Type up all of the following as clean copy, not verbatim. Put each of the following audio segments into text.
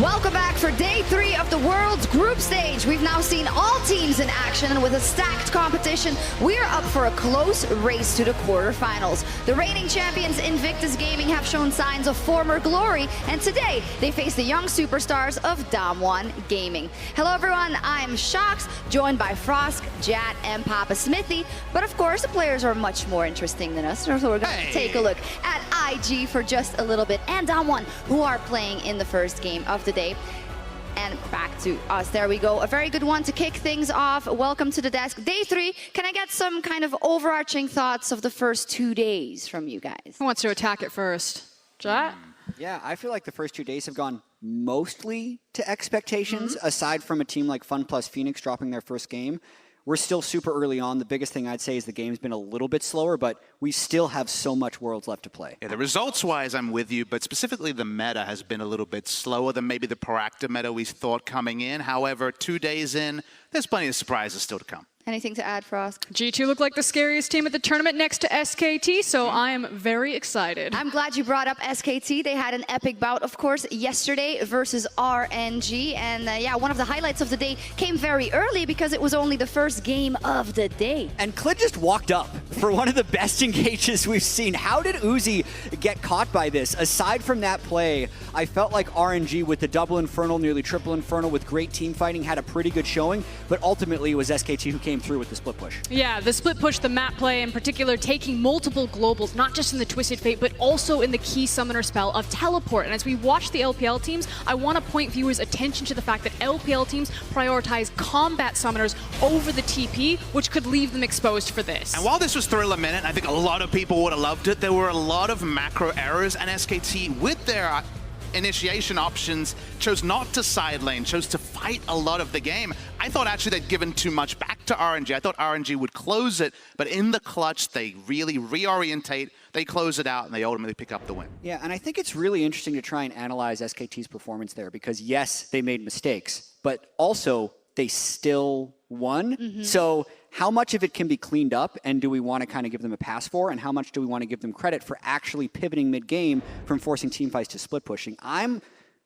Welcome back for day 3 of the World's Group Stage. We've now seen all teams in action, and with a stacked competition, we're up for a close race to the quarterfinals. The reigning champions Invictus Gaming have shown signs of former glory, and today they face the young superstars of Damwon Gaming. Hello everyone, I'm Shox, joined by Frosk, Jat, and Papa Smithy. But of course, the players are much more interesting than us, so we're going to take a look at IG for just a little bit, and Damwon, who are playing in the first game of the day. And back to us. There we go. A very good one to kick things off. Welcome to the desk. Day 3. Can I get some kind of overarching thoughts of the first 2 days from you guys? Who wants to attack it first? Jat? Yeah, I feel like the first 2 days have gone mostly to expectations, aside from a team like Fun Plus Phoenix dropping their first game. We're still super early on. The biggest thing I'd say is the game's been a little bit slower, but we still have so much Worlds left to play. Yeah, the results-wise, I'm with you, but specifically the meta has been a little bit slower than maybe the proactive meta we thought coming in. However, 2 days in, there's plenty of surprises still to come. Anything to add, Frosk? G2 looked like the scariest team at the tournament next to SKT, so I am very excited. I'm glad you brought up SKT. They had an epic bout, of course, yesterday versus RNG. And yeah, one of the highlights of the day came very early because it was only the first game of the day. And Klid just walked up for one of the best engages we've seen. How did Uzi get caught by this? Aside from that play, I felt like RNG with the double Infernal, nearly triple Infernal with great team fighting had a pretty good showing, but ultimately it was SKT who came through with the split push. Yeah, the split push, the map play in particular, taking multiple globals, not just in the Twisted Fate, but also in the key summoner spell of Teleport. And as we watch the LPL teams, I want to point viewers' attention to the fact that LPL teams prioritize combat summoners over the TP, which could leave them exposed for this. And while this was Thriller Minute, I think a lot of people would have loved it. There were a lot of macro errors, and SKT, with their initiation options, chose not to side lane, chose to fight a lot of the game. I thought actually they'd given too much back to RNG. I thought RNG would close it, but in the clutch, they really reorientate, they close it out, and they ultimately pick up the win. Yeah, and I think it's really interesting to try and analyze SKT's performance there, because yes, they made mistakes, but also they still won. So how much of it can be cleaned up, and do we want to kind of give them a pass for, and how much do we want to give them credit for actually pivoting mid-game from forcing team fights to split pushing? I'm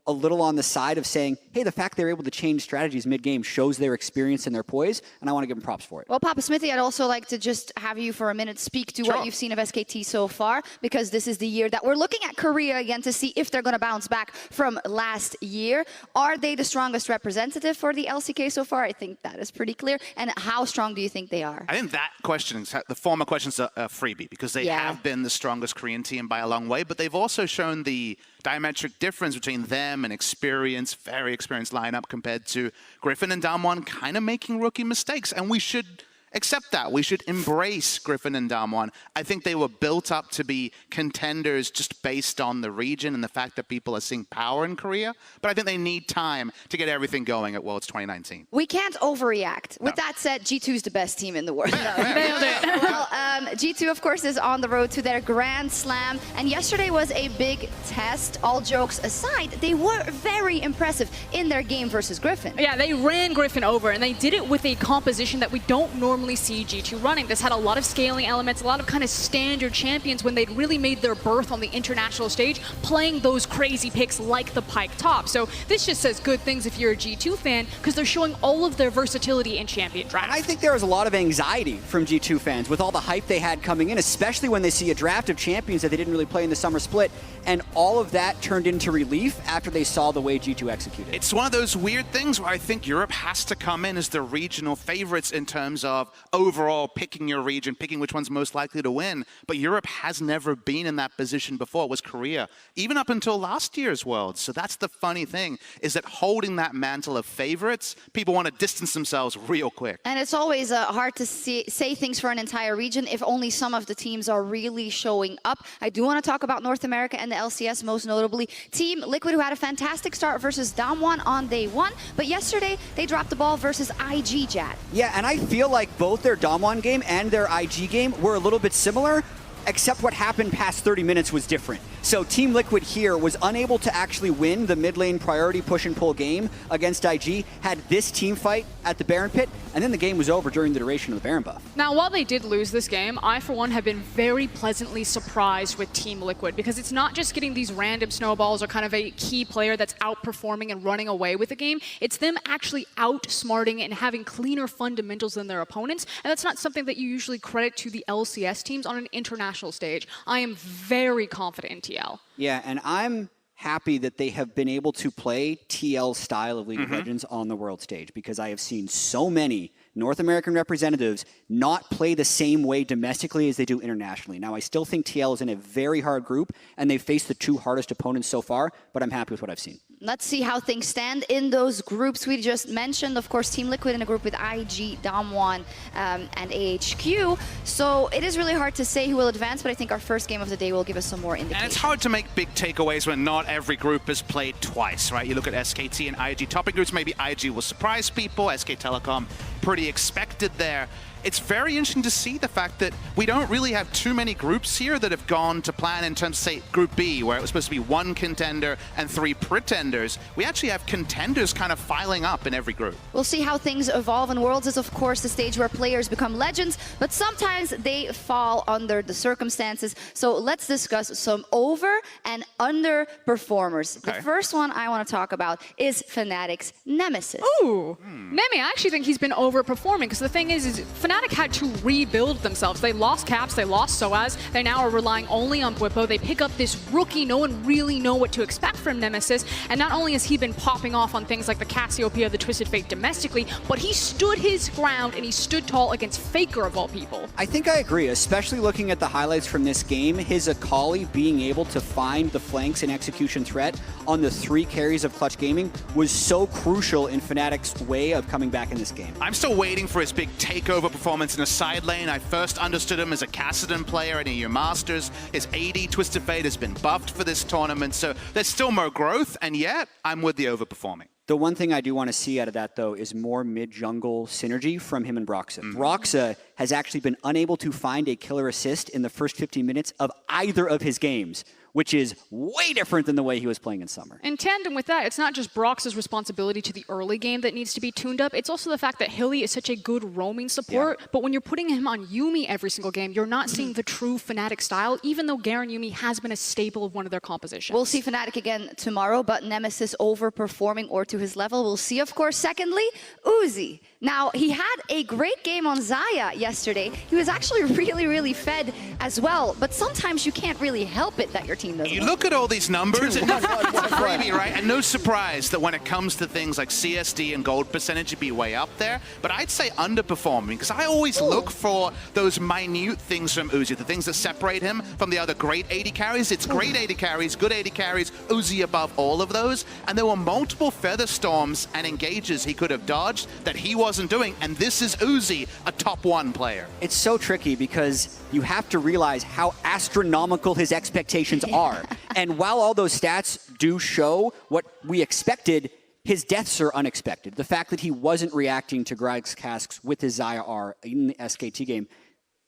a little on the side of saying, hey, the fact they're able to change strategies mid-game shows their experience and their poise, and I want to give them props for it. Well, Papa Smithy, I'd also like to just have you for a minute speak to what you've seen of SKT so far, because this is the year that we're looking at Korea again to see if they're going to bounce back from last year. Are they the strongest representative for the LCK so far? I think that is pretty clear. And how strong do you think they are? I think that question, the former question's a freebie, because they have been the strongest Korean team by a long way, but they've also shown the diametric difference between them and experience, very experienced lineup compared to Griffin and Damwon kind of making rookie mistakes. And we should accept that. We should embrace Griffin and Damwon. I think they were built up to be contenders just based on the region and the fact that people are seeing power in Korea. But I think they need time to get everything going at Worlds 2019. We can't overreact. With that said, G2's the best team in the world. Nailed it. Well, G2, of course, is on the road to their Grand Slam. And yesterday was a big test. All jokes aside, they were very impressive in their game versus Griffin. Yeah, they ran Griffin over, and they did it with a composition that we don't normally see G2 running. This had a lot of scaling elements, a lot of kind of standard champions when they'd really made their berth on the international stage, playing those crazy picks like the Pyke top. So this just says good things if you're a G2 fan, because they're showing all of their versatility in champion draft. And I think there was a lot of anxiety from G2 fans with all the hype they had coming in, especially when they see a draft of champions that they didn't really play in the summer split. And all of that turned into relief after they saw the way G2 executed. It's one of those weird things where I think Europe has to come in as the regional favorites in terms of overall picking your region, picking which one's most likely to win. But Europe has never been in that position before. It was Korea, even up until last year's Worlds. So that's the funny thing, is that holding that mantle of favorites, people want to distance themselves real quick. And it's always hard to say things for an entire region if only some of the teams are really showing up. I do want to talk about North America and the LCS, most notably Team Liquid, who had a fantastic start versus Damwon on day 1, but yesterday they dropped the ball versus IG, Jat. Yeah, and I feel like both their Damwon game and their IG game were a little bit similar, except what happened past 30 minutes was different. So Team Liquid here was unable to actually win the mid lane priority push and pull game against IG, had this team fight at the Baron pit, and then the game was over during the duration of the Baron buff. Now, while they did lose this game, I, for one, have been very pleasantly surprised with Team Liquid, because it's not just getting these random snowballs or kind of a key player that's outperforming and running away with the game. It's them actually outsmarting and having cleaner fundamentals than their opponents, and that's not something that you usually credit to the LCS teams on an international stage. I am very confident in TL. Yeah, and I'm happy that they have been able to play TL's style of League of Legends on the world stage, because I have seen so many North American representatives not play the same way domestically as they do internationally. Now, I still think TL is in a very hard group, and they've faced the two hardest opponents so far, but I'm happy with what I've seen. Let's see how things stand in those groups we just mentioned. Of course, Team Liquid in a group with IG, Damwon, and AHQ. So it is really hard to say who will advance, but I think our first game of the day will give us some more indication. And it's hard to make big takeaways when not every group is played twice, right? You look at SKT and IG topping groups, maybe IG will surprise people, SK Telecom pretty expected there. It's very interesting to see the fact that we don't really have too many groups here that have gone to plan in terms of, say, Group B, where it was supposed to be 1 contender and 3 pretenders. We actually have contenders kind of filing up in every group. We'll see how things evolve, and Worlds is, of course, the stage where players become legends, but sometimes they fall under the circumstances. So let's discuss some over and under performers. Okay. The first one I want to talk about is Fnatic's Nemesis. Ooh, Nemi, I actually think he's been overperforming, because the thing is Fnatic had to rebuild themselves. They lost Caps, they lost Soaz, they now are relying only on Bwipo. They pick up this rookie, no one really know what to expect from Nemesis, and not only has he been popping off on things like the Cassiopeia, the Twisted Fate domestically, but he stood his ground and he stood tall against FLICKR of all people. I think I agree, especially looking at the highlights from this game. His Akali being able to find the flanks and execution threat on the 3 carries of Clutch Gaming was so crucial in Fnatic's way of coming back in this game. I'm still waiting for his big takeover performance in a side lane. I first understood him as a Kassadin player in your Masters. His AD Twisted Fate has been buffed for this tournament, so there's still more growth, and yet I'm with the overperforming. The one thing I do want to see out of that, though, is more mid-jungle synergy from him and Broxah. Broxah has actually been unable to find a killer assist in the first 15 minutes of either of his games, which is way different than the way he was playing in summer. In tandem with that, it's not just Brox's responsibility to the early game that needs to be tuned up, it's also the fact that Hilly is such a good roaming support, but when you're putting him on Yuumi every single game, you're not seeing the true Fnatic style, even though Garen Yuumi has been a staple of one of their compositions. We'll see Fnatic again tomorrow, but Nemesis overperforming or to his level. We'll see, of course. Secondly, Uzi. Now, he had a great game on Xayah yesterday. He was actually really, really fed as well, but sometimes you can't really help it that your team doesn't. You look at all these numbers, it's a freebie, right? And no surprise that when it comes to things like CSD and gold percentage, it'd be way up there. But I'd say underperforming, because I always look for those minute things from Uzi, the things that separate him from the other great AD carries. It's great AD carries, good AD carries, Uzi above all of those. And there were multiple Feather Storms and engages he could have dodged that he wasn't doing. And this is Uzi, a top 1 player. It's so tricky because you have to realize how astronomical his expectations are. And while all those stats do show what we expected, his deaths are unexpected. The fact that he wasn't reacting to Greg's casks with his Xayah R in the SKT game,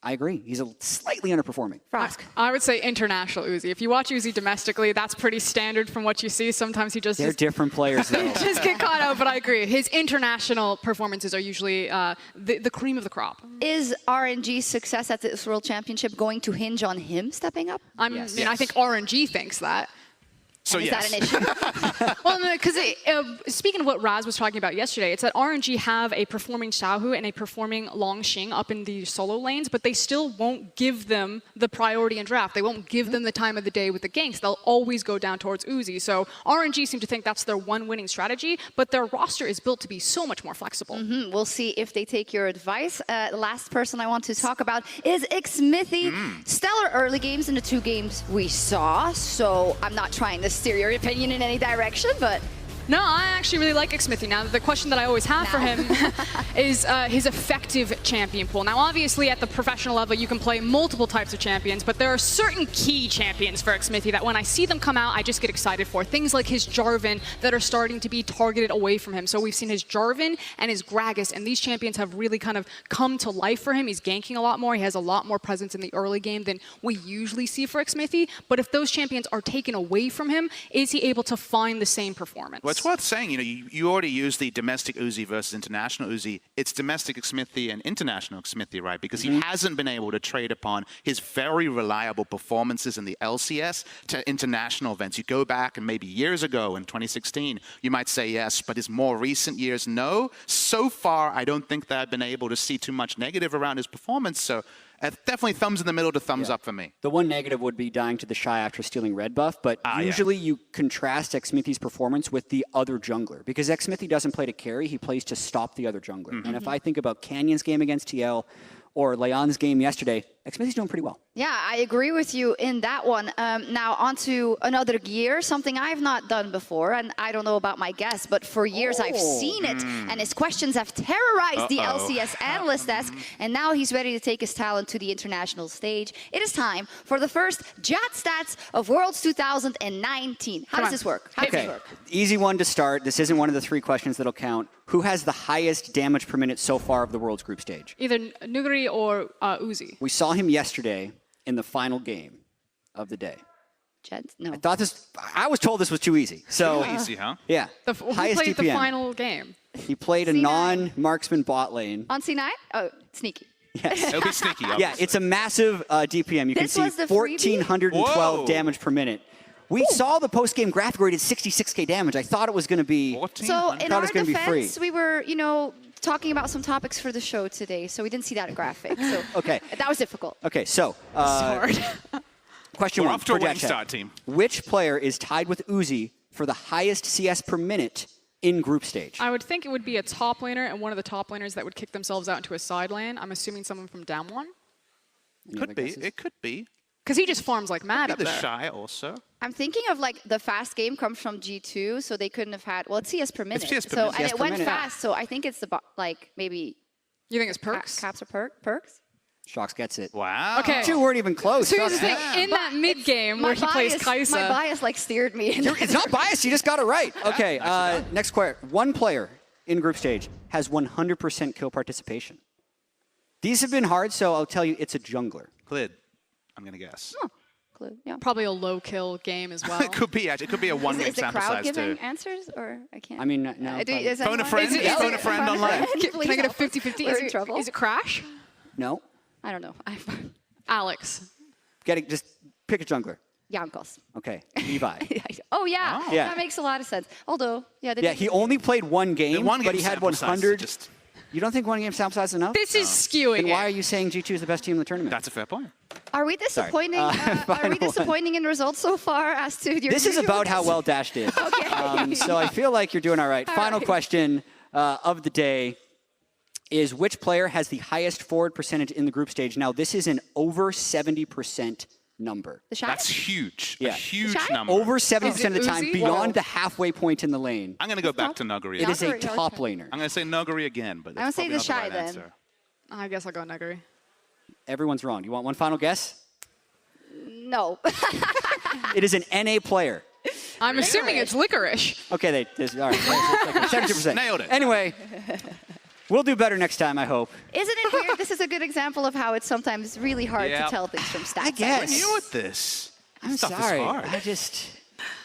I agree. He's slightly underperforming. Frosk. I would say international Uzi. If you watch Uzi domestically, that's pretty standard from what you see. Sometimes he just... They're different players, though. just get caught out, but I agree. His international performances are usually the cream of the crop. Is RNG's success at this World Championship going to hinge on him stepping up? I mean, I think RNG thinks that. So is yes. that an issue? Well, no, because speaking of what Raz was talking about yesterday, it's that RNG have a performing Xiaohu and a performing Longxing up in the solo lanes, but they still won't give them the priority in draft. They won't give them the time of the day with the ganks. They'll always go down towards Uzi. So RNG seem to think that's their one winning strategy, but their roster is built to be so much more flexible. We'll see if they take your advice. The last person I want to talk about is Xmithy. Stellar early games in the 2 games we saw, so I'm not trying to steer your opinion in any direction, but No, I actually really like Xmithy. Now, the question that I always have for him is his effective champion pool. Now, obviously, at the professional level, you can play multiple types of champions, but there are certain key champions for Xmithy that when I see them come out, I just get excited for. Things like his Jarvan that are starting to be targeted away from him. So we've seen his Jarvan and his Gragas, and these champions have really kind of come to life for him. He's ganking a lot more. He has a lot more presence in the early game than we usually see for Xmithy. But if those champions are taken away from him, is he able to find the same performance? Well, it's worth saying, you already used the domestic Uzi versus international Uzi. It's domestic Xmithy and international Xmithy, right? Because he hasn't been able to trade upon his very reliable performances in the LCS to international events. You go back and maybe years ago in 2016, you might say yes, but his more recent years, no. So far, I don't think that I've been able to see too much negative around his performance. So definitely thumbs in the middle to thumbs up for me. The one negative would be dying to the Shy after stealing red buff, but usually you contrast Xmithy's performance with the other jungler, because Xmithy doesn't play to carry, he plays to stop the other jungler. And if I think about Canyon's game against TL or Leon's game yesterday, Xmithy's doing pretty well. Yeah, I agree with you in that one. Now, on to another gear, something I've not done before, and I don't know about my guest, but for years I've seen it, and his questions have terrorized the LCS analyst desk, and now he's ready to take his talent to the international stage. It is time for the first Jat Stats of Worlds 2019. How does this work? How does this work? Easy one to start. This isn't one of the 3 questions that'll count. Who has the highest damage per minute so far of the World's group stage? Either Nuguri or Uzi. We saw him yesterday in the final game of the day. Jets? No. I was told this was too easy. So Easy, huh? yeah. Who highest played DPM. the final game? He played a C9. non-marksman bot lane. On C9? Oh, sneaky. Yes. It'll be sneaky, obviously. Yeah, it's a massive DPM. You can This see was the freebie? 1,412 Whoa. damage per minute. We saw the post-game graphic where he did 66k damage. I thought it was going to be... 14? So in our it was gonna be free. defense, we were, talking about some topics for the show today, so we didn't see that graphic. So Okay. that was difficult. Okay, so question We're one off to a for Jack winning Chat. start, team. Which player is tied with Uzi for the highest CS per minute in group stage? I would think it would be a top laner and one of the top laners that would kick themselves out into a side lane. I'm assuming someone from Damwon. Any other Could be. guesses? It could be. Because he just farms like mad up The there. Shy also. I'm thinking of the fast game comes from G2, so they couldn't have had, well, it's CS per minute. CS per so, minute. and CS it per went minute. fast, so I think it's maybe You think it's Perks? caps or perks. Shox gets it. Wow. Okay. 2 weren't even close. So here's the Shox thing, got it. in that mid game where he plays Kai'Sa, My bias steered me. It's not biased. You just got it right. Okay, next player. One player in group stage has 100% kill participation. These have been hard, so I'll tell you it's a jungler. Clid, I'm going to guess. Clue. Yeah. probably a low kill game as well. It could be, actually. It could be a one-game Is the sample crowd size, giving too. answers, or I can't? I mean, no. Is Phone a anyone- friend. Is it- Phone a friend online. Can I get a Please help us. 50-50? We're in trouble. Is it Crash? No. I don't know. Alex. Just pick a jungler. Jankos. Okay, Levi. Oh yeah. Oh. Yeah. That makes a lot of sense. Although, yeah. Yeah, he only played one game, One game but he had sample size, 100. just- You don't think one game sample size is enough? This is skewing Then why are it. you saying G2 is the best team in the tournament? That's a fair point. Are we disappointing? Are final we one. disappointing in results so far as to your? This is usual about how guess? well Dash did. Okay. So I feel like you're doing all right. Final right. question of the day is which player has the highest forward percentage in the group stage? Now, this is an over 70% number. The Shy? That's huge. Yeah. A huge Shy? number. Over 70% of the time, Uzi? beyond the halfway point in the lane. I'm going to go back to Nuguri. It is a Nuguri, top okay. laner. I'm going to say Nuguri again, but I'm gonna that's say probably the not Shy right then. answer. I guess I'll go Nuguri. Everyone's wrong. You want one final guess? No. It is an NA player. I'm assuming it's licorice. Okay, all right. It's like 70%. Nailed it. Anyway, we'll do better next time, I hope. Isn't it weird? This is a good example of how it's sometimes really hard Yeah. to tell things from stats. I guess. We're new at this. I'm Stuff is sorry. hard.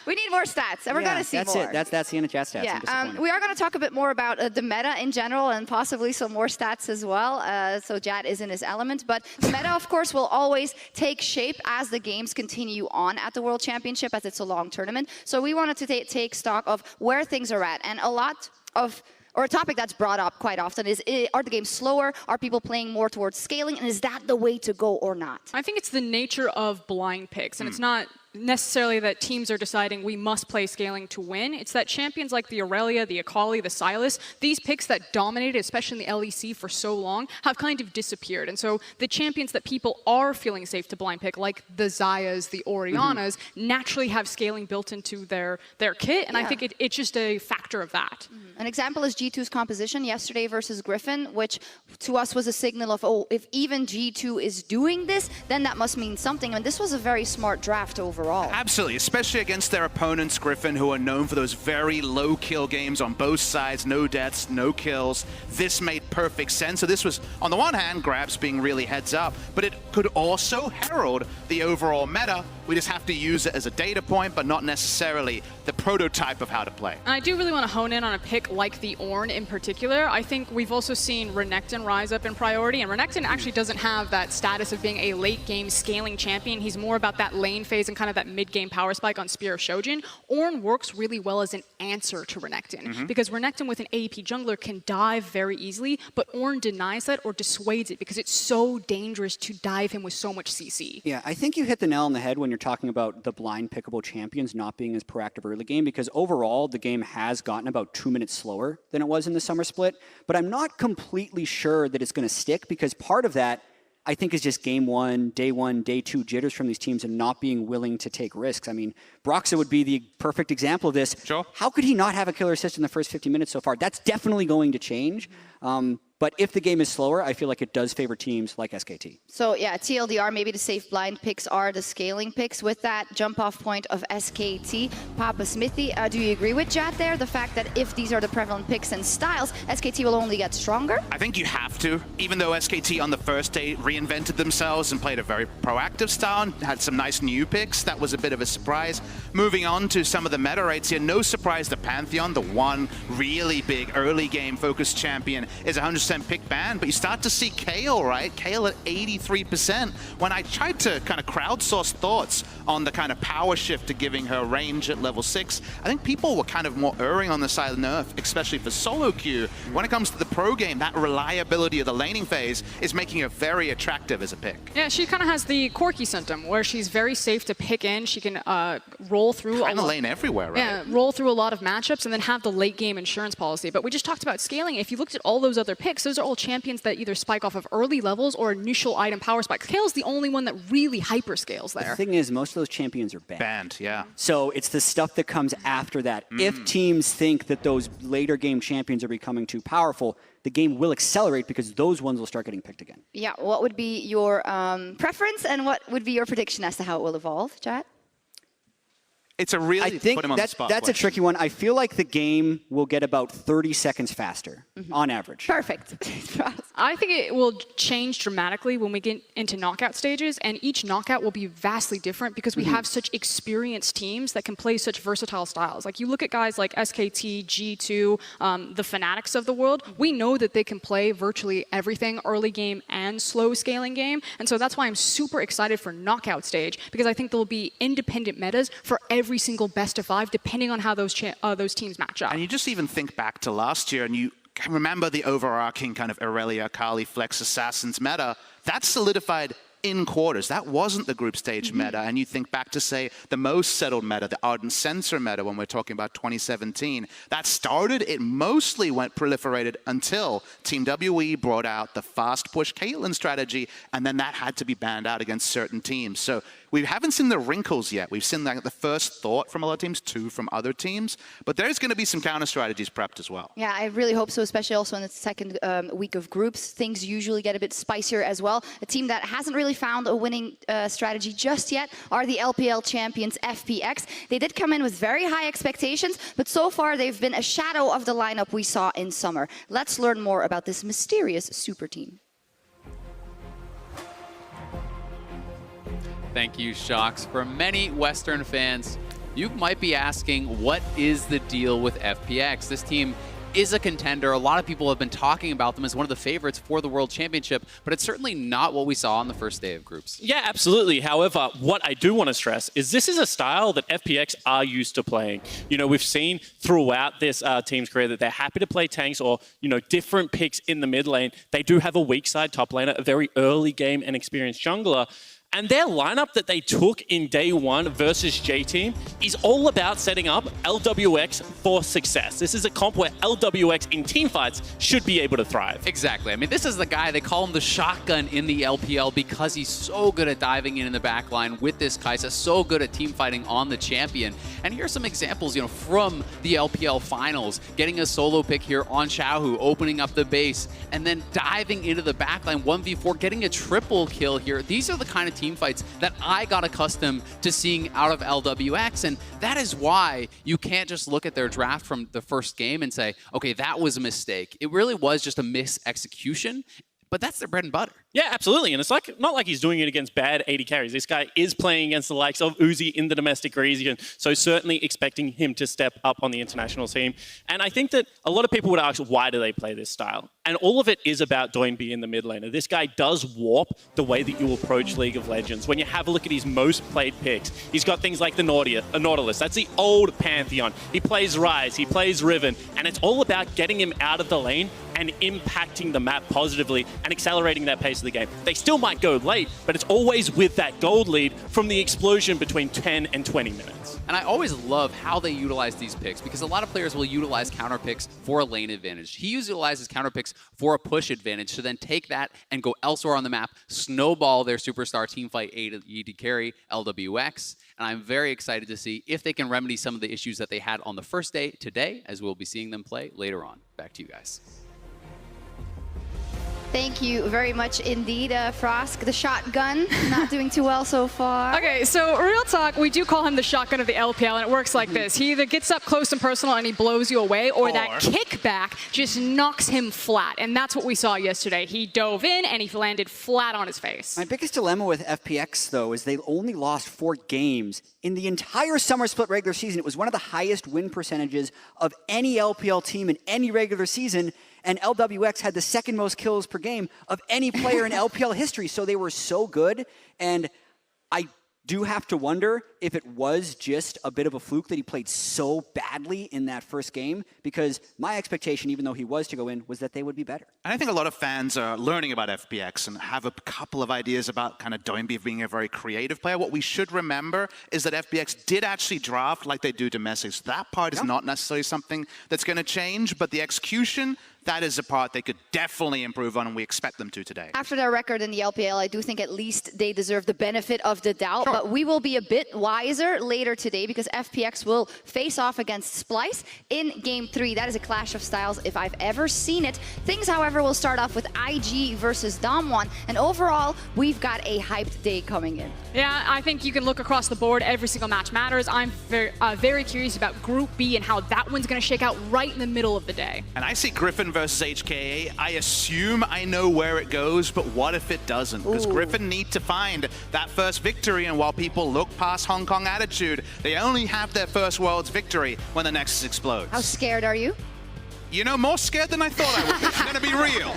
We need more stats, and we're Yeah, going to see that's more. it. That's the end of chat stats. I'm Yeah, disappointed. we are going to talk a bit more about the meta in general and possibly some more stats as well. So Jad is in his element. But the meta, of course, will always take shape as the games continue on at the World Championship, as it's a long tournament. So we wanted to take stock of where things are at. And a topic that's brought up quite often is, are the games slower? Are people playing more towards scaling? And is that the way to go or not? I think it's the nature of blind picks, and it's not necessarily that teams are deciding we must play scaling to win. It's that champions like the Aurelia, the Akali, the Sylas, these picks that dominated, especially in the LEC for so long, have kind of disappeared. And so the champions that people are feeling safe to blind pick, like the Xayahs, the Orianas, naturally have scaling built into their kit. And I think it's just a factor of that. An example is G2's composition yesterday versus Griffin, which to us was a signal of, oh, if even G2 is doing this, then that must mean something. And this was a very smart draft overall. Absolutely, especially against their opponents, Griffin, who are known for those very low kill games on both sides, no deaths, no kills. This made perfect sense. So this was, on the one hand, Grabs being really heads up, but it could also herald the overall meta. We just have to use it as a data point, but not necessarily the prototype of how to play. And I do really want to hone in on a pick like the Ornn in particular. I think we've also seen Renekton rise up in priority, and Renekton actually doesn't have that status of being a late game scaling champion. He's more about that lane phase and kind of that mid-game power spike on Spear of Shojin. Ornn works really well as an answer to Renekton, because Renekton with an AEP jungler can dive very easily, but Ornn denies that or dissuades it because it's so dangerous to dive him with so much CC. Yeah, I think you hit the nail on the head when you're talking about the blind pickable champions not being as proactive early game, because overall the game has gotten about 2 minutes slower than it was in the summer split, but I'm not completely sure that it's going to stick, because part of that I think is just game one, day two jitters from these teams and not being willing to take risks. I mean, Broxa would be the perfect example of this. Sure. How could he not have a killer assist in the first 50 minutes so far? That's definitely going to change. But if the game is slower, I feel like it does favor teams like SKT. So yeah, TLDR, maybe the safe blind picks are the scaling picks with that jump-off point of SKT. Papa Smithy, do you agree with Jad there? The fact that if these are the prevalent picks and styles, SKT will only get stronger? I think you have to. Even though SKT on the first day reinvented themselves and played a very proactive style and had some nice new picks, that was a bit of a surprise. Moving on to some of the meta rates here, no surprise the Pantheon, the one really big early game focused champion, is 100% pick ban, but you start to see Kayle, right? Kayle at 83%. When I tried to kind of crowdsource thoughts on the kind of power shift to giving her range at level 6, I think people were kind of more erring on the side of nerf, especially for solo queue. When it comes to the pro game, that reliability of the laning phase is making her very attractive as a pick. Yeah, she kind of has the Corki symptom, where she's very safe to pick in. She can roll through Kind of lane everywhere, right? Yeah, roll through a lot of matchups and then have the late game insurance policy. But we just talked about scaling. If you looked at all those other picks, those are all champions that either spike off of early levels or initial item power spikes. Kayle's the only one that really hyper scales there. The thing is, most of those champions are banned. Banned, yeah. So it's the stuff that comes after that. If teams think that those later game champions are becoming too powerful, the game will accelerate because those ones will start getting picked again. Yeah, what would be your preference and what would be your prediction as to how it will evolve, Chad? It's a really I think put him on the spot that's a question. tricky one. I feel like the game will get about 30 seconds faster on average. Perfect. I think it will change dramatically when we get into knockout stages, and each knockout will be vastly different because we have such experienced teams that can play such versatile styles. Like you look at guys like SKT, G2, the Fanatics of the world, we know that they can play virtually everything, early game and slow scaling game, and so that's why I'm super excited for knockout stage, because I think there'll be independent metas for every single best of 5, depending on how those teams match up. And you just even think back to last year and you can remember the overarching kind of Aurelia, Kali, Flex, Assassins meta. That solidified in quarters. That wasn't the group stage meta. And you think back to, say, the most settled meta, the Ardent Sensor meta, when we're talking about 2017. That started, it mostly went proliferated until Team WE brought out the fast push Caitlyn strategy, and then that had to be banned out against certain teams. So we haven't seen the wrinkles yet. We've seen like the first thought from a lot of teams, 2 from other teams, but there's going to be some counter strategies prepped as well. Yeah, I really hope so, especially also in the second week of groups. Things usually get a bit spicier as well. A team that hasn't really found a winning strategy just yet are the LPL champions FPX. They did come in with very high expectations, but so far they've been a shadow of the lineup we saw in summer. Let's learn more about this mysterious super team. Thank you, Shocks. For many Western fans, you might be asking, what is the deal with FPX? This team is a contender. A lot of people have been talking about them as one of the favorites for the World Championship, but it's certainly not what we saw on the first day of groups. Yeah, absolutely. However, what I do want to stress is this is a style that FPX are used to playing. You know, we've seen throughout this team's career that they're happy to play tanks or, you know, different picks in the mid lane. They do have a weak side top laner, a very early game and experienced jungler. And their lineup that they took in day one versus J-Team is all about setting up LWX for success. This is a comp where LWX in team fights should be able to thrive. Exactly. I mean, this is the guy, they call him the shotgun in the LPL because he's so good at diving in the back line with this Kai'Sa, so good at team fighting on the champion. And here's some examples, from the LPL finals, getting a solo pick here on Xiaohu, opening up the base, and then diving into the backline 1v4, getting a triple kill here. These are the kind of team fights that I got accustomed to seeing out of LWX, and that is why you can't just look at their draft from the first game and say, okay, that was a mistake. It really was just a mis-execution, but that's their bread and butter. Yeah, absolutely. And it's not like he's doing it against bad AD carries. This guy is playing against the likes of Uzi in the domestic region, so certainly expecting him to step up on the international team. And I think that a lot of people would ask, why do they play this style? And all of it is about Doinby in the mid laner. This guy does warp the way that you approach League of Legends. When you have a look at his most played picks, he's got things like the Nautilus. That's the old Pantheon. He plays Ryze, he plays Riven, and it's all about getting him out of the lane and impacting the map positively and accelerating that pace of the game. They still might go late, but it's always with that gold lead from the explosion between 10 and 20 minutes. And I always love how they utilize these picks because a lot of players will utilize counter picks for a lane advantage. He utilizes counter picks for a push advantage to then take that and go elsewhere on the map, snowball their superstar teamfight AD carry, LWX. And I'm very excited to see if they can remedy some of the issues that they had on the first day today, as we'll be seeing them play later on. Back to you guys. Thank you very much indeed, Frosk. The shotgun, not doing too well so far. Okay, so real talk, we do call him the shotgun of the LPL, and it works like this. He either gets up close and personal and he blows you away, or that kickback just knocks him flat. And that's what we saw yesterday. He dove in and he landed flat on his face. My biggest dilemma with FPX, though, is they only lost 4 games in the entire summer split regular season. It was one of the highest win percentages of any LPL team in any regular season. And LWX had the second most kills per game of any player in LPL history. So they were so good. And I do have to wonder if it was just a bit of a fluke that he played so badly in that first game, because my expectation, even though he was to go in, was that they would be better. And I think a lot of fans are learning about FPX and have a couple of ideas about kind of Doinby being a very creative player. What we should remember is that FPX did actually draft like they do domestics. That part is not necessarily something that's going to change, but the execution, that is a part they could definitely improve on, and we expect them to today. After their record in the LPL, I do think at least they deserve the benefit of the doubt, but we will be a bit wiser later today because FPX will face off against Splice in Game 3. That is a clash of styles if I've ever seen it. Things, however, will start off with IG versus Damwon, and overall, we've got a hyped day coming in. Yeah, I think you can look across the board. Every single match matters. I'm very curious about Group B and how that one's going to shake out right in the middle of the day. And I see Griffin versus HKA. I assume I know where it goes, but what if it doesn't? Because Griffin need to find that first victory, and while people look past Hong Kong attitude, they only have their first Worlds victory when the Nexus explodes. How scared are you? You know, more scared than I thought I would be. I'm going to be real.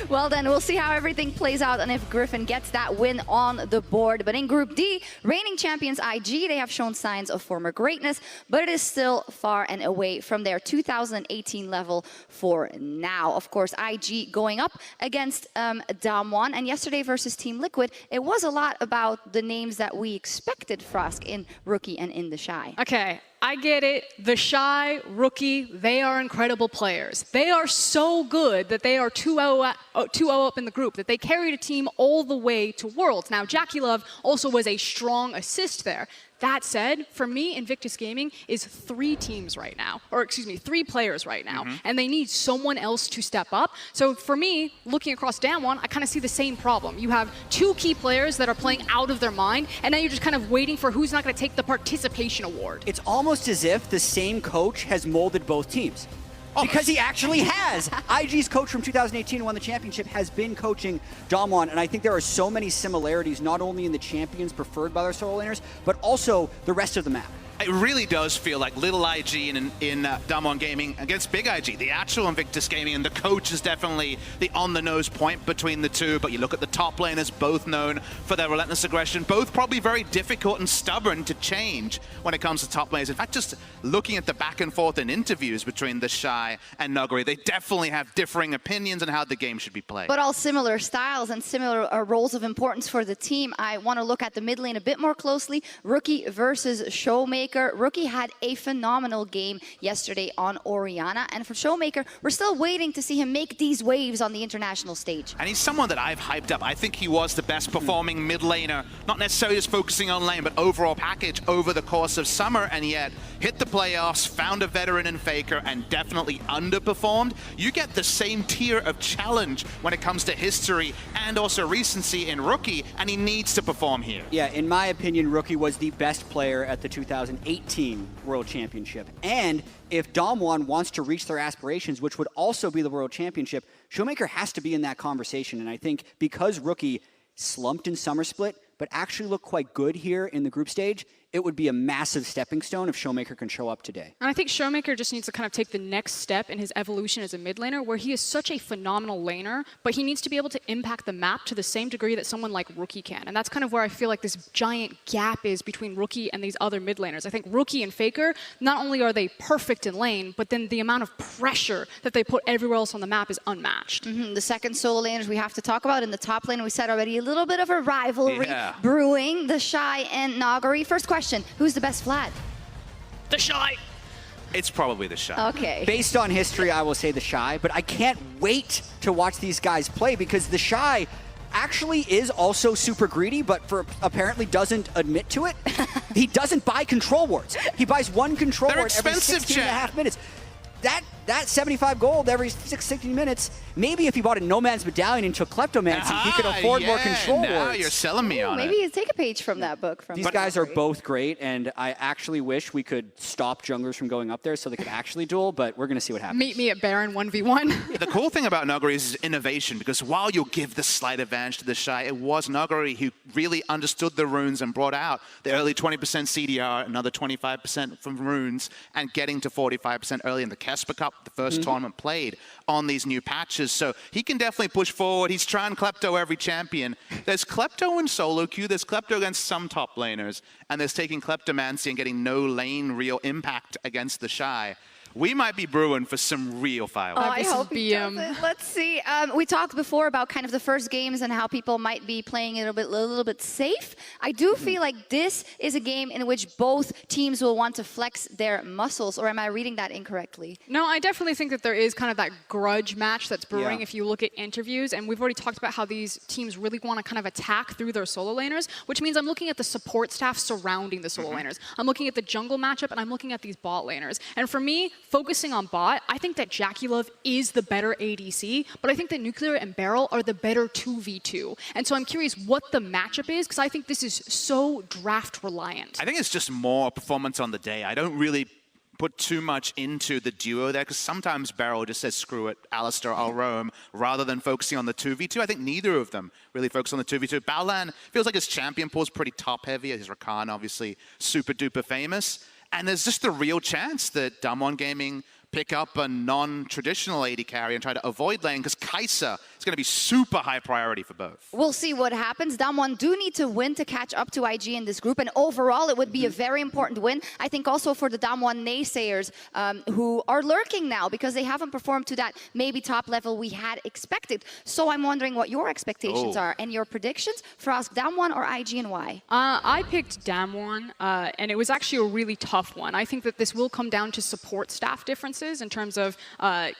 Well then, we'll see how everything plays out and if Griffin gets that win on the board. But in Group D, reigning champions IG, they have shown signs of former greatness, but it is still far and away from their 2018 level for now. Of course, IG going up against Damwon, and yesterday versus Team Liquid, it was a lot about the names that we expected, Frosk, in Rookie and in the Shy. Okay. I get it. The Shy, Rookie, they are incredible players. They are so good that they are 2-0 up in the group, that they carried a team all the way to Worlds. Now, Jackie Love also was a strong assist there. That said, for me, Invictus Gaming is 3 teams right now, or excuse me, 3 players right now, and they need someone else to step up. So for me, looking across Damwon, I kind of see the same problem. You have 2 key players that are playing out of their mind, and now you're just kind of waiting for who's not going to take the participation award. It's almost as if the same coach has molded both teams. Because he actually has. IG's coach from 2018 who won the championship has been coaching Damwon, and I think there are so many similarities, not only in the champions preferred by their solo laners, but also the rest of the map. It really does feel like little IG in Damwon Gaming against big IG. The actual Invictus Gaming and the coach is definitely the on-the-nose point between the two, but you look at the top laners, both known for their relentless aggression, both probably very difficult and stubborn to change when it comes to top laners. In fact, just looking at the back and forth in interviews between the Shy and Nuguri, they definitely have differing opinions on how the game should be played. But all similar styles and similar roles of importance for the team. I want to look at the mid lane a bit more closely. Rookie versus Showmaker. Rookie had a phenomenal game yesterday on Orianna, and for Showmaker, we're still waiting to see him make these waves on the international stage. And he's someone that I've hyped up. I think he was the best performing mid laner, not necessarily just focusing on lane, but overall package over the course of summer, and yet hit the playoffs, found a veteran in FLICKR, and definitely underperformed. You get the same tier of challenge when it comes to history and also recency in Rookie, and he needs to perform here. Yeah, in my opinion, Rookie was the best player at the 2018 World Championship. And if Damwon wants to reach their aspirations, which would also be the World Championship, Showmaker has to be in that conversation. And I think because Rookie slumped in Summer Split, but actually looked quite good here in the group stage, it would be a massive stepping stone if Showmaker can show up today. And I think Showmaker just needs to kind of take the next step in his evolution as a mid laner, where he is such a phenomenal laner, but he needs to be able to impact the map to the same degree that someone like Rookie can. And that's kind of where I feel like this giant gap is between Rookie and these other mid laners. I think Rookie and FLICKR, not only are they perfect in lane, but then the amount of pressure that they put everywhere else on the map is unmatched. The second solo laners we have to talk about in the top lane, we said already, a little bit of a rivalry brewing, the Shy and Nuguri. First question, who's the best Vlad? The Shy! It's probably the Shy. Okay. Based on history, I will say the Shy, but I can't wait to watch these guys play because the Shy actually is also super greedy, but apparently doesn't admit to it. He doesn't buy control wards. He buys one control They're ward every expensive, 16 and a half minutes. That 75 gold every 60 minutes, maybe if he bought a No Man's Medallion and took Kleptomancy, he could afford more control now wards. You're selling me on Maybe it. you take a page from that book. These guys are both great, and I actually wish we could stop junglers from going up there so they could actually duel, but we're going to see what happens. Meet me at Baron 1v1. The cool thing about Nuguri is his innovation, because while you'll give the slight advantage to the Shy, it was Nuguri who really understood the runes and brought out the early 20% CDR, another 25% from runes, and getting to 45% early in the Kesper Cup, the first tournament played on these new patches. So he can definitely push forward. He's trying Klepto every champion. There's Klepto in solo queue, there's Klepto against some top laners, and there's taking Kleptomancy and getting no lane real impact against the Shy. We might be brewing for some real fireworks. I hope he does it. Let's see. We talked before about kind of the first games and how people might be playing it a little bit safe. I do feel like this is a game in which both teams will want to flex their muscles, or am I reading that incorrectly? No, I definitely think that there is kind of that grudge match that's brewing if you look at interviews, and we've already talked about how these teams really want to kind of attack through their solo laners, which means I'm looking at the support staff surrounding the solo laners. I'm looking at the jungle matchup, and I'm looking at these bot laners. And for me, focusing on bot, I think that JackeyLove is the better ADC, but I think that Nuclear and Beryl are the better 2v2. And so I'm curious what the matchup is, because I think this is so draft reliant. I think it's just more performance on the day. I don't really put too much into the duo there, because sometimes Beryl just says, screw it, Alistair, I'll roam, rather than focusing on the 2v2. I think neither of them really focus on the 2v2. Balan feels like his champion pool is pretty top-heavy. His Rakan, obviously, super-duper famous. And there's just a real chance that Damwon Gaming pick up a non-traditional AD carry and try to avoid lane, because Kai'Sa is going to be super high priority for both. We'll see what happens. Damwon do need to win to catch up to IG in this group, and overall it would be a very important win. I think also for the Damwon naysayers who are lurking now because they haven't performed to that maybe top level we had expected. So I'm wondering what your expectations are and your predictions for Ask Damwon or IG, and why. I picked Damwon, and it was actually a really tough one. I think that this will come down to support staff differences in terms of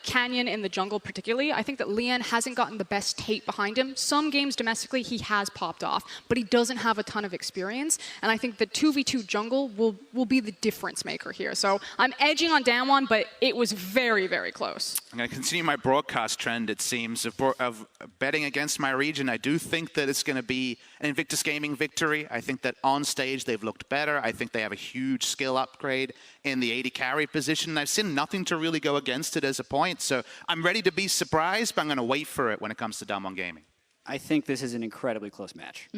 Canyon in the jungle particularly. I think that Lian hasn't gotten the best tape behind him. Some games domestically he has popped off, but he doesn't have a ton of experience, and I think the 2v2 jungle will be the difference maker here. So I'm edging on Damwon, but it was very, very close. I'm going to continue my broadcast trend, it seems, of betting against my region. I do think that it's going to be an Invictus Gaming victory. I think that on stage they've looked better. I think they have a huge skill upgrade in the AD carry position. I've seen nothing to really go against it as a point. So I'm ready to be surprised, but I'm going to wait for it when it comes to Damwon Gaming. I think this is an incredibly close match.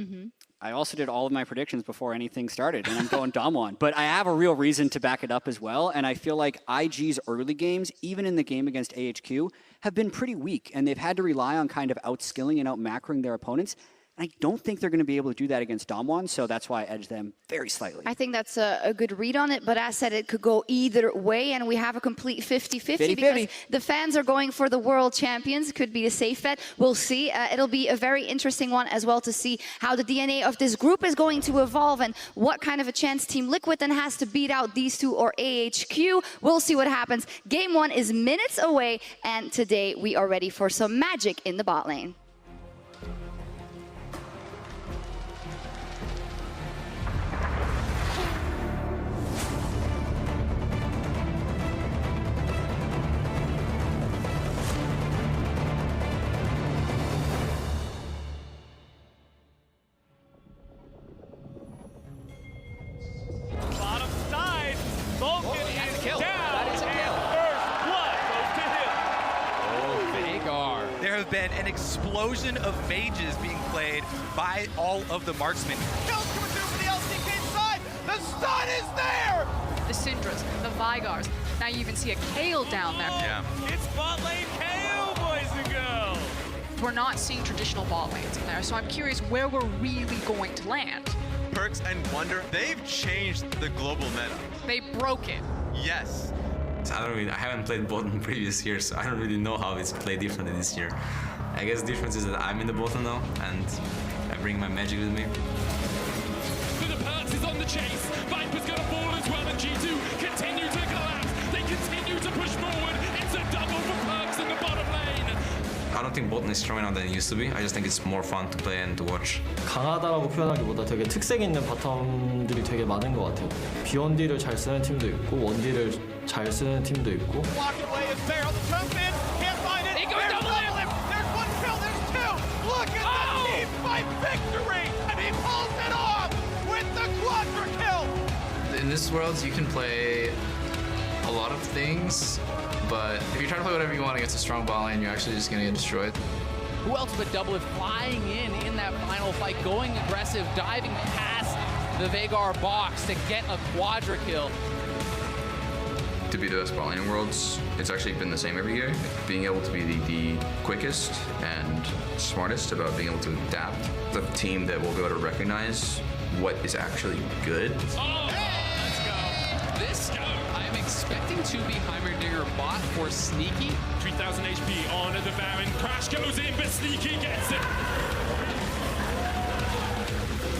I also did all of my predictions before anything started, and I'm going Damwon. But I have a real reason to back it up as well, and I feel like IG's early games, even in the game against AHQ, have been pretty weak, and they've had to rely on kind of outskilling and outmacroing their opponents. I don't think they're going to be able to do that against Damwon, so that's why I edge them very slightly. I think that's a good read on it, but as said, it could go either way, and we have a complete 50-50 because the fans are going for the world champions. Could be a safe bet. We'll see. It'll be a very interesting one as well to see how the DNA of this group is going to evolve and what kind of a chance Team Liquid then has to beat out these two or AHQ. We'll see what happens. Game 1 is minutes away, and today we are ready for some magic in the bot lane. An explosion of mages being played by all of the marksmen. Kills coming through from the LCK side. The stun is there. The Syndras, the Vigars. Now you even see a Kayle down there. Yeah. It's bot lane Kayle, boys and girls. We're not seeing traditional bot lanes in there, so I'm curious where we're really going to land. Perks and Wonder, they've changed the global meta. They broke it. Yes. I haven't played bot in previous years, so I don't really know how it's played differently this year. I guess the difference is that I'm in the bottom now, and I bring my magic with me. So the Perks is on the chase. Viper's gonna fall as well, and G2 continue to collapse. They continue to push forward. It's a double for Perks in the bottom lane. I don't think bottom is strong enough than it used to be. I just think it's more fun to play and to watch. 강하다라고 표현하기보다 되게 특색 있는 바텀들이 되게 많은 것 같아요. B1D를 잘 쓰는 팀도 있고 원딜을 잘 쓰는 팀도 있고. Walking away is there on the jump in. Can't find it. He goes double him. There's one kill. There's two. Look at the team fight victory, and he pulls it off with the quadra kill. In this world, you can play a lot of things, but if you try to play whatever you want against a strong bot lane, you're actually just going to get destroyed. Who else but Double flying in that final fight, going aggressive, diving past the Veigar box to get a quadra kill. To be the best bot lane in Worlds, it's actually been the same every year. Being able to be the quickest and smartest about being able to adapt. The team that will be able to recognize what is actually good. Oh, let's go. This, I'm expecting to be Heimerdinger bot for Sneaky. 3000 HP on the Baron. Crash goes in, but Sneaky gets it.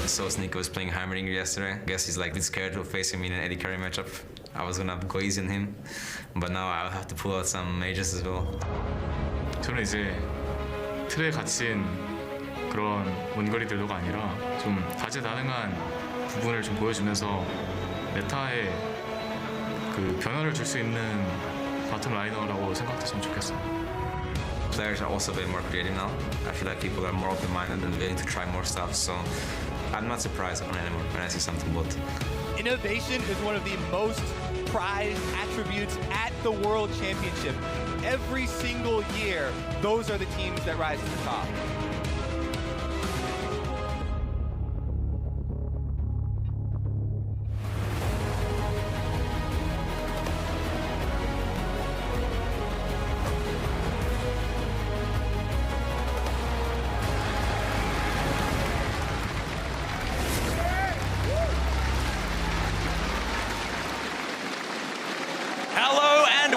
So Sneaky was playing Heimerdinger yesterday. I guess he's like scared of facing me in an AD carry matchup. I was gonna go easy on him, but now I'll have to pull out some mages as well. 저는 이제 틀에 갇힌 그런 원거리 딜러가 아니라 좀 다재다능한 부분을 좀 보여주면서 메타에 그 변화를 줄 수 있는 바텀 라이너라고 생각했으면 좋겠어요. Players are also a bit more creative now. I feel like people are more open-minded and willing to try more stuff, so I'm not surprised anymore when I see something bot. Innovation is one of the most prized attributes at the World Championship. Every single year, those are the teams that rise to the top.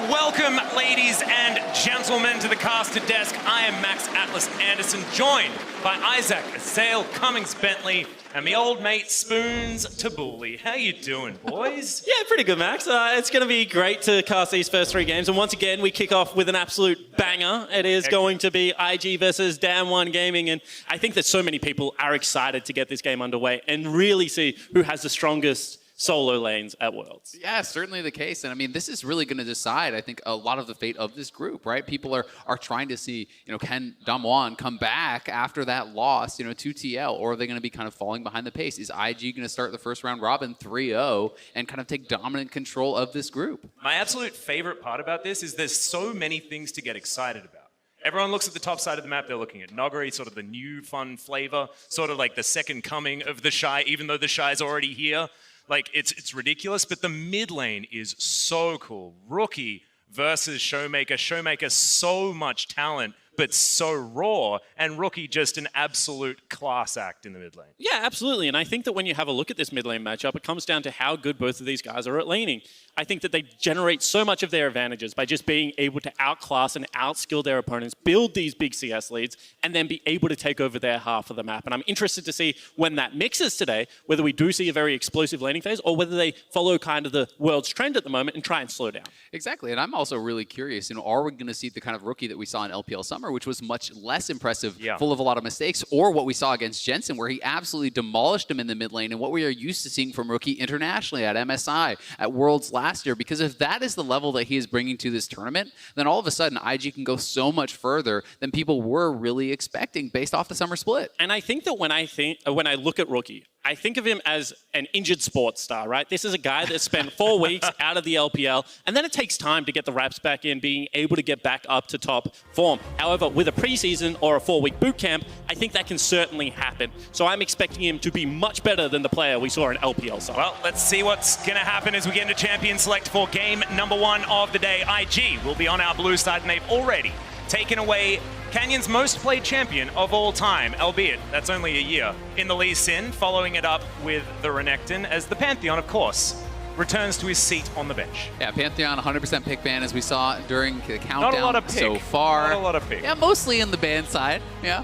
Welcome, ladies and gentlemen, to the caster desk. I am Max Atlas Anderson, joined by Isaac Azale Cummings Bentley and my old mate Spoons Tabuli. How you doing, boys? Yeah, pretty good, Max. It's going to be great to cast these first three games, and once again, we kick off with an absolute banger. It is going to be IG versus Damwon Gaming, and I think that so many people are excited to get this game underway and really see who has the strongest solo lanes at Worlds. Yeah, certainly the case. And I mean, this is really going to decide, I think, a lot of the fate of this group, right? People are trying to see, can Damwon come back after that loss, to TL, or are they going to be kind of falling behind the pace? Is IG going to start the first round robin 3-0 and kind of take dominant control of this group? My absolute favorite part about this is there's so many things to get excited about. Everyone looks at the top side of the map, they're looking at Noguri, sort of the new fun flavor, sort of like the second coming of the Shy, even though the Shy is already here. Like, it's ridiculous, but the mid lane is so cool. Rookie versus Showmaker. Showmaker, so much talent, but so raw, and Rookie just an absolute class act in the mid lane. Yeah, absolutely. And I think that when you have a look at this mid lane matchup, it comes down to how good both of these guys are at laning. I think that they generate so much of their advantages by just being able to outclass and outskill their opponents, build these big CS leads, and then be able to take over their half of the map. And I'm interested to see when that mixes today, whether we do see a very explosive laning phase or whether they follow kind of the world's trend at the moment and try and slow down. Exactly. And I'm also really curious, are we going to see the kind of Rookie that we saw in LPL Summer, which was much less impressive, full of a lot of mistakes, or what we saw against Jensen, where he absolutely demolished him in the mid lane, and what we are used to seeing from Rookie internationally at MSI, at Worlds last year. Because if that is the level that he is bringing to this tournament, then all of a sudden IG can go so much further than people were really expecting based off the summer split. And I think that when I look at Rookie, I think of him as an injured sports star, right? This is a guy that spent 4 weeks out of the LPL, and then it takes time to get the reps back in, being able to get back up to top form. However, with a preseason or a 4-week boot camp, I think that can certainly happen. So I'm expecting him to be much better than the player we saw in LPL summer. Well, let's see what's going to happen as we get into Champion Select for game number 1 of the day. IG will be on our blue side, and they've already taken away Canyon's most played champion of all time, albeit that's only a year, in the Lee Sin, following it up with the Renekton, as the Pantheon, of course, returns to his seat on the bench. Yeah, Pantheon 100% pick ban, as we saw during the countdown Not a lot of pick. so far. Not a lot of pick. Yeah, mostly in the ban side, yeah.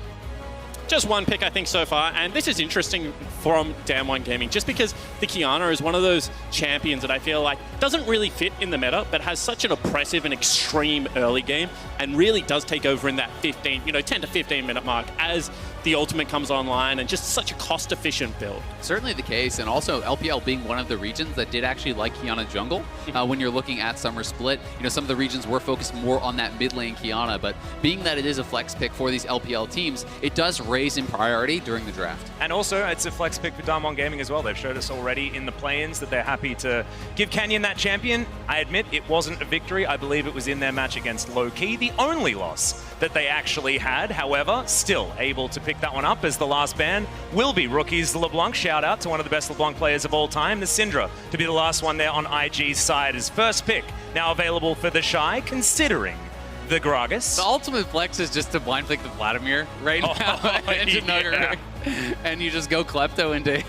Just one pick, I think, so far, and this is interesting from Damwon Gaming, just because the Qiyana is one of those champions that I feel like doesn't really fit in the meta, but has such an oppressive and extreme early game, and really does take over in that 10 to 15 minute mark as the ultimate comes online, and just such a cost-efficient build. Certainly the case, and also LPL being one of the regions that did actually like Qiyana jungle. When you're looking at Summer Split, some of the regions were focused more on that mid lane Qiyana, but being that it is a flex pick for these LPL teams, it does raise in priority during the draft. And also, it's a flex pick for Damwon Gaming as well. They've showed us already in the play-ins that they're happy to give Canyon that champion. I admit it wasn't a victory. I believe it was in their match against Low-Key, the only loss that they actually had. However, still able to pick that one up, as the last ban will be Rookie's LeBlanc. Shout out to one of the best LeBlanc players of all time, the Syndra, to be the last one there on IG's side. His first pick now available for the Shy, considering the Gragas. The ultimate flex is just to blind flick the Vladimir right now into Nugget. And you just go Klepto into...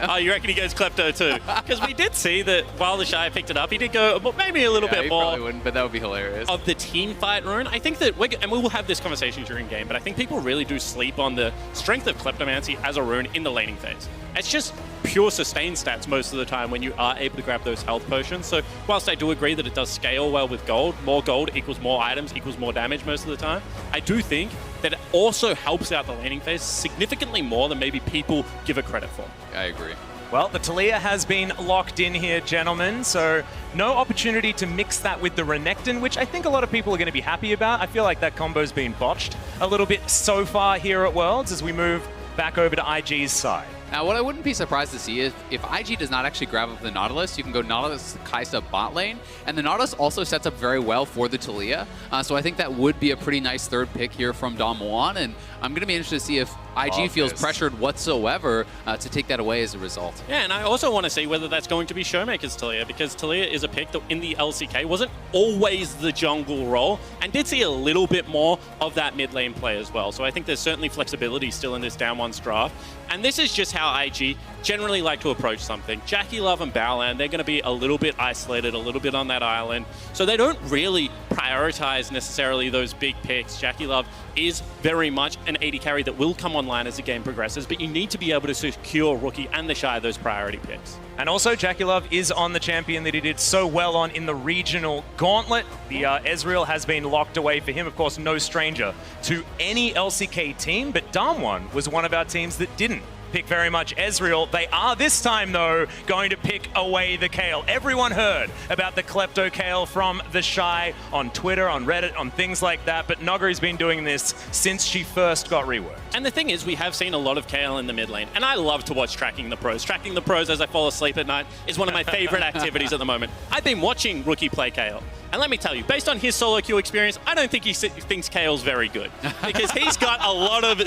Oh, you reckon he goes Klepto too? Because we did see that while the Shy picked it up, he did go maybe a little bit more. Probably wouldn't, but that would be hilarious. Of the team fight rune. I think that, and we will have this conversation during game, but I think people really do sleep on the strength of Kleptomancy as a rune in the laning phase. It's just pure sustain stats most of the time when you are able to grab those health potions. So whilst I do agree that it does scale well with gold, more gold equals more items equals more damage most of the time, I do think that it also helps out the laning phase significantly more than maybe people give it credit for. I agree. Well, the Talia has been locked in here, gentlemen, so no opportunity to mix that with the Renekton, which I think a lot of people are going to be happy about. I feel like that combo's been botched a little bit so far here at Worlds as we move back over to IG's side. Now, what I wouldn't be surprised to see is if IG does not actually grab up the Nautilus, you can go Nautilus Kaisa bot lane, and the Nautilus also sets up very well for the Talia. So I think that would be a pretty nice third pick here from Damwon, and I'm going to be interested to see if IG feels pressured whatsoever to take that away as a result. Yeah, and I also want to see whether that's going to be Showmaker's Talia, because Talia is a pick that in the LCK wasn't always the jungle role, and did see a little bit more of that mid lane play as well. So I think there's certainly flexibility still in this Damwon's draft. And this is just how IG generally like to approach something. Jackie Love and Baolan, they're going to be a little bit isolated, a little bit on that island. So they don't really prioritize necessarily those big picks. Jackie Love is very much an AD carry that will come online as the game progresses, but you need to be able to secure Rookie and the Shy those priority picks. And also, Jackie Love is on the champion that he did so well on in the regional gauntlet. The Ezreal has been locked away for him. Of course, no stranger to any LCK team, but Damwon was one of our teams that didn't pick very much Ezreal. They are this time, though, going to pick away the Kayle. Everyone heard about the Klepto Kayle from the Shy on Twitter, on Reddit, on things like that, but Nogari's been doing this since she first got reworked. And the thing is, we have seen a lot of Kayle in the mid lane, and I love to watch Tracking the Pros. Tracking the Pros as I fall asleep at night is one of my favorite activities at the moment. I've been watching Rookie play Kayle. And let me tell you, based on his solo queue experience, I don't think he thinks Kale's very good. Because he's got a lot of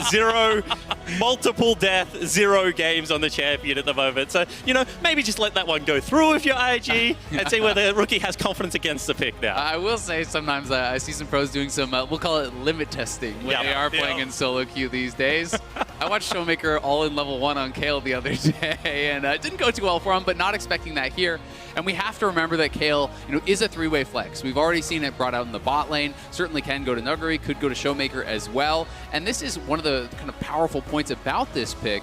multiple death, 0 games on the champion at the moment. So, maybe just let that one go through with your IG and see whether Rookie has confidence against the pick now. I will say sometimes I see some pros doing some, we'll call it limit testing when they are playing in solo queue these days. I watched Showmaker all in level 1 on Kale the other day, and it didn't go too well for him, but not expecting that here. And we have to remember that Kale, is a 3-way flex. We've already seen it brought out in the bot lane. Certainly can go to Nuguri, could go to Showmaker as well. And this is one of the kind of powerful points about this pick.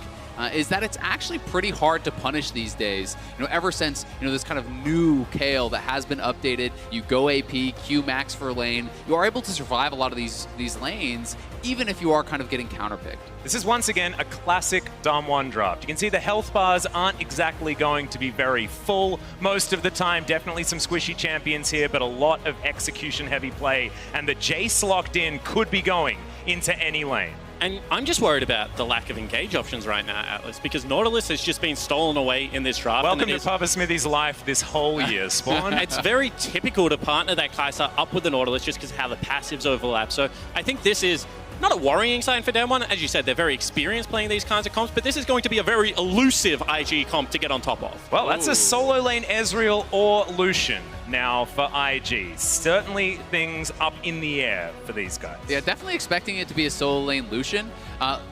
Is that it's actually pretty hard to punish these days. Ever since this kind of new Kale that has been updated, you go AP, Q max for lane, you are able to survive a lot of these lanes, even if you are kind of getting counterpicked. This is once again a classic Dom 1 draft. You can see the health bars aren't exactly going to be very full most of the time. Definitely some squishy champions here, but a lot of execution heavy play. And the Jace locked in could be going into any lane. And I'm just worried about the lack of engage options right now, Atlas, because Nautilus has just been stolen away in this draft. Welcome to Papa Smithy's life this whole year, Spawn. It's very typical to partner that Kai'Sa up with the Nautilus just because how the passives overlap. So I think this is not a worrying sign for Damwon. As you said, they're very experienced playing these kinds of comps, but this is going to be a very elusive IG comp to get on top of. Well, that's a solo lane Ezreal or Lucian now for IG. Certainly things up in the air for these guys. Yeah, definitely expecting it to be a solo lane Lucian.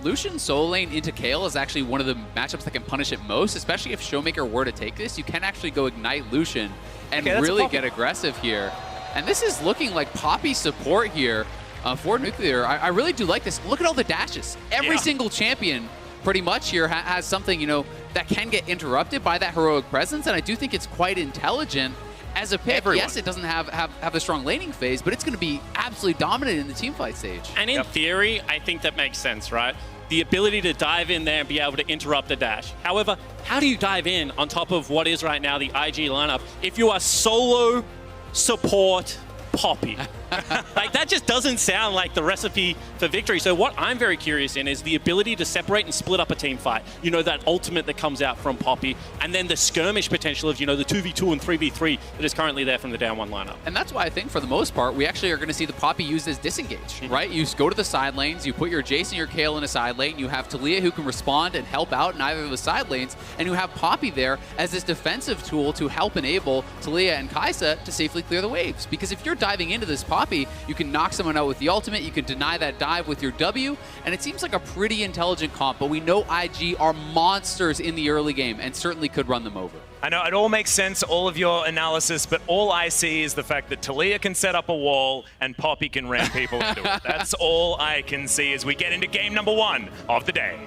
Lucian solo lane into Kale is actually one of the matchups that can punish it most, especially if Showmaker were to take this. You can actually go ignite Lucian and really get aggressive here. And this is looking like Poppy support here. For Nuclear, I really do like this. Look at all the dashes. Every single champion pretty much here has something, that can get interrupted by that heroic presence, and I do think it's quite intelligent as a pick. Yes, it doesn't have the strong laning phase, but it's going to be absolutely dominant in the teamfight stage. And in theory, I think that makes sense, right? The ability to dive in there and be able to interrupt the dash. However, how do you dive in on top of what is right now the IG lineup if you are solo support Poppy? Like, that just doesn't sound like the recipe for victory. So what I'm very curious in is the ability to separate and split up a team fight. That ultimate that comes out from Poppy, and then the skirmish potential of, the 2v2 and 3v3 that is currently there from the down 1 lineup. And that's why I think for the most part, we actually are going to see the Poppy used as disengage, right? You go to the side lanes, you put your Jace and your Kale in a side lane, you have Taliyah who can respond and help out in either of the side lanes, and you have Poppy there as this defensive tool to help enable Taliyah and Kai'Sa to safely clear the waves. Because if you're diving into this Poppy, you can knock someone out with the ultimate, you can deny that dive with your W, and it seems like a pretty intelligent comp, but we know IG are monsters in the early game and certainly could run them over. I know it all makes sense, all of your analysis, but all I see is the fact that Taliyah can set up a wall and Poppy can ram people into it. That's all I can see as we get into game number 1 of the day.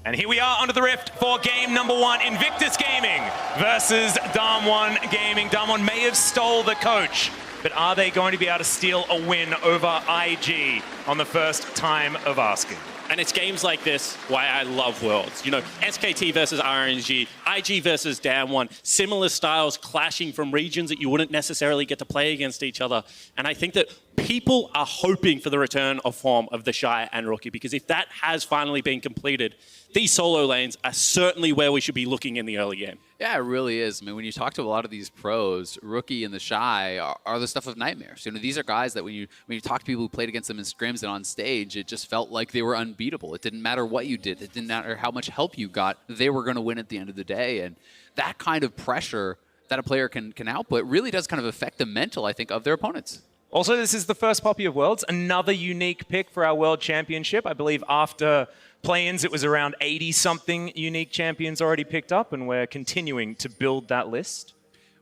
And here we are under the rift for game number 1. Invictus Gaming versus Dam1 Gaming. Dam1 may have stole the coach, but are they going to be able to steal a win over IG on the first time of asking? And it's games like this why I love Worlds. SKT versus RNG, IG versus Dam1, similar styles clashing from regions that you wouldn't necessarily get to play against each other. And I think that people are hoping for the return of form of the Shy and Rookie, because if that has finally been completed, these solo lanes are certainly where we should be looking in the early game. Yeah, it really is. I mean, when you talk to a lot of these pros, Rookie and the Shy are the stuff of nightmares. These are guys that when you talk to people who played against them in scrims and on stage, it just felt like they were unbeatable. It didn't matter what you did. It didn't matter how much help you got. They were going to win at the end of the day. And that kind of pressure that a player can output really does kind of affect the mental, I think, of their opponents. Also, this is the first Poppy of Worlds, another unique pick for our World Championship. I believe after play-ins, it was around 80-something unique champions already picked up, and we're continuing to build that list.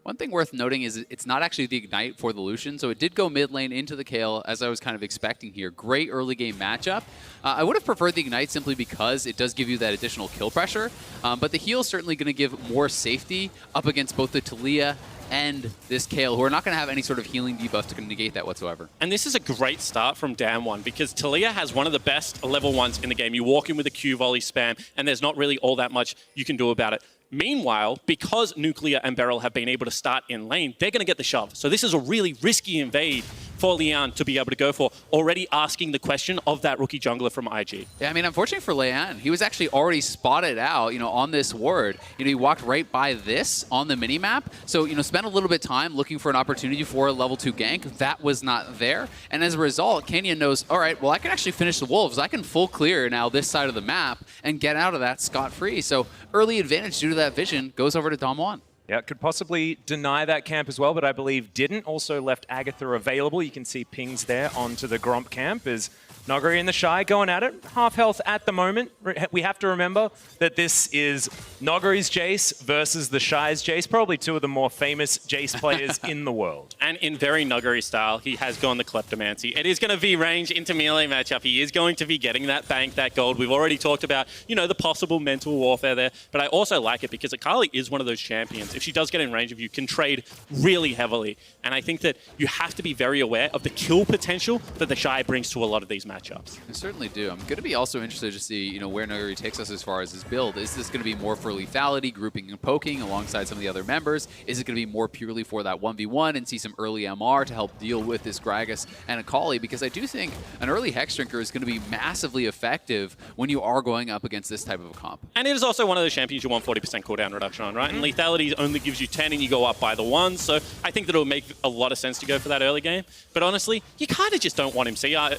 One thing worth noting is it's not actually the Ignite for the Lucian, so it did go mid lane into the Kale, as I was kind of expecting here. Great early game matchup. I would have preferred the Ignite simply because it does give you that additional kill pressure, but the heal is certainly going to give more safety up against both the Taliyah end this Kayle, who are not going to have any sort of healing debuff to negate that whatsoever. And this is a great start from Damwon because Taliyah has one of the best level 1s in the game. You walk in with a Q volley spam, and there's not really all that much you can do about it. Meanwhile, because Nuclear and Beryl have been able to start in lane, they're going to get the shove. So this is a really risky invade for Lian to be able to go for, already asking the question of that rookie jungler from IG. Yeah, I mean, unfortunately for Lian, he was actually already spotted out, on this ward. He walked right by this on the minimap. So, spent a little bit of time looking for an opportunity for a level 2 gank. That was not there. And as a result, Canyon knows, all right, well, I can actually finish the Wolves. I can full clear now this side of the map and get out of that scot-free. So early advantage due to that vision goes over to Damwon. Yeah, could possibly deny that camp as well, but I believe didn't. Also left Agatha available. You can see pings there onto the Gromp camp as Noguri and the Shy going at it. Half health at the moment. We have to remember that this is Noguri's Jace versus the Shy's Jace, probably two of the more famous Jace players in the world. And in very Noguri style, he has gone the Kleptomancy. It is going to be range into melee matchup. He is going to be getting that bank, that gold. We've already talked about, the possible mental warfare there, but I also like it because Akali is one of those champions. If she does get in range of you, can trade really heavily. And I think that you have to be very aware of the kill potential that the Shy brings to a lot of these matchups. I certainly do. I'm going to be also interested to see, where Noguri takes us as far as his build. Is this going to be more for lethality, grouping and poking alongside some of the other members? Is it going to be more purely for that 1v1 and see some early MR to help deal with this Gragas and Akali? Because I do think an early Hex Drinker is going to be massively effective when you are going up against this type of a comp. And it is also one of those champions you want 40% cooldown reduction on, right? And lethality only gives you 10 and you go up by the 1. So I think that it'll make a lot of sense to go for that early game. But honestly, you kind of just don't want him to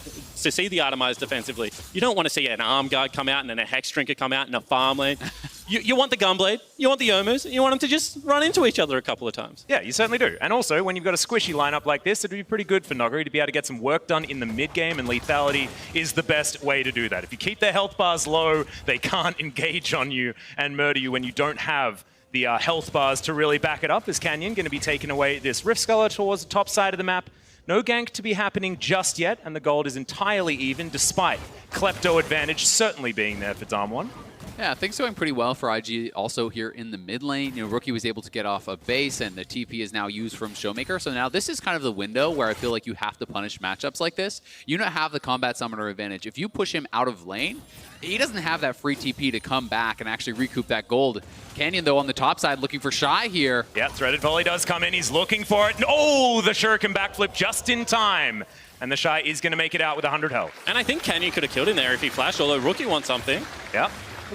see the Itemized defensively. You don't want to see an Arm Guard come out and then a Hex Drinker come out in a farm lane. You want the Gunblade, you want the Omus, you want them to just run into each other a couple of times. Yeah, you certainly do. And also, when you've got a squishy lineup like this, it'd be pretty good for Noguri to be able to get some work done in the mid-game, and lethality is the best way to do that. If you keep their health bars low, they can't engage on you and murder you when you don't have the health bars to really back it up. Is Canyon going to be taking away this Rift Sculler towards the top side of the map? No gank to be happening just yet, and the gold is entirely even, despite Klepto advantage certainly being there for Damwon. Yeah, things going pretty well for IG also here in the mid lane. Rookie was able to get off a base, and the TP is now used from Showmaker. So now this is kind of the window where I feel like you have to punish matchups like this. You don't have the combat summoner advantage. If you push him out of lane, he doesn't have that free TP to come back and actually recoup that gold. Canyon, though, on the top side, looking for Shy here. Yeah, Threaded Volley does come in. He's looking for it. Oh, the Shuriken backflip just in time. And the Shy is going to make it out with 100 health. And I think Canyon could have killed him there if he flashed, although Rookie wants something. Yeah.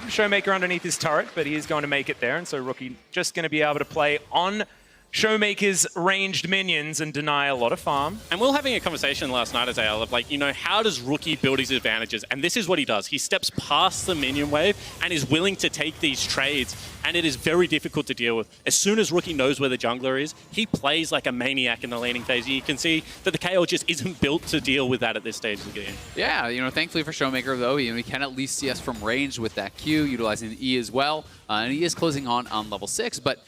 Showmaker underneath his turret, but he is going to make it there. And so Rookie just going to be able to play on Showmaker's ranged minions and deny a lot of farm. And we were having a conversation last night, Azale, of how does Rookie build his advantages? And this is what he does. He steps past the minion wave and is willing to take these trades. And it is very difficult to deal with. As soon as Rookie knows where the jungler is, he plays like a maniac in the laning phase. You can see that the KO just isn't built to deal with that at this stage of the game. Yeah, thankfully for Showmaker, though, he can at least see us from range with that Q, utilizing the E as well. And he is closing on level 6. But,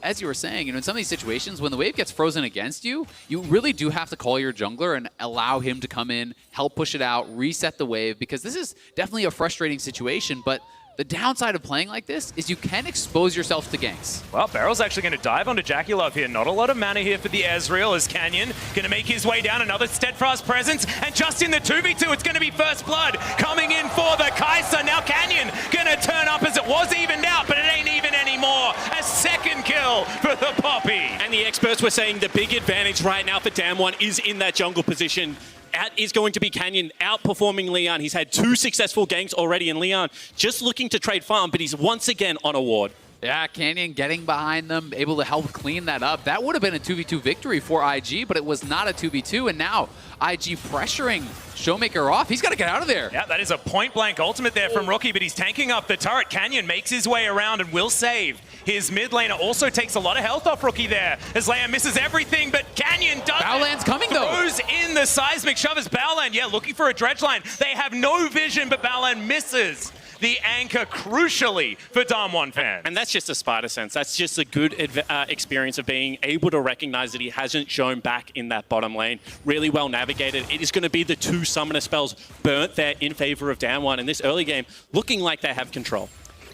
as you were saying, in some of these situations, when the wave gets frozen against you, you really do have to call your jungler and allow him to come in, help push it out, reset the wave, because this is definitely a frustrating situation, but the downside of playing like this is you can expose yourself to ganks. Well, Barrel's actually going to dive onto Jackie Love here. Not a lot of mana here for the Ezreal as Canyon going to make his way down. Another steadfast presence. And just in the 2v2, it's going to be First Blood coming in for the Kai'Sa. Now Canyon going to turn up as it was evened out, but it ain't even anymore. A second kill for the Poppy. And the experts were saying the big advantage right now for Damwon is in that jungle position. That is going to be Canyon outperforming Leon. He's had 2 successful ganks already, and Leon just looking to trade farm, but he's once again on a ward. Yeah, Canyon getting behind them, able to help clean that up. That would have been a 2v2 victory for IG, but it was not a 2v2, and now IG pressuring Showmaker off. He's got to get out of there. Yeah, that is a point-blank ultimate there from Rookie, but he's tanking up the turret. Canyon makes his way around and will save his mid laner. Also takes a lot of health off Rookie there as Leia misses everything, but Canyon does Baolan's coming, though. Throws in the seismic shove as Baolan, looking for a dredge line. They have no vision, but Baolan misses the anchor crucially for Damwon fans. And that's just a spider sense. That's just a good experience of being able to recognize that he hasn't shown back in that bottom lane. Really well navigated. It is going to be the 2 summoner spells burnt there in favor of Damwon in this early game, looking like they have control.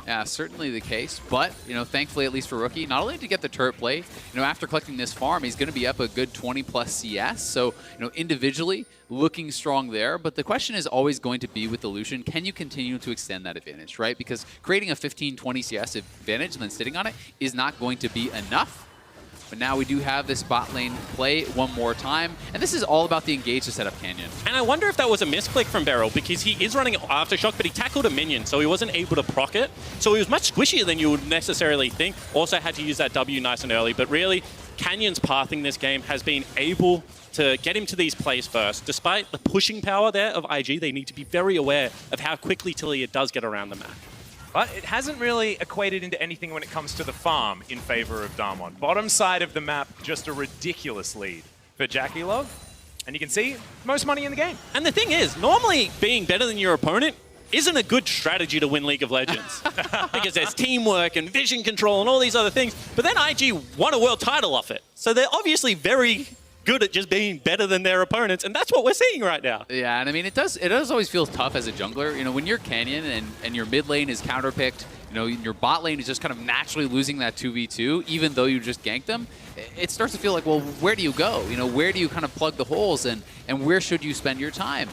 Yeah, certainly the case. But, thankfully, at least for Rookie, not only to get the turret play, after collecting this farm, he's going to be up a good 20+ CS. So, individually, looking strong there. But the question is always going to be with the Lucian, can you continue to extend that advantage, right? Because creating a 15-20 CS advantage and then sitting on it is not going to be enough. But now we do have this bot lane play one more time. And this is all about the engage to set up Canyon. And I wonder if that was a misclick from Beryl, because he is running Aftershock, but he tackled a minion, so he wasn't able to proc it. So he was much squishier than you would necessarily think. Also had to use that W nice and early. But really, Canyon's pathing this game has been able to get him to these plays first. Despite the pushing power there of IG, they need to be very aware of how quickly Taliyah does get around the map. But it hasn't really equated into anything when it comes to the farm in favor of Damwon. Bottom side of the map, just a ridiculous lead for Jackie Love. And you can see most money in the game. And the thing is, normally being better than your opponent isn't a good strategy to win League of Legends. Because there's teamwork and vision control and all these other things. But then IG won a world title off it. So they're obviously very good at just being better than their opponents, and that's what we're seeing right now. Yeah, and I mean, it does always feel tough as a jungler. When you're Canyon and your mid lane is counterpicked, your bot lane is just kind of naturally losing that 2v2, even though you just ganked them, it starts to feel like, well, where do you go? Where do you kind of plug the holes, and where should you spend your time?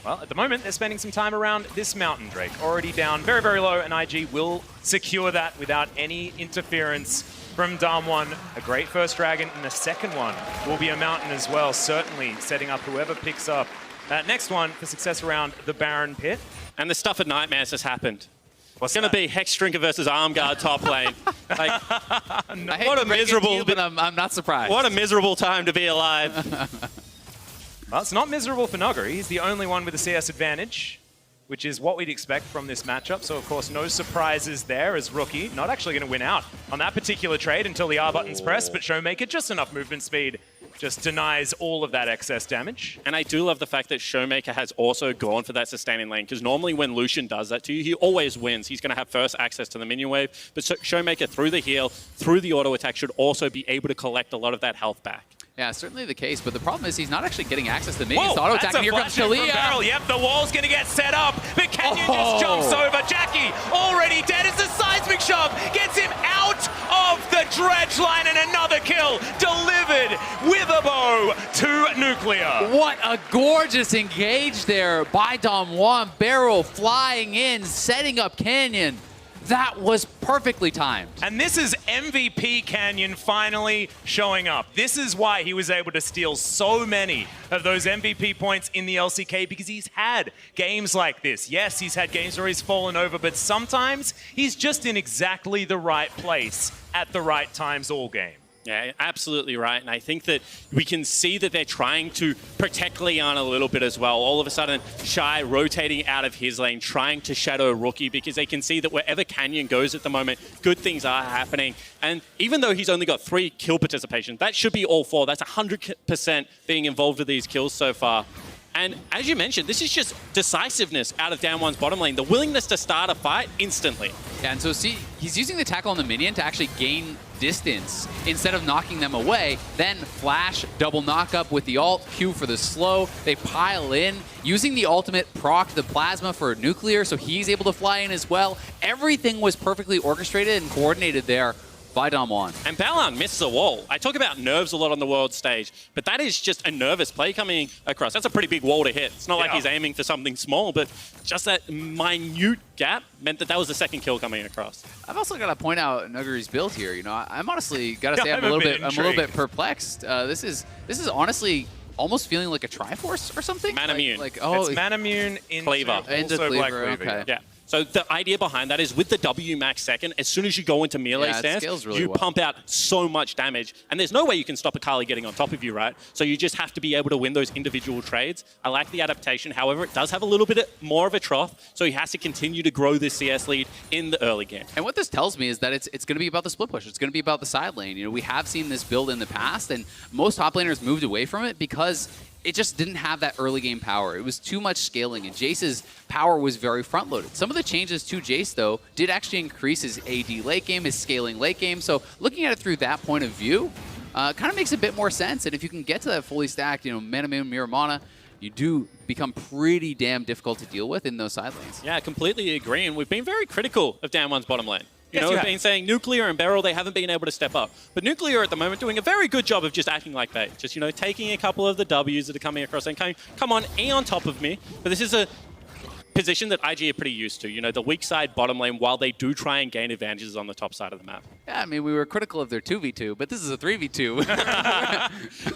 Well, at the moment, they're spending some time around this mountain, Drake. Already down very, very low, and IG will secure that without any interference from Damwon. A great first dragon, and the second one will be a mountain as well, certainly setting up whoever picks up that next one for success around the Baron Pit. And the stuff at Nightmares has happened. What's going to be Hex Drinker versus Armguard top lane. Like, what a miserable... but I'm not surprised. What a miserable time to be alive. Well, it's not miserable for Nuggery. He's the only one with a CS advantage, which is what we'd expect from this matchup. So, of course, no surprises there as Rookie. Not actually going to win out on that particular trade until the R button's pressed, but Showmaker, just enough movement speed, just denies all of that excess damage. And I do love the fact that Showmaker has also gone for that sustaining lane, because normally when Lucian does that to you, he always wins. He's going to have first access to the minion wave, but Showmaker, through the heal, through the auto attack, should also be able to collect a lot of that health back. Yeah, certainly the case, but the problem is he's not actually getting access to the minions. Auto attack, and here comes Taliyah. Yep, the wall's going to get set up, but Canyon just jumps over. Jackie already dead as the seismic shove gets him out of the dredge line, and another kill delivered with a bow to Nuclear. What a gorgeous engage there by Damwon. Barrel flying in, setting up Canyon. That was perfectly timed. And this is MVP Canyon finally showing up. This is why he was able to steal so many of those MVP points in the LCK, because he's had games like this. Yes, he's had games where he's fallen over, but sometimes he's just in exactly the right place at the right times all game. Yeah, absolutely right. And I think that we can see that they're trying to protect Leon a little bit as well. All of a sudden, Shy rotating out of his lane, trying to shadow Rookie, because they can see that wherever Canyon goes at the moment, good things are happening. And even though he's only got 3 kill participation, that should be all 4. That's 100% being involved with these kills so far. And as you mentioned, this is just decisiveness out of Damwon's bottom lane. The willingness to start a fight instantly. Yeah, and so see, he's using the tackle on the minion to actually gain distance instead of knocking them away. Then flash, double knock up with the ult, Q for the slow. They pile in, using the ultimate proc the plasma for Nuclear, so he's able to fly in as well. Everything was perfectly orchestrated and coordinated there by Damwon. And Balan missed the wall. I talk about nerves a lot on the world stage, but that is just a nervous play coming across. That's a pretty big wall to hit. It's not like he's aiming for something small, but just that minute gap meant that that was the second kill coming across. I've also got to point out Nuggery's build here. I'm honestly got to say I'm a little bit perplexed. This is honestly almost feeling like a Triforce or something. Manamune. Oh, it's Manamune into also Black Cleaver. Okay. Yeah. So the idea behind that is with the W max second, as soon as you go into melee stance, really you pump out so much damage. And there's no way you can stop Akali getting on top of you, right? So you just have to be able to win those individual trades. I like the adaptation. However, it does have a little bit more of a trough, so he has to continue to grow this CS lead in the early game. And what this tells me is that it's going to be about the split push. It's going to be about the side lane. We have seen this build in the past, and most top laners moved away from it because it just didn't have that early game power. It was too much scaling, and Jace's power was very front-loaded. Some of the changes to Jace, though, did actually increase his AD late game, his scaling late game. So looking at it through that point of view kind of makes a bit more sense. And if you can get to that fully stacked, Manamune, Miramana, you do become pretty damn difficult to deal with in those side lanes. Yeah, I completely agree. And we've been very critical of Damwon's bottom lane. You know, we've have. been saying Nuclear and Beryl, they haven't been able to step up. But Nuclear at the moment doing a very good job of just acting like bait. Just, you know, taking a couple of the Ws that are coming across and saying, come on, E on top of me. But this is a position that IG are pretty used to. You know, the weak side bottom lane, while they do try and gain advantages on the top side of the map. Yeah, I mean, we were critical of their 2v2, but this is a 3v2.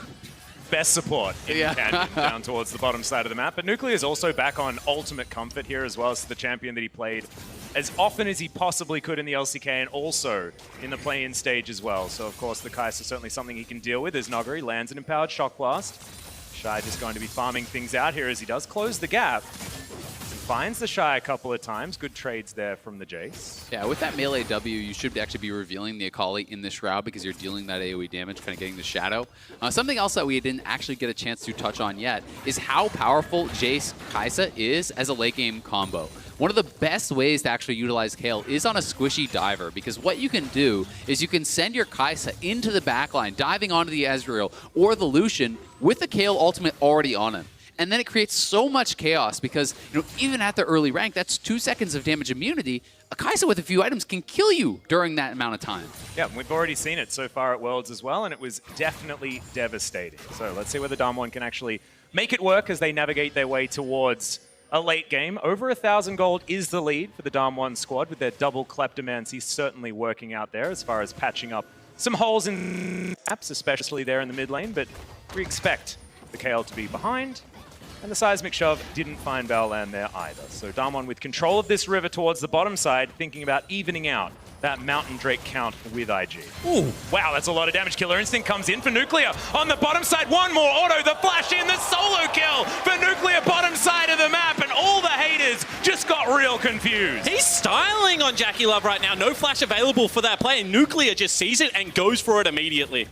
Best support in Canyon down towards the bottom side of the map. But Nuclear is also back on ultimate comfort here as well as the champion that he played as often as he possibly could in the LCK and also in the play-in stage as well. So, of course, the Kai'Sa is certainly something he can deal with as Nuguri lands an empowered Shock Blast. Shy just going to be farming things out here as he does close the gap. Finds the Shy a couple of times. Good trades there from the Jace. Yeah, with that melee W, you should actually be revealing the Akali in the Shroud because you're dealing that AoE damage, kind of getting the Shadow. Something else that we didn't actually get a chance to touch on yet is how powerful Jace Kai'Sa is as a late game combo. One of the best ways to actually utilize Kayle is on a squishy diver, because what you can do is you can send your Kai'Sa into the backline, diving onto the Ezreal or the Lucian with the Kayle ultimate already on him. And then it creates so much chaos because, you know, even at the early rank, that's 2 seconds of damage immunity. A Kai'Sa with a few items can kill you during that amount of time. Yeah, we've already seen it so far at Worlds as well, and it was definitely devastating. So let's see whether Damwon can actually make it work as they navigate their way towards a late game. Over 1,000 gold is the lead for the Damwon squad with their double Kleptomancy certainly working out there as far as patching up some holes in maps, especially there in the mid lane, but we expect the Kayle to be behind. And the Seismic Shove didn't find Baolan there either. So Damwon with control of this river towards the bottom side, thinking about evening out that Mountain Drake count with IG. Ooh, wow, that's a lot of damage. Killer Instinct comes in for Nuclear. On the bottom side, one more auto, the flash in, the solo kill for Nuclear bottom side of the map, and all the haters just got real confused. He's styling on JackeyLove right now. No flash available for that play, and Nuclear just sees it and goes for it immediately.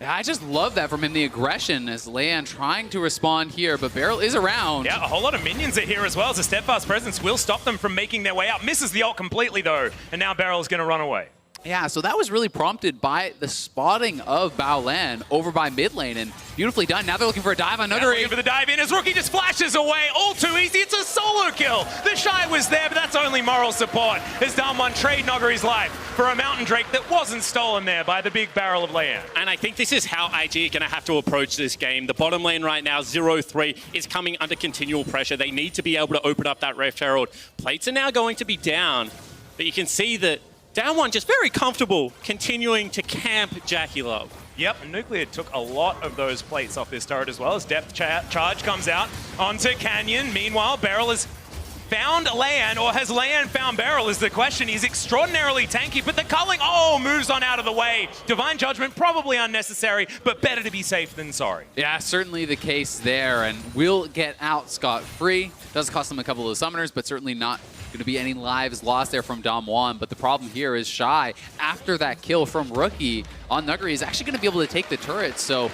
Yeah, I just love that from him, the aggression as Leon trying to respond here, but Beryl is around. Yeah, a whole lot of minions are here as well, as a Steadfast Presence will stop them from making their way out. Misses the ult completely though, and now Beryl's going to run away. Yeah, so that was really prompted by the spotting of Baolan over by mid lane, and beautifully done. Now they're looking for a dive on Nuguri. Looking for the dive in as Rookie just flashes away. All too easy. It's a solo kill. The Shy was there, but that's only moral support as Damwon trade Nuguri's life for a Mountain Drake that wasn't stolen there by the big barrel of Leon. And I think this is how IG are going to have to approach this game. The bottom lane right now, 0-3, is coming under continual pressure. They need to be able to open up that Rift Herald. Plates are now going to be down, but you can see that Damwon just very comfortable continuing to camp JackeyLove. Yep, and Nuclear took a lot of those plates off this turret as well as Depth Charge comes out onto Canyon. Meanwhile, Beryl has found Leon, or has Leon found Beryl is the question. He's extraordinarily tanky, but the culling, moves on out of the way. Divine Judgment, probably unnecessary, but better to be safe than sorry. Yeah, certainly the case there, and will get out scot-free. Does cost them a couple of summoners, but certainly not going to be any lives lost there from Damwon. But the problem here is Shy, after that kill from Rookie on Nuguri, is actually going to be able to take the turret, so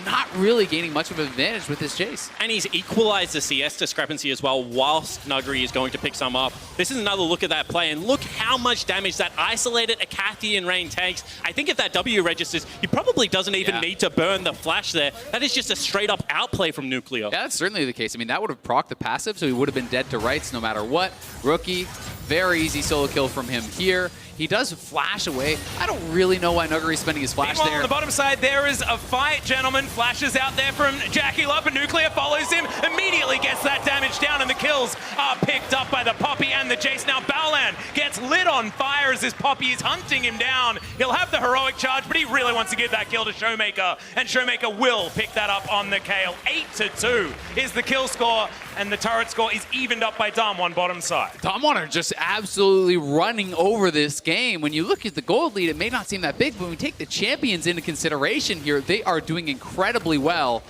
not really gaining much of an advantage with this chase. And he's equalized the CS discrepancy as well, whilst Nuguri is going to pick some up. This is another look at that play, and look how much damage that isolated Acathian Rain takes. I think if that W registers, he probably doesn't even need to burn the flash there. That is just a straight-up outplay from Nuclear. Yeah, that's certainly the case. I mean, that would have procced the passive, so he would have been dead to rights no matter what. Rookie, very easy solo kill from him here. He does flash away. I don't really know why Nuguri's spending his flash there. On the bottom side, there is a fight, gentlemen. Flashes out there from JackeyLove, and Nuclear follows him, immediately gets that damage down, and the kills are picked up by the Poppy and the Jace. Now Baolan gets lit on fire as this Poppy is hunting him down. He'll have the heroic charge, but he really wants to give that kill to Showmaker, and Showmaker will pick that up on the Kayle. 8-2 is the kill score, and the turret score is evened up by Damwon bottom side. Damwon are just absolutely running over this game. When you look at the gold lead, it may not seem that big, but when we take the champions into consideration here, they are doing incredibly well.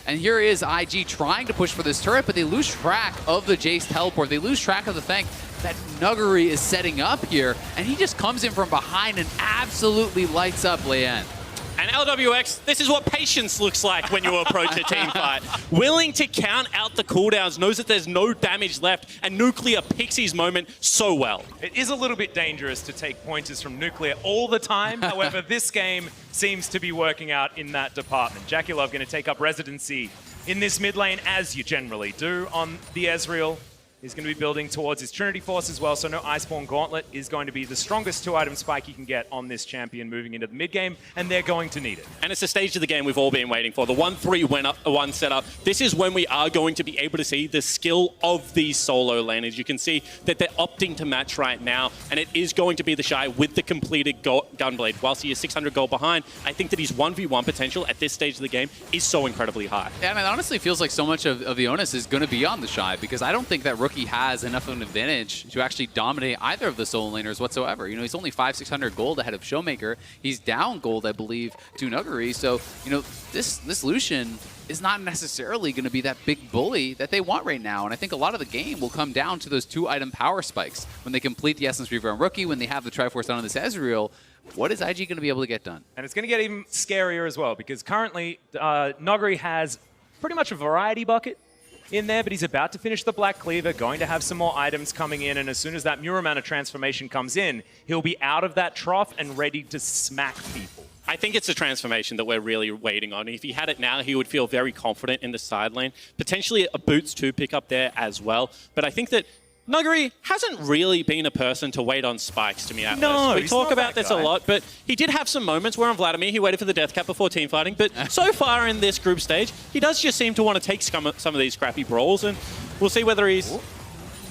And here is IG trying to push for this turret, but they lose track of the Jace teleport. They lose track of the fact that Nuguri is setting up here, and he just comes in from behind and absolutely lights up Leon. And LWX, this is what patience looks like when you approach a team fight. Willing to count out the cooldowns, knows that there's no damage left, and Nuclear picks his moment so well. It is a little bit dangerous to take pointers from Nuclear all the time. However, this game seems to be working out in that department. JackeyLove going to take up residency in this mid lane, as you generally do on the Ezreal. He's going to be building towards his Trinity Force as well, so no Iceborne Gauntlet is going to be the strongest 2-item spike you can get on this champion moving into the mid game, and they're going to need it. And it's the stage of the game we've all been waiting for. The 1-3-1 setup. This is when we are going to be able to see the skill of these solo laners. You can see that they're opting to match right now, and it is going to be the Shy with the completed Gunblade. Whilst he is 600 gold behind, I think that his 1v1 potential at this stage of the game is so incredibly high. Yeah, and it honestly feels like so much of the onus is going to be on the Shy, because I don't think that Rookie has enough of an advantage to actually dominate either of the solo laners whatsoever. You know, he's only 500-600 gold ahead of Showmaker. He's down gold, I believe, to Nuguri. So, you know, this Lucian is not necessarily going to be that big bully that they want right now. And I think a lot of the game will come down to those 2-item power spikes. When they complete the Essence Reaver on Rookie, when they have the Triforce down on this Ezreal, what is IG going to be able to get done? And it's going to get even scarier as well, because currently Nuguri has pretty much a variety bucket in there, but he's about to finish the Black Cleaver, going to have some more items coming in, and as soon as that Muramana of transformation comes in, he'll be out of that trough and ready to smack people. I think it's a transformation that we're really waiting on. If he had it now, he would feel very confident in the side lane. Potentially a Boots 2 pick up there as well. But I think that Nuguri hasn't really been a person to wait on spikes, to me. No, we talk about this a lot, but he did have some moments where on Vladimir, he waited for the death cap before teamfighting. But so far in this group stage, he does just seem to want to take some of these scrappy brawls, and we'll see whether he's... Ooh.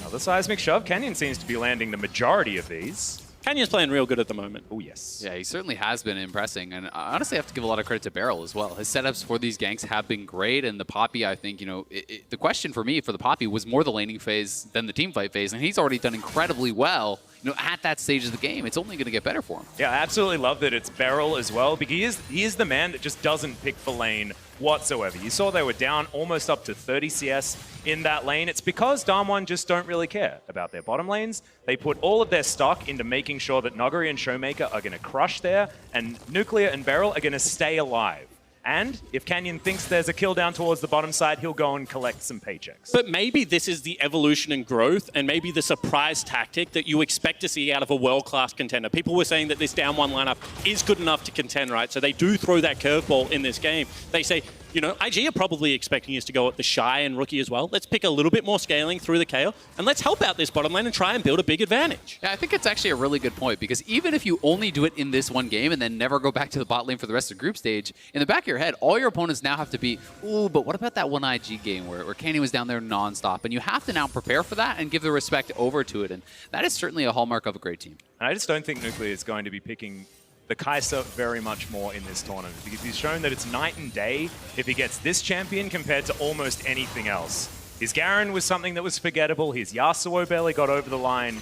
Another seismic shove. Canyon seems to be landing the majority of these. Canyon's playing real good at the moment. Oh, yes. Yeah, he certainly has been impressing. And honestly, I have to give a lot of credit to Beryl as well. His setups for these ganks have been great. And the Poppy, I think, you know, the question for me for the Poppy was more the laning phase than the teamfight phase. And he's already done incredibly well, you know, at that stage of the game. It's only going to get better for him. Yeah, I absolutely love that it's Beryl as well, because he is the man that just doesn't pick for lane whatsoever. You saw they were down almost up to 30 CS in that lane. It's because Damwon just don't really care about their bottom lanes. They put all of their stock into making sure that Nuguri and Showmaker are going to crush there, and Nuclear and Beryl are going to stay alive. And if Canyon thinks there's a kill down towards the bottom side, he'll go and collect some paychecks. But maybe this is the evolution and growth, and maybe the surprise tactic that you expect to see out of a world-class contender. People were saying that this down one lineup is good enough to contend, right? So they do throw that curveball in this game. They say, you know, IG are probably expecting us to go at the Shy and Rookie as well. Let's pick a little bit more scaling through the KO, and let's help out this bottom lane and try and build a big advantage. Yeah, I think it's actually a really good point, because even if you only do it in this one game and then never go back to the bot lane for the rest of the group stage, in the back of your head, all your opponents now have to be, ooh, but what about that one IG game where Canyon was down there nonstop? And you have to now prepare for that and give the respect over to it, and that is certainly a hallmark of a great team. And I just don't think Nuclear is going to be picking the Kai'Sa very much more in this tournament, because he's shown that it's night and day if he gets this champion compared to almost anything else. His Garen was something that was forgettable. His Yasuo barely got over the line.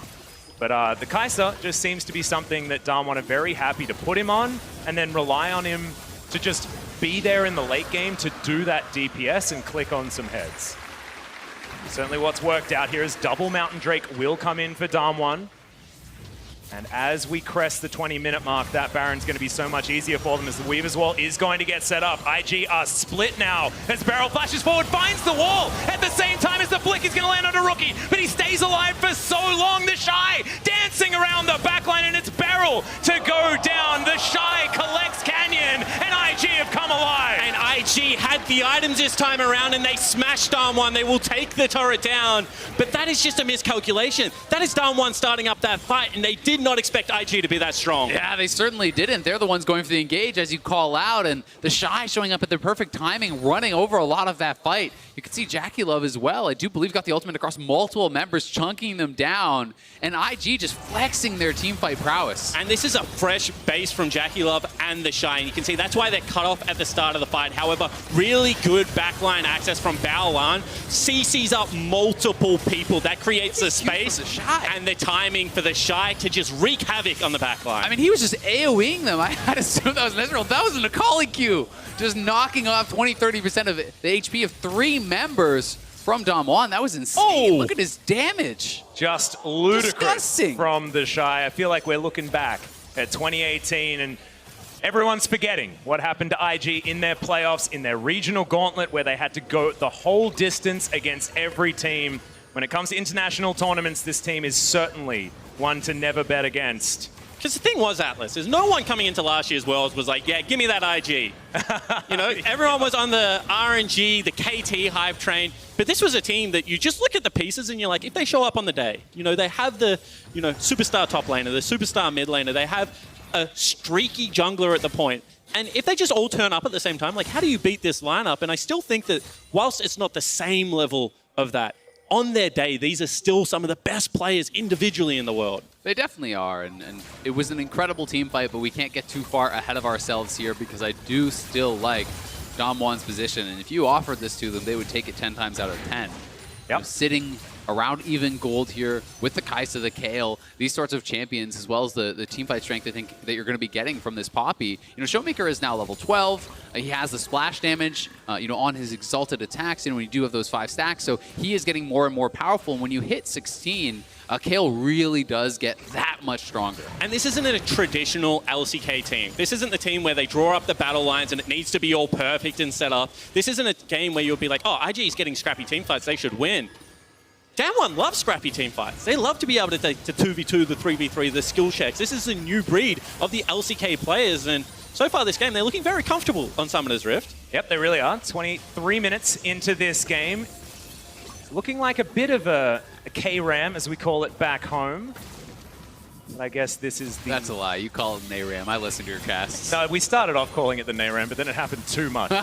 But the Kai'Sa just seems to be something that Damwon are very happy to put him on and then rely on him to just be there in the late game to do that DPS and click on some heads. Certainly what's worked out here is double Mountain Drake will come in for Damwon. And as we crest the 20-minute mark, that Baron's going to be so much easier for them, as the Weaver's Wall is going to get set up. IG are split now as Beryl flashes forward, finds the wall at the same time as the flick is going to land on a Rookie, but he stays alive for so long. The Shy dancing around the backline, and it's Beryl to go down. The Shy collects Canyon, and IG have come alive. And IG had the items this time around, and they smashed Damwon. They will take the turret down, but that is just a miscalculation. That is Damwon starting up that fight, and they did not expect IG to be that strong. Yeah, they certainly didn't. They're the ones going for the engage, as you call out, and the Shy showing up at the perfect timing, running over a lot of that fight. You can see Jackie Love as well. I do believe got the ultimate across multiple members, chunking them down, and IG just flexing their teamfight prowess. And this is a fresh base from Jackie Love and the Shy, and you can see that's why they're cut off at the start of the fight. However, really good backline access from Baolan. CC's up multiple people. That creates the space and the timing for the Shy to just wreak havoc on the backline. I mean, he was just AoEing them. I had to assume that was an Ezreal. That was an Akali Q. Just knocking off 20-30% of the HP of 3 members from Damwon. That was insane. Look at his damage. Just ludicrous Disgusting. From the Shy. I feel like we're looking back at 2018 and everyone's forgetting what happened to IG in their playoffs, in their regional gauntlet, where they had to go the whole distance against every team. When it comes to international tournaments, this team is certainly one to never bet against. Because the thing was, Atlas, is no one coming into last year's Worlds was like, yeah, give me that IG. You know, everyone was on the RNG, the KT hype train. But this was a team that you just look at the pieces and you're like, if they show up on the day, you know, they have the, you know, superstar top laner, the superstar mid laner, they have a streaky jungler at the point. And if they just all turn up at the same time, like, how do you beat this lineup? And I still think that whilst it's not the same level of that, on their day, these are still some of the best players individually in the world. They definitely are, and it was an incredible team fight, but we can't get too far ahead of ourselves here because I do still like Damwon's position, and if you offered this to them, they would take it 10 times out of 10. Yep. You know, sitting around even gold here with the Kai'Sa, the Kayle, these sorts of champions, as well as the team fight strength I think that you're going to be getting from this Poppy. You know, Showmaker is now level 12. He has the splash damage, you know, on his exalted attacks, and when you do have those 5 stacks, so he is getting more and more powerful. And when you hit 16, Kayle really does get that much stronger. And this isn't a traditional LCK team. This isn't the team where they draw up the battle lines and it needs to be all perfect and set up. This isn't a game where you'll be like, oh, IG is getting scrappy team fights, they should win. Damwon loves scrappy team fights. They love to be able to 2v2, the 3v3, the skill checks. This is a new breed of the LCK players, and so far this game, they're looking very comfortable on Summoner's Rift. Yep, they really are. 23 minutes into this game. It's looking like a bit of a K-Ram, as we call it back home. But I guess this is the... That's a lie. You call it an A-Ram. I listen to your casts. No, we started off calling it the N-Ram, but then it happened too much. You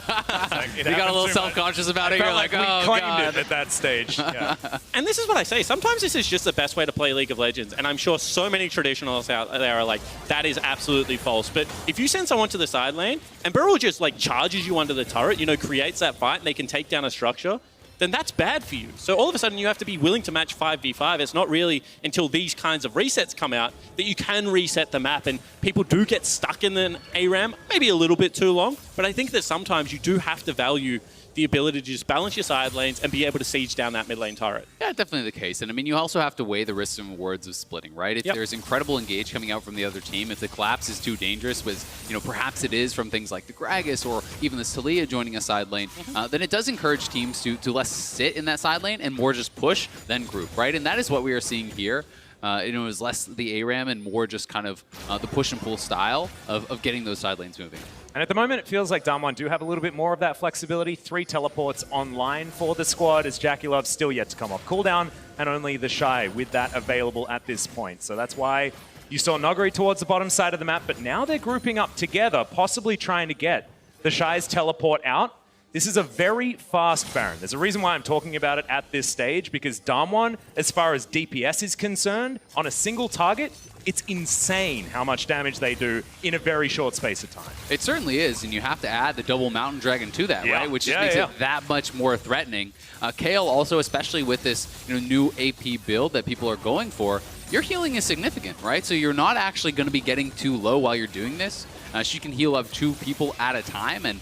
got a little self-conscious about it. You're like, oh, we claimed it at that stage. Yeah. And this is what I say. Sometimes this is just the best way to play League of Legends. And I'm sure so many traditionalists out there are like, that is absolutely false. But if you send someone to the side lane, and Burrow just like charges you under the turret, you know, creates that fight, and they can take down a structure, then that's bad for you. So all of a sudden you have to be willing to match 5v5. It's not really until these kinds of resets come out that you can reset the map, and people do get stuck in an ARAM, maybe a little bit too long, but I think that sometimes you do have to value the ability to just balance your side lanes and be able to siege down that mid lane turret. Yeah, definitely the case. And I mean, you also have to weigh the risks and rewards of splitting, right? If there's incredible engage coming out from the other team, if the collapse is too dangerous, which, you know, perhaps it is from things like the Gragas or even the Celia joining a side lane, then it does encourage teams to less sit in that side lane and more just push than group, right? And that is what we are seeing here. You know, it was less the ARAM and more just kind of the push and pull style of getting those side lanes moving. And at the moment, it feels like Damwon do have a little bit more of that flexibility. 3 teleports online for the squad, as Jackie Love's still yet to come off cooldown, and only the Shy with that available at this point. So that's why you saw Noguri towards the bottom side of the map, but now they're grouping up together, possibly trying to get the Shy's teleport out. This is a very fast Baron. There's a reason why I'm talking about it at this stage, because Damwon, as far as DPS is concerned, on a single target, it's insane how much damage they do in a very short space of time. It certainly is, and you have to add the double Mountain Dragon to that, right? Which just makes it that much more threatening. Kayle also, especially with this new AP build that people are going for, your healing is significant, right? So you're not actually going to be getting too low while you're doing this. She can heal up 2 people at a time, and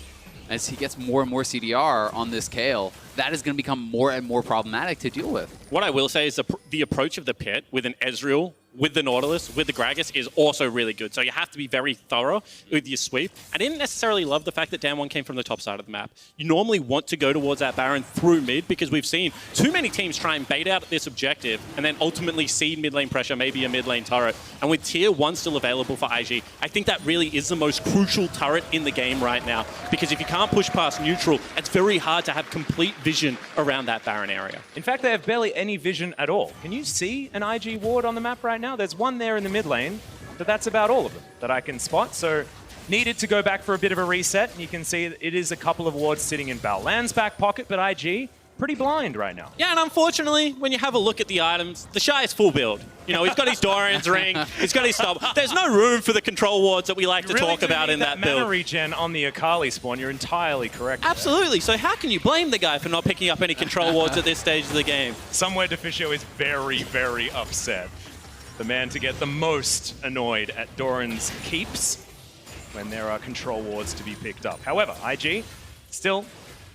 as he gets more and more CDR on this Kayle, that is going to become more and more problematic to deal with. What I will say is the approach of the pit with an Ezreal, with the Nautilus, with the Gragas is also really good. So you have to be very thorough with your sweep. I didn't necessarily love the fact that Damwon came from the top side of the map. You normally want to go towards that Baron through mid, because we've seen too many teams try and bait out this objective and then ultimately seed mid lane pressure, maybe a mid lane turret. And with tier 1 still available for IG, I think that really is the most crucial turret in the game right now. Because if you can't push past neutral, it's very hard to have complete vision around that Baron area. In fact, they have barely any vision at all. Can you see an IG ward on the map right now? There's one there in the mid lane, but that's about all of them that I can spot. So needed to go back for a bit of a reset. And you can see it is a couple of wards sitting in Baolan's back pocket, but IG pretty blind right now. Yeah, and unfortunately, when you have a look at the items, the Shy is full build. You know, he's got his Dorian's ring, he's got his stop. There's no room for the control wards that we like to talk about in that build. Mana regen on the Akali spawn, you're entirely correct. Absolutely. So how can you blame the guy for not picking up any control wards at this stage of the game? Somewhere Deficio is very, very upset. The man to get the most annoyed at Doran's keeps when there are control wards to be picked up. However, IG still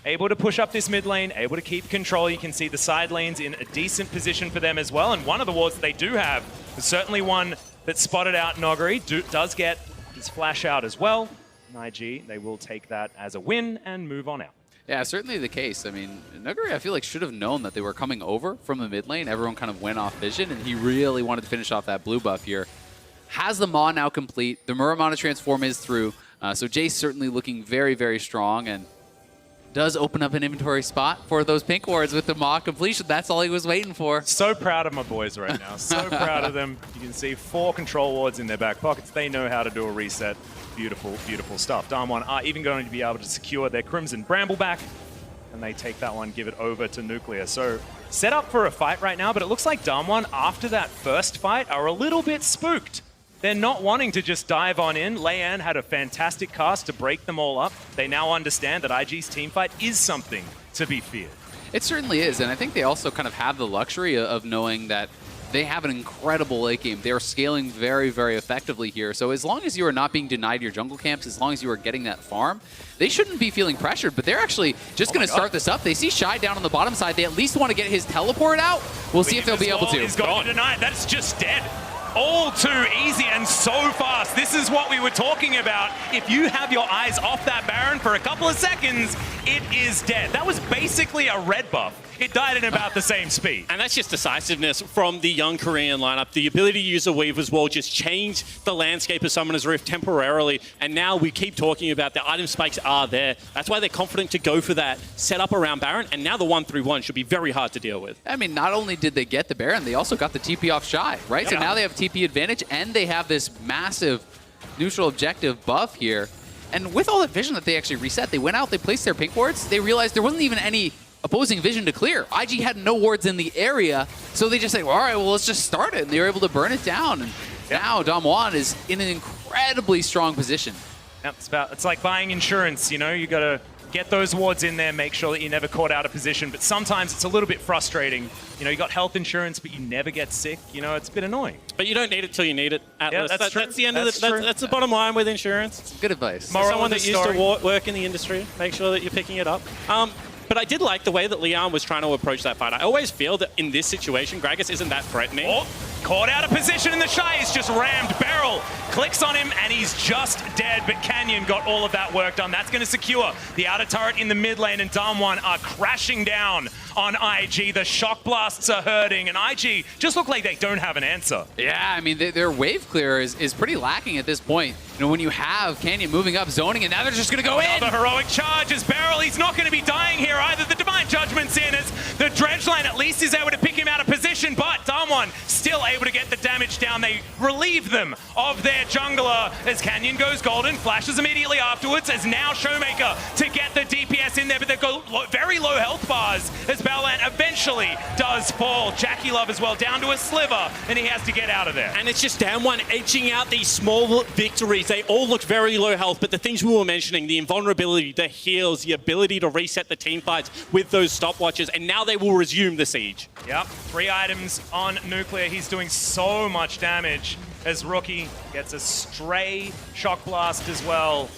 able to push up this mid lane, able to keep control. You can see the side lanes in a decent position for them as well. And one of the wards that they do have is certainly one that spotted out Noguri. Does get his flash out as well. And IG, they will take that as a win and move on out. Yeah, certainly the case. I mean, Noguri, I feel like, should have known that they were coming over from the mid lane. Everyone kind of went off vision, and he really wanted to finish off that blue buff here. has the Maw now complete. The Muramana transform is through. So Jace certainly looking very, very strong and does open up an inventory spot for those pink wards with the Maw completion. That's all he was waiting for. So proud of my boys right now. So proud of them. You can see 4 control wards in their back pockets. They know how to do a reset. Beautiful, beautiful stuff. Damwon are even going to be able to secure their Crimson Bramble back. And they take that one, give it over to Nuclear. So set up for a fight right now, but it looks like Damwon, after that first fight, are a little bit spooked. They're not wanting to just dive on in. Leian had a fantastic cast to break them all up. They now understand that IG's teamfight is something to be feared. It certainly is, and I think they also kind of have the luxury of knowing that they have an incredible late game. They are scaling very, very effectively here. So as long as you are not being denied your jungle camps, as long as you are getting that farm, they shouldn't be feeling pressured, but they're actually just going to start this up. They see Shy down on the bottom side. They at least want to get his teleport out. We'll see if they'll be able to. He's got denied. That's just dead. All too easy and so fast. This is what we were talking about. If you have your eyes off that Baron for a couple of seconds, it is dead. That was basically a red buff. It died in about the same speed. And that's just decisiveness from the young Korean lineup. The ability to use a Weave as well just changed the landscape of Summoner's Rift temporarily. And now we keep talking about the item spikes are there. That's why they're confident to go for that setup around Baron. And now the 1-3-1 should be very hard to deal with. I mean, not only did they get the Baron, they also got the TP off Shy, right? Yeah. So now they have TP advantage and they have this massive neutral objective buff here. And with all that vision that they actually reset, they went out, they placed their pink wards, they realized there wasn't even any opposing vision to clear. IG had no wards in the area, so they just said, well, all right, well, let's just start it. And they were able to burn it down. And now Damwon is in an incredibly strong position. Yep, it's like buying insurance, you know? You got to get those wards in there, make sure that you're never caught out of position. But sometimes it's a little bit frustrating. You know, you got health insurance, but you never get sick. You know, it's a bit annoying. But you don't need it till you need it, Atlas. Yeah, that's true. That's the end of the, that's the bottom line with insurance. Good advice. Someone that used to work in the industry, make sure that you're picking it up. But I did like the way that Leon was trying to approach that fight. I always feel that in this situation, Gragas isn't that threatening. Oh, caught out of position in the Shy. He's just rammed. Beryl clicks on him and he's just dead. But Canyon got all of that work done. That's going to secure the outer turret in the mid lane, and Damwon are crashing down on IG. The shock blasts are hurting, and IG just look like they don't have an answer. Yeah, I mean, their wave clear is pretty lacking at this point. You know, when you have Canyon moving up, zoning, and now they're just going to go in. Another heroic charge as Beryl. He's not going to be dying here either. The Divine Judgment's in as the Dredge Line at least is able to pick him out of position, but Damwon still able to get the damage down. They relieve them of their jungler as Canyon goes golden, flashes immediately afterwards as now Showmaker to get the DPS in there, but they've got very low health bars as Balan eventually does fall. Jackie Love as well down to a sliver, and he has to get out of there. And it's just Damwon edging out these small victories. They all look very low health, but the things we were mentioning, the invulnerability, the heals, the ability to reset the team fights with those stopwatches, and now they will resume the siege. Yep, 3 items on Nuclear. He's doing so much damage as Rookie gets a stray shock blast as well.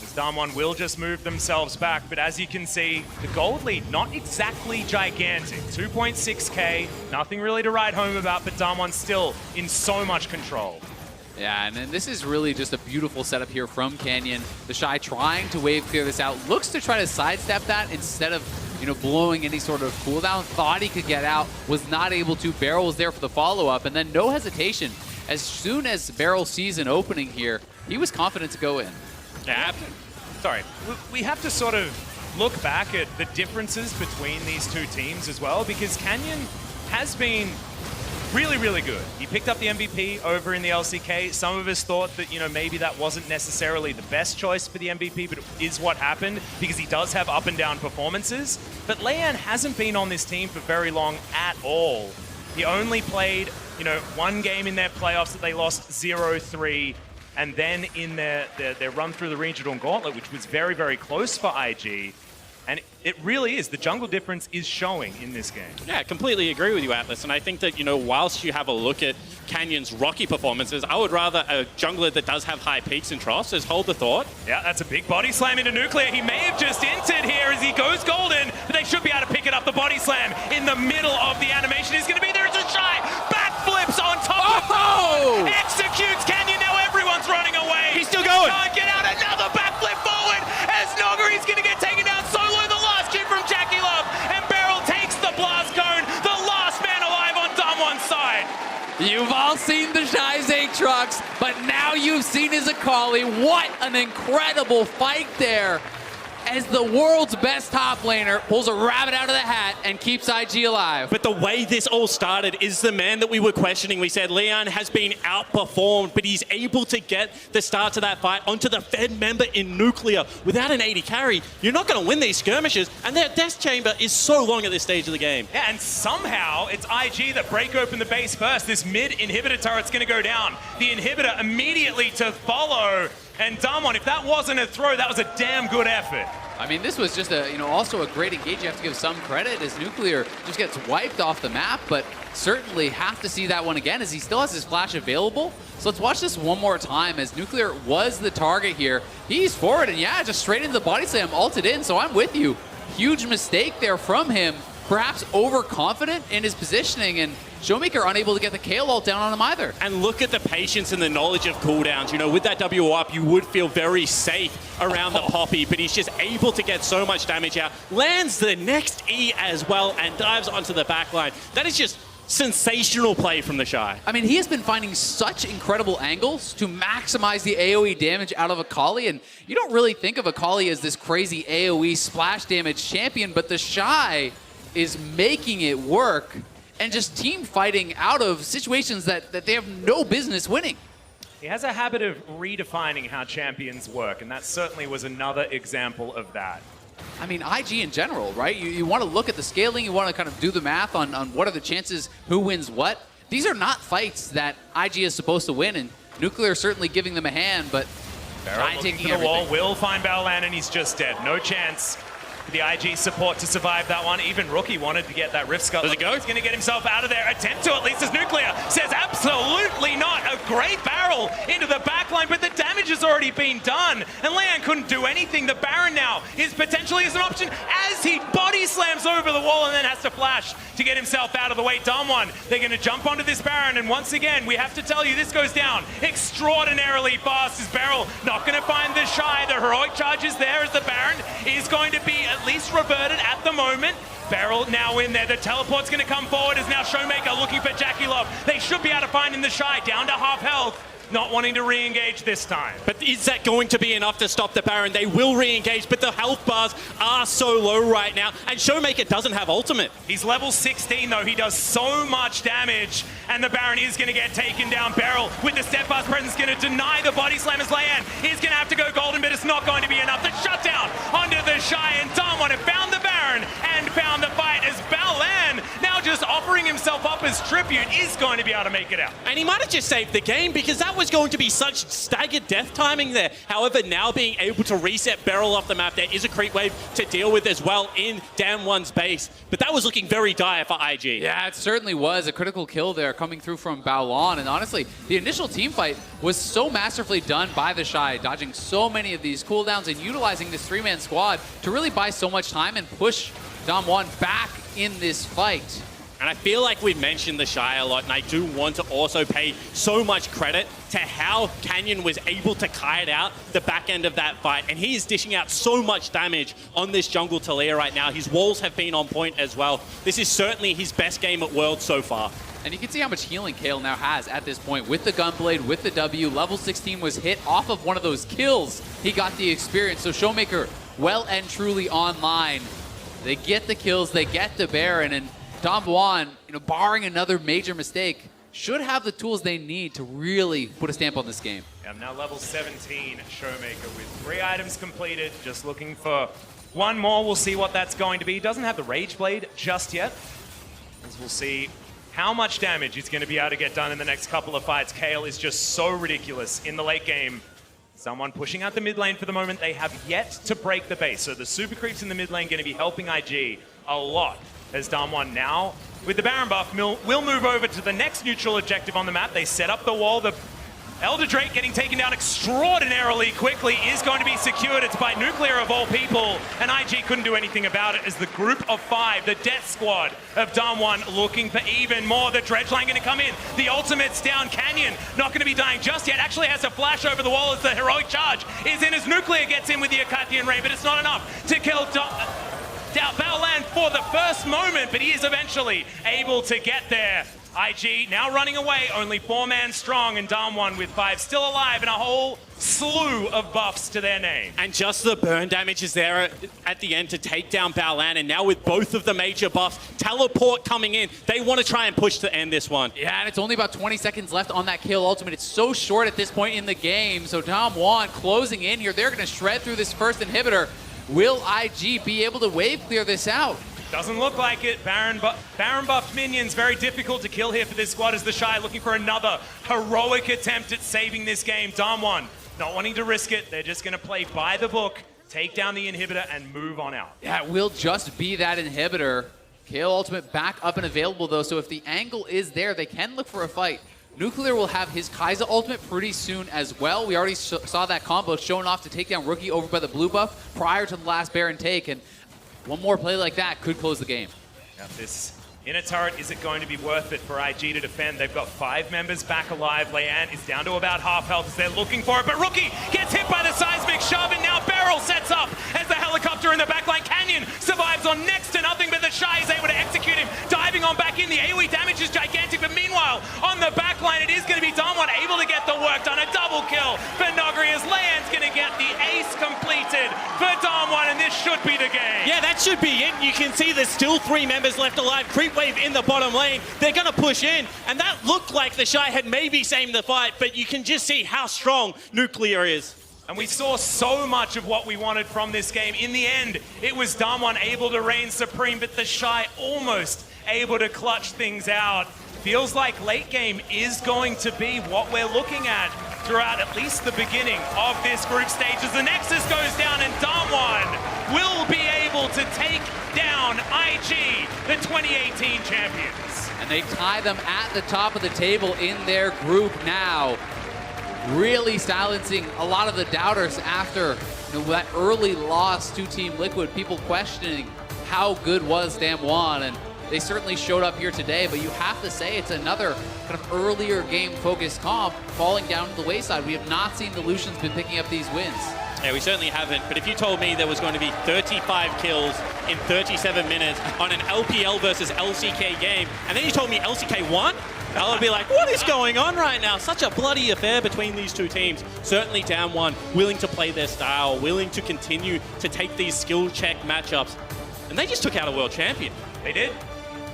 As Damwon will just move themselves back, but as you can see, the gold lead not exactly gigantic. 2.6k, nothing really to write home about, but Damwon still in so much control. Yeah, and then this is really just a beautiful setup here from Canyon. The Shy trying to wave clear this out, looks to try to sidestep that instead of, you know, blowing any sort of cooldown. Thought he could get out, was not able to. Beryl was there for the follow-up, and then no hesitation. As soon as Beryl sees an opening here, he was confident to go in. Yeah, sorry. We have to sort of look back at the differences between these two teams as well, because Canyon has been really, really good. He picked up the MVP over in the LCK. Some of us thought that, you know, maybe that wasn't necessarily the best choice for the MVP, but it is what happened because he does have up and down performances. But Leian hasn't been on this team for very long at all. He only played, you know, 1 game in their playoffs that they lost 0-3, and then in their run through the regional gauntlet, which was very, very close for IG. And it really is. The jungle difference is showing in this game. Yeah, I completely agree with you, Atlas. And I think that, you know, whilst you have a look at Canyon's Rocky performances, I would rather a jungler that does have high peaks and troughs. Just hold the thought. Yeah, that's a big body slam into Nuclear. He may have just entered here as he goes golden, but they should be able to pick it up. The body slam in the middle of the animation is going to be there. It's a Shy. Backflips on top of executes Canyon. Now everyone's running away. He's still going. Can't get out. Another backflip forward as Nogari's going to get taken down solo. The last kick from Jackie Love, and Beryl takes the blast cone. The last man alive on Damwon's side. You've all seen the Shizake trucks, but now you've seen his Akali. What an incredible fight there, as the world's best top laner pulls a rabbit out of the hat and keeps IG alive. But the way this all started is the man that we were questioning. We said Leon has been outperformed, but he's able to get the start to that fight onto the Fed member in Nuclear. Without an AD carry, you're not going to win these skirmishes, and their death chamber is so long at this stage of the game. Yeah, and somehow it's IG that break open the base first. This mid inhibitor turret's going to go down. The inhibitor immediately to follow. And Damwon, if that wasn't a throw, that was a damn good effort. I mean, this was just also a great engage. You have to give some credit as Nuclear just gets wiped off the map, but certainly have to see that one again as he still has his flash available. So let's watch this one more time as Nuclear was the target here. He's forward and yeah, just straight into the body slam, ulted in, so I'm with you. Huge mistake there from him. Perhaps overconfident in his positioning, and Showmaker unable to get the KO ult down on him either. And look at the patience and the knowledge of cooldowns. You know, with that W up, you would feel very safe around the Poppy, but he's just able to get so much damage out. Lands the next E as well and dives onto the backline. That is just sensational play from the Shy. I mean, he has been finding such incredible angles to maximize the AoE damage out of Akali, and you don't really think of Akali as this crazy AoE splash damage champion, but the Shy is making it work and just team fighting out of situations that they have no business winning. He has a habit of redefining how champions work, and that certainly was another example of that. I mean, IG in general, right? You want to look at the scaling, you want to kind of do the math on what are the chances, who wins what. These are not fights that IG is supposed to win, and Nuclear certainly giving them a hand, but Barrel looking for the wall, will find Battleland, and he's just dead. No chance for the IG support to survive that one. Even Rookie wanted to get that Rift Skull. Does it go? He's going to get himself out of there. Attempt to, at least as Nuclear says absolutely not. A great barrel into the backline, but the damage has already been done. And Leon couldn't do anything. The Baron now is potentially as an option as he body slams over the wall and then has to flash to get himself out of the way. Damwon, they're going to jump onto this Baron, and once again, we have to tell you, this goes down extraordinarily fast. Is Beryl not going to find the Shy? The heroic charge is there as the Baron is going to be at least reverted at the moment. Beryl now in there. The teleport's going to come forward as now Showmaker looking for Jackie Love. They should be able to find in the Shy, down to half health. Not wanting to re-engage this time. But is that going to be enough to stop the Baron? They will re-engage, but the health bars are so low right now, and Showmaker doesn't have ultimate. He's level 16 though. He does so much damage, and the Baron is going to get taken down. Beryl with the steadfast presence going to deny the body slam as Leanne. He's going to have to go golden, but it's not going to be enough. The shutdown onto the Shy, and Damwon have found the Baron and found the fight as Balan now just offering himself up as tribute is going to be able to make it out. And he might have just saved the game because that was going to be such staggered death timing there. However, now being able to reset Beryl off the map, there is a creep wave to deal with as well in Damwon's base. But that was looking very dire for IG. Yeah, it certainly was a critical kill there coming through from Balan. And honestly, the initial team fight was so masterfully done by the Shy, dodging so many of these cooldowns and utilizing this three-man squad to really buy so much time and push Damwon back in this fight. And I feel like we've mentioned the Shy a lot, and I do want to also pay so much credit to how Canyon was able to kite out the back end of that fight. And he is dishing out so much damage on this jungle Talia right now. His walls have been on point as well. This is certainly his best game at Worlds so far. And you can see how much healing Kayle now has at this point with the Gunblade, with the W. Level 16 was hit off of one of those kills. He got the experience. So Showmaker well and truly online. They get the kills, they get the Baron, and Damwon, barring another major mistake, should have the tools they need to really put a stamp on this game. Yeah, now level 17 Showmaker with 3 items completed, just looking for one more. We'll see what that's going to be. Doesn't have the Rage Blade just yet, as we'll see how much damage he's going to be able to get done in the next couple of fights. Kayle is just so ridiculous in the late game. Someone pushing out the mid lane for the moment. They have yet to break the base, so the super creeps in the mid lane going to be helping IG a lot. As Damwon now, with the Baron buff, will move over to the next neutral objective on the map. They set up the wall. The Elder Drake getting taken down extraordinarily quickly is going to be secured. It's by Nuclear of all people, and IG couldn't do anything about it as the group of 5, the death squad of Damwon looking for even more. The Dredge line going to come in. The ultimate's down. Canyon not going to be dying just yet. Actually has a flash over the wall as the heroic charge is in as Nuclear gets in with the Akathian Ray, but it's not enough to kill Battleland for the first moment, but he is eventually able to get there. IG now running away, only 4-man strong, and Damwon with 5 still alive and a whole slew of buffs to their name. And just the burn damage is there at the end to take down Baolan, and now with both of the major buffs, teleport coming in, they want to try and push to end this one. Yeah, and it's only about 20 seconds left on that kill ultimate. It's so short at this point in the game, so Damwon closing in here. They're going to shred through this first inhibitor. Will IG be able to wave clear this out? Doesn't look like it. Baron buffed minions, very difficult to kill here for this squad as the Shy looking for another heroic attempt at saving this game. Damwon not wanting to risk it. They're just going to play by the book, take down the inhibitor, and move on out. Yeah, it will just be that inhibitor. Kill ultimate back up and available, though, so if the angle is there, they can look for a fight. Nuclear will have his Kai'Sa ultimate pretty soon as well. We already saw that combo shown off to take down Rookie over by the blue buff prior to the last Baron take, and one more play like that could close the game. Now this inner turret, is it going to be worth it for IG to defend? They've got 5 members back alive. Leanne is down to about half health as they're looking for it, but Rookie gets hit by the seismic shove, and now Beryl sets up as the helicopter in the backline. Canyon survives on next to nothing, but the Shy is able to execute him, diving on back in. The AoE damage is gigantic, but meanwhile, on the backline, it is going to be Damwon able to get the work done. A double kill for Nogri as Leanne's going to get the ace completed for Damwon, and this should be the game. Yeah, that should be it. You can see there's still 3 members left alive. Creep wave in the bottom lane. They're going to push in, and that looked like the Shy had maybe saved the fight, but you can just see how strong Nuclear is. And we saw so much of what we wanted from this game. In the end, it was Damwon able to reign supreme, but the Shy almost able to clutch things out. Feels like late game is going to be what we're looking at throughout at least the beginning of this group stage as the Nexus goes down and Damwon will be able to take down IG, the 2018 champions. And they tie them at the top of the table in their group now, really silencing a lot of the doubters after that early loss to Team Liquid, people questioning how good was Damwon, and they certainly showed up here today, but you have to say it's another kind of earlier game-focused comp falling down to the wayside. We have not seen the Lucians been picking up these wins. Yeah, we certainly haven't, but if you told me there was going to be 35 kills in 37 minutes on an LPL versus LCK game, and then you told me LCK won, I would be like, what is going on right now? Such a bloody affair between these two teams. Certainly Damwon willing to play their style, willing to continue to take these skill check matchups, and they just took out a world champion. They did.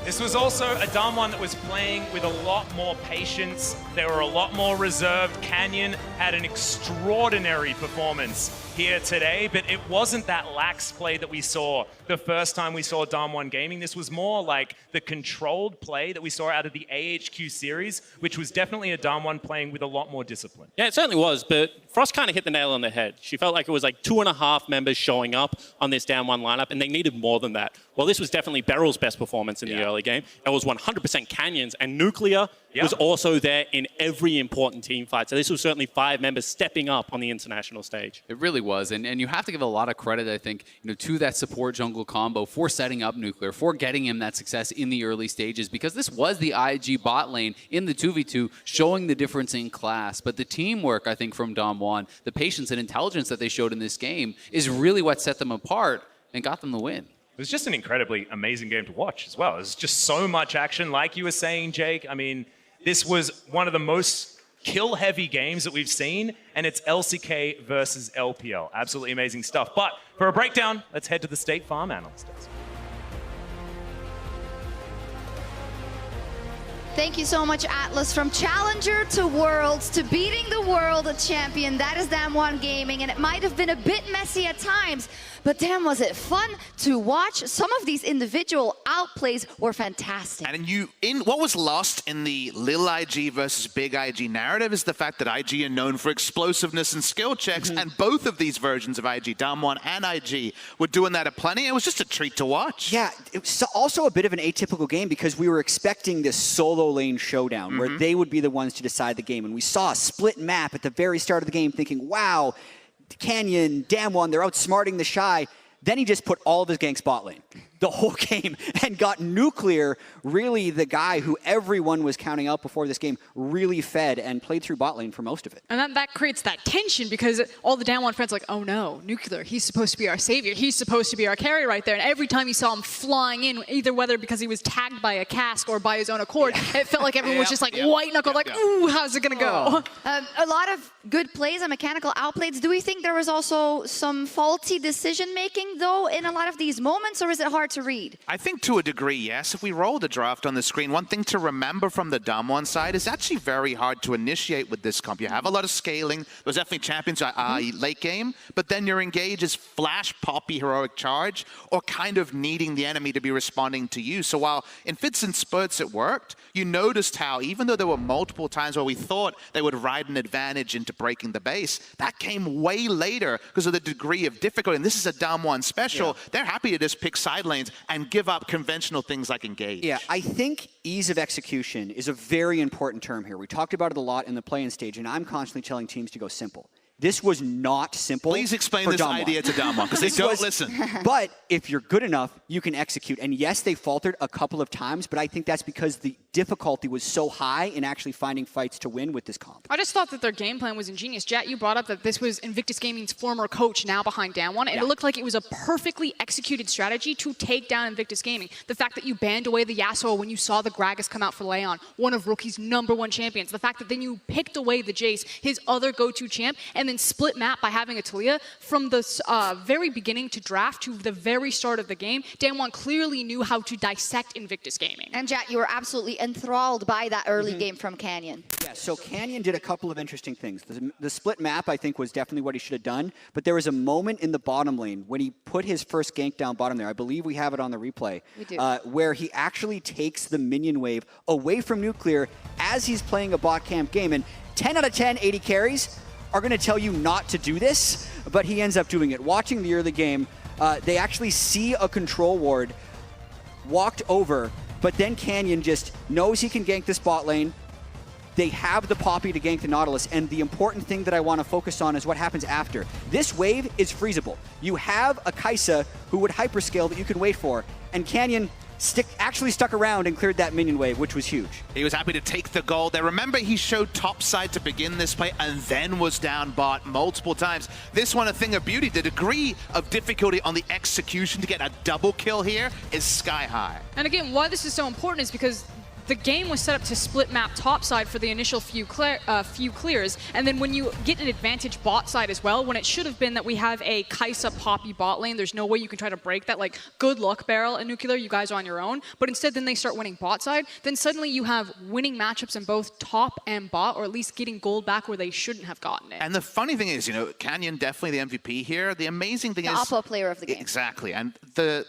This was also a Damwon that was playing with a lot more patience. They were a lot more reserved. Canyon had an extraordinary performance here today, but it wasn't that lax play that we saw the first time we saw Damwon gaming. This was more like the controlled play that we saw out of the AHQ series, which was definitely a Damwon playing with a lot more discipline. Yeah, it certainly was, but Frost kind of hit the nail on the head. She felt like it was like 2.5 members showing up on this Damwon lineup, and they needed more than that. Well, this was definitely Beryl's best performance in the early game. It was 100% Canyon's, and Nuclear was also there in every important team fight. So this was certainly 5 members stepping up on the international stage. It really was, and you have to give a lot of credit, I think, to that support jungle combo for setting up Nuclear, for getting him that success in the early stages, because this was the IG bot lane in the 2v2, showing the difference in class. But the teamwork, I think, from Damwon, the patience and intelligence that they showed in this game is really what set them apart and got them the win. It was just an incredibly amazing game to watch as well. It was just so much action, like you were saying, Jake. I mean, this was one of the most kill-heavy games that we've seen, and it's LCK versus LPL. Absolutely amazing stuff. But for a breakdown, let's head to the State Farm analyst desk. Thank you so much, Atlas. From Challenger to Worlds to beating the world champion, that is Damwon Gaming, and it might have been a bit messy at times, but damn, was it fun to watch. Some of these individual outplays were fantastic. And what was lost in the Lil IG versus Big IG narrative is the fact that IG are known for explosiveness and skill checks, and both of these versions of IG, Damwon and IG, were doing that aplenty. It was just a treat to watch. Yeah, it was also a bit of an atypical game because we were expecting this solo lane showdown where they would be the ones to decide the game. And we saw a split map at the very start of the game thinking, wow, Canyon, Damwon, they're outsmarting the Shy. Then he just put all of his ganks bot lane. the whole game and got Nuclear, really the guy who everyone was counting out before this game, really fed and played through bot lane for most of it. And that creates that tension because all the Damwon fans are like, oh no, Nuclear, he's supposed to be our savior. He's supposed to be our carry right there. And every time you saw him flying in, either whether because he was tagged by a cask or by his own accord, it felt like everyone was just like white knuckle, like, ooh, how's it going to go? A lot of good plays and mechanical outplays. Do we think there was also some faulty decision making though in a lot of these moments, or is it hard to read? I think to a degree, yes. If we roll the draft on the screen, one thing to remember from the Damwon side is actually very hard to initiate with this comp. You have a lot of scaling. There's definitely champions late game, but then your engage is flash, poppy, heroic charge, or kind of needing the enemy to be responding to you. So while in fits and spurts it worked, you noticed how even though there were multiple times where we thought they would ride an advantage into breaking the base, that came way later because of the degree of difficulty. And this is a Damwon special. They're happy to just pick side lanes and give up conventional things like engage. Yeah, I think ease of execution is a very important term here. We talked about it a lot in the play-in stage, and I'm constantly telling teams to go simple. This was not simple. Please explain this idea to Damwon, because they don't listen. But if you're good enough, you can execute. And yes, they faltered a couple of times, but I think that's because the difficulty was so high in actually finding fights to win with this comp. I just thought that their game plan was ingenious. Jet, you brought up that this was Invictus Gaming's former coach now behind Damwon, and it looked like it was a perfectly executed strategy to take down Invictus Gaming. The fact that you banned away the Yasuo when you saw the Gragas come out for Leon, one of Rookie's #1 champions. The fact that then you picked away the Jace, his other go-to champ, and then split map by having a Talia from the very beginning to draft to the very start of the game. Damwon clearly knew how to dissect Invictus Gaming. And Jet, you were absolutely enthralled by that early game from Canyon. Yeah, so Canyon did a couple of interesting things. The split map, I think, was definitely what he should have done, but there was a moment in the bottom lane when he put his first gank down bottom there. I believe we have it on the replay. We do. Where he actually takes the minion wave away from Nuclear as he's playing a bot camp game. And 10 out of 10 AD carries are going to tell you not to do this, but he ends up doing it. Watching the early game, they actually see a control ward walked over, but then Canyon just knows he can gank this bot lane. They have the Poppy to gank the Nautilus, and the important thing that I want to focus on is what happens after. This wave is freezable. You have a Kai'Sa who would hyperscale that you can wait for, and Canyon actually stuck around and cleared that minion wave, which was huge. He was happy to take the gold there. Remember, he showed top side to begin this play and then was down bot multiple times. This one, a thing of beauty. The degree of difficulty on the execution to get a double kill here is sky high. And again, why this is so important is because the game was set up to split map topside for the initial few clears, and then when you get an advantage bot side as well, when it should have been that we have a Kai'Sa Poppy bot lane, there's no way you can try to break that. Like, good luck, Beryl and Nuclear, you guys are on your own. But instead, then they start winning bot side. Then suddenly you have winning matchups in both top and bot, or at least getting gold back where they shouldn't have gotten it. And the funny thing is, you know, Canyon definitely the MVP here. The amazing thing is... The Oppo player of the game. Exactly. And the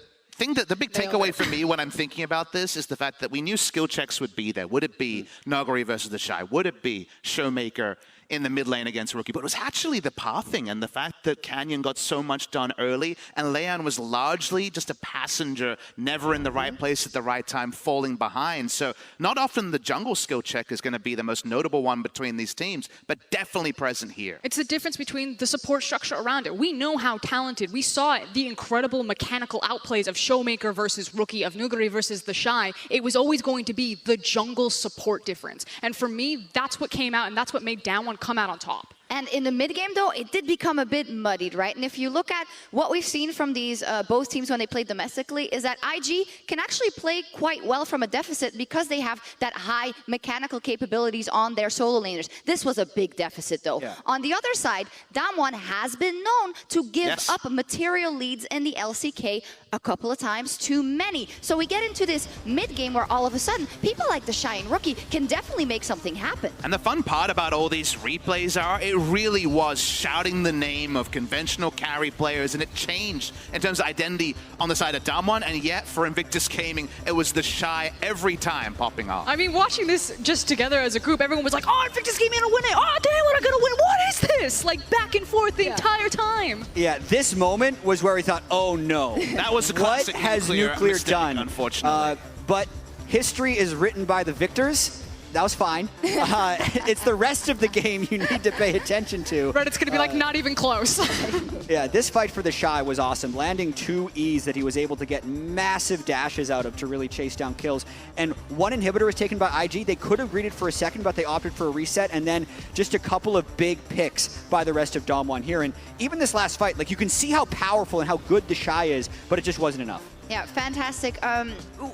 big takeaway for me when I'm thinking about this is the fact that we knew skill checks would be there. Would it be Nagori versus the Shy? Would it be Showmaker in the mid lane against Rookie? But it was actually the pathing and the fact that Canyon got so much done early, and Leon was largely just a passenger, never in the right place at the right time, falling behind. So not often the jungle skill check is going to be the most notable one between these teams, but definitely present here. It's the difference between the support structure around it. We know how talented. We saw the incredible mechanical outplays of Showmaker versus Rookie, of Nuguri versus the Shy. It was always going to be the jungle support difference. And for me, that's what came out, and that's what made Damwon come out on top. And in the mid-game, though, it did become a bit muddied, right? And if you look at what we've seen from these both teams when they played domestically, is that IG can actually play quite well from a deficit because they have that high mechanical capabilities on their solo laners. This was a big deficit, though. Yeah. On the other side, Damwon has been known to give up material leads in the LCK a couple of times too many. So we get into this mid-game where all of a sudden, people like the Shy and Rookie can definitely make something happen. And the fun part about all these replays are, it really was shouting the name of conventional carry players, and it changed in terms of identity on the side of Damwon, and yet for Invictus Gaming, it was the Shy every time popping off. I mean, watching this just together as a group, everyone was like, oh, Invictus Gaming are winning. Oh, damn, we're gonna win. What is this? Like, back and forth the entire time. Yeah, this moment was where we thought, oh no. That was a classic what has Nuclear mistake, done? Unfortunately. But history is written by the victors. that was fine. It's the rest of the game you need to pay attention to. Reddit's going to be like, not even close. Yeah, this fight for the Shy was awesome. Landing 2 E's that he was able to get massive dashes out of to really chase down kills. And 1 inhibitor was taken by IG. They could have greeted for a second, but they opted for a reset. And then just a couple of big picks by the rest of Dom1 here. And even this last fight, like, you can see how powerful and how good the Shy is, but it just wasn't enough. Yeah, fantastic.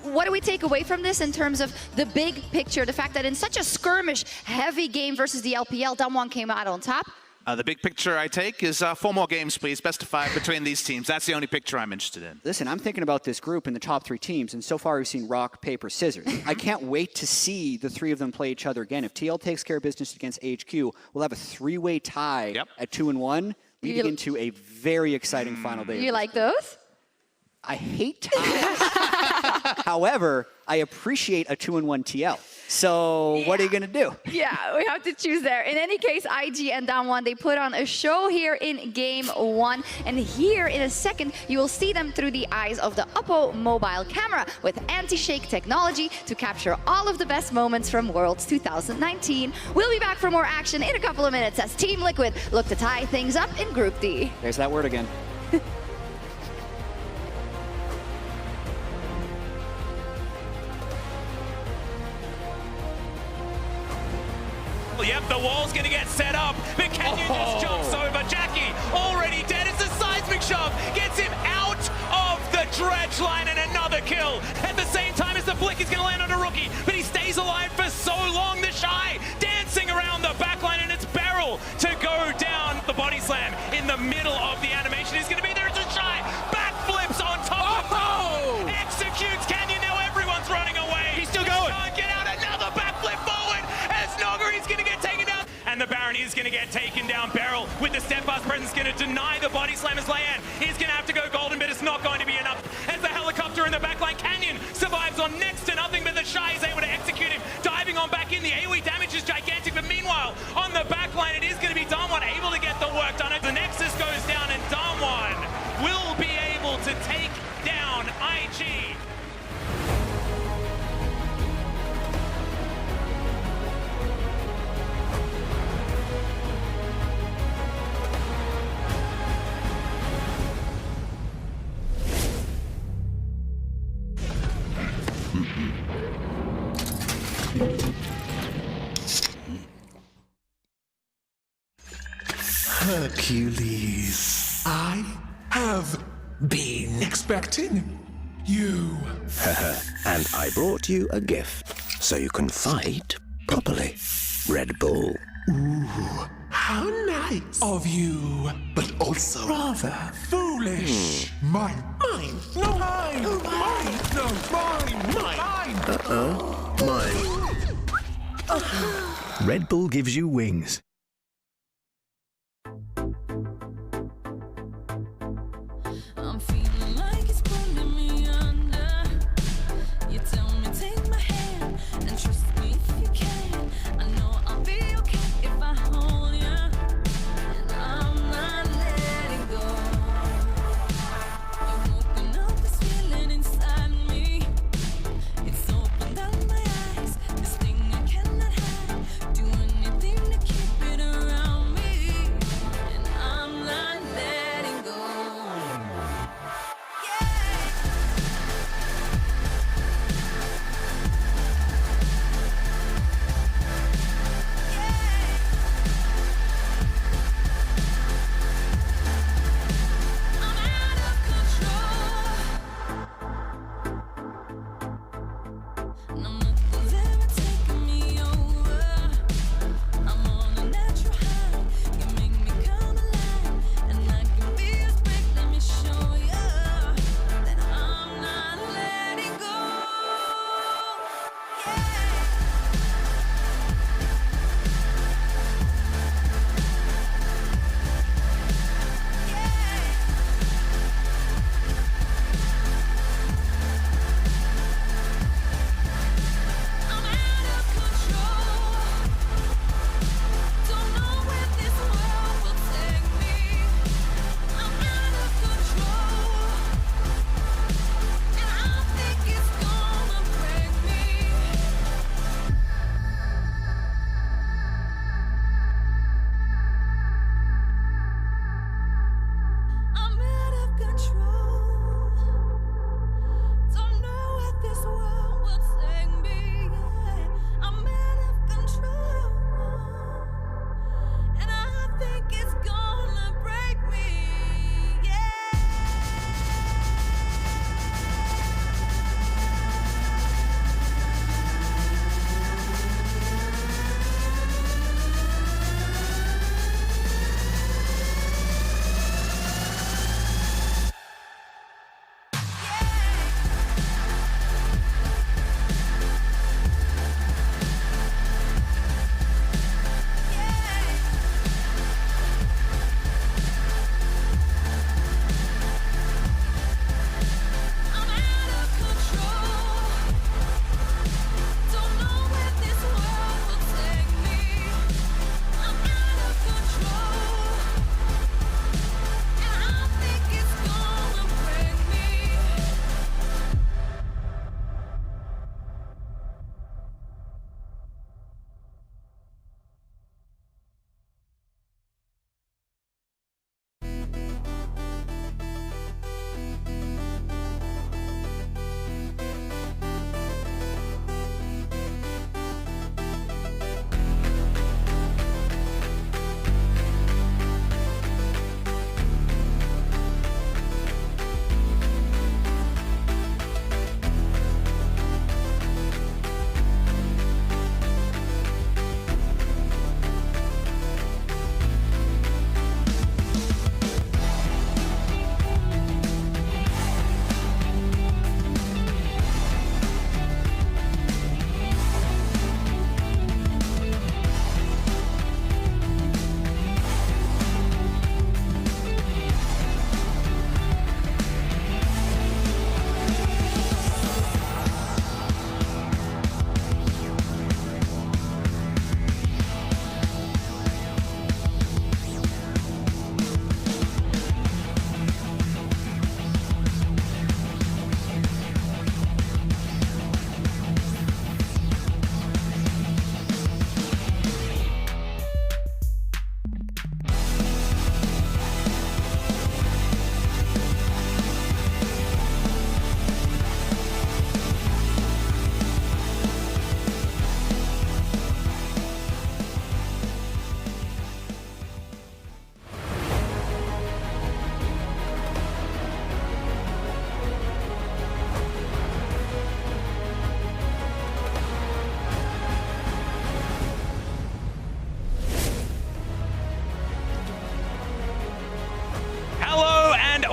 What do we take away from this in terms of the big picture? The fact that in such a skirmish-heavy game versus the LPL, Dom1 came out on top. The big picture I take is 4 more games, please. Best of 5 between these teams. That's the only picture I'm interested in. Listen, I'm thinking about this group in the top 3 teams, and so far we've seen rock, paper, scissors. I can't wait to see the 3 of them play each other again. If TL takes care of business against HQ, we'll have a 3-way tie at 2-1, leading into a very exciting final day. You like those? I hate ties. However, I appreciate a 2-1 TL. So what are you going to do? Yeah, we have to choose there. In any case, IG and Dom1, they put on a show here in Game 1. And here in a second, you will see them through the eyes of the Oppo mobile camera with anti-shake technology to capture all of the best moments from Worlds 2019. We'll be back for more action in a couple of minutes as Team Liquid look to tie things up in Group D. There's that word again. Yep, the wall's gonna get set up, but Kenyon just jumps over. Jackie already dead. It's a seismic shove, gets him out of the dredge line, and another kill. At the same time as the flick is gonna land on a rookie, but he stays alive for so long. The Shy dancing around the backline, and it's Beryl to go down. The body slam in the middle of the animation is gonna be there. It's a Shy backflips on top of Tom, executes Kenyon. Now everyone's running away. He's still going. Get out, another backflip forward as Nogari's gonna get taken down. And the Baron is going to get taken down. Beryl with the step pass presence going to deny the body slammer's land. He's going to have to go golden, but it's not going to be enough. As the helicopter in the backline, Canyon survives on next to nothing, but the Shy is able to execute him. Diving on back in, the AoE damage is gigantic, but meanwhile, on the backline, it is going to be Dom1 able to get the work done. As the Nexus goes down, and Dom1 will be able to take down IG. Hercules, I have been expecting you. And I brought you a gift, so you can fight properly. Red Bull. Ooh, how nice of you, but also rather foolish. Mine, no mine, mine, no mine. Mine. Red Bull gives you wings. I'm feeling like it's pulling me under. You tell me take my hand and trust me if you can. I know I'll be okay if I hold you, and I'm not letting go. You've woken up this feeling inside me. It's opened up my eyes. This thing I cannot hide. Do anything to keep it around me, and I'm not letting go.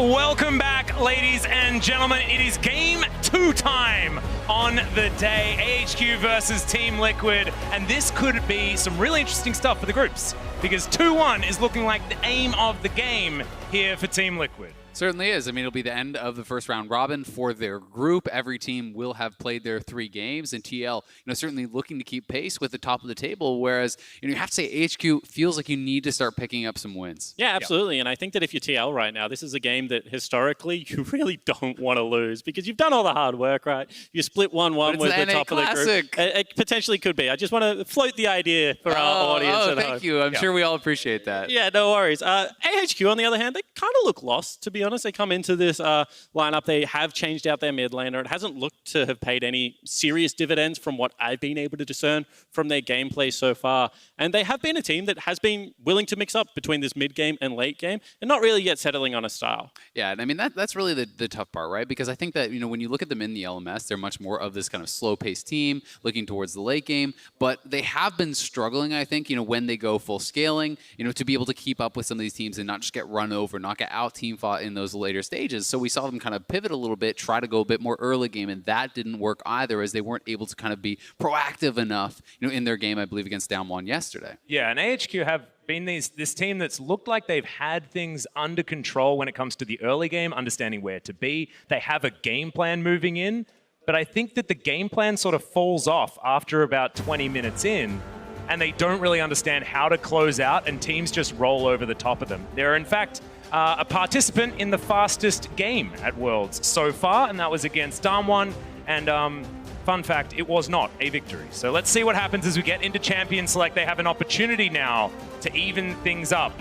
Welcome back, ladies and gentlemen. It is game 2 time on the day. AHQ versus Team Liquid. And this could be some really interesting stuff for the groups, because 2-1 is looking like the aim of the game here for Team Liquid. Certainly is. I mean, it'll be the end of the first round robin for their group. Every team will have played their 3 games, and TL, certainly looking to keep pace with the top of the table. Whereas, you have to say AHQ feels like you need to start picking up some wins. Yeah, absolutely. And I think that if you're TL right now, this is a game that historically you really don't want to lose, because you've done all the hard work, right? You split 1-1 with the top of the group. It potentially could be. I just want to float the idea for our audience at home. Thank you. I'm sure we all appreciate that. Yeah, no worries. AHQ, on the other hand, they kind of look lost, to be honest. They come into this lineup. They have changed out their mid laner. It hasn't looked to have paid any serious dividends from what I've been able to discern from their gameplay so far. And they have been a team that has been willing to mix up between this mid game and late game, and not really yet settling on a style. Yeah, and I mean, that's really the tough part, right? Because I think that, when you look at them in the LMS, they're much more of this kind of slow-paced team looking towards the late game. But they have been struggling, I think, when they go full scaling, to be able to keep up with some of these teams and not just get run over, not get out team fought in those later stages. So we saw them kind of pivot a little bit, try to go a bit more early game, and that didn't work either, as they weren't able to kind of be proactive enough, in their game, I believe, against Down1 yesterday. Yeah, and AHQ have been this team that's looked like they've had things under control when it comes to the early game, understanding where to be. They have a game plan moving in, but I think that the game plan sort of falls off after about 20 minutes in, and they don't really understand how to close out, and teams just roll over the top of them. They're, in fact, a participant in the fastest game at Worlds so far, and that was against Down1. And fun fact, it was not a victory. So let's see what happens as we get into Champion Select. They have an opportunity now to even things up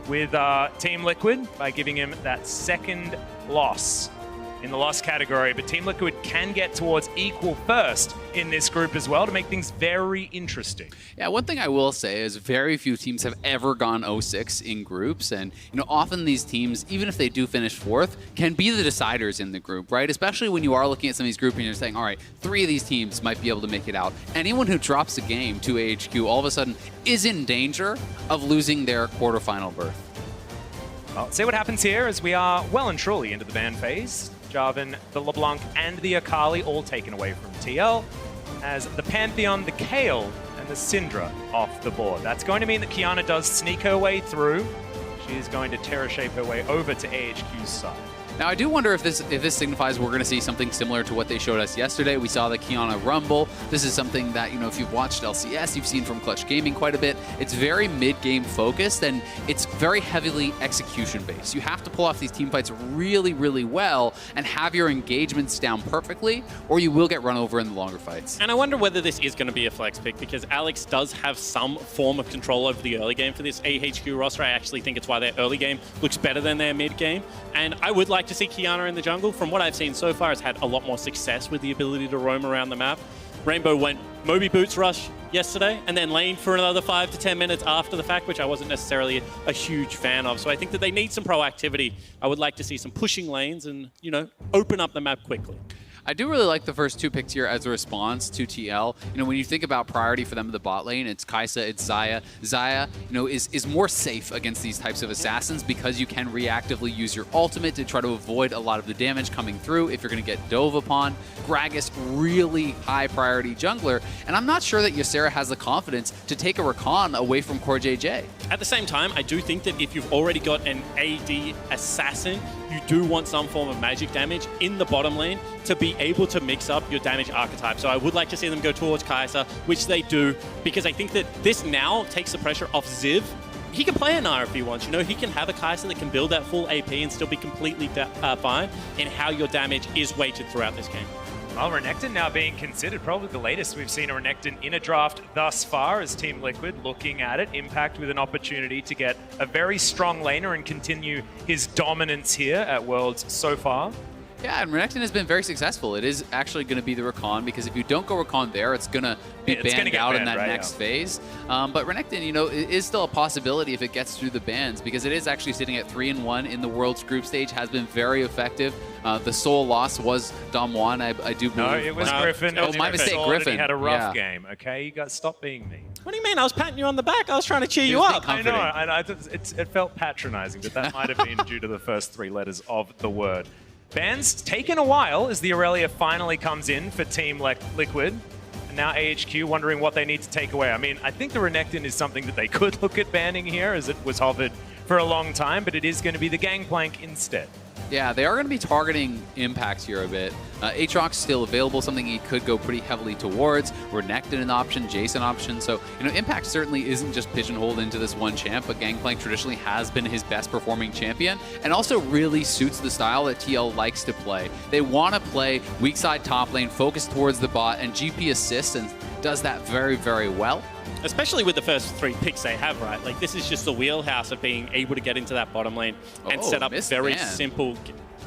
with Team Liquid by giving him that second loss in the loss category. But Team Liquid can get towards equal first in this group as well to make things very interesting. Yeah, one thing I will say is very few teams have ever gone 0-6 in groups. And, often these teams, even if they do finish 4th, can be the deciders in the group, right? Especially when you are looking at some of these groups and you're saying, all right, 3 of these teams might be able to make it out. Anyone who drops a game to AHQ all of a sudden is in danger of losing their quarterfinal berth. Well, let's see what happens here as we are well and truly into the ban phase. Jarvan, the LeBlanc, and the Akali all taken away from TL, as the Pantheon, the Kayle, and the Syndra off the board. That's going to mean that Qiyana does sneak her way through. She is going to Terra Shape her way over to AHQ's side. Now, I do wonder if this signifies we're going to see something similar to what they showed us yesterday. We saw the Qiyana Rumble. This is something that, if you've watched LCS, you've seen from Clutch Gaming quite a bit. It's very mid-game focused, and it's very heavily execution-based. You have to pull off these team fights really, really well and have your engagements down perfectly, or you will get run over in the longer fights. And I wonder whether this is going to be a flex pick, because Alex does have some form of control over the early game for this AHQ roster. I actually think it's why their early game looks better than their mid game. And I would like to see Qiyana in the jungle. From what I've seen so far, has had a lot more success with the ability to roam around the map. Rainbow went Moby Boots Rush yesterday and then laned for another 5 to 10 minutes after the fact, which I wasn't necessarily a huge fan of. So I think that they need some proactivity. I would like to see some pushing lanes and, open up the map quickly. I do really like the first 2 picks here as a response to TL. When you think about priority for them in the bot lane, it's Kai'Sa, it's Xayah. Xayah, is more safe against these types of assassins because you can reactively use your ultimate to try to avoid a lot of the damage coming through if you're going to get dove upon. Gragas, really high priority jungler, and I'm not sure that Ysera has the confidence to take a Rakan away from Core JJ. At the same time, I do think that if you've already got an AD assassin, you do want some form of magic damage in the bottom lane to be able to mix up your damage archetype. So I would like to see them go towards Kai'Sa, which they do, because I think that this now takes the pressure off Ziv. He can play a Nara if he wants. He can have a Kai'Sa that can build that full AP and still be completely fine in how your damage is weighted throughout this game. Well, Renekton now being considered probably the latest we've seen a Renekton in a draft thus far, as Team Liquid looking at it. Impact with an opportunity to get a very strong laner and continue his dominance here at Worlds so far. Yeah, and Renekton has been very successful. It is actually going to be the Rakan, because if you don't go Rakan there, it's going to be banned out in that next phase. But Renekton, you know, is still a possibility if it gets through the bans, because it is actually sitting at 3-1 in the World's group stage, has been very effective. The sole loss was Damwon, I do believe. No, it was Griffin. Oh, my mistake, Griffin. He had a rough game, okay? You got to stop being mean. What do you mean? I was patting you on the back. I was trying to cheer you up. I know. It felt patronizing, but that might have been due to the first 3 letters of the word. Bans taken a while as the Aurelia finally comes in for Team Liquid. And now AHQ wondering what they need to take away. I mean, I think the Renekton is something that they could look at banning here, as it was hovered for a long time, but it is going to be the Gangplank instead. Yeah, they are going to be targeting Impact here a bit. Aatrox still available, something he could go pretty heavily towards. Renekton an option, Jason option. So, you know, Impact certainly isn't just pigeonholed into this one champ, but Gangplank traditionally has been his best performing champion and also really suits the style that TL likes to play. They want to play weak side top lane, focus towards the bot, and GP assists and does that very, very well. Especially with the first 3 picks they have, right? Like, this is just the wheelhouse of being able to get into that bottom lane and set up very simple...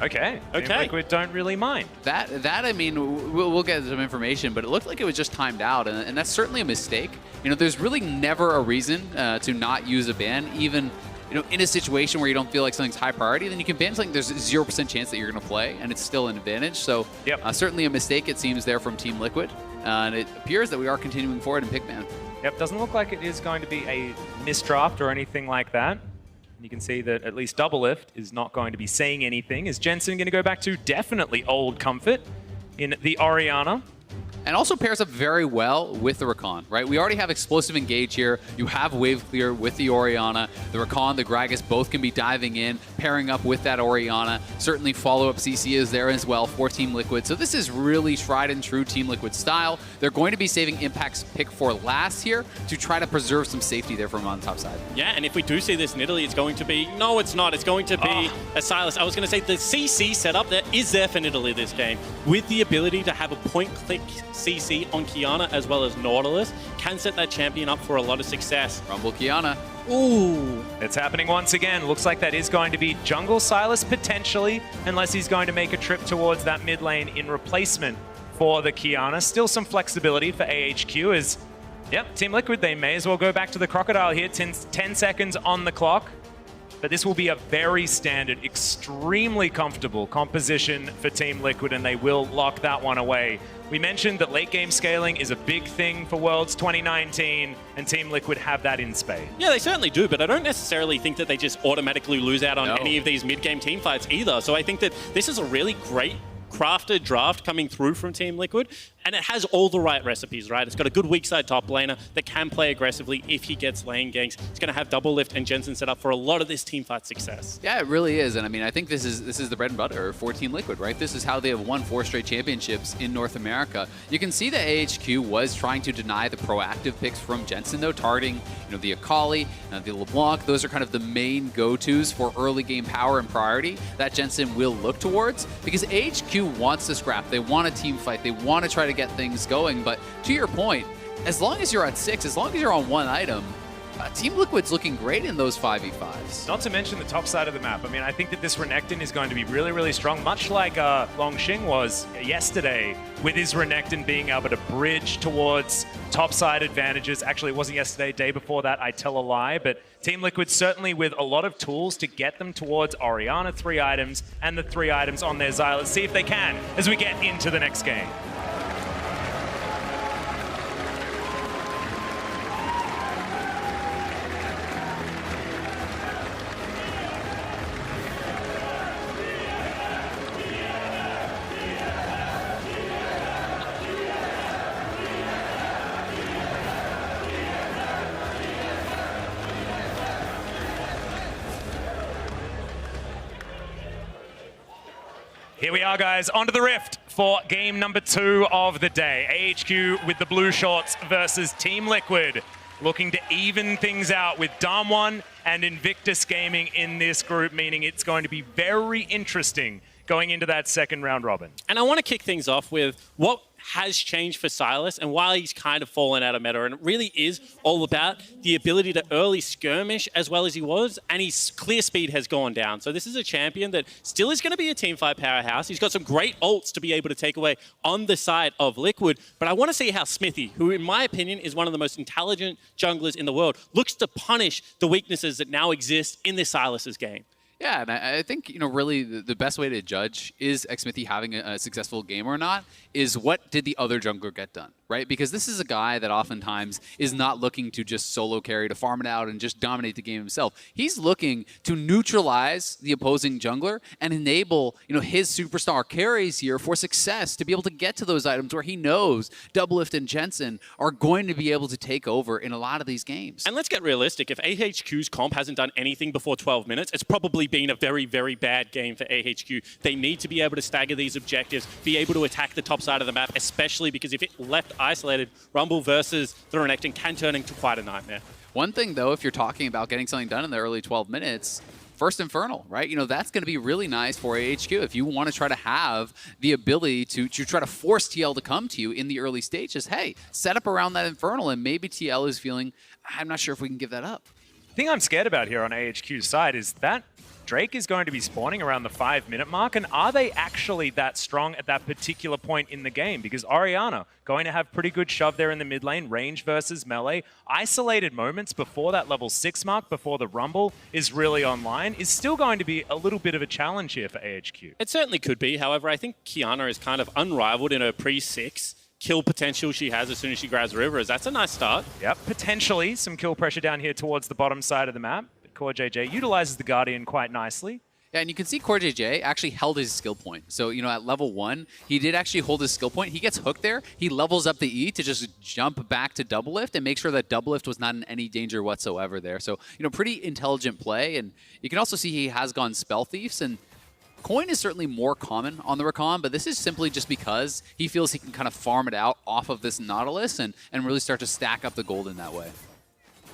Okay. Team Liquid don't really mind. That I mean, we'll get some information, but it looked like it was just timed out, and that's certainly a mistake. You know, there's really never a reason to not use a ban, even, you know, in a situation where you don't feel like something's high priority, then you can ban something there's a 0% chance that you're going to play, and it's still an advantage. So certainly a mistake, it seems, there from Team Liquid. And it appears that we are continuing forward in pick ban. Yep, doesn't look like it is going to be a misdraft or anything like that. You can see that at least Doublelift is not going to be saying anything. Is Jensen going to go back to definitely old comfort in the Orianna? And also pairs up very well with the Rakan, right? We already have Explosive Engage here. You have Wave Clear with the Orianna. The Rakan, the Gragas both can be diving in, pairing up with that Orianna. Certainly follow-up CC is there as well for Team Liquid. So this is really tried and true Team Liquid style. They're going to be saving Impact's pick for last here to try to preserve some safety there from on the top side. Yeah, and if we do see this in Italy, it's going to be... No, it's not. It's going to be a Silas. I was going to say the CC setup there is there for Italy this game, with the ability to have a point-click CC on Kiana as well as Nautilus, can set that champion up for a lot of success. Rumble Kiana. Ooh. It's happening once again. Looks like that is going to be Jungle Silas potentially, unless he's going to make a trip towards that mid lane in replacement for the Kiana. Still some flexibility for AHQ as, yep, Team Liquid, they may as well go back to the Crocodile here. 10 seconds on the clock. But this will be a very standard, extremely comfortable composition for Team Liquid, and they will lock that one away. We mentioned that late game scaling is a big thing for Worlds 2019, and Team Liquid have that in spades. Yeah, they certainly do, but I don't necessarily think that they just automatically lose out on any of these mid-game team fights either. So I think that this is a really great crafted draft coming through from Team Liquid, and it has all the right recipes, right? It's got a good weak side top laner that can play aggressively if he gets lane ganks. It's going to have Doublelift and Jensen set up for a lot of this team fight success. Yeah, it really is, and I mean, I think this is the bread and butter for Team Liquid, right? This is how they have won 4 straight championships in North America. You can see that AHQ was trying to deny the proactive picks from Jensen, though, targeting, you know, the Akali, the LeBlanc. Those are kind of the main go-tos for early game power and priority that Jensen will look towards, because AHQ wants to scrap. They want a team fight. They want to try to get things going. But to your point, as long as you're on 6, as long as you're on 1 item, Team Liquid's looking great in those 5v5s. Not to mention the top side of the map. I mean, I think that this Renekton is going to be really, really strong, much like Longxing was yesterday, with his Renekton being able to bridge towards top side advantages. Actually, it wasn't yesterday, day before that, I tell a lie, but Team Liquid certainly with a lot of tools to get them towards Orianna 3 items and the 3 items on their Xyz. Let's see if they can as we get into the next game. Here we are, guys, onto the Rift for game number 2 of the day. AHQ with the blue shorts versus Team Liquid, looking to even things out with Damwon and Invictus Gaming in this group, meaning it's going to be very interesting going into that second round robin. And I want to kick things off with what has changed for Silas, and while he's kind of fallen out of meta, and it really is all about the ability to early skirmish as well as he was, and his clear speed has gone down. So this is a champion that still is going to be a teamfight powerhouse. He's got some great ults to be able to take away on the side of Liquid, but I want to see how Smithy, who in my opinion is one of the most intelligent junglers in the world, looks to punish the weaknesses that now exist in this Silas's game. Yeah, and I think, really the best way to judge is Xmithy having a successful game or not is what did the other jungler get done, right? Because this is a guy that oftentimes is not looking to just solo carry, to farm it out and just dominate the game himself. He's looking to neutralize the opposing jungler and enable, his superstar carries here for success to be able to get to those items where he knows Doublelift and Jensen are going to be able to take over in a lot of these games. And let's get realistic. If AHQ's comp hasn't done anything before 12 minutes, it's probably been a very, very bad game for AHQ. They need to be able to stagger these objectives, be able to attack the top side of the map, especially because if it left isolated, Rumble versus the Renekton can turn into quite a nightmare. One thing, though, if you're talking about getting something done in the early 12 minutes, first Infernal, right? That's going to be really nice for AHQ if you want to try to have the ability to try to force TL to come to you in the early stages. Hey, set up around that Infernal, and maybe TL is feeling, I'm not sure if we can give that up. The thing I'm scared about here on AHQ's side is that Drake is going to be spawning around the 5-minute mark, and are they actually that strong at that particular point in the game? Because Orianna going to have pretty good shove there in the mid lane, range versus melee. Isolated moments before that level 6 mark, before the Rumble is really online, is still going to be a little bit of a challenge here for AHQ. It certainly could be. However, I think Qiyana is kind of unrivaled in her pre-6 kill potential she has as soon as she grabs Rivers. That's a nice start. Yep, potentially some kill pressure down here towards the bottom side of the map. CoreJJ utilizes the Guardian quite nicely. Yeah, and you can see CoreJJ actually held his skill point. So, at level 1, he did actually hold his skill point. He gets hooked there. He levels up the E to just jump back to Doublelift and make sure that Doublelift was not in any danger whatsoever there. So, pretty intelligent play. And you can also see he has gone Spell Thieves, and Coin is certainly more common on the Rakan, but this is simply just because he feels he can kind of farm it out off of this Nautilus and really start to stack up the gold in that way.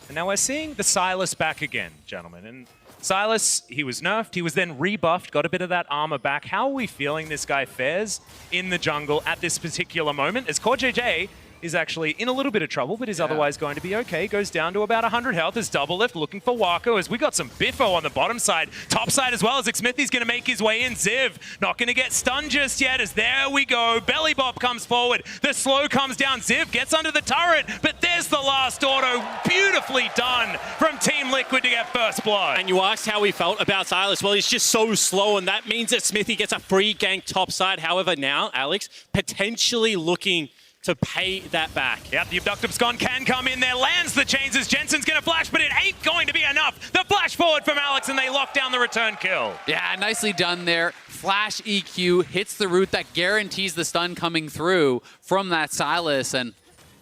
And now we're seeing the Silas back again, gentlemen. And Silas, he was nerfed, he was then rebuffed, got a bit of that armor back. How are we feeling this guy fares in the jungle at this particular moment? As CoreJJ is actually in a little bit of trouble, but is otherwise going to be okay. Goes down to about 100 health as Doublelift looking for Wako, as we got some biffo on the bottom side. Top side as well, as Xmithy's going to make his way in. Ziv not going to get stunned just yet, as there we go. Belly Bop comes forward. The slow comes down. Ziv gets under the turret, but there's the last auto. Beautifully done from Team Liquid to get first blood. And you asked how he felt about Silas. Well, he's just so slow, and that means that Smithy gets a free gank top side. However, now, Alex, potentially looking to pay that back. Yep, the Abductive Gon can come in there, lands the chains as Jensen's going to flash, but it ain't going to be enough. The flash forward from Alex, and they lock down the return kill. Yeah, nicely done there. Flash EQ hits the root that guarantees the stun coming through from that Silas, and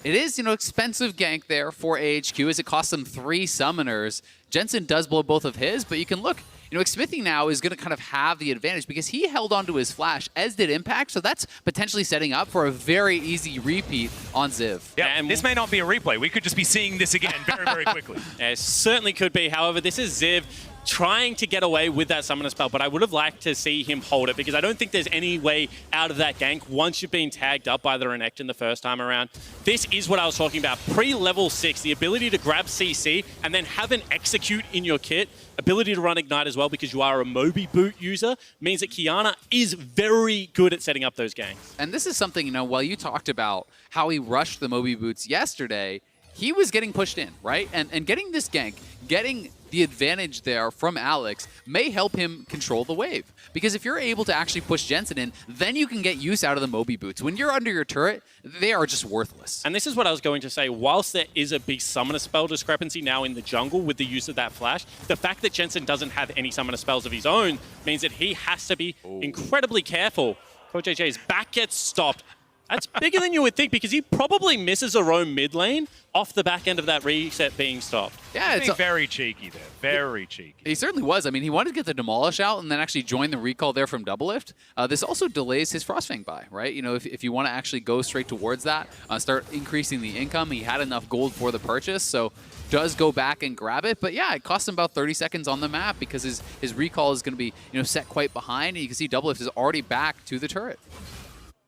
it is, expensive gank there for AHQ as it costs them 3 summoners. Jensen does blow both of his, but you can look, Xmithy now is going to kind of have the advantage because he held onto his flash, as did Impact, so that's potentially setting up for a very easy repeat on Ziv. Yeah, and this may not be a replay. We could just be seeing this again very, very quickly. It certainly could be. However, this is Ziv trying to get away with that summoner spell, but I would have liked to see him hold it because I don't think there's any way out of that gank once you've been tagged up by the Renekton the first time around. This is what I was talking about. Pre-level 6, the ability to grab CC and then have an execute in your kit, ability to run Ignite as well because you are a Moby Boot user, means that Qiyana is very good at setting up those ganks. And this is something, while you talked about how he rushed the Moby Boots yesterday, he was getting pushed in, right? And getting this gank, getting the advantage there from Alex may help him control the wave. Because if you're able to actually push Jensen in, then you can get use out of the Moby Boots. When you're under your turret, they are just worthless. And this is what I was going to say. Whilst there is a big summoner spell discrepancy now in the jungle with the use of that flash, the fact that Jensen doesn't have any summoner spells of his own means that he has to be incredibly careful. CoreJJ's back gets stopped. That's bigger than you would think because he probably misses a roam mid lane off the back end of that reset being stopped. Yeah, it's very cheeky there. Very cheeky. He certainly was. I mean, he wanted to get the Demolish out and then actually join the recall there from Doublelift. This also delays his Frostfang buy, right? If you want to actually go straight towards that, start increasing the income, he had enough gold for the purchase, so does go back and grab it. But yeah, it costs him about 30 seconds on the map because his recall is going to be set quite behind, and you can see Doublelift is already back to the turret.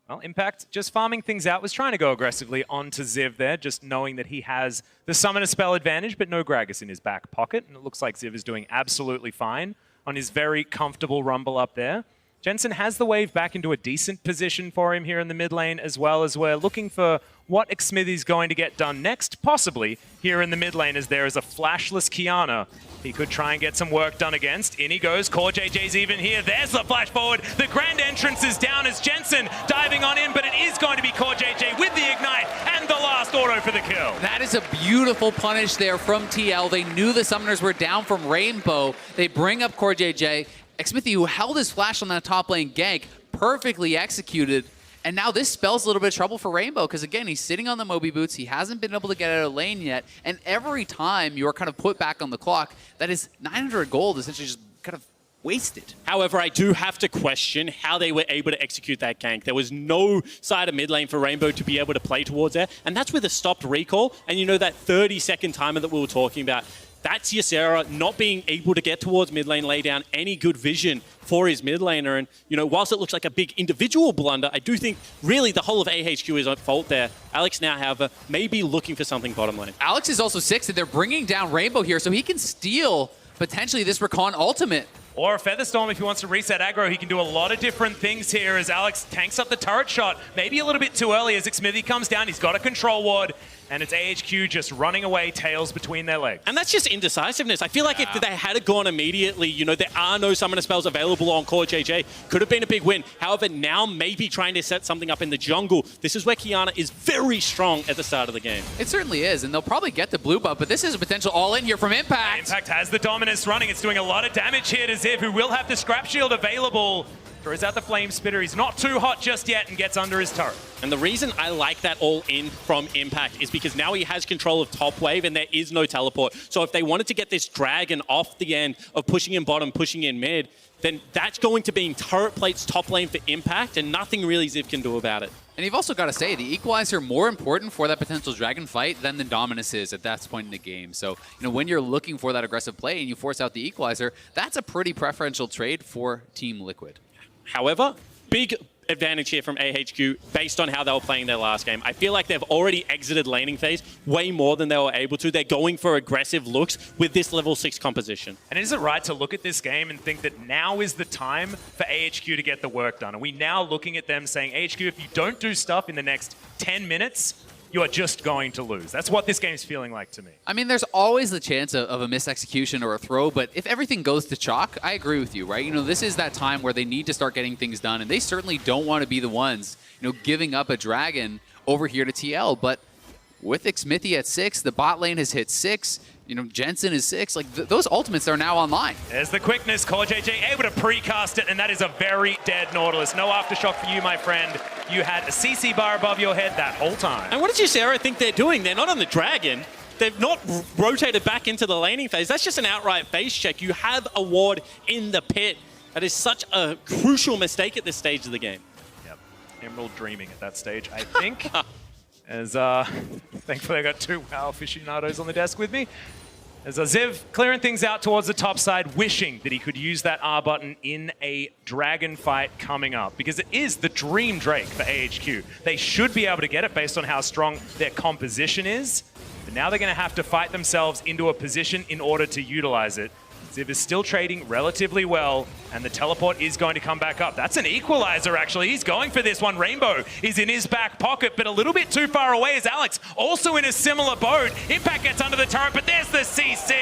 Well, Impact just farming things out, was trying to go aggressively onto Ziv there, just knowing that he has the Summoner spell advantage, but no Gragas in his back pocket. And it looks like Ziv is doing absolutely fine on his very comfortable Rumble up there. Jensen has the wave back into a decent position for him here in the mid lane, as well as we're looking for what Xsmithy's going to get done next, possibly here in the mid lane, as there is a flashless Qiyana he could try and get some work done against. In he goes. CoreJJ's even here. There's the flash forward. The grand entrance is down as Jensen diving on in, but it is going to be CoreJJ with the ignite and the last auto for the kill. That is a beautiful punish there from TL. They knew the summoners were down from Rainbow. They bring up CoreJJ. Xsmithy, who held his flash on that top lane gank, perfectly executed. And now this spells a little bit of trouble for Rainbow, because again, he's sitting on the Moby boots. He hasn't been able to get out of lane yet. And every time you're kind of put back on the clock, that is 900 gold essentially just kind of wasted. However, I do have to question how they were able to execute that gank. There was no side of mid lane for Rainbow to be able to play towards there. And that's with a stopped recall. And you know that 30-second timer that we were talking about. That's Ysera not being able to get towards mid lane, lay down any good vision for his mid laner. And, you know, whilst it looks like a big individual blunder, I do think really the whole of AHQ is at fault there. Alex now, however, may be looking for something bottom lane. Alex is also 6, and they're bringing down Rainbow here, so he can steal potentially this Recon ultimate. Or a Featherstorm if he wants to reset aggro. He can do a lot of different things here as Alex tanks up the turret shot. Maybe a little bit too early as Xsmithy comes down. He's got a control ward. And it's AHQ just running away, tails between their legs. And that's just indecisiveness. I feel like if they had gone immediately, you know, there are no summoner spells available on CoreJJ. Could have been a big win. However, now maybe trying to set something up in the jungle. This is where Qiyana is very strong at the start of the game. It certainly is, and they'll probably get the blue buff, but this is a potential all-in here from Impact. Impact has the Dominus running. It's doing a lot of damage here to Ziv, who will have the Scrap Shield available. Throws out the Flame Spitter. He's not too hot just yet and gets under his turret. And the reason I like that all-in from Impact is because now he has control of top wave and there is no teleport. So if they wanted to get this dragon off the end of pushing in bottom, pushing in mid, then that's going to be turret plates top lane for Impact, and nothing really Ziv can do about it. And you've also got to say, the Equalizer more important for that potential dragon fight than the Dominus is at that point in the game. So, you know, when you're looking for that aggressive play and you force out the Equalizer, that's a pretty preferential trade for Team Liquid. However, big advantage here from AHQ based on how they were playing their last game. I feel like they've already exited laning phase way more than they were able to. They're going for aggressive looks with this level 6 composition. And is it right to look at this game and think that now is the time for AHQ to get the work done? Are we now looking at them saying, AHQ, if you don't do stuff in the next 10 minutes, you are just going to lose? That's what this game's feeling like to me. I mean, there's always the chance of a misexecution or a throw, but if everything goes to chalk, I agree with you, right? You know, this is that time where they need to start getting things done, and they certainly don't want to be the ones, you know, giving up a dragon over here to TL. But with Xsmithy at 6, the bot lane has hit 6. You know, Jensen is 6. Like, those ultimates are now online. There's the quickness. CoreJJ able to precast it, and that is a very dead Nautilus. No aftershock for you, my friend. You had a CC bar above your head that whole time. And what did Ysera think they're doing? They're not on the dragon. They've not rotated back into the laning phase. That's just an outright face check. You have a ward in the pit. That is such a crucial mistake at this stage of the game. Yep. Emerald dreaming at that stage, I think. As thankfully I got 2 WoW aficionados on the desk with me. As Ziv clearing things out towards the top side, wishing that he could use that R button in a dragon fight coming up, because it is the dream Drake for AHQ. They should be able to get it based on how strong their composition is, but now they're going to have to fight themselves into a position in order to utilize it. Ziv is still trading relatively well, and the teleport is going to come back up. That's an equalizer, actually. He's going for this one. Rainbow is in his back pocket, but a little bit too far away is Alex, also in a similar boat. Impact gets under the turret, but there's the CC,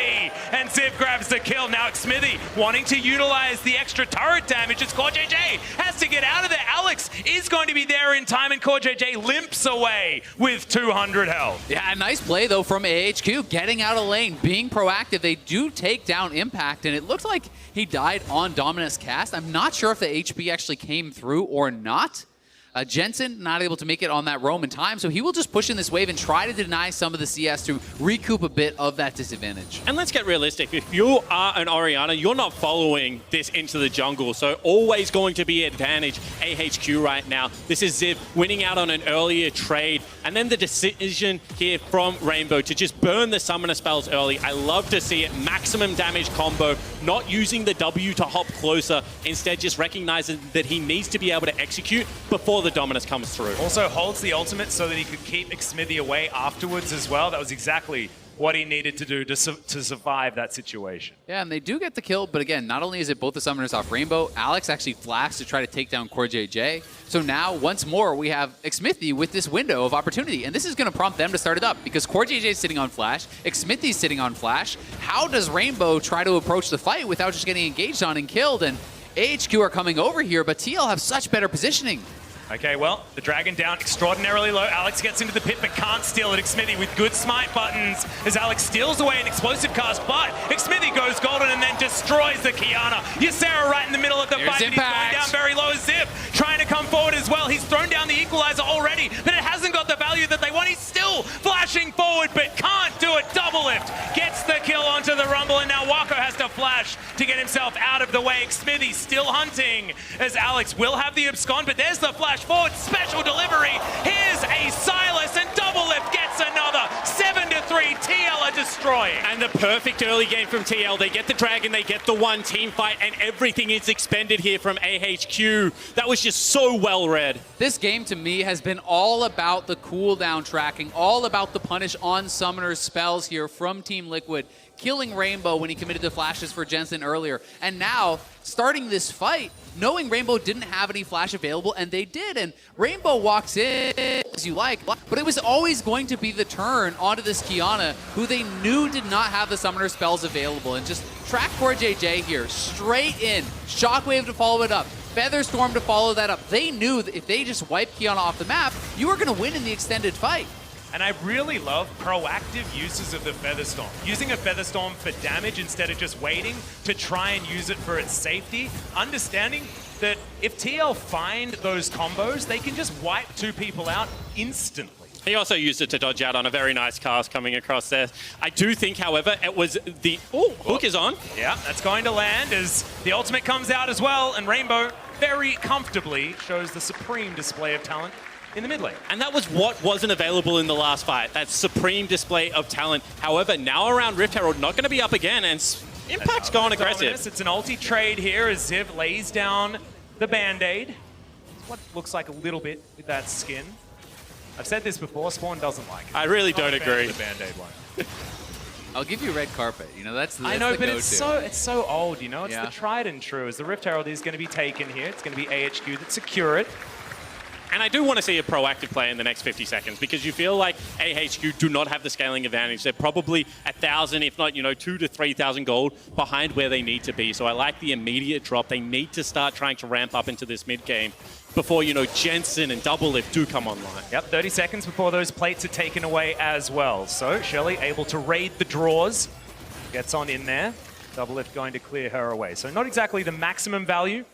and Ziv grabs the kill. Now Xsmithy wanting to utilize the extra turret damage as CoreJJ has to get out of there. Alex is going to be there in time, and CoreJJ limps away with 200 health. Yeah, nice play, though, from AHQ, getting out of lane, being proactive. They do take down Impact, and it looked like he died on Dominus cast. I'm not sure if the HP actually came through or not. Jensen not able to make it on that roam in time, so he will just push in this wave and try to deny some of the CS to recoup a bit of that disadvantage. And let's get realistic. If you are an Orianna, you're not following this into the jungle, so always going to be advantage AHQ right now. This is Ziv winning out on an earlier trade, and then the decision here from Rainbow to just burn the summoner spells early. I love to see it. Maximum damage combo, not using the W to hop closer, instead just recognizing that he needs to be able to execute before the dominance comes through. Also holds the ultimate so that he could keep Xmithy away afterwards as well. That was exactly what he needed to do to survive that situation. Yeah, and they do get the kill, but again, not only is it both the summoners off Rainbow, Alex actually flashed to try to take down CoreJJ. So now, once more, we have Xmithy with this window of opportunity, and this is going to prompt them to start it up, because CoreJJ is sitting on Flash, Xmithy's sitting on Flash. How does Rainbow try to approach the fight without just getting engaged on and killed? And AHQ are coming over here, but TL have such better positioning. Okay, well, the Dragon down extraordinarily low. Alex gets into the pit, but can't steal it. Xmithy with good smite buttons as Alex steals away an explosive cast, but Xmithy goes golden and then destroys the Kiana. Ysera right in the middle of the fight, and he's going down very low. Zip trying to come forward as well. He's thrown down the equalizer already, but it hasn't got the value that they want. He's still flashing forward, but can't do it. Double lift gets the kill onto the Rumble, and now Wako has to flash to get himself out of the way. Xmithy still hunting as Alex will have the abscond, but there's the flash forward, special delivery. Here's a Silas, and double lift gets another. 7-3, TL are destroying. And the perfect early game from TL. They get the Dragon, they get the one team fight, and everything is expended here from AHQ. That was just so well read. This game to me has been all about the cooldown tracking, all about the punish on summoners spells here from Team Liquid, killing Rainbow when he committed the flashes for Jensen earlier. And now, starting this fight, knowing Rainbow didn't have any flash available, and they did, and Rainbow walks in as you like, but it was always going to be the turn onto this Kiana, who they knew did not have the summoner spells available, and just track CoreJJ here, straight in, Shockwave to follow it up, Featherstorm to follow that up. They knew that if they just wiped Kiana off the map, you were going to win in the extended fight. And I really love proactive uses of the Featherstorm. Using a Featherstorm for damage instead of just waiting to try and use it for its safety. Understanding that if TL find those combos, they can just wipe two people out instantly. He also used it to dodge out on a very nice cast coming across there. I do think, however, it was the... Oh, hook is on. Yeah, that's going to land as the ultimate comes out as well, and Rainbow very comfortably shows the supreme display of talent in the mid lane. And that was what wasn't available in the last fight, that supreme display of talent. However, now around Rift Herald, not going to be up again, and Impact's gone aggressive. It's an ulti trade here as Ziv lays down the Band-Aid. What looks like a little bit with that skin. I've said this before, Spawn doesn't like it. I really don't agree. The Band-Aid one. I'll give you red carpet. You know, that's I know, the but go-to. it's so old, you know? It's the tried and true. As the Rift Herald is going to be taken here, it's going to be AHQ that secure it. And I do want to see a proactive play in the next 50 seconds because you feel like AHQ do not have the scaling advantage. They're probably 1,000, if not, 2,000 to 3,000 gold behind where they need to be. So I like the immediate drop. They need to start trying to ramp up into this mid game before, Jensen and Double Lift do come online. Yep, 30 seconds before those plates are taken away as well. So Shelley able to raid the draws. Gets on in there. Double Lift going to clear her away. So not exactly the maximum value,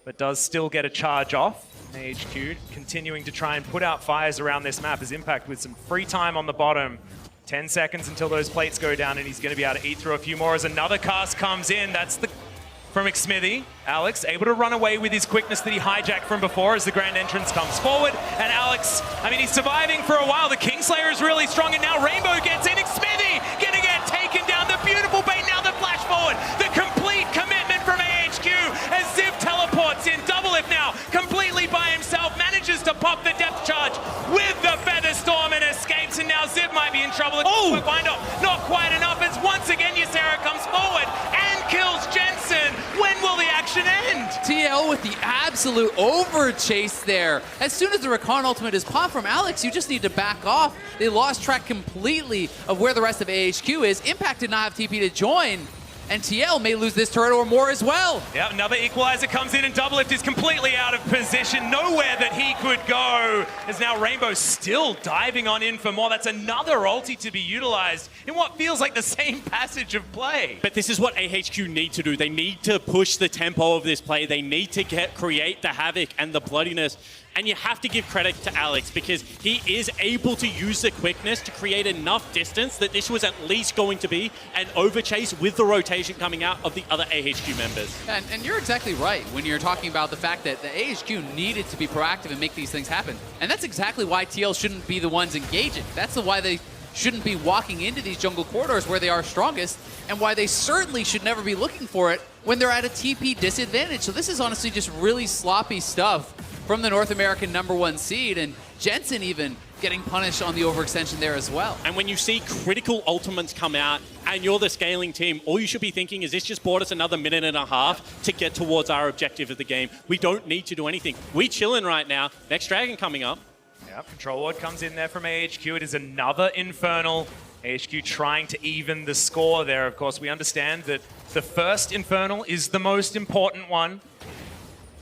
but does still get a charge off. AHQ continuing to try and put out fires around this map as Impact with some free time on the bottom. 10 seconds until those plates go down, and he's going to be able to eat through a few more as another cast comes in. That's from Xmithy. Alex able to run away with his quickness that he hijacked from before as the grand entrance comes forward. And Alex, he's surviving for a while. The Kingslayer is really strong, and now Rainbow gets in. Xmithy gonna get taken down. The beautiful bait, now the flash forward. The complete commitment from AHQ as Ziv teleports in. Double Lift now completely by himself, manages to pop the depth charge with the Featherstorm and escapes, and now Ziv might be in trouble. Oh! Wind up, not quite enough as once again Ysera comes forward and kills Jensen. When will the action end? TL with the absolute over chase there. As soon as the Rakan ultimate is popped from Alex, you just need to back off. They lost track completely of where the rest of AHQ is. Impact did not have TP to join, and TL may lose this turret or more as well. Yeah, another equalizer comes in, and Double Lift is completely out of position. Nowhere that he could go. As now Rainbow still diving on in for more. That's another ulti to be utilized in what feels like the same passage of play. But this is what AHQ need to do. They need to push the tempo of this play. They need to create the havoc and the bloodiness. And you have to give credit to Alex because he is able to use the quickness to create enough distance that this was at least going to be an overchase with the rotation coming out of the other AHQ members. And you're exactly right when you're talking about the fact that the AHQ needed to be proactive and make these things happen. And that's exactly why TL shouldn't be the ones engaging. That's why they shouldn't be walking into these jungle corridors where they are strongest, and why they certainly should never be looking for it when they're at a TP disadvantage. So this is honestly just really sloppy stuff from the North American #1 seed, and Jensen even getting punished on the overextension there as well. And when you see critical ultimates come out and you're the scaling team, all you should be thinking is this just bought us another minute and a half to get towards our objective of the game. We don't need to do anything. We chilling right now. Next Dragon coming up. Yeah, Control Ward comes in there from AHQ. It is another Infernal. AHQ trying to even the score there. Of course, we understand that the first Infernal is the most important one.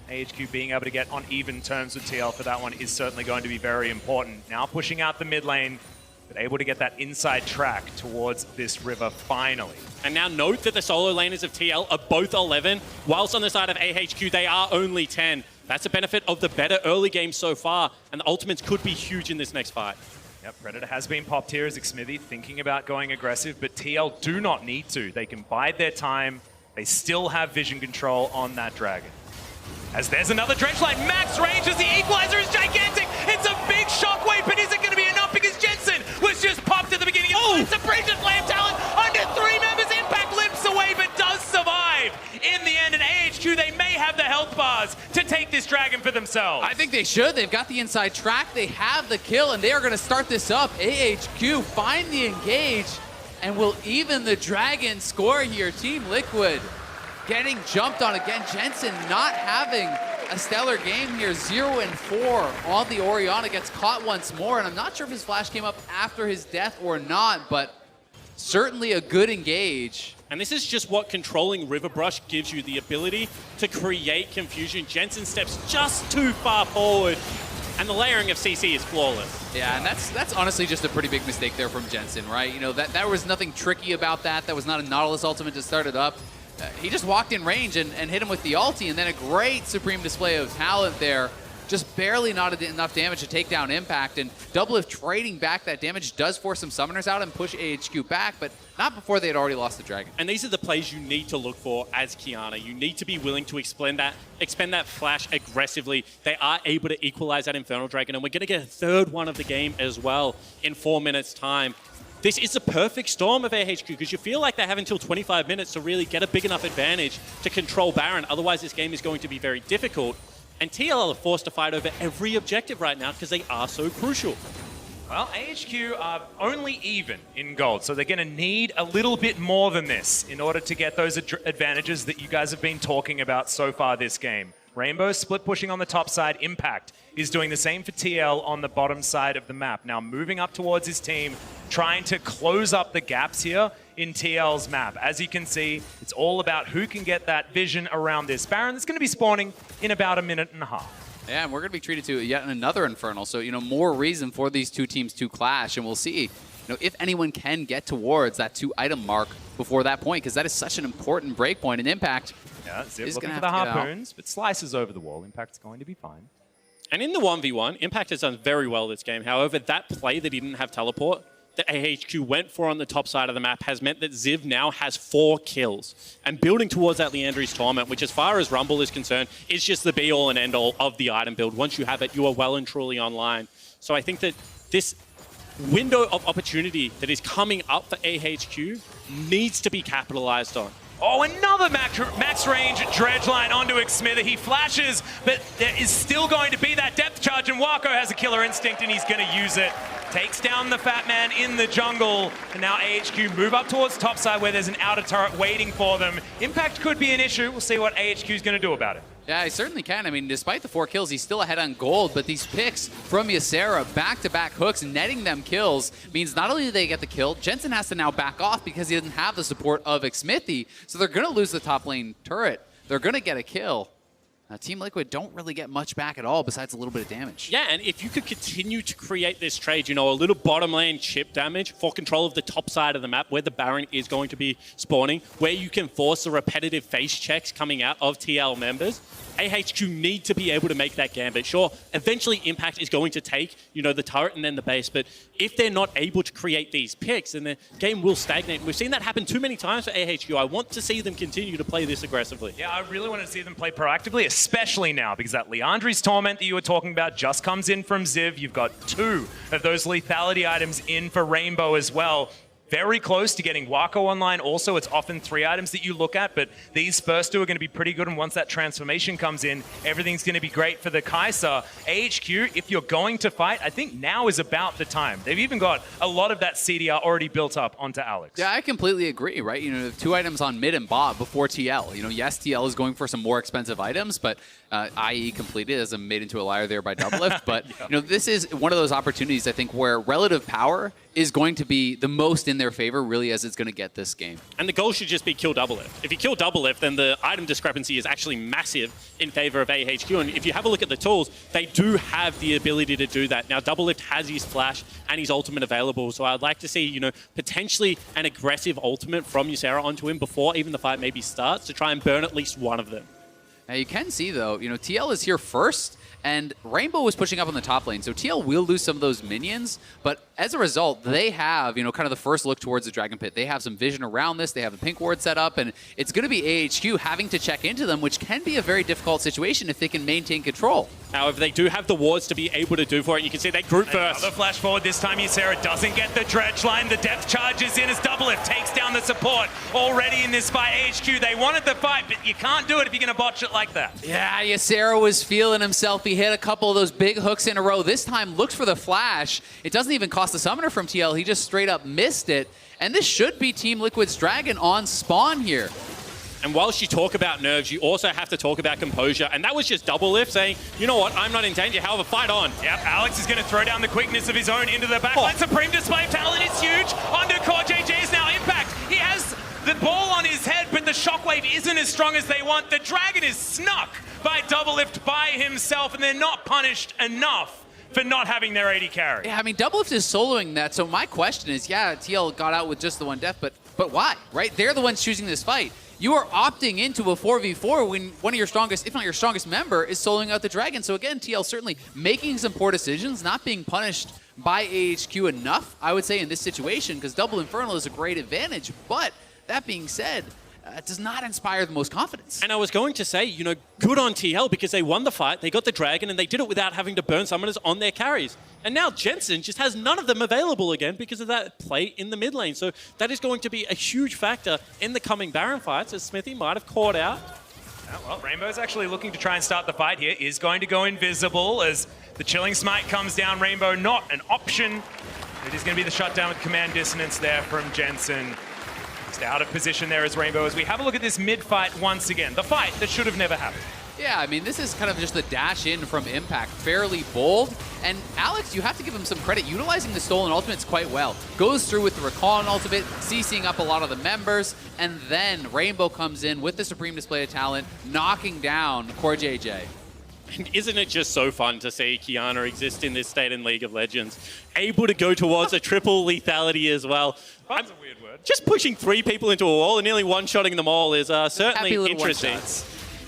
AHQ being able to get on even terms with TL for that one is certainly going to be very important. Now pushing out the mid lane, but able to get that inside track towards this river finally. And now note that the solo laners of TL are both 11, whilst on the side of AHQ they are only 10. That's a benefit of the better early game so far, and the ultimates could be huge in this next fight. Yep, Predator has been popped here as Xmithy thinking about going aggressive, but TL do not need to. They can bide their time. They still have vision control on that Dragon. As there's another dredge line, max range as the equalizer is gigantic. It's a big shockwave, but is it going to be enough? Because Jensen was just popped at the beginning of the fight. It's a Bridget Flame Talent under 3 members. Impact limps away, but does survive. In the end, in AHQ, they may have the health bars to take this Dragon for themselves. I think they should. They've got the inside track. They have the kill, and they are going to start this up. AHQ find the engage and will even the Dragon score here. Team Liquid getting jumped on again. Jensen not having a stellar game here. 0-4 on the Orianna. Gets caught once more, and I'm not sure if his flash came up after his death or not, but certainly a good engage. And this is just what controlling River Brush gives you, the ability to create confusion. Jensen steps just too far forward, and the layering of CC is flawless. Yeah, and that's honestly just a pretty big mistake there from Jensen, right? You know, that was nothing tricky about that. That was not a Nautilus ultimate to start it up. He just walked in range and hit him with the ulti, and then a great Supreme display of talent there. Just barely not enough damage to take down Impact, and Doublelift trading back that damage does force some summoners out and push AHQ back, but not before they had already lost the Dragon. And these are the plays you need to look for as Qiyana. You need to be willing to expend that flash aggressively. They are able to equalize that Infernal Dragon, and we're going to get a third one of the game as well in 4 minutes' time. This is a perfect storm of AHQ because you feel like they have until 25 minutes to really get a big enough advantage to control Baron. Otherwise, this game is going to be very difficult. And TL are forced to fight over every objective right now because they are so crucial. Well, AHQ are only even in gold, so they're going to need a little bit more than this in order to get those advantages that you guys have been talking about so far this game. Rainbow split pushing on the top side. Impact is doing the same for TL on the bottom side of the map. Now moving up towards his team, trying to close up the gaps here in TL's map. As you can see, it's all about who can get that vision around this Baron that's going to be spawning in about a minute and a half. Yeah, and we're going to be treated to yet another Infernal, so, you know, more reason for these two teams to clash, and we'll see, you know, if anyone can get towards that 2-item mark before that point, because that is such an important break point, and Impact yeah, Zip is looking going for to the have to get harpoons, but slices over the wall. Impact's going to be fine. And in the 1v1, Impact has done very well this game. However, that play that he didn't have teleport, that AHQ went for on the top side of the map, has meant that Ziv now has 4 kills. And building towards that Leandri's Torment, which as far as Rumble is concerned, is just the be-all and end-all of the item build. Once you have it, you are well and truly online. So I think that this window of opportunity that is coming up for AHQ needs to be capitalized on. Oh, another max range dredge line onto Xmithy. He flashes, but there is still going to be that depth charge, and Wako has a killer instinct, and he's going to use it. Takes down the Fat Man in the jungle, and now AHQ move up towards topside where there's an outer turret waiting for them. Impact could be an issue. We'll see what AHQ is going to do about it. Yeah, he certainly can. I mean, despite the 4 kills, he's still ahead on gold, but these picks from Ysera, back-to-back hooks, netting them kills, means not only do they get the kill, Jensen has to now back off because he doesn't have the support of Xmithy, so they're going to lose the top lane turret. They're going to get a kill. Team Liquid don't really get much back at all besides a little bit of damage. Yeah, and if you could continue to create this trade, you know, a little bottom lane chip damage for control of the top side of the map where the Baron is going to be spawning, where you can force the repetitive face checks coming out of TL members, AHQ need to be able to make that gambit. Sure, eventually Impact is going to take, you know, the turret and then the base, but if they're not able to create these picks, then the game will stagnate. We've seen that happen too many times for AHQ. I want to see them continue to play this aggressively. Yeah, I really want to see them play proactively, especially now, because that Leandri's Torment that you were talking about just comes in from Ziv. You've got 2 of those lethality items in for Rainbow as well. very close to getting Wako online. Also, it's often 3 items that you look at, but these first 2 are going to be pretty good, and once that transformation comes in, everything's going to be great for the Kai'Sa. AHQ, if you're going to fight, I think now is about the time. They've even got a lot of that CDR already built up onto Alex. Yeah, I completely agree, right? You know, 2 items on mid and bot before TL. You know, yes, TL is going for some more expensive items, but IE completed as a made into a liar there by Doublelift. But, you know, this is one of those opportunities, I think, where relative power is going to be the most in their favor, really, as it's going to get this game. And the goal should just be kill Doublelift. If you kill Doublelift, then the item discrepancy is actually massive in favor of AHQ. And if you have a look at the tools, they do have the ability to do that. Now, Doublelift has his flash and his ultimate available, so I'd like to see, you know, potentially an aggressive ultimate from Ysera onto him before even the fight maybe starts to try and burn at least one of them. Now, you can see, though, you know, TL is here first, and Rainbow was pushing up on the top lane, so TL will lose some of those minions, but as a result, they have, you know, kind of the first look towards the Dragon Pit. They have some vision around this, they have the pink ward set up, and it's going to be AHQ having to check into them, which can be a very difficult situation if they can maintain control. However, they do have the wards to be able to do for it. You can see they group first. Another flash forward. This time, Ysera doesn't get the dredge line. The depth charge is in as Doublelift takes down the support already in this fight. AHQ, they wanted the fight, but you can't do it if you're going to botch it like that. Yeah, Ysera was feeling himself. He hit a couple of those big hooks in a row. This time, looks for the flash. It doesn't even cost the summoner from TL. He just straight up missed it. And this should be Team Liquid's Dragon on spawn here. And whilst you talk about nerves, you also have to talk about composure. And that was just Doublelift saying, you know what, I'm not in danger, however, fight on. Yep, Alex is going to throw down the quickness of his own into the backline. Supreme display of talent is huge. Onto Core JJ is now Impact. He has the ball on his head, but the shockwave isn't as strong as they want. The Dragon is snuck by Doublelift by himself, and they're not punished enough for not having their AD carry. Yeah, I mean, Doublelift is soloing that, so my question is, yeah, TL got out with just the 1 death, but why, right? They're the ones choosing this fight. You are opting into a 4v4 when one of your strongest, if not your strongest member, is soloing out the Dragon. So again, TL certainly making some poor decisions, not being punished by AHQ enough, I would say, in this situation, because Double Infernal is a great advantage. But that being said, it does not inspire the most confidence. And I was going to say, you know, good on TL because they won the fight, they got the Dragon, and they did it without having to burn summoners on their carries. And now Jensen just has none of them available again because of that play in the mid lane. So that is going to be a huge factor in the coming Baron fights, as Smithy might have caught out. Well, Rainbow's actually looking to try and start the fight here. Is going to go invisible as the Chilling Smite comes down. Rainbow not an option. It is going to be the shutdown with Command Dissonance there from Jensen. Just out of position there as Rainbow as we have a look at this mid fight once again. The fight that should have never happened. Yeah, I mean, this is kind of just the dash in from Impact. Fairly bold. And Alex, you have to give him some credit. Utilizing the stolen ultimates quite well. Goes through with the recall on ultimate, CCing up a lot of the members, and then Rainbow comes in with the Supreme Display of Talent, knocking down Core JJ. And isn't it just so fun to see Qiyana exist in this state in League of Legends? Able to go towards a triple lethality as well. That's a weird word. Just pushing 3 people into a wall and nearly one-shotting them all is certainly interesting.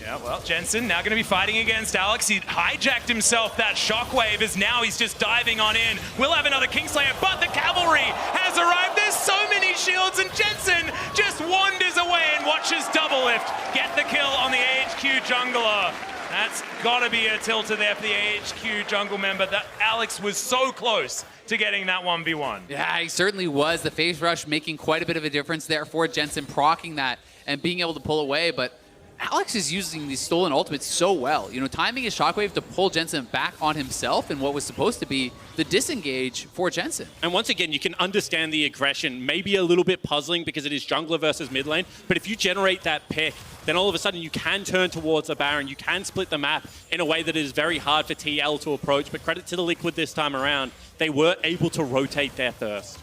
Yeah, well, Jensen now going to be fighting against Alex. He hijacked himself that shockwave as now he's just diving on in. We'll have another Kingslayer, but the cavalry has arrived. There's so many shields, and Jensen just wanders away and watches Doublelift get the kill on the AHQ jungler. That's got to be a tilter there for the AHQ jungle member. That Alex was so close to getting that 1v1. Yeah, he certainly was. The phase rush making quite a bit of a difference there for Jensen, proccing that and being able to pull away, but Alex is using these stolen ultimates so well. You know, timing his shockwave to pull Jensen back on himself in what was supposed to be the disengage for Jensen. And once again, you can understand the aggression. Maybe a little bit puzzling because it is jungler versus mid lane, but if you generate that pick, then all of a sudden you can turn towards a Baron. You can split the map in a way that is very hard for TL to approach, but credit to the Liquid this time around. They were able to rotate their thirst.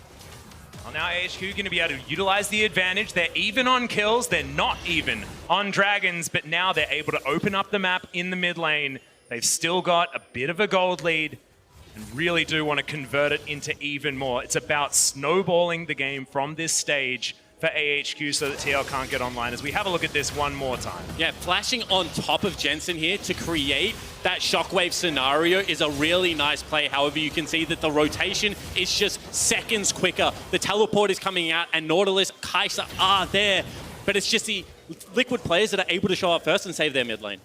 Well, now AHQ going to be able to utilize the advantage. They're even on kills. They're not even on dragons, but now they're able to open up the map in the mid lane. They've still got a bit of a gold lead and really do want to convert it into even more. It's about snowballing the game from this stage for AHQ so that TL can't get online as we have a look at this one more time. Yeah, flashing on top of Jensen here to create that shockwave scenario is a really nice play. However, you can see that the rotation is just seconds quicker. The teleport is coming out and Nautilus, Kai'Sa are there, but it's just the Liquid players that are able to show up first and save their mid lane.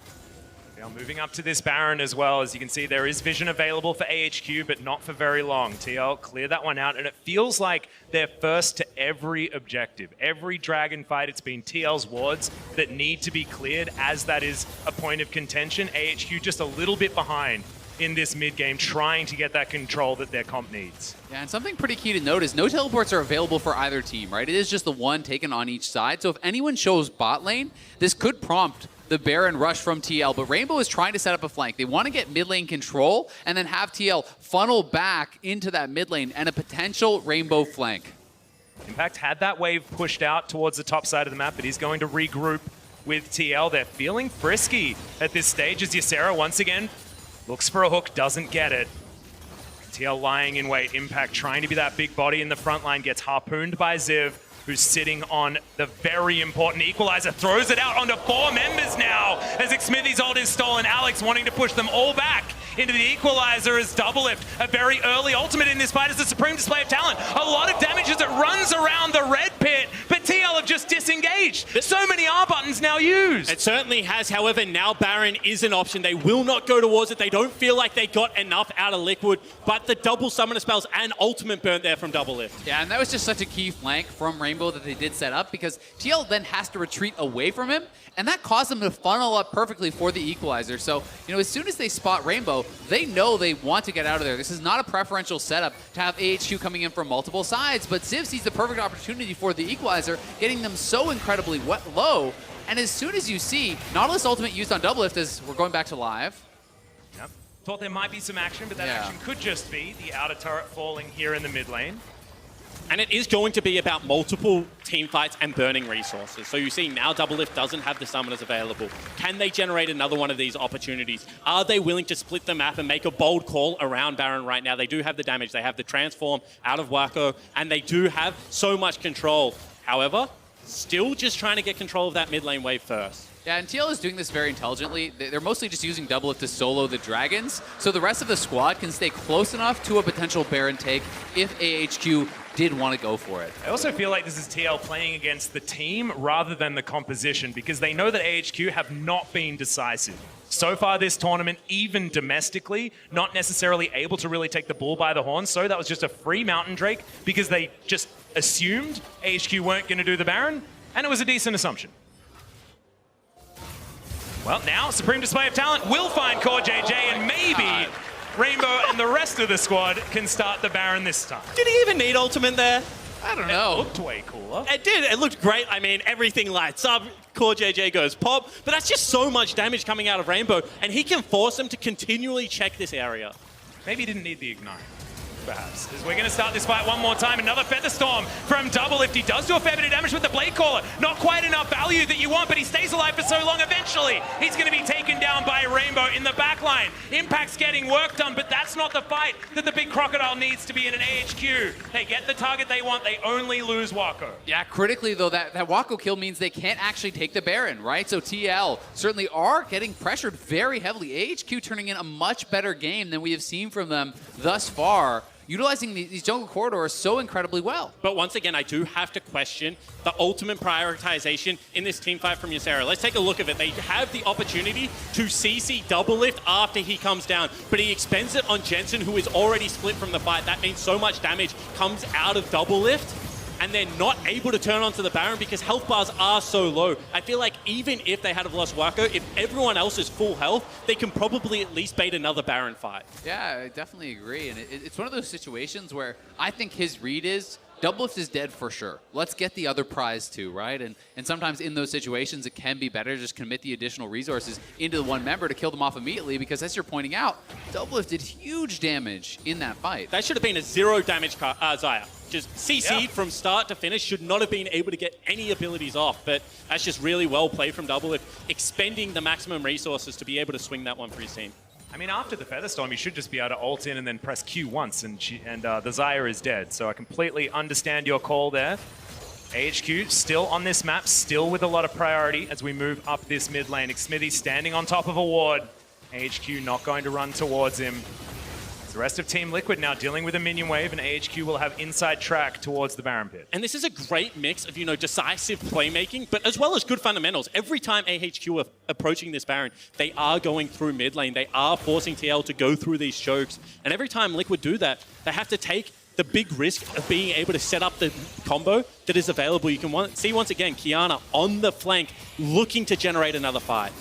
They are moving up to this Baron as well. As you can see, there is vision available for AHQ, but not for very long. TL clear that one out, and it feels like they're first to every objective. Every Dragon fight, it's been TL's wards that need to be cleared, as that is a point of contention. AHQ just a little bit behind in this mid-game, trying to get that control that their comp needs. Yeah, and something pretty key to note is no teleports are available for either team, right? It is just the one taken on each side. So if anyone shows bot lane, this could prompt the Baron rush from TL, but Rainbow is trying to set up a flank. They want to get mid lane control and then have TL funnel back into that mid lane and a potential Rainbow flank. Impact had that wave pushed out towards the top side of the map, but he's going to regroup with TL. They're feeling frisky at this stage as Ysera once again looks for a hook, doesn't get it. TL lying in wait. Impact trying to be that big body in the front line, gets harpooned by Ziv, who's sitting on the very important equalizer, throws it out onto 4 members now as Xmithy's ult is stolen. Alex wanting to push them all back into the equalizer as Doublelift, a very early ultimate in this fight, is a supreme display of talent. A lot of damage as it runs around the red pit, but TL have just disengaged. So many R buttons now used. It certainly has. However, now Baron is an option. They will not go towards it. They don't feel like they got enough out of Liquid, but the double summoner spells and ultimate burnt there from Doublelift. Yeah, and that was just such a key flank from Rainbow that they did set up, because TL then has to retreat away from him, and that caused them to funnel up perfectly for the equalizer. So, you know, as soon as they spot Rainbow, they know they want to get out of there. This is not a preferential setup to have AHQ coming in from multiple sides, but Ziv sees the perfect opportunity for the equalizer, getting them so incredibly low. And as soon as you see Nautilus ultimate used on Doublelift, as we're going back to live. Yep. Thought there might be some action, but that action could just be the outer turret falling here in the mid lane. And it is going to be about multiple team fights and burning resources. So you see now Doublelift doesn't have the summoners available. Can they generate another one of these opportunities? Are they willing to split the map and make a bold call around Baron right now? They do have the damage. They have the transform out of Wako, and they do have so much control. However, still just trying to get control of that mid lane wave first. Yeah, and TL is doing this very intelligently. They're mostly just using Doublelift to solo the Dragons, so the rest of the squad can stay close enough to a potential Baron take if AHQ did want to go for it. I also feel like this is TL playing against the team rather than the composition, because they know that AHQ have not been decisive. So far this tournament, even domestically, not necessarily able to really take the bull by the horns. So that was just a free Mountain Drake because they just assumed AHQ weren't going to do the Baron, and it was a decent assumption. Well, now Supreme Display of Talent will find Core JJ, and maybe Rainbow and the rest of the squad can start the Baron this time. Did he even need ultimate there? I don't know. It looked way cooler. It did. It looked great. I mean, everything lights up. Core JJ goes pop. But that's just so much damage coming out of Rainbow, and he can force them to continually check this area. Maybe he didn't need the Ignite, perhaps. As we're going to start this fight one more time. Another Feather Storm from Doublelift. He does do a fair bit of damage with the Blade Caller. Not quite enough value that you want, but he stays alive for so long. Eventually, he's going to be taken down by Rainbow in the backline. Impact's getting work done, but that's not the fight that the big Crocodile needs to be in an AHQ. They get the target they want. They only lose Wako. Yeah, critically, though, that Wako kill means they can't actually take the Baron, right? So TL certainly are getting pressured very heavily. AHQ turning in a much better game than we have seen from them thus far, utilizing these jungle corridors so incredibly well. But once again, I do have to question the ultimate prioritization in this team fight from Ysera. Let's take a look at it. They have the opportunity to CC Doublelift after he comes down, but he expends it on Jensen, who is already split from the fight. That means so much damage comes out of Doublelift, and they're not able to turn onto the Baron because health bars are so low. I feel like even if they had lost Wako, if everyone else is full health, they can probably at least bait another Baron fight. Yeah, I definitely agree. And it's one of those situations where I think his read is, Doublelift is dead for sure. Let's get the other prize too, right? And sometimes in those situations, it can be better to just commit the additional resources into the one member to kill them off immediately, because as you're pointing out, Doublelift did huge damage in that fight. That should have been a 0 damage Xayah. Just CC'd from start to finish, should not have been able to get any abilities off, but that's just really well played from Doublelift, expending the maximum resources to be able to swing that one for his team. I mean, after the Feather Storm, you should just be able to ult in and then press Q once, and the Xayah is dead. So I completely understand your call there. AHQ still on this map, still with a lot of priority as we move up this mid lane. Xmithy standing on top of a ward. AHQ not going to run towards him. the rest of Team Liquid now dealing with a minion wave, and AHQ will have inside track towards the Baron pit. And this is a great mix of, decisive playmaking, but as well as good fundamentals. Every time AHQ are approaching this Baron, they are going through mid lane. They are forcing TL to go through these chokes. And every time Liquid do that, they have to take the big risk of being able to set up the combo that is available. You can see once again, Qiyana on the flank, looking to generate another fight.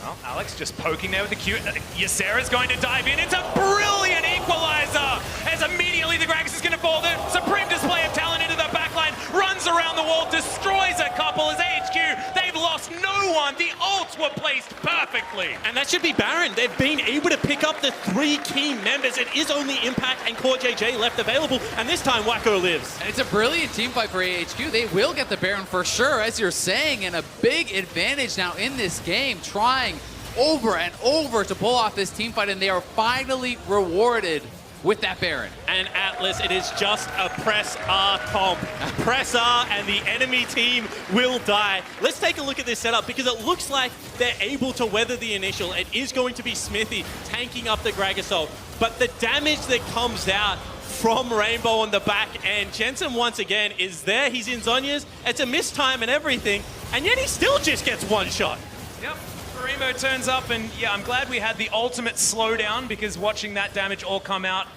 Well, Alex just poking there with the Q. Ysera's going to dive in. It's a brilliant equalizer as immediately the Gragas is going to fall. The supreme display of talent into the backline, runs around the wall, destroys a couple as AHQ. They've lost no one. The ults were placed perfectly. And that should be Baron. They've been able to pick up the 3 key members. It is only Impact and Core JJ left available, and this time Wacko lives. And it's a brilliant team fight for AHQ. They will get the Baron for sure, as you're saying, and a big advantage now in this game, trying over and over to pull off this team fight, and they are finally rewarded with that Baron. And Atlas, it is just a press R comp. Press R and the enemy team will die. Let's take a look at this setup because it looks like they're able to weather the initial. It is going to be Smithy tanking up the Gragasol, but the damage that comes out from Rainbow on the back end, Jensen once again is there. He's in Zhonya's. It's a mistime and everything, and yet he still just gets one shot. Yep. Rainbow turns up, and yeah, I'm glad we had the ultimate slowdown because watching that damage all come out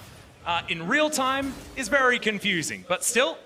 in real time is very confusing. But still,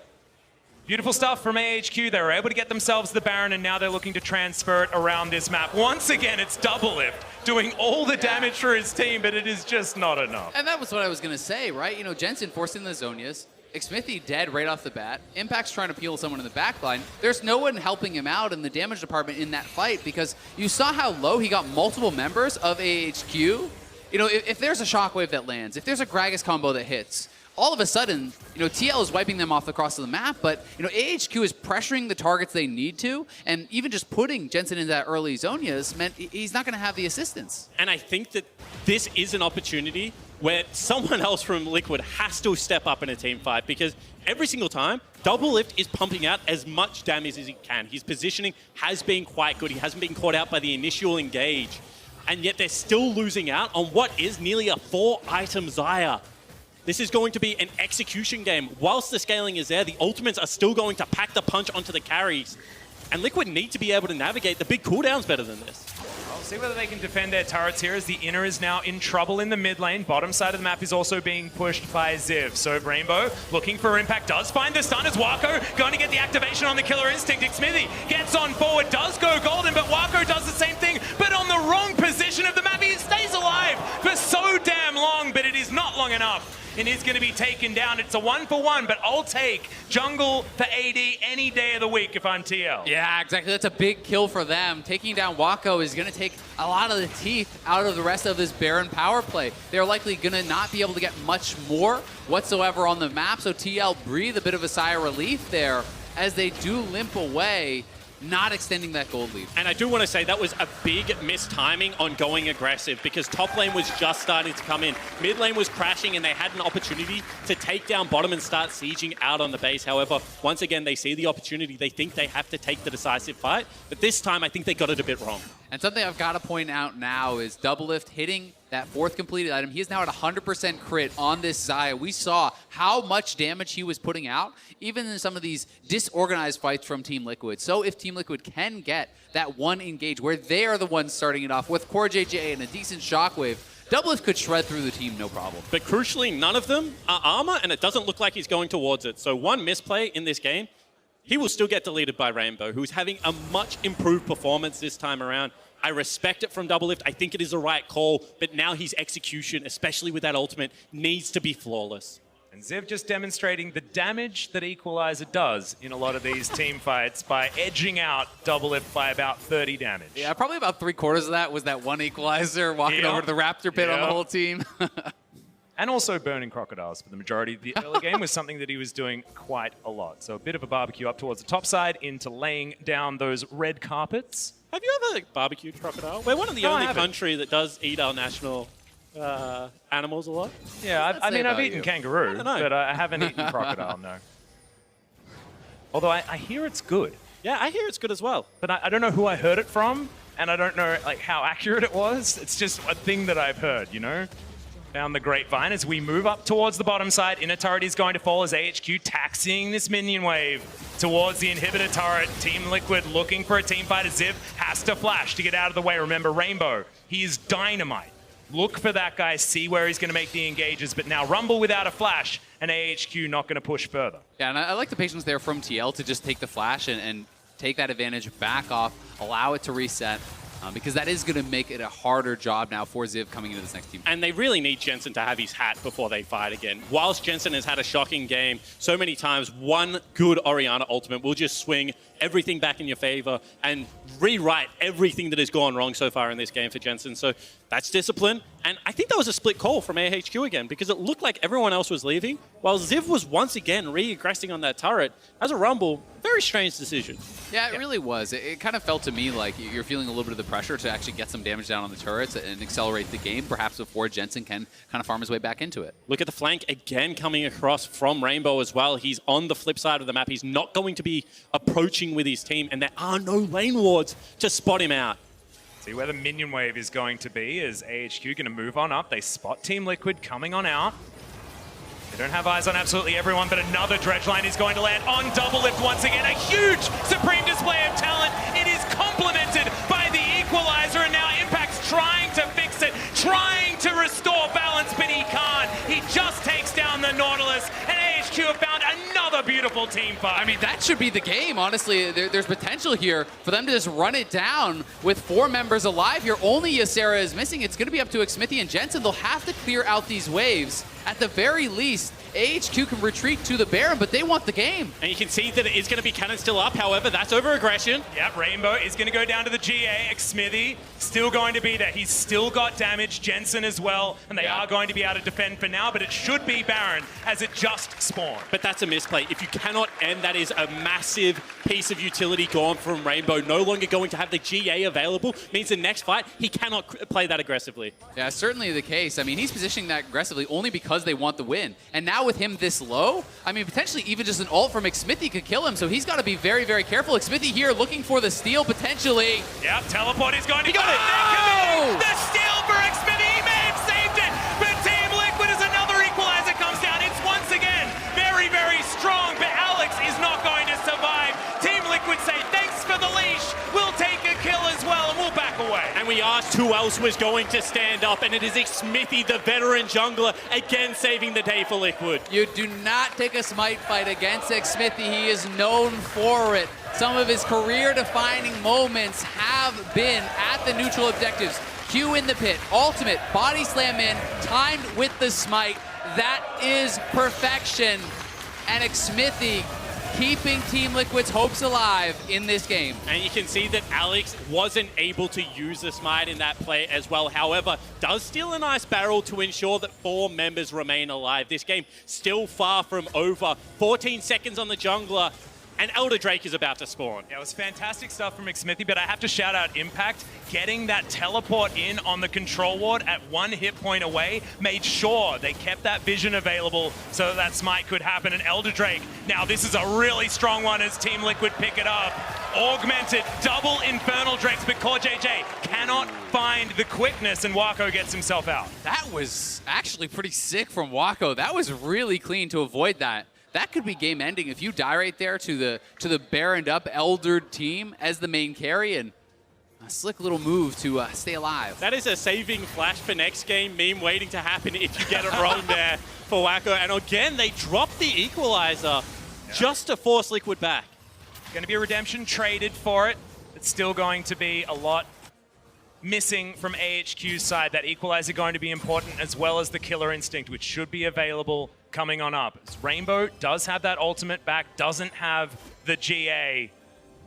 beautiful stuff from AHQ. They were able to get themselves the Baron, and now they're looking to transfer it around this map. Once again, it's Doublelift doing all the damage for his team, but it is just not enough. And that was what I was going to say, right? Jensen forcing the Zhonyas. Xmithy dead right off the bat. Impact's trying to peel someone in the back line. There's no one helping him out in the damage department in that fight because you saw how low he got multiple members of AHQ. If there's a shockwave that lands, if there's a Gragas combo that hits, all of a sudden, TL is wiping them off across the map, but, AHQ is pressuring the targets they need to, and even just putting Jensen into that early Zhonyas meant he's not going to have the assistance. And I think that this is an opportunity where someone else from Liquid has to step up in a team fight because every single time, Doublelift is pumping out as much damage as he can. His positioning has been quite good. He hasn't been caught out by the initial engage, and yet they're still losing out on what is nearly a 4-item Xayah. This is going to be an execution game. Whilst the scaling is there, the ultimates are still going to pack the punch onto the carries. And Liquid need to be able to navigate the big cooldowns better than this. We'll see whether they can defend their turrets here as the inner is now in trouble in the mid lane. Bottom side of the map is also being pushed by Ziv. So Rainbow looking for impact, does find the stun as Wacko going to get the activation on the Killer Instinct. Xmithy gets on forward, does go golden, but Wacko does the same thing, but on the wrong position of the map. He stays alive for so damn long, but it is not long enough. And is going to be taken down. It's a 1-for-1, but I'll take jungle for AD any day of the week if I'm TL. Yeah, exactly. That's a big kill for them. Taking down Wacko is going to take a lot of the teeth out of the rest of this Baron power play. They're likely going to not be able to get much more whatsoever on the map, so TL breathe a bit of a sigh of relief there as they do limp away, not extending that gold lead. And I do want to say that was a big mistiming on going aggressive because top lane was just starting to come in. Mid lane was crashing and they had an opportunity to take down bottom and start sieging out on the base. However, once again, they see the opportunity. They think they have to take the decisive fight. But this time, I think they got it a bit wrong. And something I've got to point out now is Doublelift hitting that 4th completed item. He is now at 100% crit on this Xayah. We saw how much damage he was putting out, even in some of these disorganized fights from Team Liquid. So if Team Liquid can get that one engage where they are the ones starting it off with Core JJ and a decent shockwave, Doublelift could shred through the team, no problem. But crucially, none of them are armor, and it doesn't look like he's going towards it. So one misplay in this game, he will still get deleted by Rainbow, who's having a much improved performance this time around. I respect it from Doublelift. I think it is the right call, but now his execution, especially with that ultimate, needs to be flawless. And Ziv just demonstrating the damage that Equalizer does in a lot of these team fights by edging out Doublelift by about 30 damage. Yeah, probably about 3/4 of that was that one Equalizer walking over to the Raptor pit on the whole team. And also burning crocodiles for the majority of the early game was something that he was doing quite a lot. So a bit of a barbecue up towards the top side into laying down those red carpets. Have you ever barbecued crocodile? We're one of the only country that does eat our national animals a lot. Yeah, I mean, I've eaten kangaroo, but I haven't eaten crocodile, no. Although I hear it's good. Yeah, I hear it's good as well. But I don't know who I heard it from, and I don't know how accurate it was. It's just a thing that I've heard, you know? down the grapevine as we move up towards the bottom side. Inner turret is going to fall as AHQ taxiing this minion wave towards the inhibitor turret. Team Liquid looking for a team fight as Ziv has to flash to get out of the way. Remember, Rainbow, he is dynamite. Look for that guy, see where he's going to make the engages, but now Rumble without a flash, and AHQ not going to push further. Yeah, and I like the patience there from TL to just take the flash and take that advantage, back off, allow it to reset, because that is going to make it a harder job now for Ziv coming into this next team. And they really need Jensen to have his hat before they fight again. Whilst Jensen has had a shocking game so many times, one good Orianna ultimate will just swing everything back in your favor and rewrite everything that has gone wrong so far in this game for Jensen. So that's discipline. And I think that was a split call from AHQ again, because it looked like everyone else was leaving, while Ziv was once again re-aggressing on that turret. As a Rumble, very strange decision. Yeah, it really was. It kind of felt to me like you're feeling a little bit of the pressure to actually get some damage down on the turrets and accelerate the game, perhaps before Jensen can kind of farm his way back into it. Look at the flank again coming across from Rainbow as well. He's on the flip side of the map. He's not going to be approaching with his team, and there are no lane wards to spot him out. See where the minion wave is going to be. Is AHQ going to move on up? They spot Team Liquid coming on out. They don't have eyes on absolutely everyone, but another dredge line is going to land on double lift once again. A huge supreme display of talent. It is complemented by the equalizer, and now Impact's trying to fix it, trying to restore balance, but he can't. He just takes down the Nautilus, and AHQ have found another beautiful team fight. I mean, that should be the game, honestly. There's potential here for them to just run it down with 4 members alive here. Only Ysera is missing. It's going to be up to Xmithie and Jensen. They'll have to clear out these waves. At the very least, AHQ can retreat to the Baron, but they want the game. And you can see that it is going to be cannon still up. However, that's over aggression. Yep, Rainbow is going to go down to the GA. Xmithie still going to be there. He's still got damage. Jensen as well. And they are going to be able to defend for now, but it should be Baron as it just spawned. But that's a misplay. If you cannot end, that is a massive piece of utility gone from Rainbow. No longer going to have the GA available. Means the next fight, he cannot play that aggressively. Yeah, certainly the case. I mean, he's positioning that aggressively only because they want the win. And now with him this low, I mean, potentially even just an ult from Xmithie could kill him, so he's got to be very, very careful. Xmithie here looking for the steal, potentially. Yep, teleport is going to go. Oh! The steal for Xmithie, he may have saved it, but Team Liquid as another equalizer comes down. It's once again very, very strong, but Alex is not going to survive. Team Liquid say, thanks for the leash, we'll take a kill as well, and we'll back away. And we asked who else was going to stand up, and it is Xmithie, the veteran jungler, again saving the day for Liquid. You do not take a smite fight against Xmithie. He is known for it. Some of his career-defining moments have been at the neutral objectives. Q in the pit, ultimate, body slam in, timed with the smite. That is perfection. And Xmithie keeping Team Liquid's hopes alive in this game. And you can see that Alex wasn't able to use the smite in that play as well. However, does steal a nice barrel to ensure that 4 members remain alive. This game still far from over. 14 seconds on the jungler. And Elder Drake is about to spawn. Yeah, it was fantastic stuff from Xmithie, but I have to shout out Impact. Getting that teleport in on the control ward at 1 hit point away made sure they kept that vision available so that smite could happen. And Elder Drake, now this is a really strong one as Team Liquid pick it up. Augmented, double Infernal Drakes, but Core JJ cannot find the quickness, and Wako gets himself out. That was actually pretty sick from Wako. That was really clean to avoid that. That could be game ending if you die right there to the baroned up eldered team as the main carry, and a slick little move to stay alive. That is a saving flash for next game meme waiting to happen if you get it wrong there for Wako. And again, they dropped the equalizer just to force Liquid back. Going to be a redemption traded for it. It's still going to be a lot missing from AHQ's side. That equalizer going to be important, as well as the killer instinct, which should be available coming on up. Rainbow does have that ultimate back, doesn't have the GA.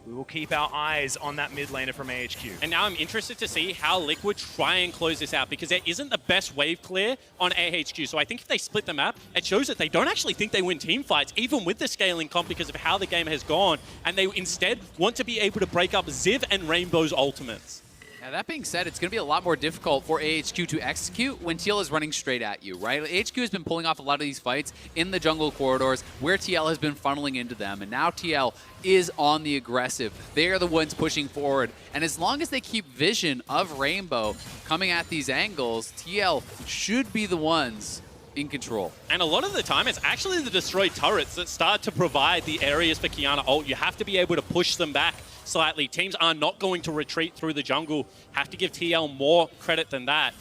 We will keep our eyes on that mid laner from AHQ. And now I'm interested to see how Liquid try and close this out, because there isn't the best wave clear on AHQ. So I think if they split the map, it shows that they don't actually think they win team fights, even with the scaling comp, because of how the game has gone. And they instead want to be able to break up Ziv and Rainbow's ultimates. Now, that being said, it's going to be a lot more difficult for AHQ to execute when TL is running straight at you, right? AHQ has been pulling off a lot of these fights in the jungle corridors where TL has been funneling into them, and now TL is on the aggressive. They are the ones pushing forward, and as long as they keep vision of Rainbow coming at these angles, TL should be the ones in control. And a lot of the time, it's actually the destroyed turrets that start to provide the areas for Qiyana ult. You have to be able to push them back slightly. Teams are not going to retreat through the jungle. Have to give TL more credit than that.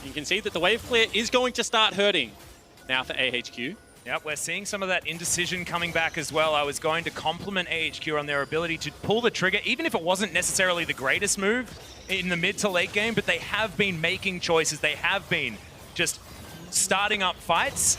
You can see that the wave clear is going to start hurting now for AHQ. Yep, we're seeing some of that indecision coming back as well. I was going to compliment AHQ on their ability to pull the trigger, even if it wasn't necessarily the greatest move in the mid to late game, but they have been making choices. They have been just starting up fights.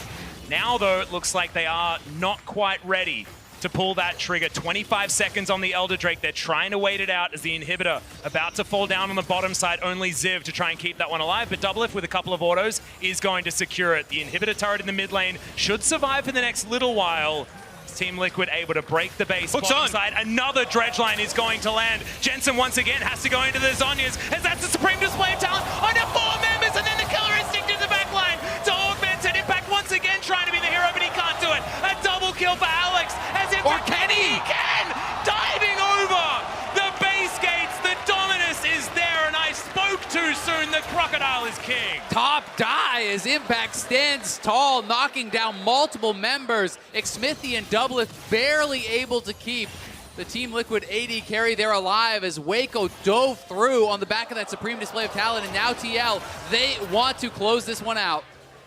Now, though, it looks like they are not quite ready to pull that trigger. 25 seconds on the Elder Drake. They're trying to wait it out as the inhibitor about to fall down on the bottom side. Only Ziv to try and keep that one alive, but Doublelift with a couple of autos is going to secure it. The inhibitor turret in the mid lane should survive for the next little while. Team Liquid able to break the base. Bottom side, another dredge line is going to land. Jensen once again has to go into the Zhonyas as that's the supreme display of talent on the 4 members, and then the killer instinct in the back line to augment it. Impact once again trying to be the hero, but he can't do it. A double kill for Alex as if or Kenny he can! Diving over the base gates. The Dominus is there, and I spoke too soon. The Crocodile is king. Top die as Impact stands tall, knocking down multiple members. Xmithie and Doublelift barely able to keep the Team Liquid AD carry. They're alive as Waco dove through on the back of that supreme display of talent, and now TL, they want to close this one out.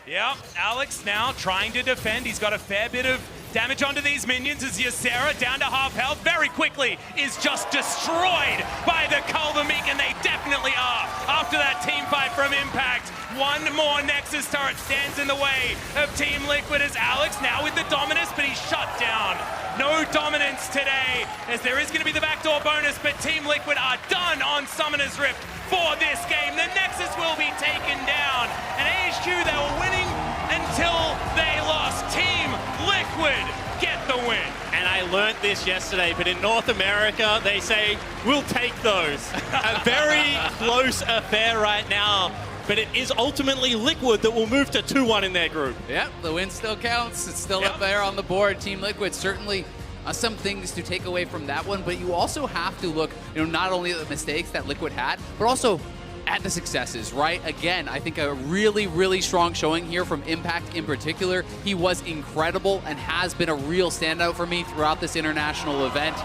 Yep, Alex now trying to defend. He's got a fair bit of damage onto these minions as Ysera, down to half health, very quickly is just destroyed by the Culvermeek, and they definitely are. After that team fight from Impact, one more Nexus turret stands in the way of Team Liquid as Alex now with the Dominus, but he's shut down. No dominance today, as there is going to be the backdoor bonus, but Team Liquid are done on Summoner's Rift for this game. The Nexus will be taken down, and AHQ, they were winning until they lost. Team Liquid get the win. And I learned this yesterday, but in North America, they say, we'll take those. A very close affair right now, but it is ultimately Liquid that will move to 2-1 in their group. Yep, the win still counts. It's still up there on the board. Team Liquid certainly some things to take away from that one, but you also have to look, not only at the mistakes that Liquid had, but also at the successes, right? Again, I think a really, really strong showing here from Impact in particular. He was incredible and has been a real standout for me throughout this international event.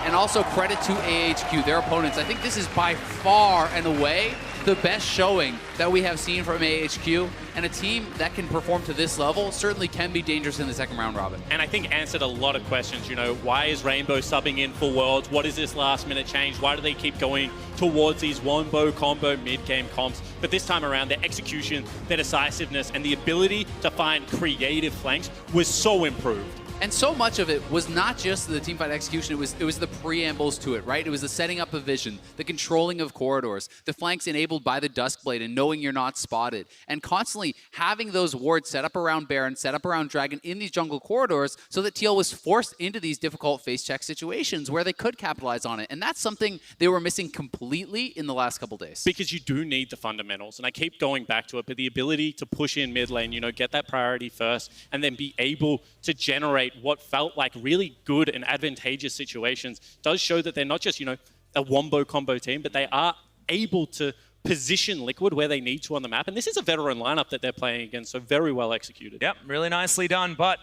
And also credit to AHQ, their opponents. I think this is by far and away the best showing that we have seen from AHQ, and a team that can perform to this level certainly can be dangerous in the second round robin. And I think answered a lot of questions, why is Rainbow subbing in for Worlds? What is this last minute change? Why do they keep going towards these wombo combo mid-game comps? But this time around, their execution, their decisiveness, and the ability to find creative flanks was so improved. And so much of it was not just the teamfight execution, it was the preambles to it, right? It was the setting up of vision, the controlling of corridors, the flanks enabled by the Duskblade and knowing you're not spotted, and constantly having those wards set up around Baron, set up around Dragon in these jungle corridors so that TL was forced into these difficult face check situations where they could capitalize on it. And that's something they were missing completely in the last couple days. Because you do need the fundamentals, and I keep going back to it, but the ability to push in mid lane, get that priority first, and then be able to generate what felt like really good and advantageous situations does show that they're not just, a wombo combo team, but they are able to position Liquid where they need to on the map. And this is a veteran lineup that they're playing against, so very well executed. Yep, really nicely done. But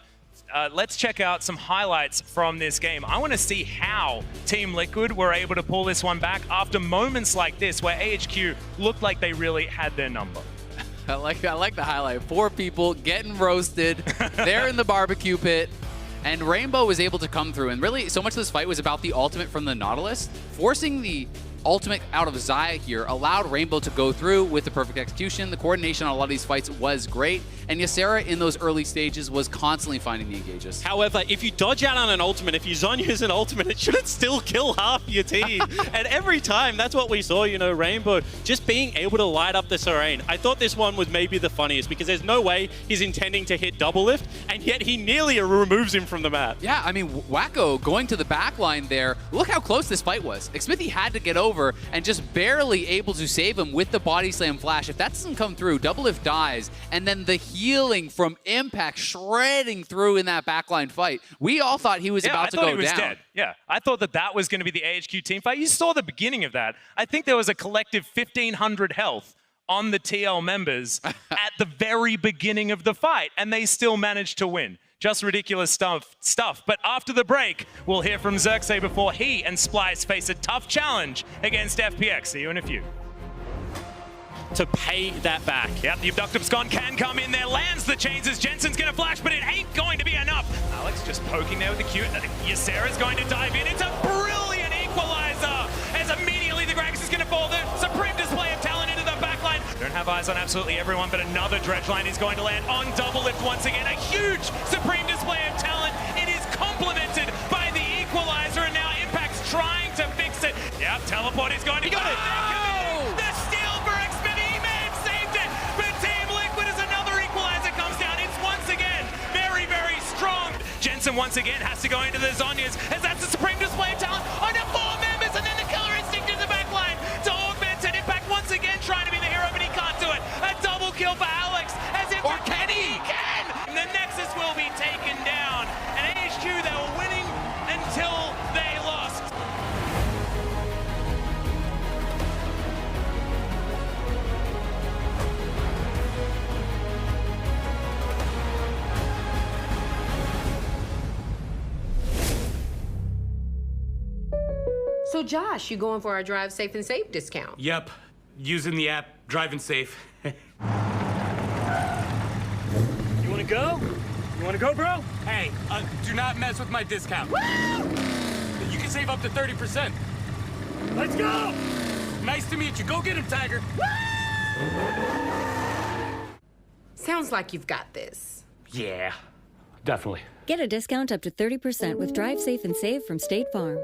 let's check out some highlights from this game. I want to see how Team Liquid were able to pull this one back after moments like this where AHQ looked like they really had their number. I like the highlight. 4 people getting roasted. They're in the barbecue pit. And Rainbow was able to come through. And really, so much of this fight was about the ultimate from the Nautilus. Forcing the ultimate out of Xayah here allowed Rainbow to go through with the perfect execution. The coordination on a lot of these fights was great. And Ysera in those early stages was constantly finding the engages. However, if you dodge out on an ultimate, if you Zhonya's an ultimate, it shouldn't still kill half your team. And every time, that's what we saw, Rainbow just being able to light up the Serene. I thought this one was maybe the funniest because there's no way he's intending to hit Doublelift, and yet he nearly removes him from the map. Yeah, I mean, Wacko going to the back line there. Look how close this fight was. Xmithie had to get over over and just barely able to save him with the body slam flash. If that doesn't come through, Doublelift dies, and then the healing from Impact shredding through in that backline fight. We all thought he was about to go down. I thought he was dead. Yeah, I thought that was going to be the AHQ team fight. You saw the beginning of that. I think there was a collective 1,500 health on the TL members at the very beginning of the fight, and they still managed to win. Just ridiculous stuff. But after the break, we'll hear from Xerxes before he and Splice face a tough challenge against FPX. See you in a few. To pay that back. Yep, the Abductopscon can come in there, lands the chains as Jensen's going to flash, but it ain't going to be enough. Alex just poking there with the Q. Ysera's going to dive in. It's a brilliant equalizer as immediately the Gragas is going to fall. The supreme display of talent into the backline. Don't have eyes on absolutely everyone, but another dredge line is going to land on Doublelift once again. A huge supreme display of talent. It is complemented by the equalizer, and now Impact's trying to fix it. Yep, teleport is going to go. The steal for X-Men. He may have saved it, but Team Liquid as another equalizer comes down. It's once again very, very strong. Jensen once again has to go into the Zonyas as that's a supreme display of talent on the 4 members, and then the killer instinct in the backline to augment it. Impact once again trying to be the hero, but he can't do it. A double kill for Alex as Impact can. And the Nexus will be taken down. And AHQ, they were winning until they lost. So Josh, you going for our Drive Safe and Save discount? Yep, using the app, driving safe. You wanna go? You wanna go, bro? Hey, do not mess with my discount. Woo! You can save up to 30%. Let's go! Nice to meet you. Go get him, Tiger. Sounds like you've got this. Yeah, definitely. Get a discount up to 30% with Drive Safe and Save from State Farm.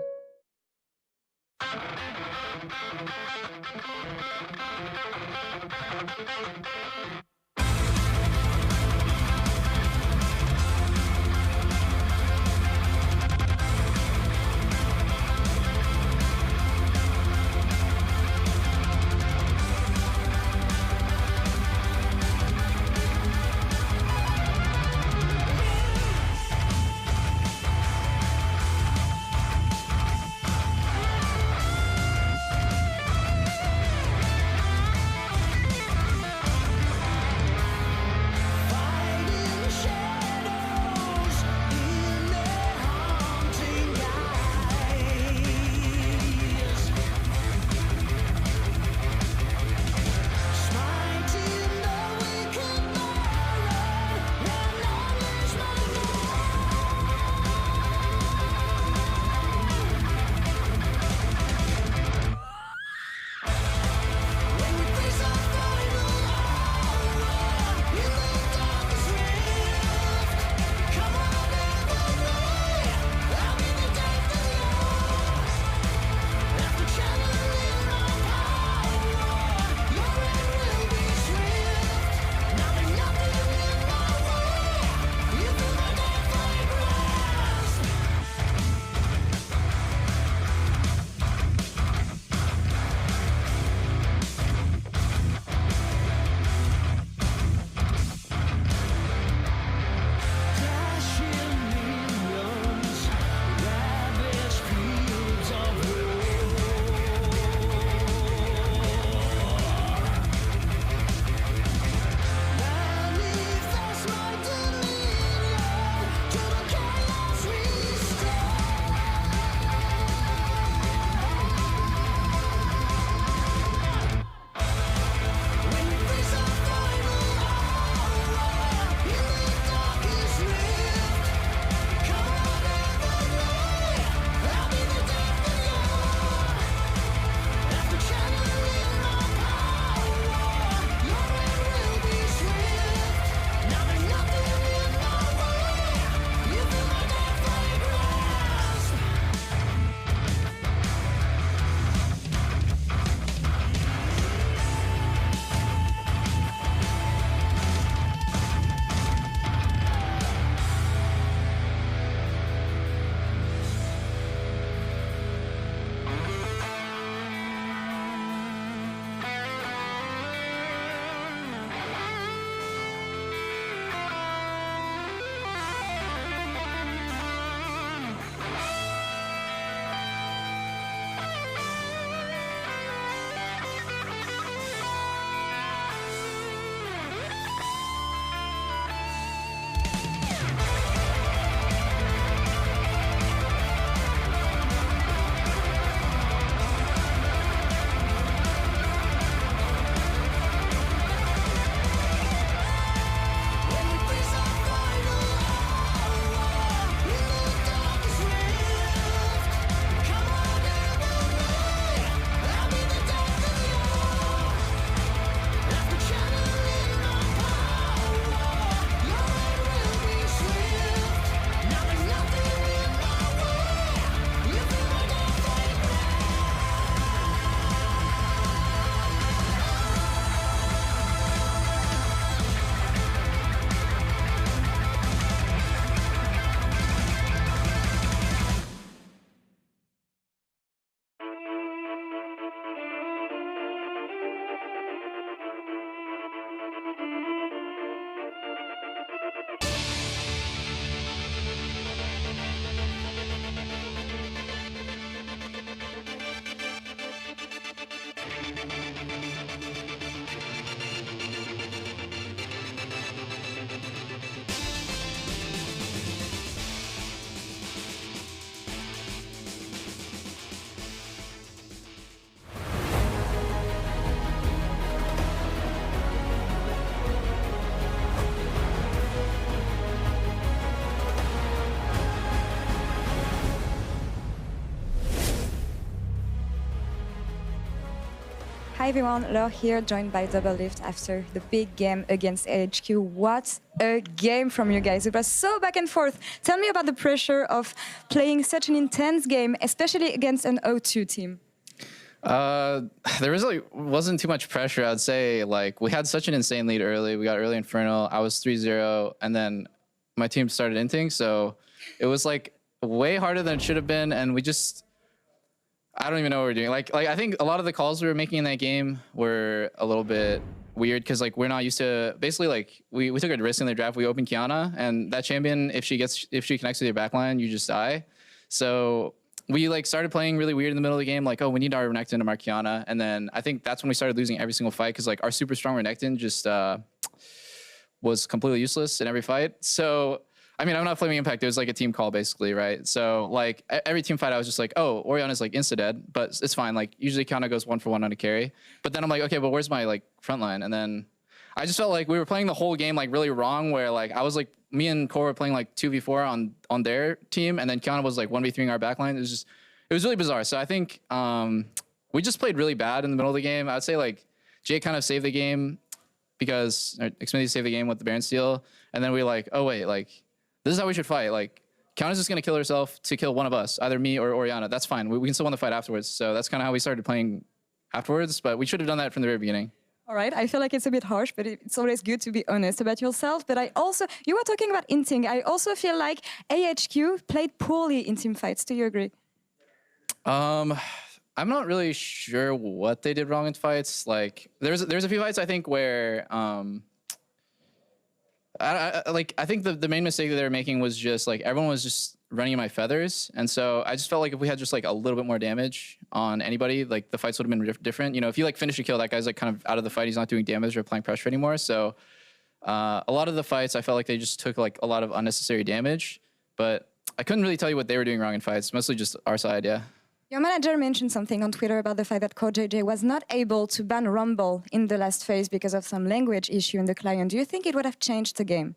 Hi everyone, Laure here, joined by Double Lift after the big game against AHQ. What a game from you guys. It was so back and forth. Tell me about the pressure of playing such an intense game, especially against an O2 team. There wasn't too much pressure, I'd say. Like, we had such an insane lead early. We got early Inferno. I was 3-0, and then my team started inting, so it was like way harder than it should have been, and we just... I don't even know what we're doing. Like I think a lot of the calls we were making in that game were a little bit weird because like we're not used to basically like we took a risk in the draft. We opened Kiana, and that champion, if she connects with your backline, you just die. So we like started playing really weird in the middle of the game, like, oh, we need our Renekton to mark Kiana, and then I think that's when we started losing every single fight because like our super strong Renekton just was completely useless in every fight. So I mean, I'm not Flaming Impact. It was like a team call, basically, right? So, like, every team fight, I was just like, oh, Orianna's, like, insta-dead, but it's fine. Like, usually Kiana goes 1-for-1 on a carry. But then I'm like, okay, but where's my, like, front line? And then I just felt like we were playing the whole game, like, really wrong, where, like, I was, like, me and Core were playing, like, 2v4 on their team, and then Kiana was, like, 1v3ing our backline. It was really bizarre. So I think we just played really bad in the middle of the game. I'd say, like, Jay kind of saved the game because Xfinity saved the game with the Baron steal, and then we were like, oh, wait, like, this is how we should fight. Like, Kiana's just going to kill herself to kill one of us, either me or Orianna. That's fine. We can still win the fight afterwards. So that's kind of how we started playing afterwards, but we should have done that from the very beginning. All right, I feel like it's a bit harsh, but it's always good to be honest about yourself. But you were talking about inting. I also feel like AHQ played poorly in team fights. Do you agree? I'm not really sure what they did wrong in fights. Like, there's a few fights I think where I think the main mistake that they were making was just like everyone was just running in my feathers, and so I just felt like if we had just like a little bit more damage on anybody, like the fights would have been different. You know, if you like finish a kill, that guy's like kind of out of the fight. He's not doing damage or applying pressure anymore. So a lot of the fights, I felt like they just took like a lot of unnecessary damage, but I couldn't really tell you what they were doing wrong in fights. Mostly just our side, yeah. Your manager mentioned something on Twitter about the fact that CoreJJ was not able to ban Rumble in the last phase because of some language issue in the client. Do you think it would have changed the game?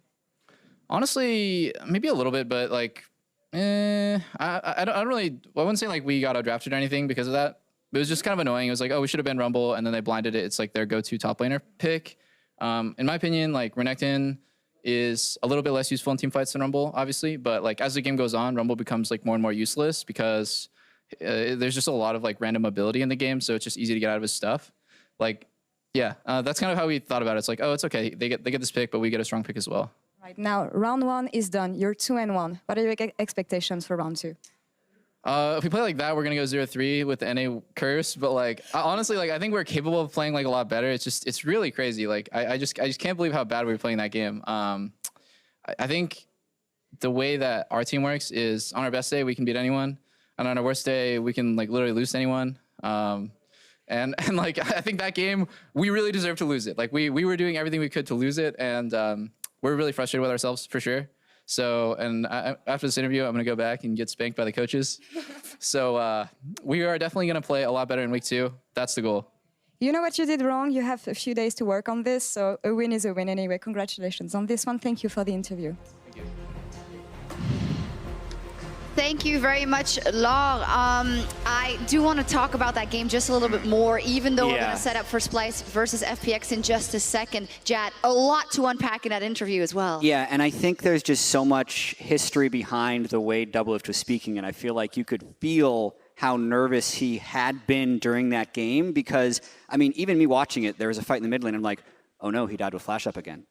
Honestly, maybe a little bit, but like, I wouldn't say like we got outdrafted or anything because of that. It was just kind of annoying. It was like, oh, we should have been Rumble, and then they blinded it. It's like their go-to top laner pick. In my opinion, like Renekton is a little bit less useful in team fights than Rumble, obviously. But like as the game goes on, Rumble becomes like more and more useless because there's just a lot of like random mobility in the game, so it's just easy to get out of his stuff. Like, yeah, that's kind of how we thought about it. It's like, oh, it's okay. They get this pick, but we get a strong pick as well. Right now, round 1 is done. You're 2-1. What are your expectations for round 2? If we play like that, we're gonna go 0-3 with the NA curse. But like, honestly, like I think we're capable of playing like a lot better. It's really crazy. Like I just can't believe how bad we were playing that game. I think the way that our team works is on our best day we can beat anyone, and on our worst day we can like literally lose to anyone. And like I think that game we really deserved to lose it. Like we were doing everything we could to lose it, and we're really frustrated with ourselves for sure. So, and after this interview, I'm going to go back and get spanked by the coaches. So we are definitely going to play a lot better in week 2. That's the goal. You know what you did wrong. You have a few days to work on this. So a win is a win anyway. Congratulations on this one. Thank you for the interview. Thank you. Thank you very much, Laure. I do want to talk about that game just a little bit more, even though we're going to set up for Splice versus FPX in just a second. Jad, a lot to unpack in that interview as well. Yeah, and I think there's just so much history behind the way Doublelift was speaking, and I feel like you could feel how nervous he had been during that game because, I mean, even me watching it, there was a fight in the mid lane, and I'm like, oh no, he died with Flash Up again.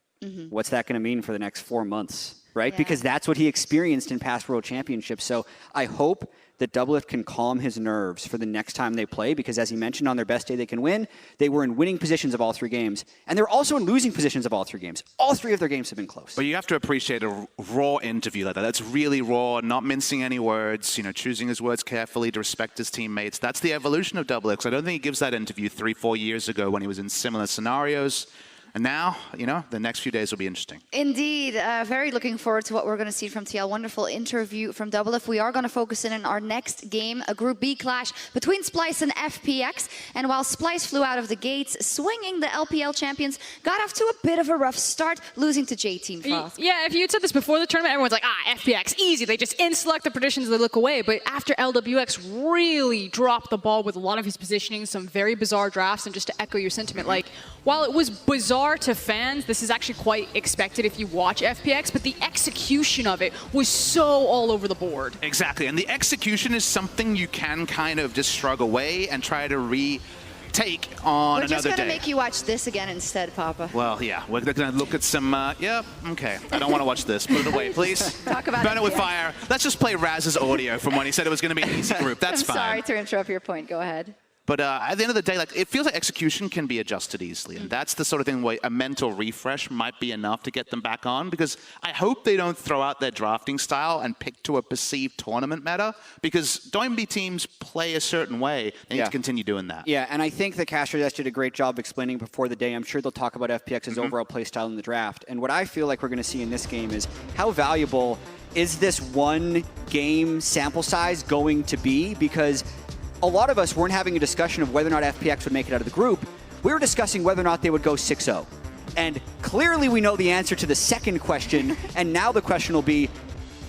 What's that going to mean for the next 4 months? Right? Yeah. Because that's what he experienced in past World Championships. So I hope that Doublelift can calm his nerves for the next time they play, because as he mentioned, on their best day they can win. They were in winning positions of all 3 games, and they're also in losing positions of all 3 games. All 3 of their games have been close. But you have to appreciate a raw interview like that. That's really raw, not mincing any words, you know, choosing his words carefully to respect his teammates. That's the evolution of Doublelift. I don't think he gives that interview 3-4 years ago when he was in similar scenarios. And now, you know, the next few days will be interesting. Indeed. Very looking forward to what we're going to see from TL. Wonderful interview from Doublelift. We are going to focus in on our next game, a Group B clash between Splyce and FPX. And while Splyce flew out of the gates swinging, the LPL champions got off to a bit of a rough start, losing to J-Team Frost. Yeah, if you'd said this before the tournament, everyone's like, FPX, easy. They just in-select the predictions, they look away. But after LWX really dropped the ball with a lot of his positioning, some very bizarre drafts, and just to echo your sentiment, like, while it was bizarre to fans, this is actually quite expected if you watch FPX, but the execution of it was so all over the board. Exactly, and the execution is something you can kind of just shrug away and try to retake on another day. We're just going to make you watch this again instead, Papa. Well, yeah, we're going to look at some, okay. I don't want to watch this. Put it away, please. Talk about Burn it with fire. Let's just play Raz's audio from when he said it was going to be an easy group. That's fine. Sorry to interrupt your point. Go ahead. But at the end of the day, like, it feels like execution can be adjusted easily. And that's the sort of thing where a mental refresh might be enough to get them back on. Because I hope they don't throw out their drafting style and pick to a perceived tournament meta. Because Doinby teams play a certain way. They need to continue doing that. Yeah, and I think that Castro did a great job explaining before the day. I'm sure they'll talk about FPX's overall play style in the draft. And what I feel like we're going to see in this game is how valuable is this one game sample size going to be? Because a lot of us weren't having a discussion of whether or not FPX would make it out of the group. We were discussing whether or not they would go 6-0. And clearly we know the answer to the second question, and now the question will be,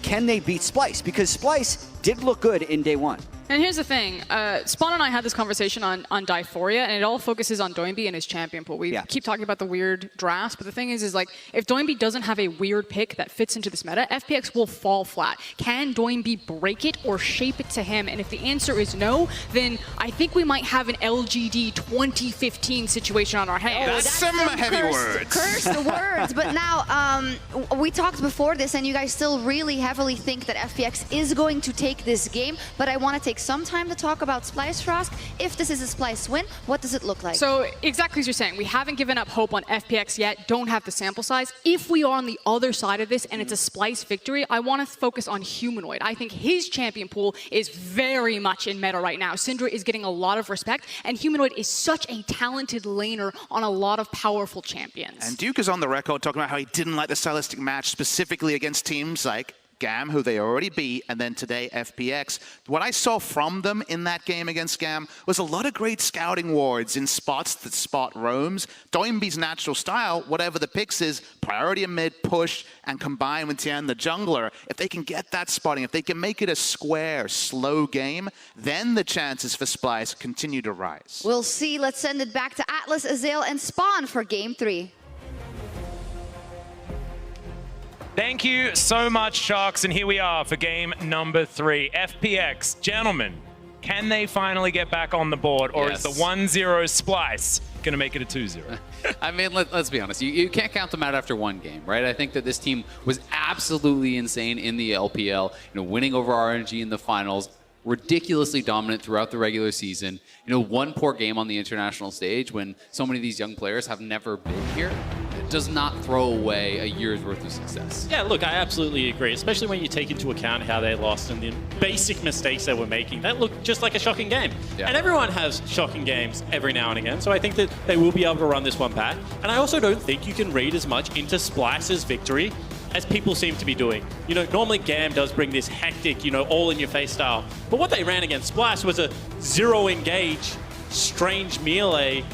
can they beat Splyce? Because Splyce did look good in day one. And here's the thing, Spawn and I had this conversation on Dysphoria, and it all focuses on Doinby and his champion pool. We keep talking about the weird drafts, but the thing is like, if Doinby doesn't have a weird pick that fits into this meta, FPX will fall flat. Can Doinby break it or shape it to him? And if the answer is no, then I think we might have an LGD 2015 situation on our hands. That's some heavy words. Cursed words. But now, we talked before this, and you guys still really heavily think that FPX is going to take this game, but I want to take some time to talk about Splyce Frost. If this is a Splyce win, what does it look like? So exactly as you're saying, we haven't given up hope on FPX yet, don't have the sample size. If we are on the other side of this and it's a Splyce victory, I want to focus on Humanoid. I think his champion pool is very much in meta right now. Syndra is getting a lot of respect, and Humanoid is such a talented laner on a lot of powerful champions. And Duke is on the record talking about how he didn't like the stylistic match specifically against teams like GAM, who they already beat, and then today FPX. What I saw from them in that game against GAM was a lot of great scouting wards in spots that spot roams. Doinby's natural style, whatever the picks is, priority in mid, push, and combine with Tian the jungler. If they can get that spotting, if they can make it a square, slow game, then the chances for Splyce continue to rise. We'll see. Let's send it back to Atlas, Azael, and Spawn for Game 3. Thank you so much, Sharks, and here we are for game number 3. FPX, gentlemen, can they finally get back on the board, or is the 1-0 Splyce going to make it a 2-0? I mean, let's be honest. You can't count them out after one game, right? I think that this team was absolutely insane in the LPL, winning over RNG in the finals, ridiculously dominant throughout the regular season. One poor game on the international stage when so many of these young players have never been here. It does not throw away a year's worth of success. Yeah, look, I absolutely agree, especially when you take into account how they lost and the basic mistakes they were making. That looked just like a shocking game. Yeah. And everyone has shocking games every now and again, so I think that they will be able to run this one back. And I also don't think you can read as much into Splyce's victory as people seem to be doing. Normally GAM does bring this hectic, all-in-your-face style. But what they ran against Splyce was a zero-engage, strange melee,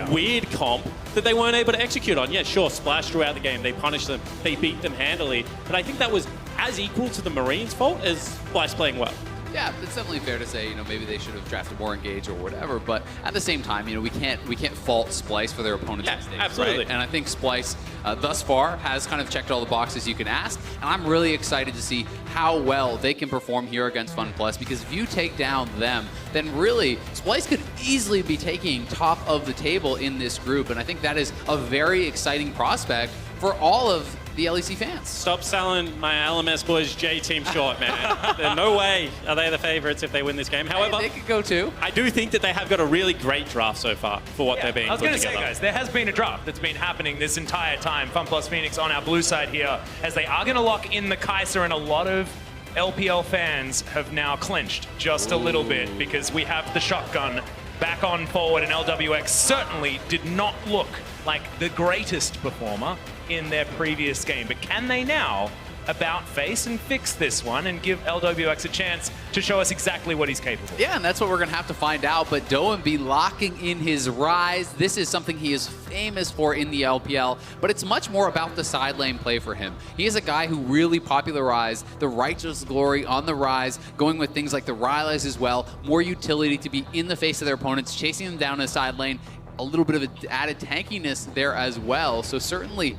weird comp that they weren't able to execute on. Yeah, sure, Splash throughout the game. They punished them. They beat them handily. But I think that was as equal to the Marines' fault as Splyce playing well. Yeah, it's definitely fair to say, maybe they should have drafted more engage or whatever, but at the same time, we can't fault Splyce for their opponent's mistakes, absolutely. Right? And I think Splyce, thus far, has kind of checked all the boxes you can ask, and I'm really excited to see how well they can perform here against FunPlus, because if you take down them, then really, Splyce could easily be taking top of the table in this group, and I think that is a very exciting prospect for all of the LEC fans. Stop selling my LMS boys J-Team short, man. There's no way are they the favorites if they win this game. However, they could go too. I do think that they have got a really great draft so far for what they're being put together. I was going to say, guys, there has been a draft that's been happening this entire time. FunPlus Phoenix on our blue side here, as they are going to lock in the Kaiser, and a lot of LPL fans have now clinched just a little bit because we have the shotgun back on forward, and LWX certainly did not look like the greatest performer in their previous game. But can they now about face and fix this one and give LWX a chance to show us exactly what he's capable of? Yeah, and that's what we're going to have to find out. But Doenby locking in his rise. This is something he is famous for in the LPL, but it's much more about the side lane play for him. He is a guy who really popularized the Righteous Glory on the rise, going with things like the Rylai's as well, more utility to be in the face of their opponents, chasing them down the side lane, a little bit of added tankiness there as well. So certainly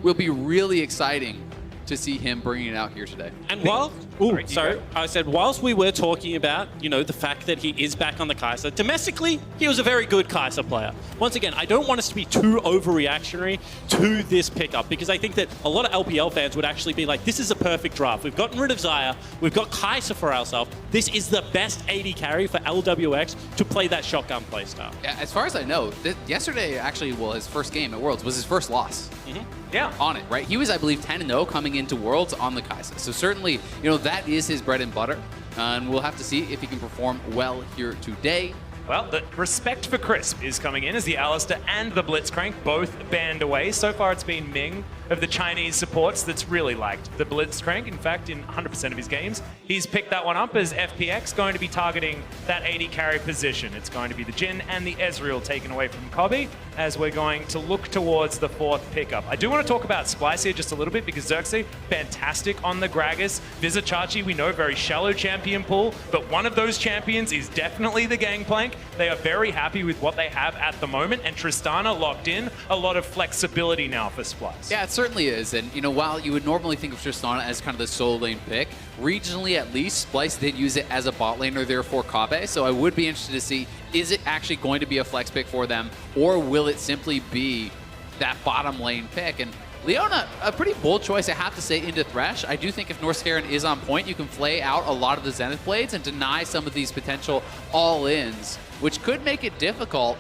will be really exciting to see him bringing it out here today. And I said whilst we were talking about, the fact that he is back on the Kai'Sa, domestically, he was a very good Kai'Sa player. Once again, I don't want us to be too overreactionary to this pickup, because I think that a lot of LPL fans would actually be like, this is a perfect draft. We've gotten rid of Xayah, we've got Kai'Sa for ourselves. This is the best AD carry for LWX to play that shotgun playstyle. Yeah, as far as I know, yesterday actually, his first game at Worlds was his first loss. Yeah, on it, right? He was, I believe, 10-0 coming into Worlds on the Kai'Sa. So certainly, that is his bread and butter. And we'll have to see if he can perform well here today. Well, the respect for Crisp is coming in as the Alistair and the Blitzcrank both banned away. So far, it's been Ming of the Chinese supports that's really liked the Blitzcrank. In fact, in 100% of his games, he's picked that one up as FPX going to be targeting that AD carry position. It's going to be the Jhin and the Ezreal taken away from Kobe as we're going to look towards the fourth pickup. I do want to talk about Splice here just a little bit because Xerxes, fantastic on the Gragas. Vizicachi, we know, very shallow champion pool, but one of those champions is definitely the Gangplank. They are very happy with what they have at the moment, and Tristana locked in. A lot of flexibility now for Splice. Yeah, it certainly is. And, while you would normally think of Tristana as kind of the solo lane pick, regionally at least, Splice did use it as a bot laner there for Kabe. So I would be interested to see, is it actually going to be a flex pick for them, or will it simply be that bottom lane pick? And Leona, a pretty bold choice, I have to say, into Thresh. I do think if North Scaran is on point, you can flay out a lot of the Zenith Blades and deny some of these potential all-ins, which could make it difficult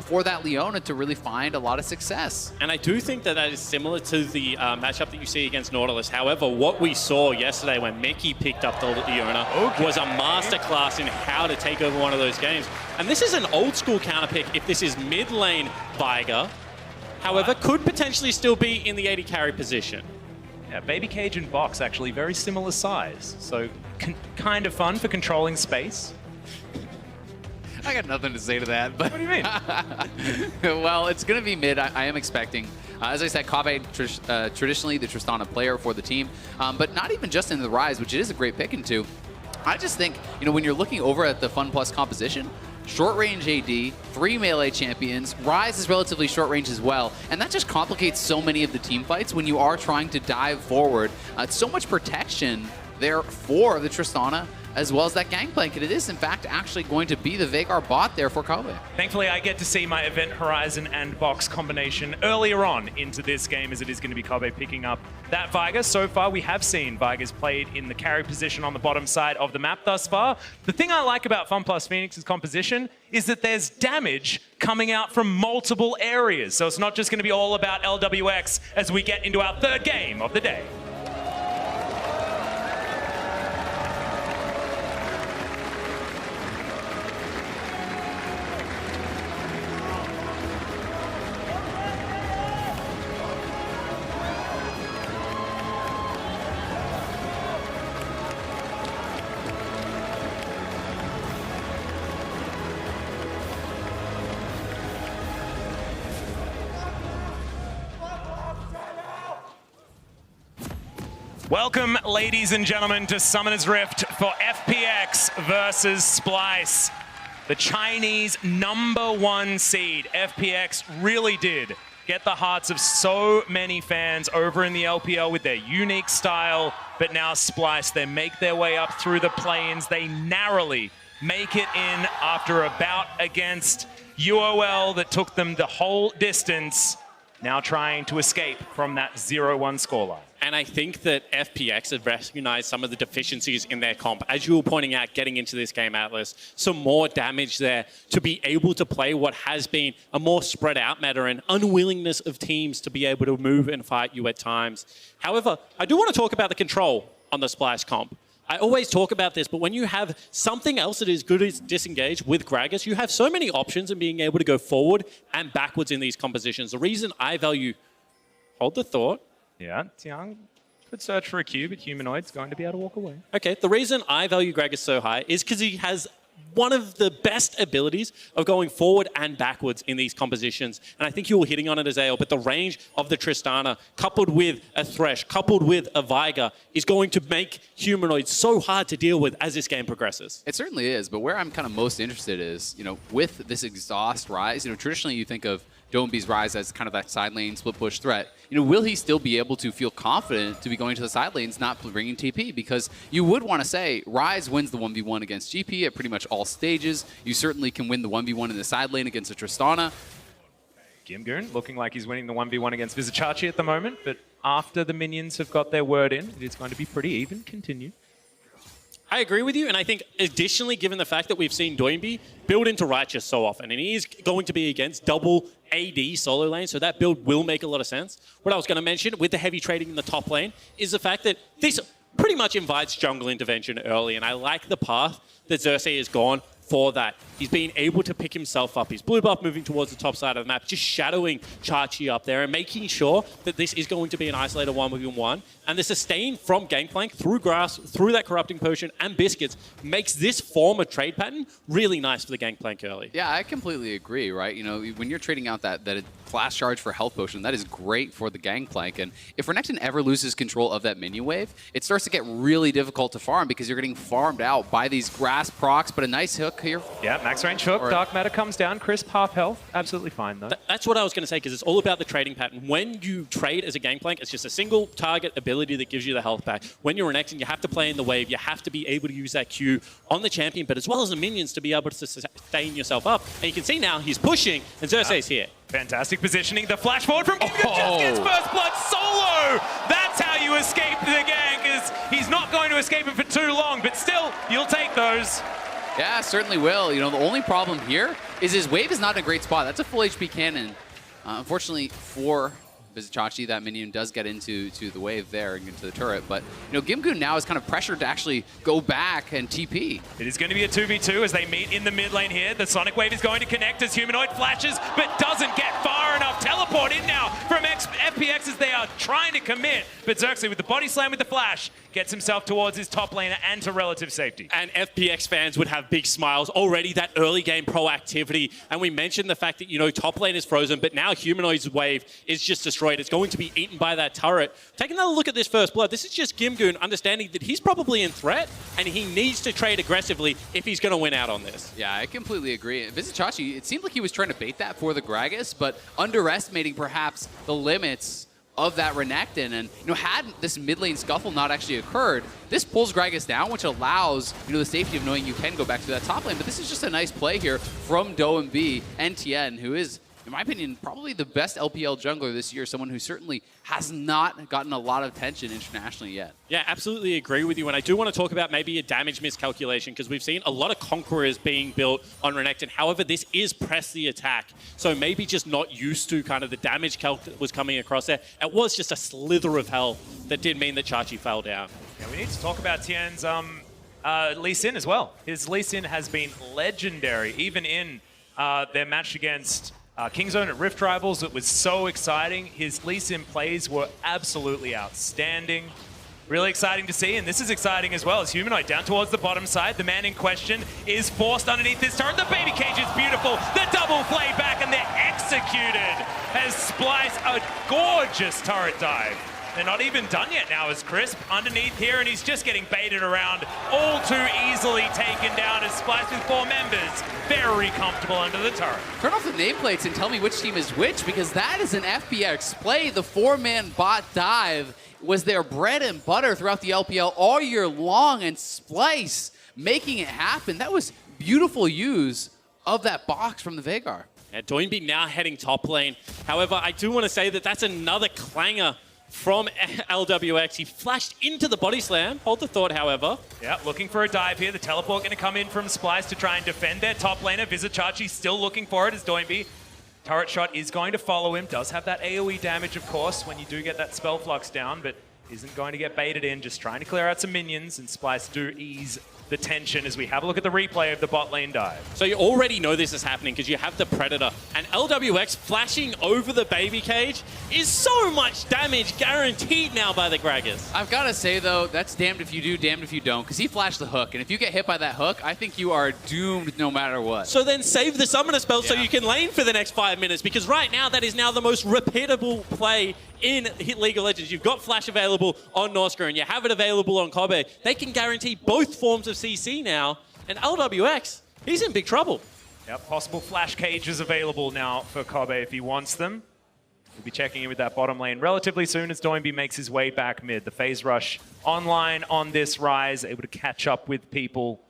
for that Leona to really find a lot of success. And I do think that is similar to the matchup that you see against Nautilus. However, what we saw yesterday when Mickey picked up the Leona was a masterclass in how to take over one of those games. And this is an old school counter pick if this is mid lane Viger. However, could potentially still be in the AD carry position. Yeah, Baby Cage and Box actually very similar size. So kind of fun for controlling space. I got nothing to say to that. But what do you mean? Well, it's going to be mid. I am expecting. As I said, Kave traditionally the Tristana player for the team, but not even just in the Rise, which it is a great pick into. I just think, when you're looking over at the Fun Plus composition, short range AD, 3 melee champions, Rise is relatively short range as well, and that just complicates so many of the team fights when you are trying to dive forward. It's so much protection there for the Tristana, as well as that Gangplank, and it is, in fact, actually going to be the Veigar bot there for Kobe. Thankfully, I get to see my Event Horizon and Box combination earlier on into this game, as it is going to be Kobe picking up that Viger. So far, we have seen Viger's played in the carry position on the bottom side of the map thus far. The thing I like about FunPlus Phoenix's composition is that there's damage coming out from multiple areas. So it's not just going to be all about LWX as we get into our third game of the day. Welcome, ladies and gentlemen, to Summoner's Rift for FPX versus Splice. The Chinese #1 seed, FPX, really did get the hearts of so many fans over in the LPL with their unique style, but now Splice, they make their way up through the play-ins. They narrowly make it in after a bout against UOL that took them the whole distance, now trying to escape from that 0-1 scoreline. And I think that FPX have recognized some of the deficiencies in their comp. As you were pointing out, getting into this game, Atlas, some more damage there to be able to play what has been a more spread out meta and unwillingness of teams to be able to move and fight you at times. However, I do want to talk about the control on the Splice comp. I always talk about this, but when you have something else that is good as disengage with Gragas, you have so many options in being able to go forward and backwards in these compositions. The reason I value... Hold the thought. Yeah, Tiang could search for a Q, but Humanoid's going to be able to walk away. Okay, the reason I value Gragas so high is because he has one of the best abilities of going forward and backwards in these compositions. And I think you were hitting on it, Azael, but the range of the Tristana, coupled with a Thresh, coupled with a Viger, is going to make Humanoid so hard to deal with as this game progresses. It certainly is, but where I'm kind of most interested is, with this exhaust rise, traditionally you think of Domeby's rise as kind of that side lane split push threat. Will he still be able to feel confident to be going to the side lanes, not bringing TP? Because you would want to say Rise wins the 1v1 against GP at pretty much all stages. You certainly can win the 1v1 in the side lane against a Tristana. Gimgoon looking like he's winning the 1v1 against Vizicachi at the moment, but after the minions have got their word in, it is going to be pretty even. Continue. I agree with you, and I think additionally, given the fact that we've seen Doinby build into Righteous so often, and he is going to be against double AD solo lane, so that build will make a lot of sense. What I was going to mention with the heavy trading in the top lane is the fact that this pretty much invites jungle intervention early, and I like the path that Xerxes has gone for that. He's been able to pick himself up. He's blue buff moving towards the top side of the map, just shadowing Chachi up there and making sure that this is going to be an isolated 1v1. And the sustain from Gangplank through grass, through that corrupting potion and biscuits makes this form of trade pattern really nice for the Gangplank early. Yeah, I completely agree, right? When you're trading out that flash charge for health potion, that is great for the Gangplank. And if Renekton ever loses control of that minion wave, it starts to get really difficult to farm because you're getting farmed out by these grass procs, but a nice hook here. Yeah, max range hook, Dark Matter comes down, Crisp half health, absolutely fine though. That's what I was going to say, because it's all about the trading pattern. When you trade as a Gangplank, it's just a single target ability that gives you the health back. When you're Renekton, you have to play in the wave, you have to be able to use that Q on the champion, but as well as the minions to be able to sustain yourself up. And you can see now he's pushing, and Xerxes here. Fantastic positioning. The flash forward from Gimgoon just gets first blood solo. That's how you escape the gang, because he's not going to escape him for too long, but still, you'll take those. Yeah, certainly will. The only problem here is his wave is not in a great spot. That's a full HP cannon. Unfortunately for Vizicachi, that minion does get into the wave there and into the turret. But, Gimgoon now is kind of pressured to actually go back and TP. It is going to be a 2v2 as they meet in the mid lane here. The Sonic Wave is going to connect as Humanoid flashes, but doesn't get far enough. Teleport in now from FPX as they are trying to commit. But Xerxes with the body slam with the flash gets himself towards his top laner and to relative safety. And FPX fans would have big smiles. Already that early game proactivity. And we mentioned the fact that, top lane is frozen, but now Humanoid's wave is just destroyed. It's going to be eaten by that turret. Take another look at this first blood. This is just Gimgoon understanding that he's probably in threat and he needs to trade aggressively if he's going to win out on this. Yeah, I completely agree. Vizicachi, it seemed like he was trying to bait that for the Gragas, but underestimating perhaps the limits of that Renekton. And, had this mid lane scuffle not actually occurred, this pulls Gragas down, which allows, the safety of knowing you can go back to that top lane. But this is just a nice play here from Doemb and Tien, who is, in my opinion, probably the best LPL jungler this year, someone who certainly has not gotten a lot of attention internationally yet. Yeah, absolutely agree with you. And I do want to talk about maybe a damage miscalculation, because we've seen a lot of Conquerors being built on Renekton. However, this is press the attack. So maybe just not used to kind of the damage calc that was coming across there. It was just a slither of hell that did mean that Chachi fell down. Yeah, we need to talk about Tien's Lee Sin as well. His Lee Sin has been legendary, even in their match against Kingzone at Rift Rivals. It was so exciting. His Lee Sin plays were absolutely outstanding. Really exciting to see, and this is exciting as well as Humanoid down towards the bottom side. The man in question is forced underneath this turret. The baby cage is beautiful. The double play back, and they're executed as Splice a gorgeous turret dive. They're not even done yet now as Crisp underneath here, and he's just getting baited around, all too easily taken down as Splice with 4 members. Very comfortable under the turret. Turn off the nameplates and tell me which team is which, because that is an FPX play. The 4-man bot dive was their bread and butter throughout the LPL all year long, and Splice making it happen. That was beautiful use of that box from the Veigar. Yeah, Doinby now heading top lane. However, I do want to say that that's another clanger from LWX. He flashed into the body slam. Hold the thought, however. Yeah, looking for a dive here. The teleport going to come in from Splice to try and defend their top laner. Vizicachi still looking for it as Doinby. Turret shot is going to follow him. Does have that AoE damage, of course, when you do get that spell flux down, but isn't going to get baited in, just trying to clear out some minions, and Splice do ease the tension as we have a look at the replay of the bot lane dive. So you already know this is happening because you have the Predator, and LWX flashing over the baby cage is so much damage guaranteed now by the Gragas. I've got to say, though, that's damned if you do, damned if you don't, because he flashed the hook, and if you get hit by that hook, I think you are doomed no matter what. So then save the summoner spell so you can lane for the next 5 minutes, because right now that is now the most repeatable play in League of Legends. You've got Flash available on Nosker, and you have it available on Kobe. They can guarantee both forms of CC now, and LWX, he's in big trouble. Yep, possible Flash cages available now for Kobe if he wants them. We'll be checking in with that bottom lane relatively soon as Doinby makes his way back mid. The phase rush online on this Rise, able to catch up with people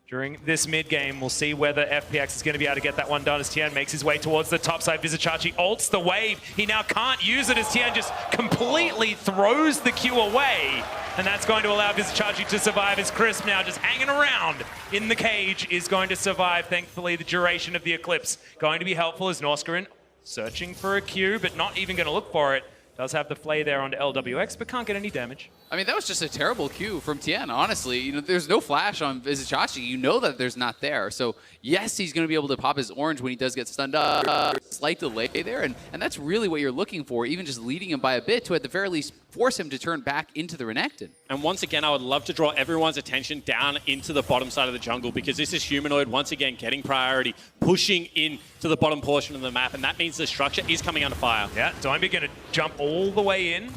during this mid game. We'll see whether FPX is going to be able to get that one done as Tian makes his way towards the top side. Vizicachi ults the wave. He now can't use it as Tian just completely throws the Q away. And that's going to allow Vizicachi to survive as Crisp now just hanging around in the cage is going to survive. Thankfully, the duration of the Eclipse going to be helpful as Noskarin searching for a Q, but not even going to look for it. Does have the flay there onto LWX, but can't get any damage. I mean, that was just a terrible Q from Tien, honestly. You know, there's no flash on Vizicachi. You know that there's not there. So, yes, he's going to be able to pop his orange when he does get stunned up. Slight delay there, and that's really what you're looking for, even just leading him by a bit to, at the very least, force him to turn back into the Renekton. And once again, I would love to draw everyone's attention down into the bottom side of the jungle, because this is Humanoid once again getting priority, pushing in to the bottom portion of the map, and that means the structure is coming under fire. Yeah, Doinby going to jump all the way in.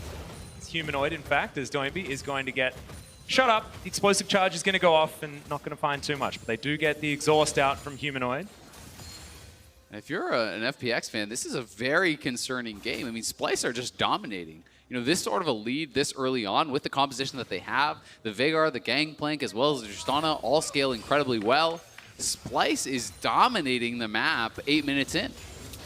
Humanoid, in fact, as Doinby is going to get shot up. The explosive charge is going to go off and not going to find too much, but they do get the exhaust out from Humanoid. And if you're an FPX fan, this is a very concerning game. I mean, Splice are just dominating. You know, this sort of a lead this early on with the composition that they have, the Veigar, the Gangplank, as well as the Tristana all scale incredibly well. Splice is dominating the map 8 minutes in.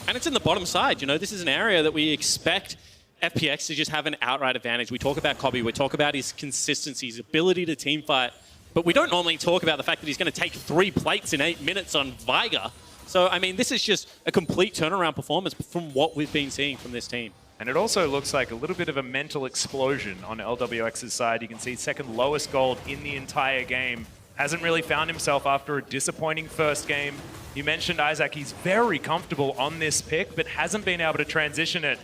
And it's in the bottom side. You know, this is an area that we expect FPX to just have an outright advantage. We talk about Kobe, we talk about his consistency, his ability to team fight, but we don't normally talk about the fact that he's going to take 3 plates in 8 minutes on Veigar. So, I mean, this is just a complete turnaround performance from what we've been seeing from this team. And it also looks like a little bit of a mental explosion on LWX's side. You can see second lowest gold in the entire game. Hasn't really found himself after a disappointing first game. You mentioned Isaac, he's very comfortable on this pick, but hasn't been able to transition it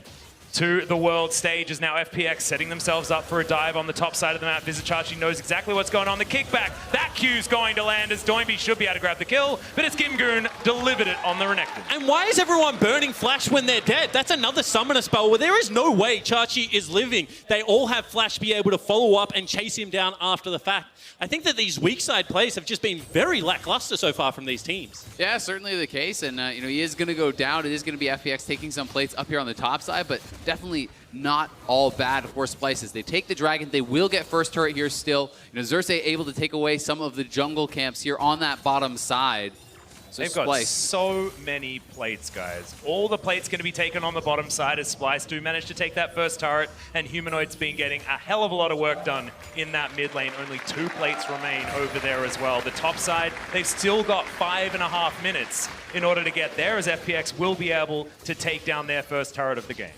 to the world stage. Is now FPX setting themselves up for a dive on the top side of the map. Vizicachi knows exactly what's going on. The kickback, that Q's going to land as Doinby should be able to grab the kill, but it's Gimgoon delivered it on the Renekton. And why is everyone burning Flash when they're dead? That's another summoner spell where there is no way Chachi is living. They all have Flash be able to follow up and chase him down after the fact. I think that these weak side plays have just been very lackluster so far from these teams. Yeah, certainly the case, and you know, he is going to go down. It is going to be FPX taking some plates up here on the top side, but definitely not all bad for Splices. They take the Dragon. They will get first turret here still. You know, Xerxes able to take away some of the jungle camps here on that bottom side. So They've got so many plates, guys. All the plates going to be taken on the bottom side as Splice do manage to take that first turret, and Humanoid's been getting a hell of a lot of work done in that mid lane. Only 2 plates remain over there as well. The top side, they've still got 5.5 minutes in order to get there, as FPX will be able to take down their first turret of the game.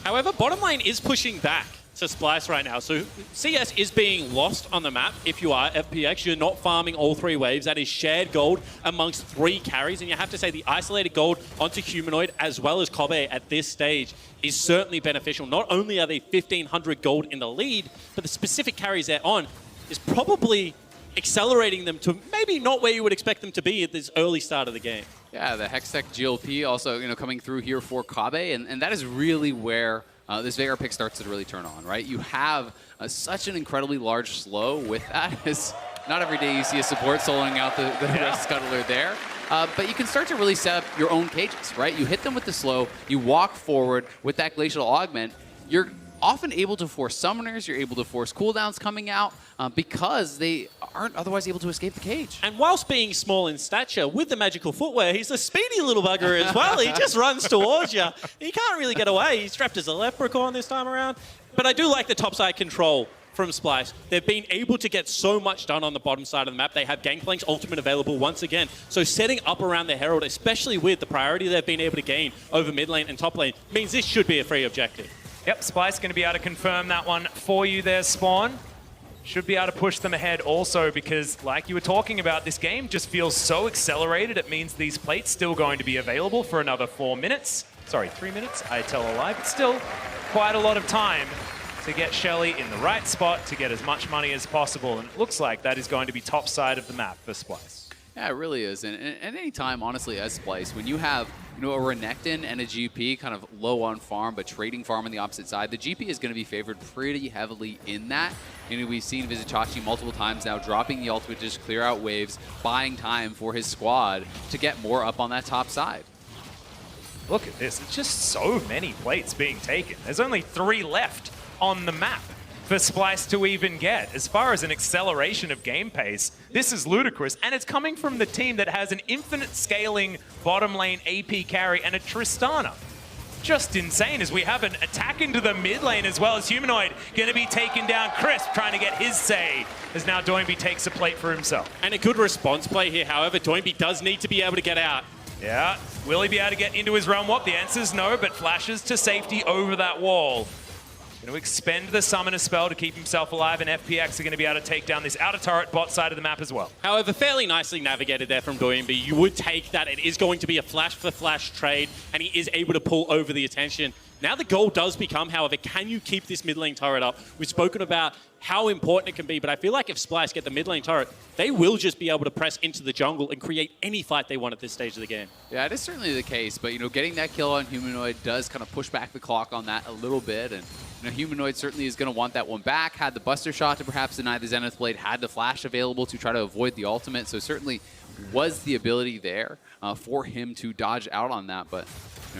However, bottom lane is pushing back to Splice right now. So CS is being lost on the map. If you are FPX, you're not farming all 3 waves. That is shared gold amongst 3 carries. And you have to say the isolated gold onto Humanoid as well as Kobe at this stage is certainly beneficial. Not only are they 1,500 gold in the lead, but the specific carries they're on is probably accelerating them to maybe not where you would expect them to be at this early start of the game. Yeah, the Hextech GLP also, you know, coming through here for Kobe, and that is really where this Veigar pick starts to really turn on, right? You have such an incredibly large slow with that. It's not every day you see a support soloing out the rest scuttler there. But you can start to really set up your own cages, right? You hit them with the slow, you walk forward with that Glacial Augment, you're often able to force summoners, you're able to force cooldowns coming out because they aren't otherwise able to escape the cage. And whilst being small in stature, with the magical footwear, he's a speedy little bugger as well. He just runs towards you. He can't really get away. He's strapped as a leprechaun this time around. But I do like the topside control from Splice. They've been able to get so much done on the bottom side of the map. They have Gangplank's ultimate available once again. So setting up around the Herald, especially with the priority they've been able to gain over mid lane and top lane, means this should be a free objective. Yep, Splice going to be able to confirm that one for you there, Spawn. Should be able to push them ahead also because, like you were talking about, this game just feels so accelerated. It means these plates still going to be available for another 4 minutes. Sorry, 3 minutes, I tell a lie, but still quite a lot of time to get Shelly in the right spot to get as much money as possible. And it looks like that is going to be top side of the map for Splice. Yeah, it really is. And at any time, honestly, as Splice, when you have a Renekton and a GP kind of low on farm, but trading farm on the opposite side, the GP is going to be favored pretty heavily in that. We've seen Vizichachi multiple times now dropping the ultimate to just clear out waves, buying time for his squad to get more up on that top side. Look at this. It's just so many plates being taken. There's only 3 left on the map for Splice to even get. As far as an acceleration of game pace, this is ludicrous, and it's coming from the team that has an infinite scaling bottom lane AP carry and a Tristana. Just insane as we have an attack into the mid lane as well as Humanoid going to be taken down. Crisp trying to get his say as now Doinby takes a plate for himself. And a good response play here, however. Doinby does need to be able to get out. Yeah, will he be able to get into his realm warp? The answer is no, but flashes to safety over that wall. Going to expend the Summoner spell to keep himself alive, and FPX are going to be able to take down this outer turret bot side of the map as well. However, fairly nicely navigated there from Doinby. You would take that. It is going to be a flash-for-flash trade, and he is able to pull over the attention. Now the goal does become, however, can you keep this mid lane turret up? We've spoken about how important it can be, but I feel like if Splice get the mid lane turret, they will just be able to press into the jungle and create any fight they want at this stage of the game. Yeah, it is certainly the case, but getting that kill on Humanoid does kind of push back the clock on that a little bit, and Humanoid certainly is going to want that one back. Had the Buster Shot to perhaps deny the Zenith Blade, had the flash available to try to avoid the ultimate, so certainly was the ability there for him to dodge out on that, but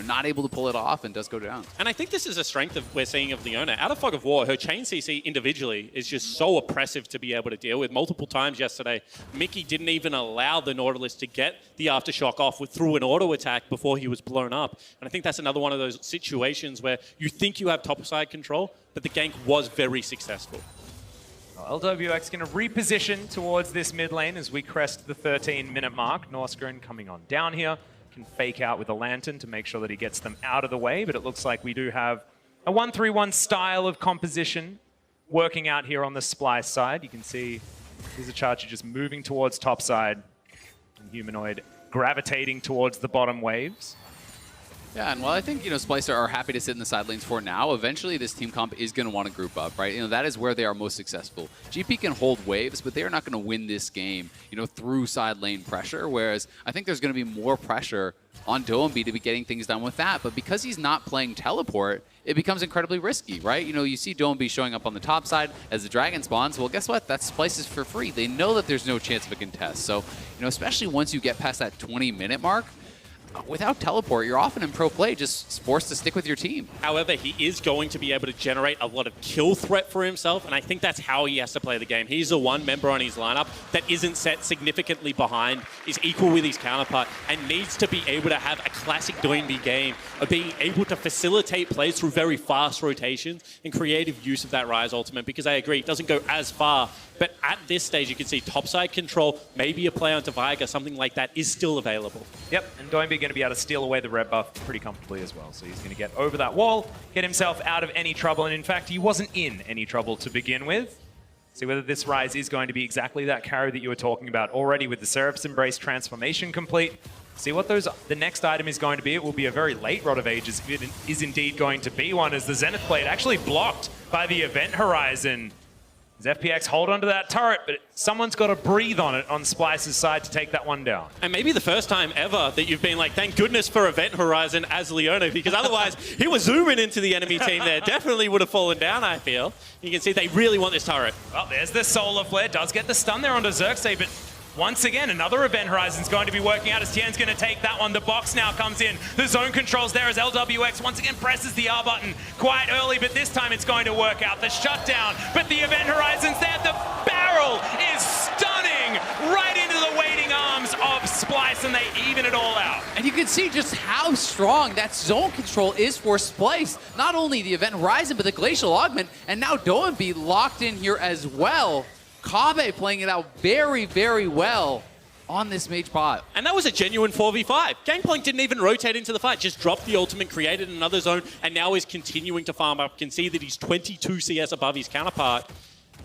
not able to pull it off and does go down. And I think this is a strength we're seeing of Leona. Out of Fog of War, her chain CC individually is just so oppressive to be able to deal with. Multiple times yesterday, Mickey didn't even allow the Nautilus to get the Aftershock off through an auto attack before he was blown up. And I think that's another one of those situations where you think you have topside control, but the gank was very successful. LWX going to reposition towards this mid lane as we crest the 13-minute mark. Norsgren coming on down here. Can fake out with a lantern to make sure that he gets them out of the way, but it looks like we do have a 1-3-1 style of composition working out here on the Splice side. You can see Vizichachi just moving towards top side and Humanoid gravitating towards the bottom waves. Yeah, and while I think, Splicer are happy to sit in the side lanes for now, eventually this team comp is going to want to group up, right? That is where they are most successful. GP can hold waves, but they are not going to win this game, through side lane pressure, whereas I think there's going to be more pressure on Doinby to be getting things done with that, but because he's not playing teleport, it becomes incredibly risky, right? You see Doinby showing up on the top side as the dragon spawns. Well, guess what? That Splice is for free. They know that there's no chance of a contest. So, especially once you get past that 20-minute mark, without teleport, you're often in pro play just forced to stick with your team. However, he is going to be able to generate a lot of kill threat for himself, and I think that's how he has to play the game. He's the one member on his lineup that isn't set significantly behind, is equal with his counterpart, and needs to be able to have a classic Doinby game of being able to facilitate plays through very fast rotations and creative use of that Rise ultimate, because I agree, it doesn't go as far, but at this stage you can see topside control, maybe a play onto Viger, something like that is still available. Yep, and Doinby going to be able to steal away the red buff pretty comfortably as well. So he's going to get over that wall, get himself out of any trouble, and in fact, he wasn't in any trouble to begin with. See whether this Rise is going to be exactly that carry that you were talking about already with the Seraph's Embrace transformation complete. See what the next item is going to be. It will be a very late Rod of Ages if it is indeed going to be one, as the Zenith Blade actually blocked by the Event Horizon. As FPX hold onto that turret, but someone's got to breathe on it on Splice's side to take that one down. And maybe the first time ever that you've been like, thank goodness for Event Horizon as Leona, because otherwise he was zooming into the enemy team there. Definitely would have fallen down, I feel. You can see they really want this turret. Well, there's the Solar Flare. Does get the stun there onto Xerxes, but once again, another Event Horizon's going to be working out as Tien's going to take that one. The box now comes in. The zone controls there as LWX once again presses the R button quite early, but this time it's going to work out. The shutdown, but the Event Horizon's there. The barrel is stunning right into the waiting arms of Splice, and they even it all out. And you can see just how strong that zone control is for Splice. Not only the Event Horizon, but the Glacial Augment, and now Doinby locked in here as well. Kave playing it out very, very well on this mage bot. And that was a genuine 4v5. Gangplank didn't even rotate into the fight, just dropped the ultimate, created another zone, and now is continuing to farm up. You can see that he's 22 CS above his counterpart.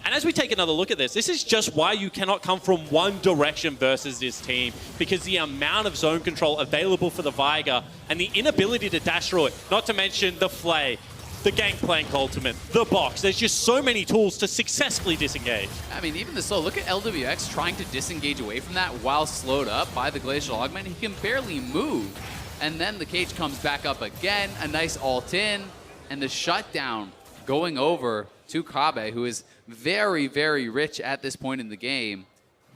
And as we take another look at this, this is just why you cannot come from one direction versus this team, because the amount of zone control available for the Viger and the inability to dash through it, not to mention the Flay, the Gangplank ultimate, the box. There's just so many tools to successfully disengage. I mean, even the slow, look at LWX trying to disengage away from that while slowed up by the Glacial Augment. He can barely move. And then the cage comes back up again, a nice ult in, and the shutdown going over to Kabe, who is very, very rich at this point in the game.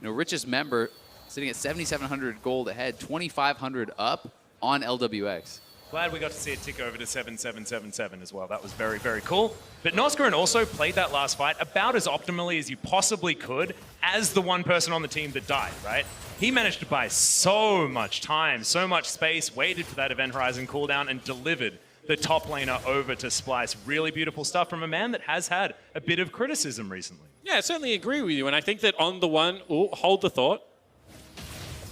You know, richest member sitting at 7,700 gold ahead, 2,500 up on LWX. Glad we got to see it tick over to 7,777 as well. That was very, very cool. But Noskarin also played that last fight about as optimally as you possibly could as the one person on the team that died, right? He managed to buy so much time, so much space, waited for that Event Horizon cooldown, and delivered the top laner over to Splice. Really beautiful stuff from a man that has had a bit of criticism recently. Yeah, I certainly agree with you. And I think that on the one, hold the thought.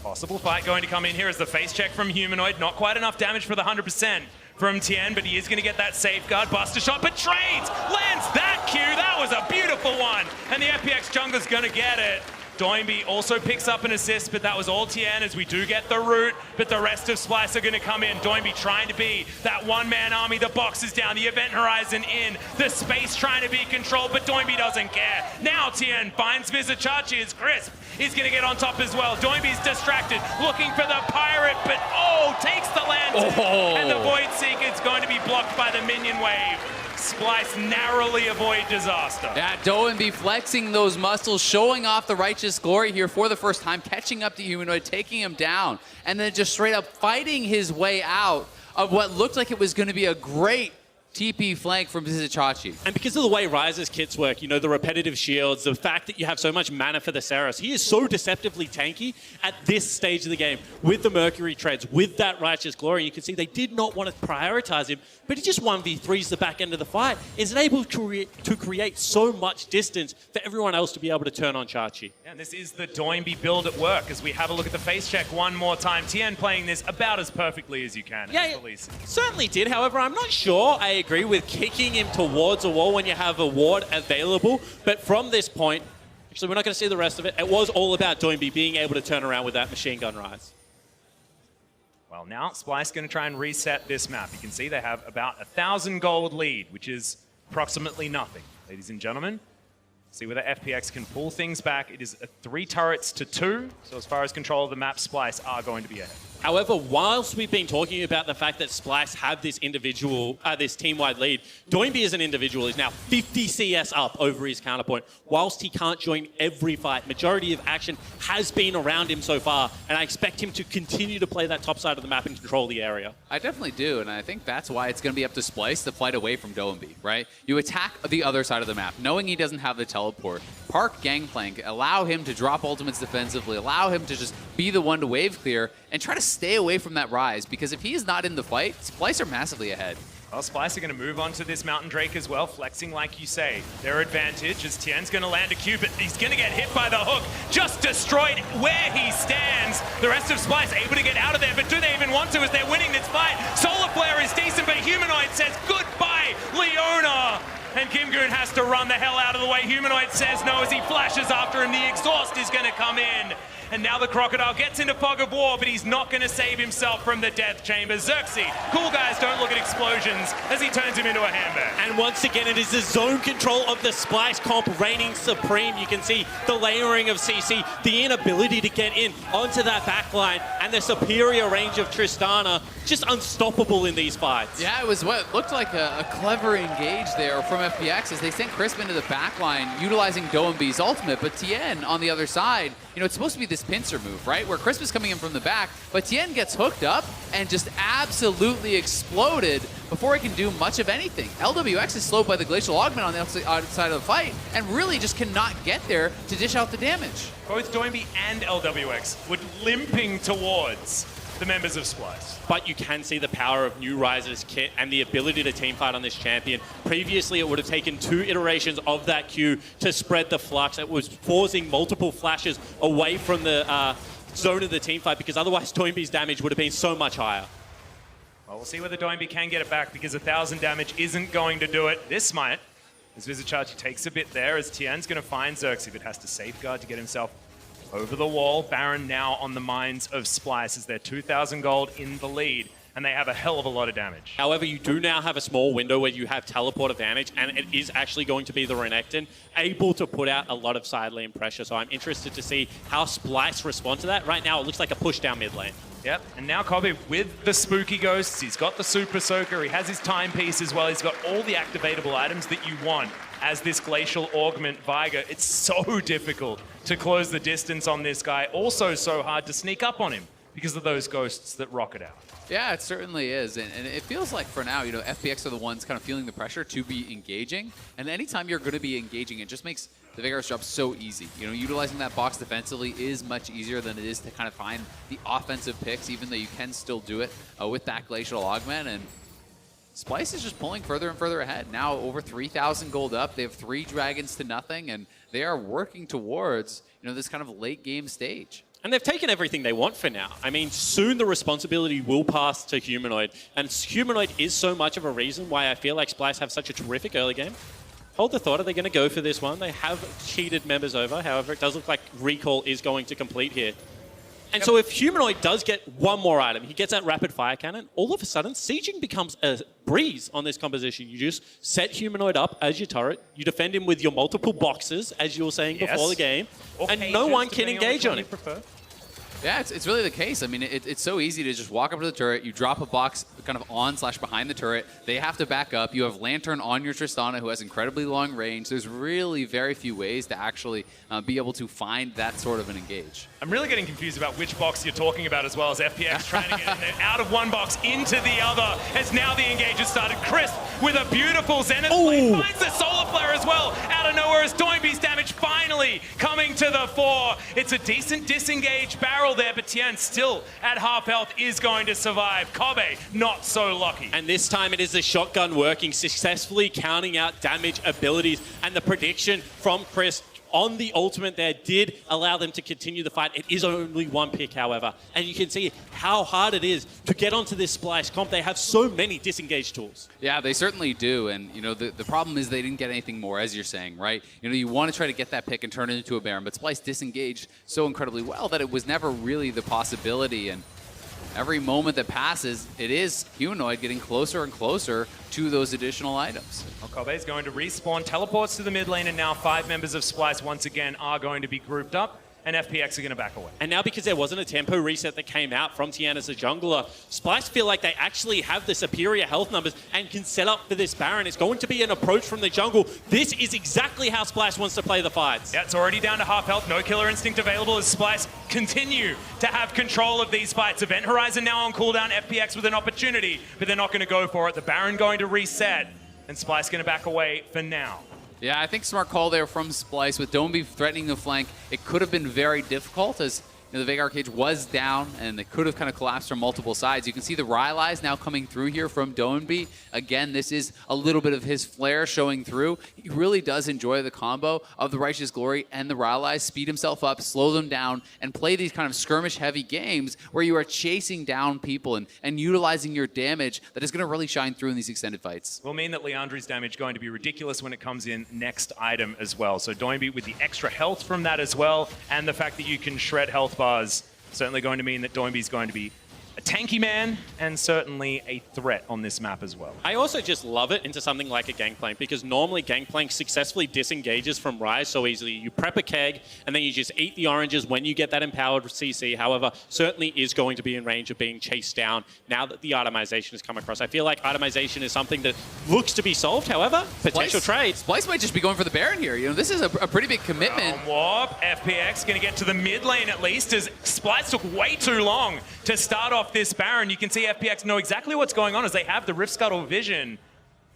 Possible fight going to come in here as the face check from Humanoid. Not quite enough damage for the 100% from Tien, but he is going to get that safeguard. Buster shot, but trades! Lands that Q! That was a beautiful one! And the FPX jungler's going to get it. Doimby also picks up an assist, but that was all Tien as we do get the root, but the rest of Splice are going to come in. Doimby trying to be that one-man army. The box is down, the Event Horizon in, the space trying to be controlled, but Doimby doesn't care. Now Tien finds Vizichachi as Crisp is going to get on top as well. Doimby's distracted, looking for the Pirate, but takes the lantern, and the Void Seeker is going to be blocked by the minion wave. Splice narrowly avoid disaster. Yeah, Doimby flexing those muscles, showing off the righteous glory here for the first time, catching up to Humanoid, taking him down, and then just straight up fighting his way out of what looked like it was going to be a great TP flank from Vizichachi. And because of the way Ryze's kits work, you know, the repetitive shields, the fact that you have so much mana for the Saros, he is so deceptively tanky at this stage of the game with the Mercury treads, with that Righteous Glory. You can see they did not want to prioritize him, but he just 1v3s the back end of the fight. Is able to create so much distance for everyone else to be able to turn on Chachi. And this is the Doimby build at work as we have a look at the face check one more time. Tien playing this about as perfectly as you can. Yeah, certainly did. However, I'm not sure I agree with kicking him towards a wall when you have a ward available. But from this point, actually, we're not going to see the rest of it. It was all about Doimby being able to turn around with that machine gun Ryze. Well, now Splice going to try and reset this map. You can see they have about 1,000 gold lead, which is approximately nothing. Ladies and gentlemen, see whether FPX can pull things back. It is 3 turrets to 2. So as far as control of the map, Splice are going to be ahead. However, whilst we've been talking about the fact that Splice have this this team-wide lead, Doimby as an individual is now 50 CS up over his counterpoint. Whilst he can't join every fight, majority of action has been around him so far, and I expect him to continue to play that top side of the map and control the area. I definitely do, and I think that's why it's going to be up to Splice to fight away from Doimby, right? You attack the other side of the map, knowing he doesn't have the teleport. Park Gangplank, allow him to drop ultimates defensively, allow him to just be the one to wave clear, and try to stay away from that Ryze, because if he is not in the fight, Splice are massively ahead. Well, Splice are going to move on to this Mountain Drake as well, flexing like you say. Their advantage is Tien's going to land a Q, but he's going to get hit by the hook, just destroyed where he stands. The rest of Splice able to get out of there, but do they even want to as they're winning this fight? Solar Flare is decent, but Humanoid says goodbye, Leona! And Kim Goon has to run the hell out of the way. Humanoid says no as he flashes after him. The exhaust is going to come in. And now the Crocodile gets into Fog of War, but he's not going to save himself from the Death Chamber. Xerxes, cool guys don't look at explosions as he turns him into a handbag. And once again, it is the zone control of the Splice comp reigning supreme. You can see the layering of CC, the inability to get in onto that backline, and the superior range of Tristana, just unstoppable in these fights. Yeah, it was what looked like a clever engage there from FPX as they sent Crisp into the backline, utilizing Doimby's ultimate, but Tien on the other side, you know, it's supposed to be this pincer move, right? Where Crisp is coming in from the back, but Tien gets hooked up and just absolutely exploded before he can do much of anything. LWX is slowed by the Glacial Augment on the outside of the fight and really just cannot get there to dish out the damage. Both Doimby and LWX were limping towards the members of Splice. But you can see the power of New Ryze's kit and the ability to teamfight on this champion. Previously, it would have taken 2 iterations of that Q to spread the flux. It was forcing multiple flashes away from the zone of the team fight, because otherwise Toynbee's damage would have been so much higher. Well, we'll see whether Doinby can get it back, because 1,000 damage isn't going to do it. This might, as Vizichachi takes a bit there, as Tian's going to find Xerxes, but has to safeguard to get himself over the wall. Baron now on the minds of Splice as they're 2,000 gold in the lead, and they have a hell of a lot of damage. However, you do now have a small window where you have teleport advantage, and it is actually going to be the Renekton able to put out a lot of side lane pressure. So I'm interested to see how Splice respond to that. Right now, it looks like a push down mid lane. Yep, and now Kobe with the Spooky Ghosts, he's got the Super Soaker, he has his Timepiece as well, he's got all the activatable items that you want as this Glacial Augment Viger. It's so difficult to close the distance on this guy, also so hard to sneak up on him because of those ghosts that rocket out. Yeah, it certainly is. And it feels like for now, FPX are the ones kind of feeling the pressure to be engaging. And anytime you're going to be engaging, it just makes the Vigor's job so easy. Utilizing that box defensively is much easier than it is to kind of find the offensive picks, even though you can still do it with that Glacial Augment. And Splice is just pulling further and further ahead. Now over 3,000 gold up. They have 3 dragons to nothing, and they are working towards this kind of late game stage. And they've taken everything they want for now. I mean, soon the responsibility will pass to Humanoid. And Humanoid is so much of a reason why I feel like Splice have such a terrific early game. Hold the thought, are they going to go for this one? They have cheated members over. However, it does look like Recall is going to complete here. And so if Humanoid does get one more item, he gets that Rapid Fire Cannon, all of a sudden, sieging becomes a breeze on this composition. You just set Humanoid up as your turret, you defend him with your multiple boxes, as you were saying before the game, and no one can engage on him. Yeah, it's really the case. I mean, it's so easy to just walk up to the turret, you drop a box kind of on/behind the turret, they have to back up, you have Lantern on your Tristana who has incredibly long range. There's really very few ways to actually be able to find that sort of an engage. I'm really getting confused about which box you're talking about, as well as FPX trying to get in there, out of one box into the other, as now the engage has started. Chris with a beautiful Zenith Blade finds the Solar Flare as well, out of nowhere, as Doinby's damage finally coming to the fore. It's a decent disengage barrel there, but Tien still at half health is going to survive. Kobe not so lucky. And this time it is the shotgun working, successfully counting out damage abilities, and the prediction from Chris on the ultimate there did allow them to continue the fight. It is only one pick, however, and you can see how hard it is to get onto this Splice comp. They have so many disengage tools. Yeah, they certainly do, and the problem is they didn't get anything more, as you're saying, right? You want to try to get that pick and turn it into a Baron, but Splice disengaged so incredibly well that it was never really the possibility, and every moment that passes, it is Humanoid getting closer and closer to those additional items. Well, Kobe's going to respawn, teleports to the mid lane, and now 5 members of Splice once again are going to be grouped up, and FPX are going to back away. And now, because there wasn't a tempo reset that came out from Tian as a jungler, Splice feel like they actually have the superior health numbers and can set up for this Baron. It's going to be an approach from the jungle. This is exactly how Splice wants to play the fights. Yeah, it's already down to half health. No Killer Instinct available as Splice continue to have control of these fights. Event Horizon now on cooldown. FPX with an opportunity, but they're not going to go for it. The Baron going to reset, and Splice going to back away for now. Yeah, I think smart call there from Splice with Doinby threatening the flank. It could have been very difficult as the Veigar cage was down and it could have kind of collapsed from multiple sides. You can see the Rylai's now coming through here from Doinby. Again, this is a little bit of his flair showing through. He really does enjoy the combo of the Righteous Glory and the Rylai's, speed himself up, slow them down, and play these kind of skirmish-heavy games where you are chasing down people and utilizing your damage that is going to really shine through in these extended fights. Will mean that Leandri's damage going to be ridiculous when it comes in next item as well. So Doinby with the extra health from that as well, and the fact that you can shred health bars, certainly going to mean that Doinby's going to be a tanky man and certainly a threat on this map as well. I also just love it into something like a Gangplank, because normally Gangplank successfully disengages from Ryze so easily. You prep a keg and then you just eat the oranges when you get that empowered CC. However, certainly is going to be in range of being chased down now that the itemization has come across. I feel like itemization is something that looks to be solved. However, potential trade. Splice might just be going for the Baron here. This is a pretty big commitment. Warp, FPX going to get to the mid lane at least, as Splice took way too long to start off this Baron. You can see FPX know exactly what's going on as they have the Rift Scuttle vision.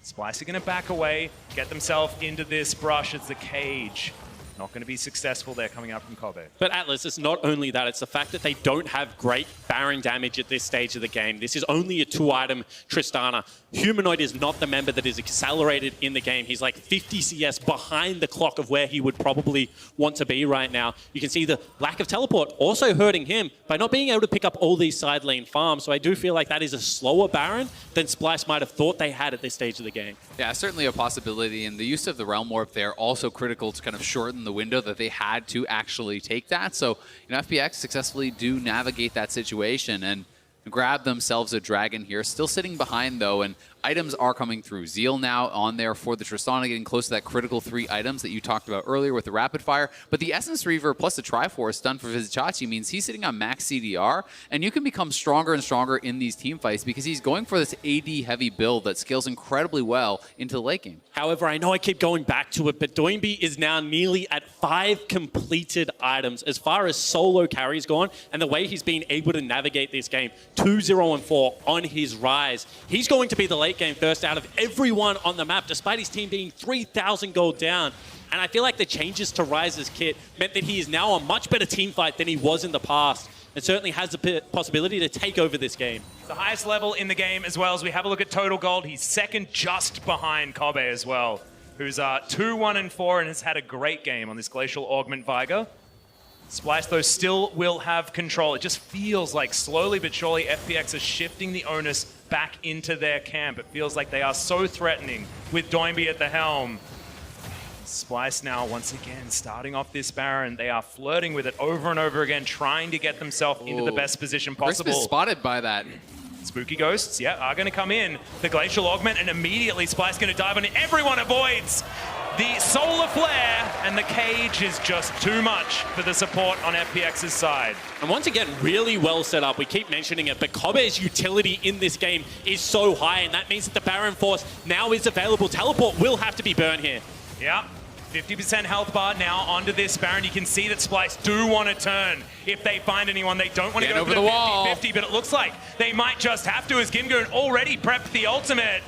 Splice are going to back away, get themselves into this brush as the cage Not going to be successful there coming out from Kobe. But Atlas, it's not only that, it's the fact that they don't have great Baron damage at this stage of the game. This is only a 2-item Tristana. Humanoid is not the member that is accelerated in the game. He's like 50 CS behind the clock of where he would probably want to be right now. You can see the lack of teleport also hurting him by not being able to pick up all these side lane farms. So I do feel like that is a slower Baron than Splice might have thought they had at this stage of the game. Yeah, certainly a possibility, and the use of the Realm Warp there also critical to kind of shorten the window that they had to actually take that. So, FPX successfully do navigate that situation and grab themselves a dragon here. Still sitting behind, though, and items are coming through. Zeal now on there for the Tristana, getting close to that critical 3 items that you talked about earlier with the Rapid Fire. But the Essence Reaver plus the Triforce done for Vizicachi means he's sitting on max CDR, and you can become stronger and stronger in these team fights because he's going for this AD-heavy build that scales incredibly well into the late game. However, I know I keep going back to it, but Doinby is now nearly at 5 completed items as far as solo carries gone, and the way he's been able to navigate this game, 2-0-4 on his rise. He's going to be the late game first out of everyone on the map, despite his team being 3,000 gold down. And I feel like the changes to Rise's kit meant that he is now a much better team fight than he was in the past, and certainly has the possibility to take over this game. The highest level in the game as well. As we have a look at total gold, he's second just behind Kobe as well, who's 2-1-4 and has had a great game on this Glacial Augment Viger. Splice, though, still will have control. It just feels like slowly but surely FPX are shifting the onus back into their camp. It feels like they are so threatening with Doinby at the helm. Splice now, once again, starting off this Baron. They are flirting with it over and over again, trying to get themselves into the best position possible. Crisp is spotted by that. Spooky Ghosts, yeah, are going to come in. The Glacial Augment, and immediately Splice going to dive on it. Everyone avoids the Solar Flare, and the cage is just too much for the support on FPX's side. And once again, really well set up. We keep mentioning it, but Kobe's utility in this game is so high, and that means that the Baron Force now is available. Teleport will have to be burned here. Yeah. 50% health bar now onto this Baron. You can see that Splice do want to turn if they find anyone. They don't want to go for the 50-50, but it looks like they might just have to, as Gimgoon already prepped the ultimate.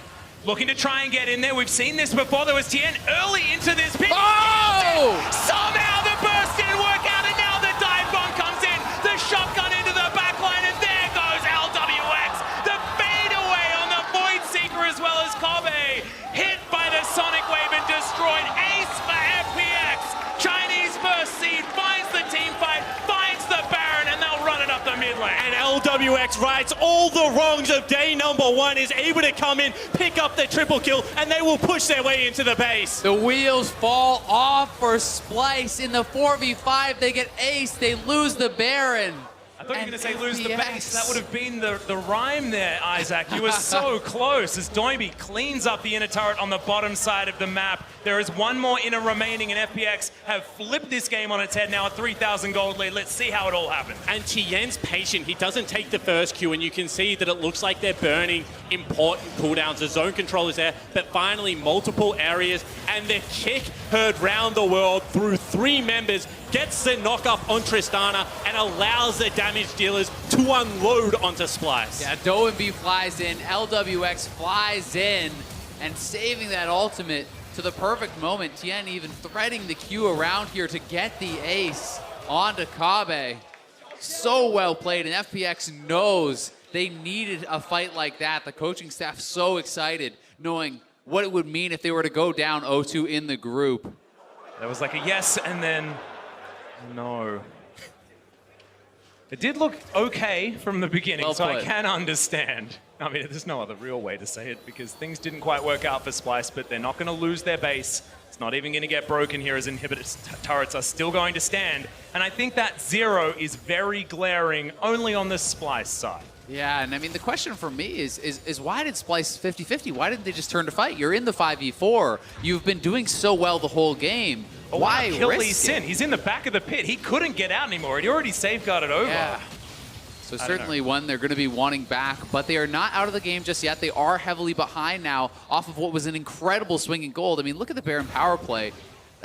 Looking to try and get in there. We've seen this before. There was Tien early into this pit. Oh! Somehow the burst didn't work out, and now the dive bomb comes in. The shotgun into the backline, and there goes LWX. The fade away on the Void Seeker as well as Kobe. Hit by the Sonic Wave and destroyed. Ace for FPX. Chinese first seed finds the team fight, finds the Baron, and they'll run it up the mid lane. And LWX rights all the wrongs of day number 1, is able to come in, pick up the triple kill, and they will push their way into the base. The wheels fall off for Splice in the 4v5. They get ace, they lose the Baron. I thought you were going to say lose the base. That would have been the rhyme there, Isaac. You were so close as Doinby cleans up the inner turret on the bottom side of the map. There is one more inner remaining, and FPX have flipped this game on its head now, a 3,000 gold lead. Let's see how it all happens. And Tien's patient. He doesn't take the first Q, and you can see that it looks like they're burning important cooldowns. The zone control is there, but finally multiple areas, and the kick heard round the world through 3 members gets the knock-up on Tristana and allows the damage dealers to unload onto Splice. Yeah, Doinby flies in, LWX flies in, and saving that ultimate to the perfect moment. Tien even threading the Q around here to get the ace onto Kabe. So well played, and FPX knows they needed a fight like that. The coaching staff so excited, knowing what it would mean if they were to go down 0-2 in the group. That was like a yes, and then no. It did look okay from the beginning, so I can understand. I mean, there's no other real way to say it because things didn't quite work out for Splice, but they're not going to lose their base. It's not even going to get broken here as inhibitor turrets are still going to stand. And I think that 0 is very glaring only on the Splice side. Yeah, and I mean, the question for me is why did Splice 50-50? Why didn't they just turn to fight? You're in the 5v4. You've been doing so well the whole game. But why kill Lee risk Sin? it? He's in the back of the pit. He couldn't get out anymore. He already safeguarded over. Yeah. So certainly one they're going to be wanting back, but they are not out of the game just yet. They are heavily behind now off of what was an incredible swing in gold. I mean, look at the Baron power play.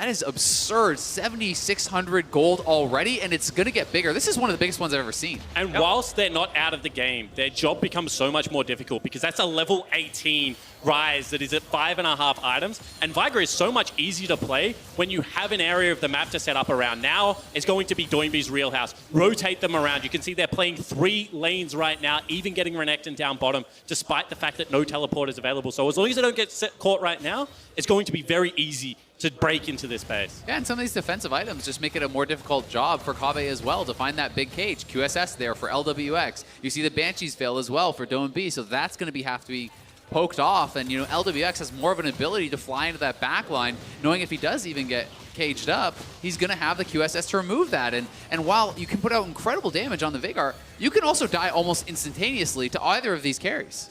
That is absurd. 7,600 gold already, and it's going to get bigger. This is one of the biggest ones I've ever seen. And whilst they're not out of the game, their job becomes so much more difficult because that's a level 18 rise that is at 5.5 items. And Viger is so much easier to play when you have an area of the map to set up around. Now it's going to be Doinby's real house. Rotate them around. You can see they're playing 3 lanes right now, even getting Renekton down bottom, despite the fact that no teleport is available. So as long as they don't get caught right now, it's going to be very easy to break into this base. Yeah, and some of these defensive items just make it a more difficult job for Kave as well to find that big cage. QSS there for LWX. You see the Banshees fail as well for Doinby, so that's going to have to be poked off. And, you know, LWX has more of an ability to fly into that back line, knowing if he does even get caged up, he's going to have the QSS to remove that. And while you can put out incredible damage on the Vigar, you can also die almost instantaneously to either of these carries.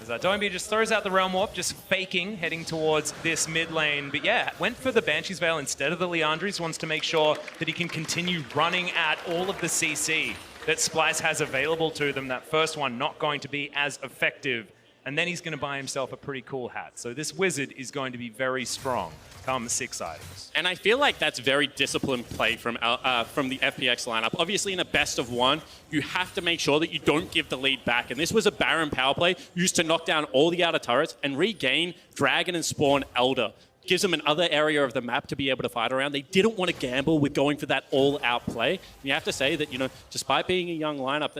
As Doinby just throws out the Realm Warp, just faking, heading towards this mid lane. But yeah, went for the Banshee's Veil instead of the Liandry's, wants to make sure that he can continue running at all of the CC that Splyce has available to them. That first one not going to be as effective. And then he's going to buy himself a pretty cool hat. So this Wizard is going to be very strong come 6 items. And I feel like that's very disciplined play from the FPX lineup. Obviously, in a best of 1, you have to make sure that you don't give the lead back. And this was a Baron power play used to knock down all the outer turrets and regain Dragon and Spawn Elder. Gives them another area of the map to be able to fight around. They didn't want to gamble with going for that all-out play. And you have to say that, you know, despite being a young lineup,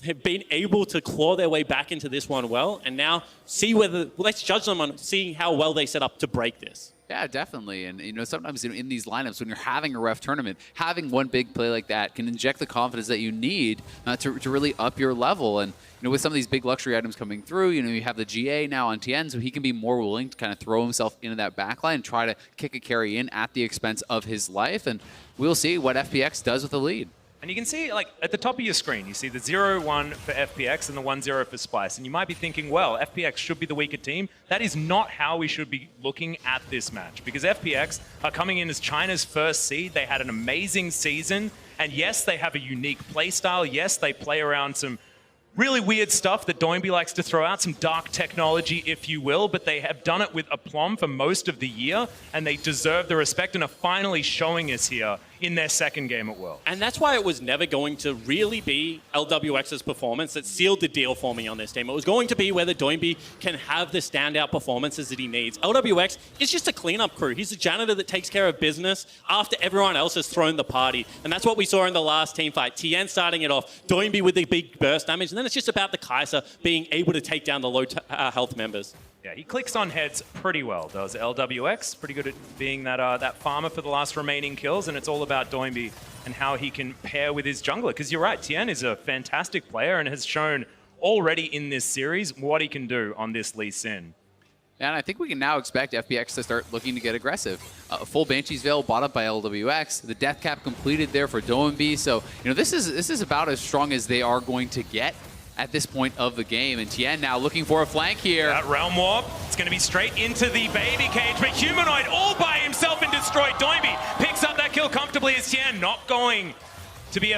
they've been able to claw their way back into this one well, and now see whether, let's judge them on seeing how well they set up to break this. Yeah, definitely. And, you know, sometimes in these lineups, when you're having a ref tournament, having one big play like that can inject the confidence that you need to really up your level. And, you know, with some of these big luxury items coming through, you know, you have the GA now on Tien, so he can be more willing to kind of throw himself into that backline and try to kick a carry in at the expense of his life. And we'll see what FPX does with the lead. And you can see, like, at the top of your screen, you see the 0-1 for FPX and the 1-0 for Splyce. And you might be thinking, well, FPX should be the weaker team. That is not how we should be looking at this match. Because FPX are coming in as China's first seed. They had an amazing season. And yes, they have a unique play style. Yes, they play around some really weird stuff that Doinby likes to throw out, some dark technology, if you will, but they have done it with aplomb for most of the year, and they deserve the respect and are finally showing us here in their second game at World. And that's why it was never going to really be LWX's performance that sealed the deal for me on this team. It was going to be whether Doinby can have the standout performances that he needs. LWX is just a cleanup crew. He's a janitor that takes care of business after everyone else has thrown the party. And that's what we saw in the last team fight. Tien starting it off, Doinby with the big burst damage, and then it's just about the Kaiser being able to take down the low health members. Yeah, he clicks on heads pretty well, does LWX. Pretty good at being that farmer for the last remaining kills, and it's all about Doinby and how he can pair with his jungler. Because you're right, Tien is a fantastic player and has shown already in this series what he can do on this Lee Sin. And I think we can now expect FPX to start looking to get aggressive. Full Banshee's Veil bought up by LWX. The death cap completed there for Doinby. So, you know, this is about as strong as they are going to get at this point of the game. And Tien now looking for a flank here. That Realm Warp, it's going to be straight into the baby cage, but Humanoid all by himself and destroyed. Doinby picks up that kill comfortably as Tien not going to be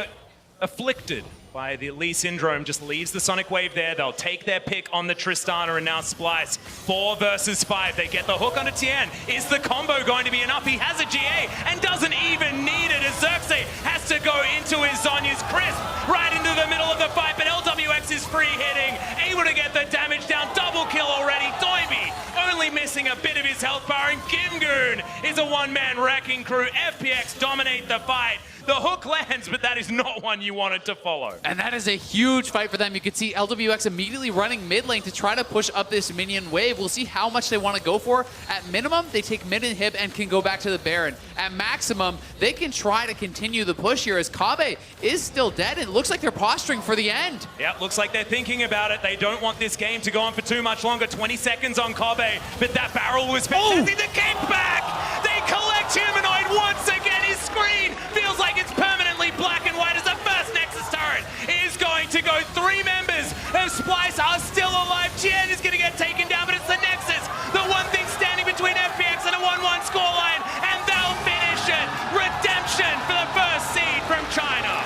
afflicted by the Lee Syndrome, just leaves the Sonic Wave there. They'll take their pick on the Tristana, and now Splyce. 4 versus 5. They get the hook onto Tien. Is the combo going to be enough? He has a GA and doesn't even need it as Xerxes has to go into his Zonya's Crisp right into the middle of the fight, but LWX is free hitting, able to get the damage down. Double kill already. Doinby only missing a bit of his health bar, and Gimgoon is a one-man wrecking crew. FPX dominate the fight. The hook lands, but that is not one you wanted to follow. And that is a huge fight for them. You can see LWX immediately running mid lane to try to push up this minion wave. We'll see how much they want to go for. At minimum, they take mid inhib and can go back to the Baron. At maximum, they can try to continue the push here as Kave is still dead. It looks like they're posturing for the end. Yeah, looks like they're thinking about it. They don't want this game to go on for too much longer. 20 seconds on Kave, but that barrel was fantastic. The kick back! They collect Humanoid once again. His screen feels like it's permanently black and white as the first Nexus turret is going to go. 3 members of Splyce are still alive. Tien is going to get taken down, but it's the Nexus, the one thing standing between FPX and a 1-1 scoreline, and they'll finish it. Redemption for the first seed from China.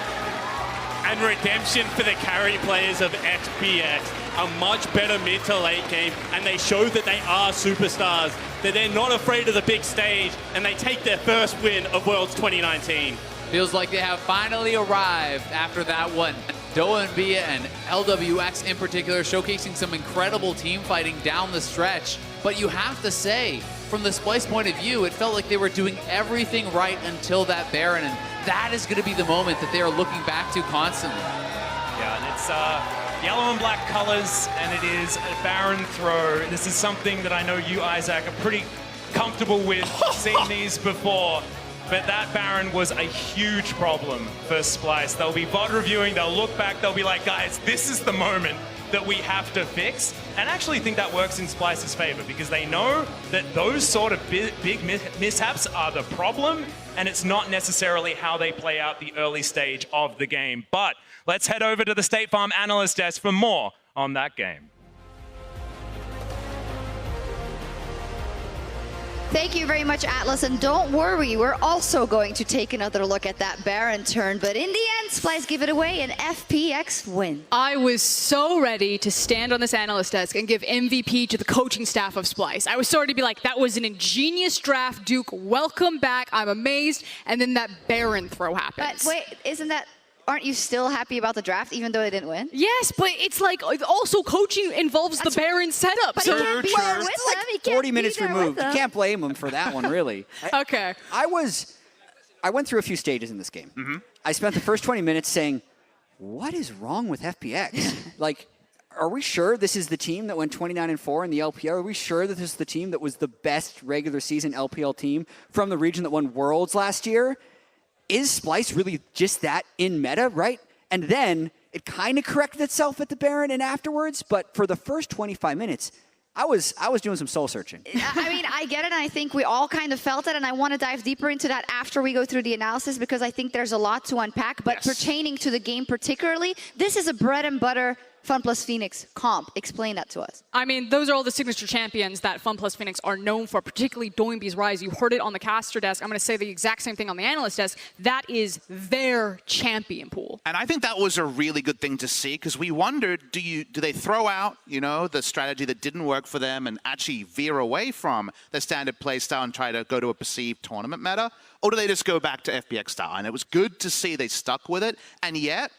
And redemption for the carry players of FPX. A much better mid to late game, and they showed that they are superstars. that they're not afraid of the big stage and they take their first win of Worlds 2019. Feels like they have finally arrived after that one. Doa and Bia and LWX in particular showcasing some incredible team fighting down the stretch. But you have to say, from the Splice point of view, it felt like they were doing everything right until that Baron, and that is going to be the moment that they are looking back to constantly. Yeah, and it's yellow and black colors, and it is a Baron throw. This is something that I know you, Isaac, are pretty comfortable with, seen these before. But that Baron was a huge problem for Splice. They'll be VOD reviewing, they'll look back, they'll be like, guys, this is the moment that we have to fix. And I actually think that works in Splice's favor because they know that those sort of big mishaps are the problem, and it's not necessarily how they play out the early stage of the game. But let's head over to the State Farm analyst desk for more on that game. Thank you very much, Atlas, and don't worry, we're also going to take another look at that Baron turn, but in the end, Splice give it away and FPX win. I was so ready to stand on this analyst desk and give MVP to the coaching staff of Splice. I was so ready to be like, that was an ingenious draft, Duke, welcome back, I'm amazed, and then that Baron throw happens. But wait, aren't you still happy about the draft, even though they didn't win? Yes, but it's like, also coaching involves the Baron setup. But so he can't be there with them. He can't 40 minutes be there removed. with You them. can't blame him for that one, really. Okay. I went through a few stages in this game. I spent the first 20 minutes saying, what is wrong with FPX? Like, are we sure this is the team that went 29-4 in the LPL? Are we sure that this is the team that was the best regular season LPL team from the region that won Worlds last year? Is Splice really just that in meta, right? And then it kind of corrected itself at the Baron and afterwards, but for the first 25 minutes, I was doing some soul searching. I mean, I get it, and I think we all kind of felt it, and I want to dive deeper into that after we go through the analysis because I think there's a lot to unpack, but pertaining to the game particularly, this is a bread and butter Fun Plus Phoenix comp. Explain that to us. I mean, those are all the signature champions that Fun Plus Phoenix are known for, particularly Doinby's Rise. You heard it on the caster desk. I'm going to say the exact same thing on the analyst desk. That is their champion pool. And I think that was a really good thing to see because we wondered, do they throw out, the strategy that didn't work for them and actually veer away from the standard play style and try to go to a perceived tournament meta? Or do they just go back to FPX style? And it was good to see they stuck with it. And yet,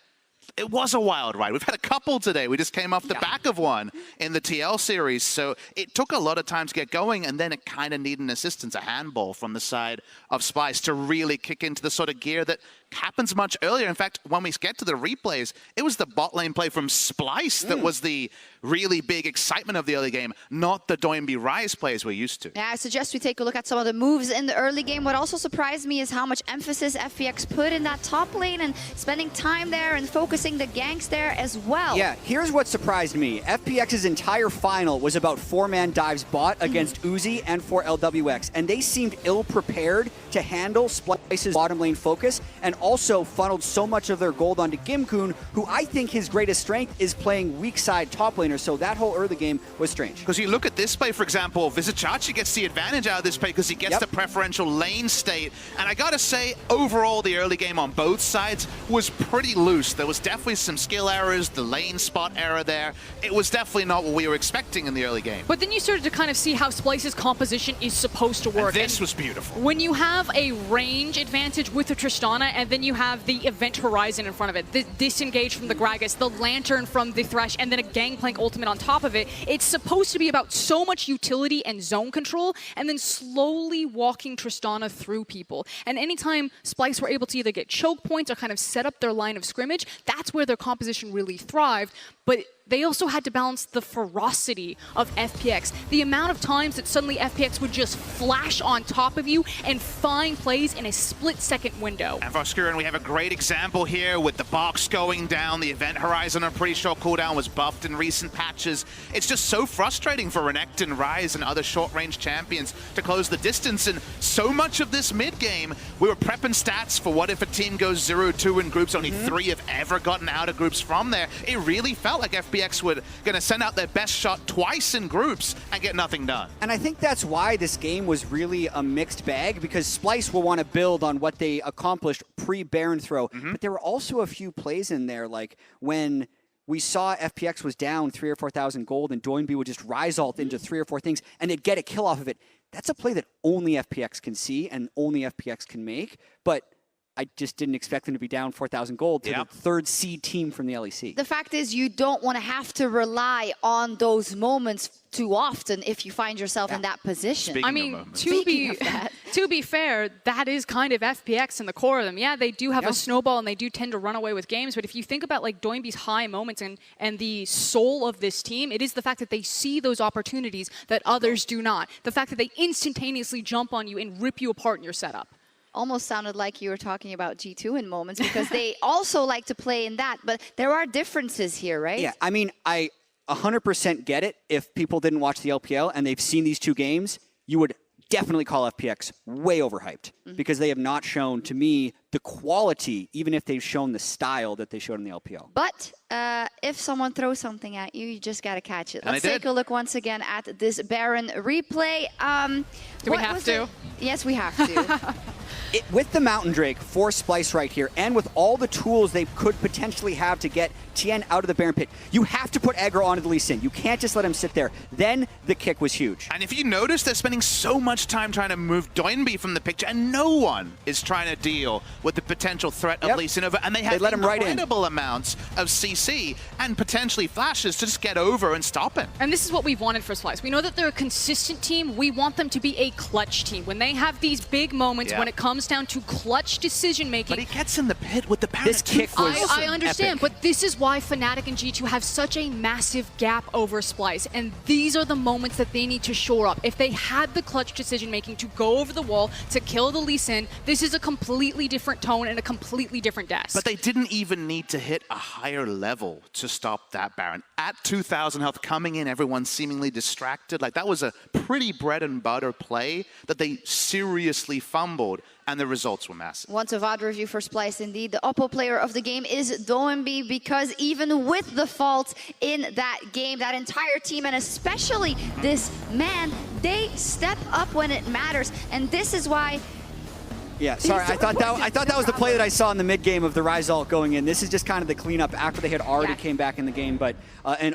it was a wild ride. We've had a couple today. We just came off the back of one in the TL series. So it took a lot of time to get going, and then it kind of needed an assistance, a handball from the side of Splice to really kick into the sort of gear that happens much earlier. In fact, when we get to the replays, it was the bot lane play from Splice that was the really big excitement of the early game, not the Doinby Rise plays we're used to. Yeah, I suggest we take a look at some of the moves in the early game. What also surprised me is how much emphasis FPX put in that top lane and spending time there and focusing the ganks there as well. Yeah, here's what surprised me. FPX's entire final was about 4-man dives bot against Uzi and for LWX, and they seemed ill-prepared to handle Splice's bottom lane focus and also funneled so much of their gold onto Gimkun, who I think his greatest strength is playing weak side top laner, so that whole early game was strange. Because you look at this play, for example, Vizicachi gets the advantage out of this play because he gets the preferential lane state. And I gotta say, overall, the early game on both sides was pretty loose. There was definitely some skill errors, the lane spot error there. It was definitely not what we were expecting in the early game. But then you started to kind of see how Splice's composition is supposed to work. And this was beautiful. When you have a range advantage with the Tristana, and then you have the Event Horizon in front of it, the disengage from the Gragas, the Lantern from the Thresh, and then a Gangplank ultimate on top of it, it's supposed to be about so much utility and zone control, and then slowly walking Tristana through people. And anytime Splice were able to either get choke points or kind of set up their line of scrimmage, that's where their composition really thrived. But they also had to balance the ferocity of FPX. The amount of times that suddenly FPX would just flash on top of you and find plays in a split-second window. And for Skurin, we have a great example here with the box going down. The Event Horizon, I'm pretty sure cooldown was buffed in recent patches. It's just so frustrating for Renekton, Ryze, and other short-range champions to close the distance. And so much of this mid-game, we were prepping stats for what if a team goes 0-2 in groups. Only 3 have ever gotten out of groups from there. It really felt like FPX were going to send out their best shot twice in groups and get nothing done. And I think that's why this game was really a mixed bag, because Splice will want to build on what they accomplished pre-Baron throw. But there were also a few plays in there, like when we saw FPX was down 3,000 or 4,000 gold, and Doinby would just rise alt into 3 or 4 things, and they'd get a kill off of it. That's a play that only FPX can see and only FPX can make. But I just didn't expect them to be down 4,000 gold to the third seed team from the LEC. The fact is, you don't want to have to rely on those moments too often if you find yourself in that position. I mean, to be fair, that is kind of FPX in the core of them. Yeah, they do have a snowball and they do tend to run away with games, but if you think about like Doinby's high moments and the soul of this team, it is the fact that they see those opportunities that others do not. The fact that they instantaneously jump on you and rip you apart in your setup. Almost sounded like you were talking about G2 in moments, because they also like to play in that, but there are differences here, right? Yeah, I mean, I 100% get it. If people didn't watch the LPL and they've seen these 2 games, you would definitely call FPX way overhyped, because they have not shown, to me, the quality, even if they've shown the style that they showed in the LPL. But if someone throws something at you, you just got to catch it. And Let's take a look once again at this Baron replay. Do we have to? Yes, we have to. With the Mountain Drake for Splice right here, and with all the tools they could potentially have to get Tien out of the Baron pit, you have to put aggro onto the Lee Sin. You can't just let him sit there. Then the kick was huge. And if you notice, they're spending so much time trying to move Doinby from the picture, and no one is trying to deal with the potential threat of Lee Sin over. And they have let him right in. incredible amounts of CC and potentially flashes to just get over and stop him. And this is what we've wanted for Splice. We know that they're a consistent team. We want them to be a clutch team. When they have these big moments, when it comes down to clutch decision making. But he gets in the pit with the Baron. This kick was I understand, epic. but this is why Fnatic and G2 have such a massive gap over Splice, and these are the moments that they need to shore up. If they had the clutch decision making to go over the wall to kill the Lee Sin, this is a completely different tone and a completely different desk. But they didn't even need to hit a higher level to stop that Baron. At 2,000 health, coming in, everyone seemingly distracted. Like, that was a pretty bread and butter play that they seriously fumbled, and the results were massive. Once a VOD review for Splice, indeed. The Oppo player of the game is Doinby, because even with the fault in that game, that entire team, and especially this man, they step up when it matters. And this is why... Yeah, sorry, I thought that was the play that I saw in the mid game of the Rise ult going in. This is just kind of the cleanup after they had already came back in the game, but I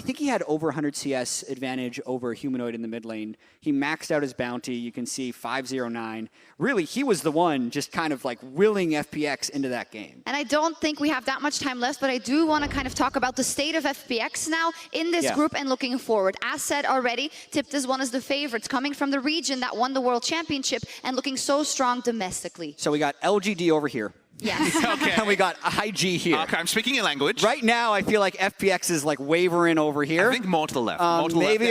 think he had over 100 CS advantage over Humanoid in the mid lane. He maxed out his bounty. You can see 509. Really, he was the one just kind of like willing FPX into that game. And I don't think we have that much time left, but I do want to kind of talk about the state of FPX now in this group and looking forward. As said already, tipped as one of the favorites, coming from the region that won the World Championship and looking so strong domestically. So we got LGD over here. Yes. Okay. And we got IG here. Okay, I'm speaking your language. Right now, I feel like FPX is like wavering over here. I think more to the left. Maybe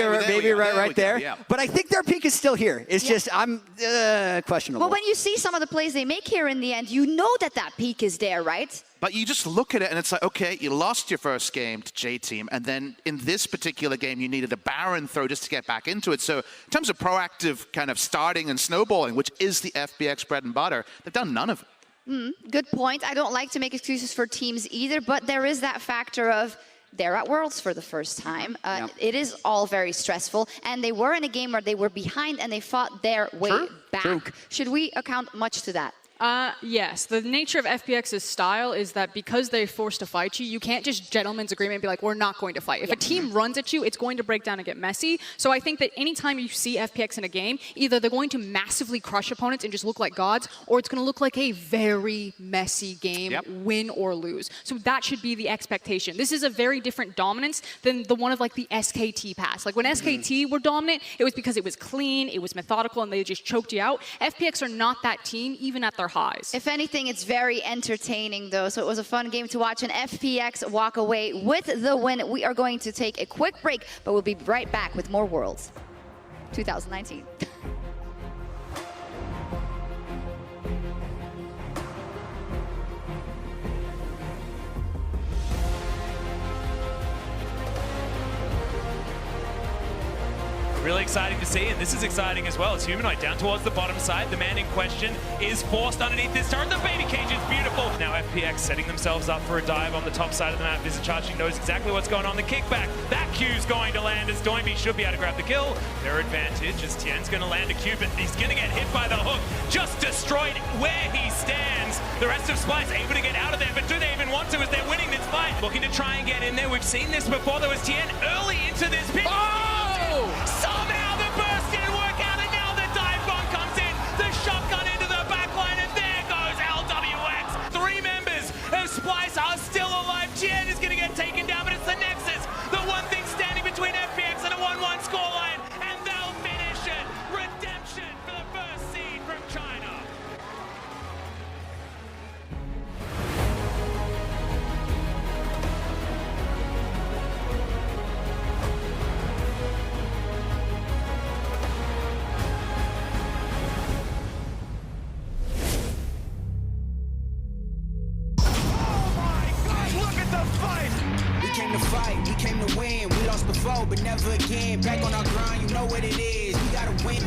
right there. Yeah. But I think their peak is still here. It's just, I'm questionable. But when you see some of the plays they make here in the end, you know that that peak is there, right? But you just look at it and it's like, okay, you lost your first game to J-Team, and then in this particular game, you needed a Baron throw just to get back into it. So in terms of proactive kind of starting and snowballing, which is the FPX bread and butter, they've done none of it. Good point. I don't like to make excuses for teams either, but there is that factor of they're at Worlds for the first time. It is all very stressful, and they were in a game where they were behind and they fought their way back. Should we account much to that? Yes, the nature of FPX's style is that because they're forced to fight you, you can't just gentleman's agreement and be like, we're not going to fight. If a team runs at you, it's going to break down and get messy. So I think that anytime you see FPX in a game, either they're going to massively crush opponents and just look like gods, or it's going to look like a very messy game, win or lose. So that should be the expectation. This is a very different dominance than the one of like the SKT pass. Like when SKT were dominant, it was because it was clean, it was methodical, and they just choked you out. FPX are not that team, even at their highs. If anything, it's very entertaining though, so it was a fun game to watch, and FPX walk away with the win. We are going to take a quick break, but we'll be right back with more Worlds 2019. Really exciting to see, and this is exciting as well. It's Humanoid down towards the bottom side. The man in question is forced underneath this turret. The baby cage is beautiful. Now FPX setting themselves up for a dive on the top side of the map. Vizichachi knows exactly what's going on. The kickback, that Q's going to land as Doinby should be able to grab the kill. Their advantage as Tien's going to land a Q, but he's going to get hit by the hook. Just destroyed where he stands. The rest of Splice able to get out of there, but do they even want to as they're winning this fight? Looking to try and get in there. We've seen this before. There was Tien early into this pit. Somehow the burst didn't work out, and now the dive bomb comes in. The shotgun into the backline, and there goes LWX. 3 members of Splice are still alive. Tien is going to get taken down, but it's the Nexus, the one thing standing between FPX and a 1-1 scoreline, and they'll finish it. Redemption for the first seed from China. We came to win. We lost before, but never again. Back on our grind, you know what it is. We gotta win.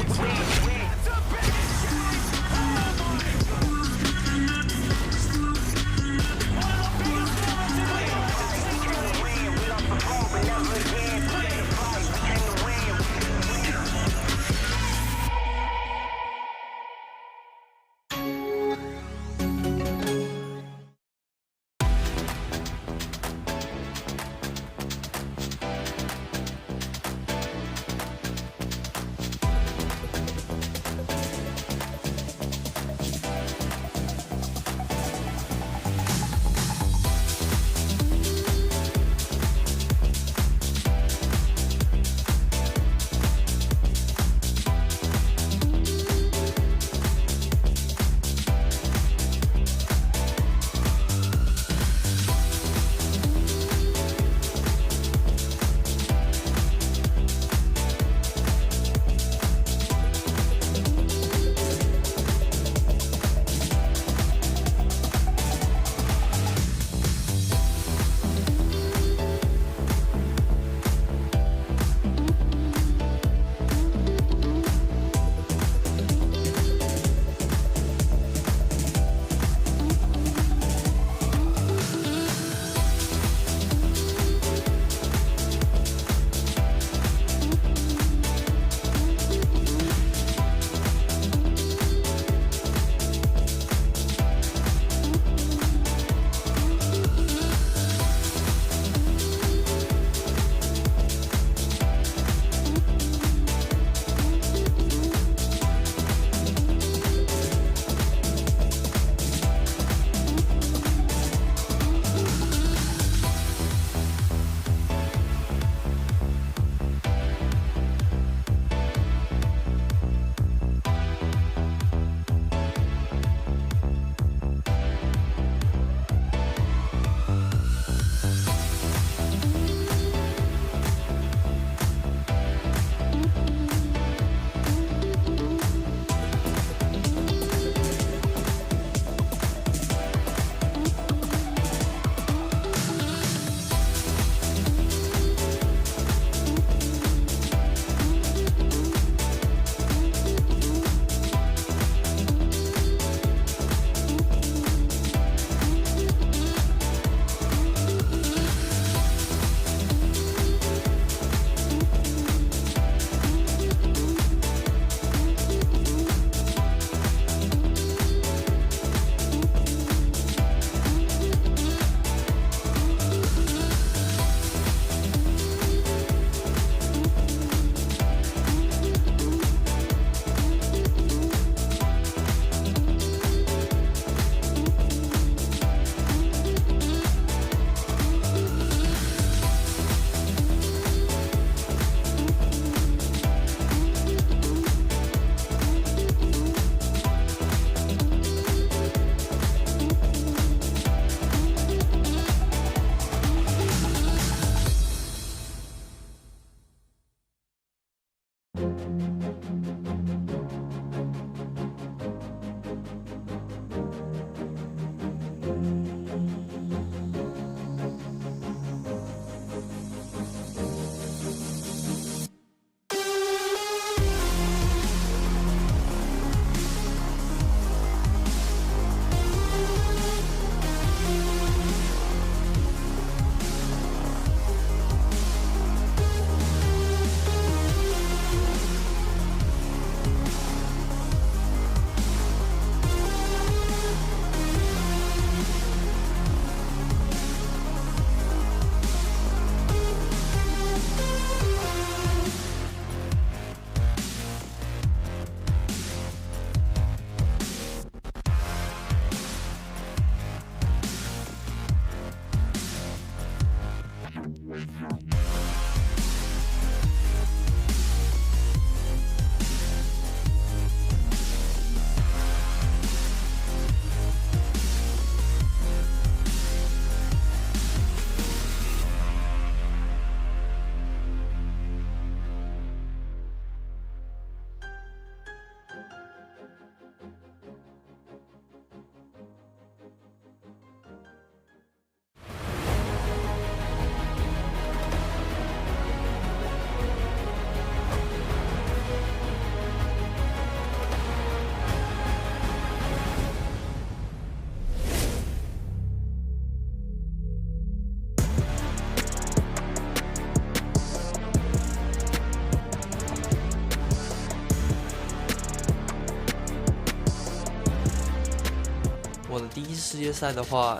我的第一世界赛的话，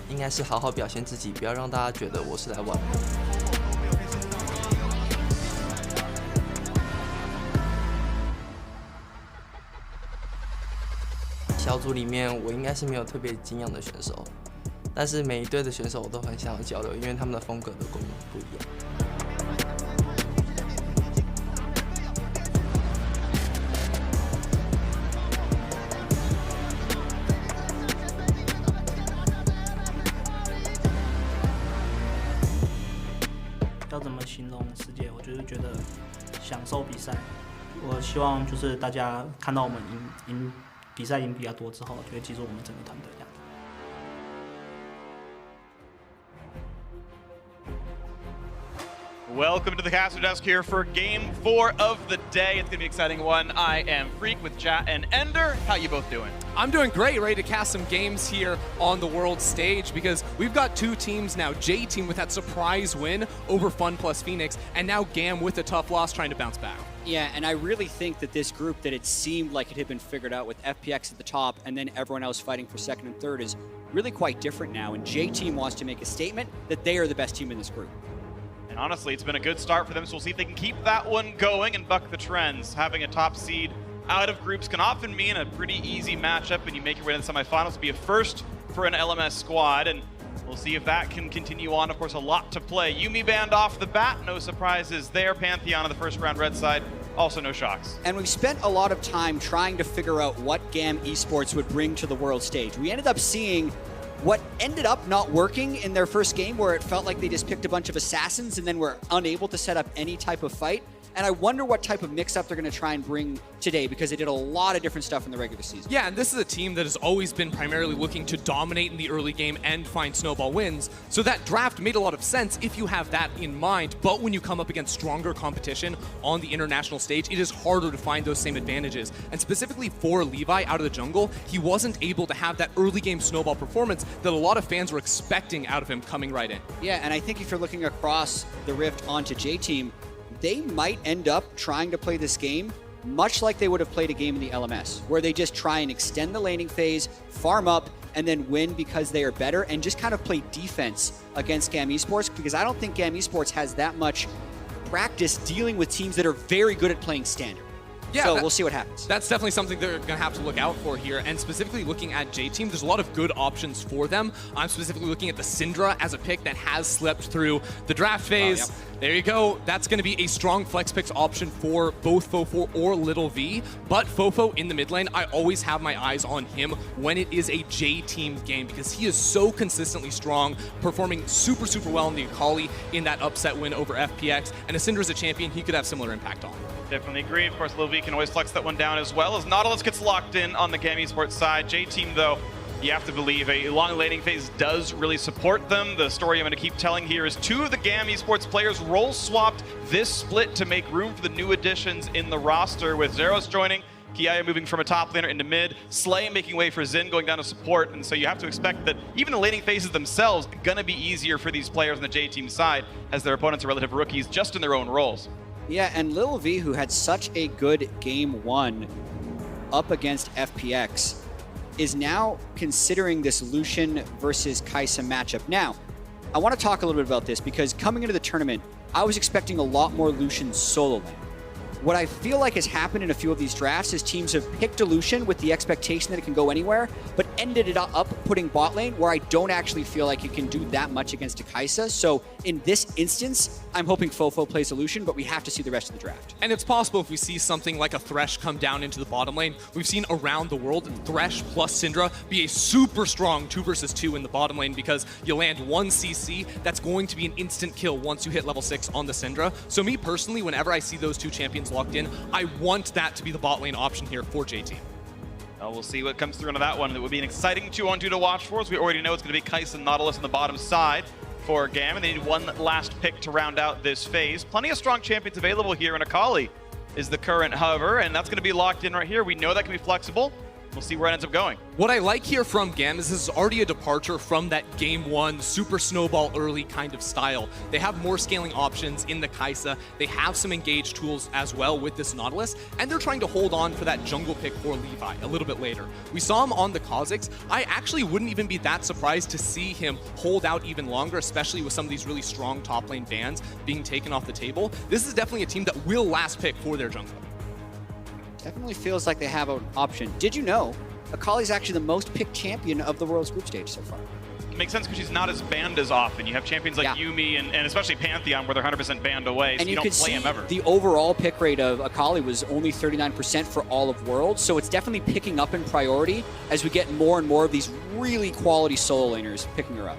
应该是好好表现自己，不要让大家觉得我是来玩的。小组里面我应该是没有特别敬仰的选手，但是每一队的选手我都很想要交流，因为他们的风格都跟我们不一样。要怎么形容世界？我就是觉得享受比赛。我希望就是大家看到我们赢比赛赢比较多之后，就会记住我们整个团队这样。Welcome to the caster desk here for Game 4 of the day. It's going to be an exciting one. I am Freak with Jat and Ender. How you both doing? I'm doing great, ready to cast some games here on the world stage because we've got two teams now. J-Team with that surprise win over Fun plus Phoenix, and now GAM with a tough loss trying to bounce back. Yeah, and I really think that this group that it seemed like it had been figured out with FPX at the top and then everyone else fighting for second and third is really quite different now, and J-Team wants to make a statement that they are the best team in this group. And honestly, it's been a good start for them, so we'll see if they can keep that one going and buck the trends. Having a top seed out of groups can often mean a pretty easy matchup, and you make your way to the semifinals to be a first for an LMS squad, and we'll see if that can continue on. Of course, a lot to play. Yumi banned off the bat, no surprises there. Pantheon on the first round red side, also no shocks. And we've spent a lot of time trying to figure out what GAM Esports would bring to the world stage. We ended up seeing what ended up not working in their first game, where it felt like they just picked a bunch of assassins and then were unable to set up any type of fight. And I wonder what type of mix-up they're going to try and bring today, because they did a lot of different stuff in the regular season. Yeah, and this is a team that has always been primarily looking to dominate in the early game and find snowball wins. So that draft made a lot of sense if you have that in mind. But when you come up against stronger competition on the international stage, it is harder to find those same advantages. And specifically for Levi out of the jungle, he wasn't able to have that early game snowball performance that a lot of fans were expecting out of him coming right in. Yeah, and I think if you're looking across the Rift onto J-Team, they might end up trying to play this game much like they would have played a game in the LMS, where they just try and extend the laning phase, farm up, and then win because they are better, and just kind of play defense against GAM Esports, because I don't think GAM Esports has that much practice dealing with teams that are very good at playing standard. Yeah, so we'll see what happens. That's definitely something they're going to have to look out for here. And specifically looking at J-Team, there's a lot of good options for them. I'm specifically looking at the Syndra as a pick that has slipped through the draft phase. Yep. There you go. That's going to be a strong flex picks option for both Fofo or Little V. But Fofo in the mid lane, I always have my eyes on him when it is a J-Team game, because he is so consistently strong, performing super, super well in the Akali in that upset win over FPX. And if Syndra's a champion, he could have similar impact on. Definitely agree. Of course, Lil V can always flex that one down as well, as Nautilus gets locked in on the GAM Esports side. J-Team, though, you have to believe a long laning phase does really support them. The story I'm going to keep telling here is two of the GAM Esports players role swapped this split to make room for the new additions in the roster, with Zeros joining, Kiaya moving from a top laner into mid, Slay making way for Xin going down to support, and so you have to expect that even the laning phases themselves are going to be easier for these players on the J-Team side, as their opponents are relative rookies just in their own roles. Yeah, and Lil V, who had such a good game one up against FPX, is now considering this Lucian versus Kai'Sa matchup. Now, I want to talk a little bit about this, because coming into the tournament, I was expecting a lot more Lucian solo lane. what I feel like has happened in a few of these drafts is teams have picked Illusion with the expectation that it can go anywhere, but ended it up putting bot lane where I don't actually feel like it can do that much against a Kai'Sa. So in this instance, I'm hoping Fofo plays Illusion, but we have to see the rest of the draft. And it's possible if we see something like a Thresh come down into the bottom lane. We've seen around the world Thresh plus Syndra be a super strong 2 versus 2 in the bottom lane because you land 1 CC, that's going to be an instant kill once you hit level 6 on the Syndra. So me personally, whenever I see those 2 champions locked in, I want that to be the bot lane option here for JT. We'll see what comes through into that one. It would be an exciting 2-on-2 to watch for, as we already know it's going to be Kai'Sa and Nautilus on the bottom side for GAM, and they need one last pick to round out this phase. Plenty of strong champions available here, and Akali is the current hover, and that's going to be locked in right here. We know that can be flexible. We'll see where it ends up going. What I like here from GAM is this is already a departure from that game 1 super snowball early kind of style. They have more scaling options in the Kai'Sa. They have some engaged tools as well with this Nautilus, and they're trying to hold on for that jungle pick for Levi a little bit later. We saw him on the Kha'Zix. I actually wouldn't even be that surprised to see him hold out even longer, especially with some of these really strong top lane bans being taken off the table. This is definitely a team that will last pick for their jungle. Definitely feels like they have an option. Did you know Akali's actually the most picked champion of the World's group stage so far? It makes sense because she's not as banned as often. You have champions like Yuumi and especially Pantheon where they're 100% banned away, so and you don't could play see him ever. The overall pick rate of Akali was only 39% for all of Worlds, so it's definitely picking up in priority as we get more and more of these really quality solo laners picking her up.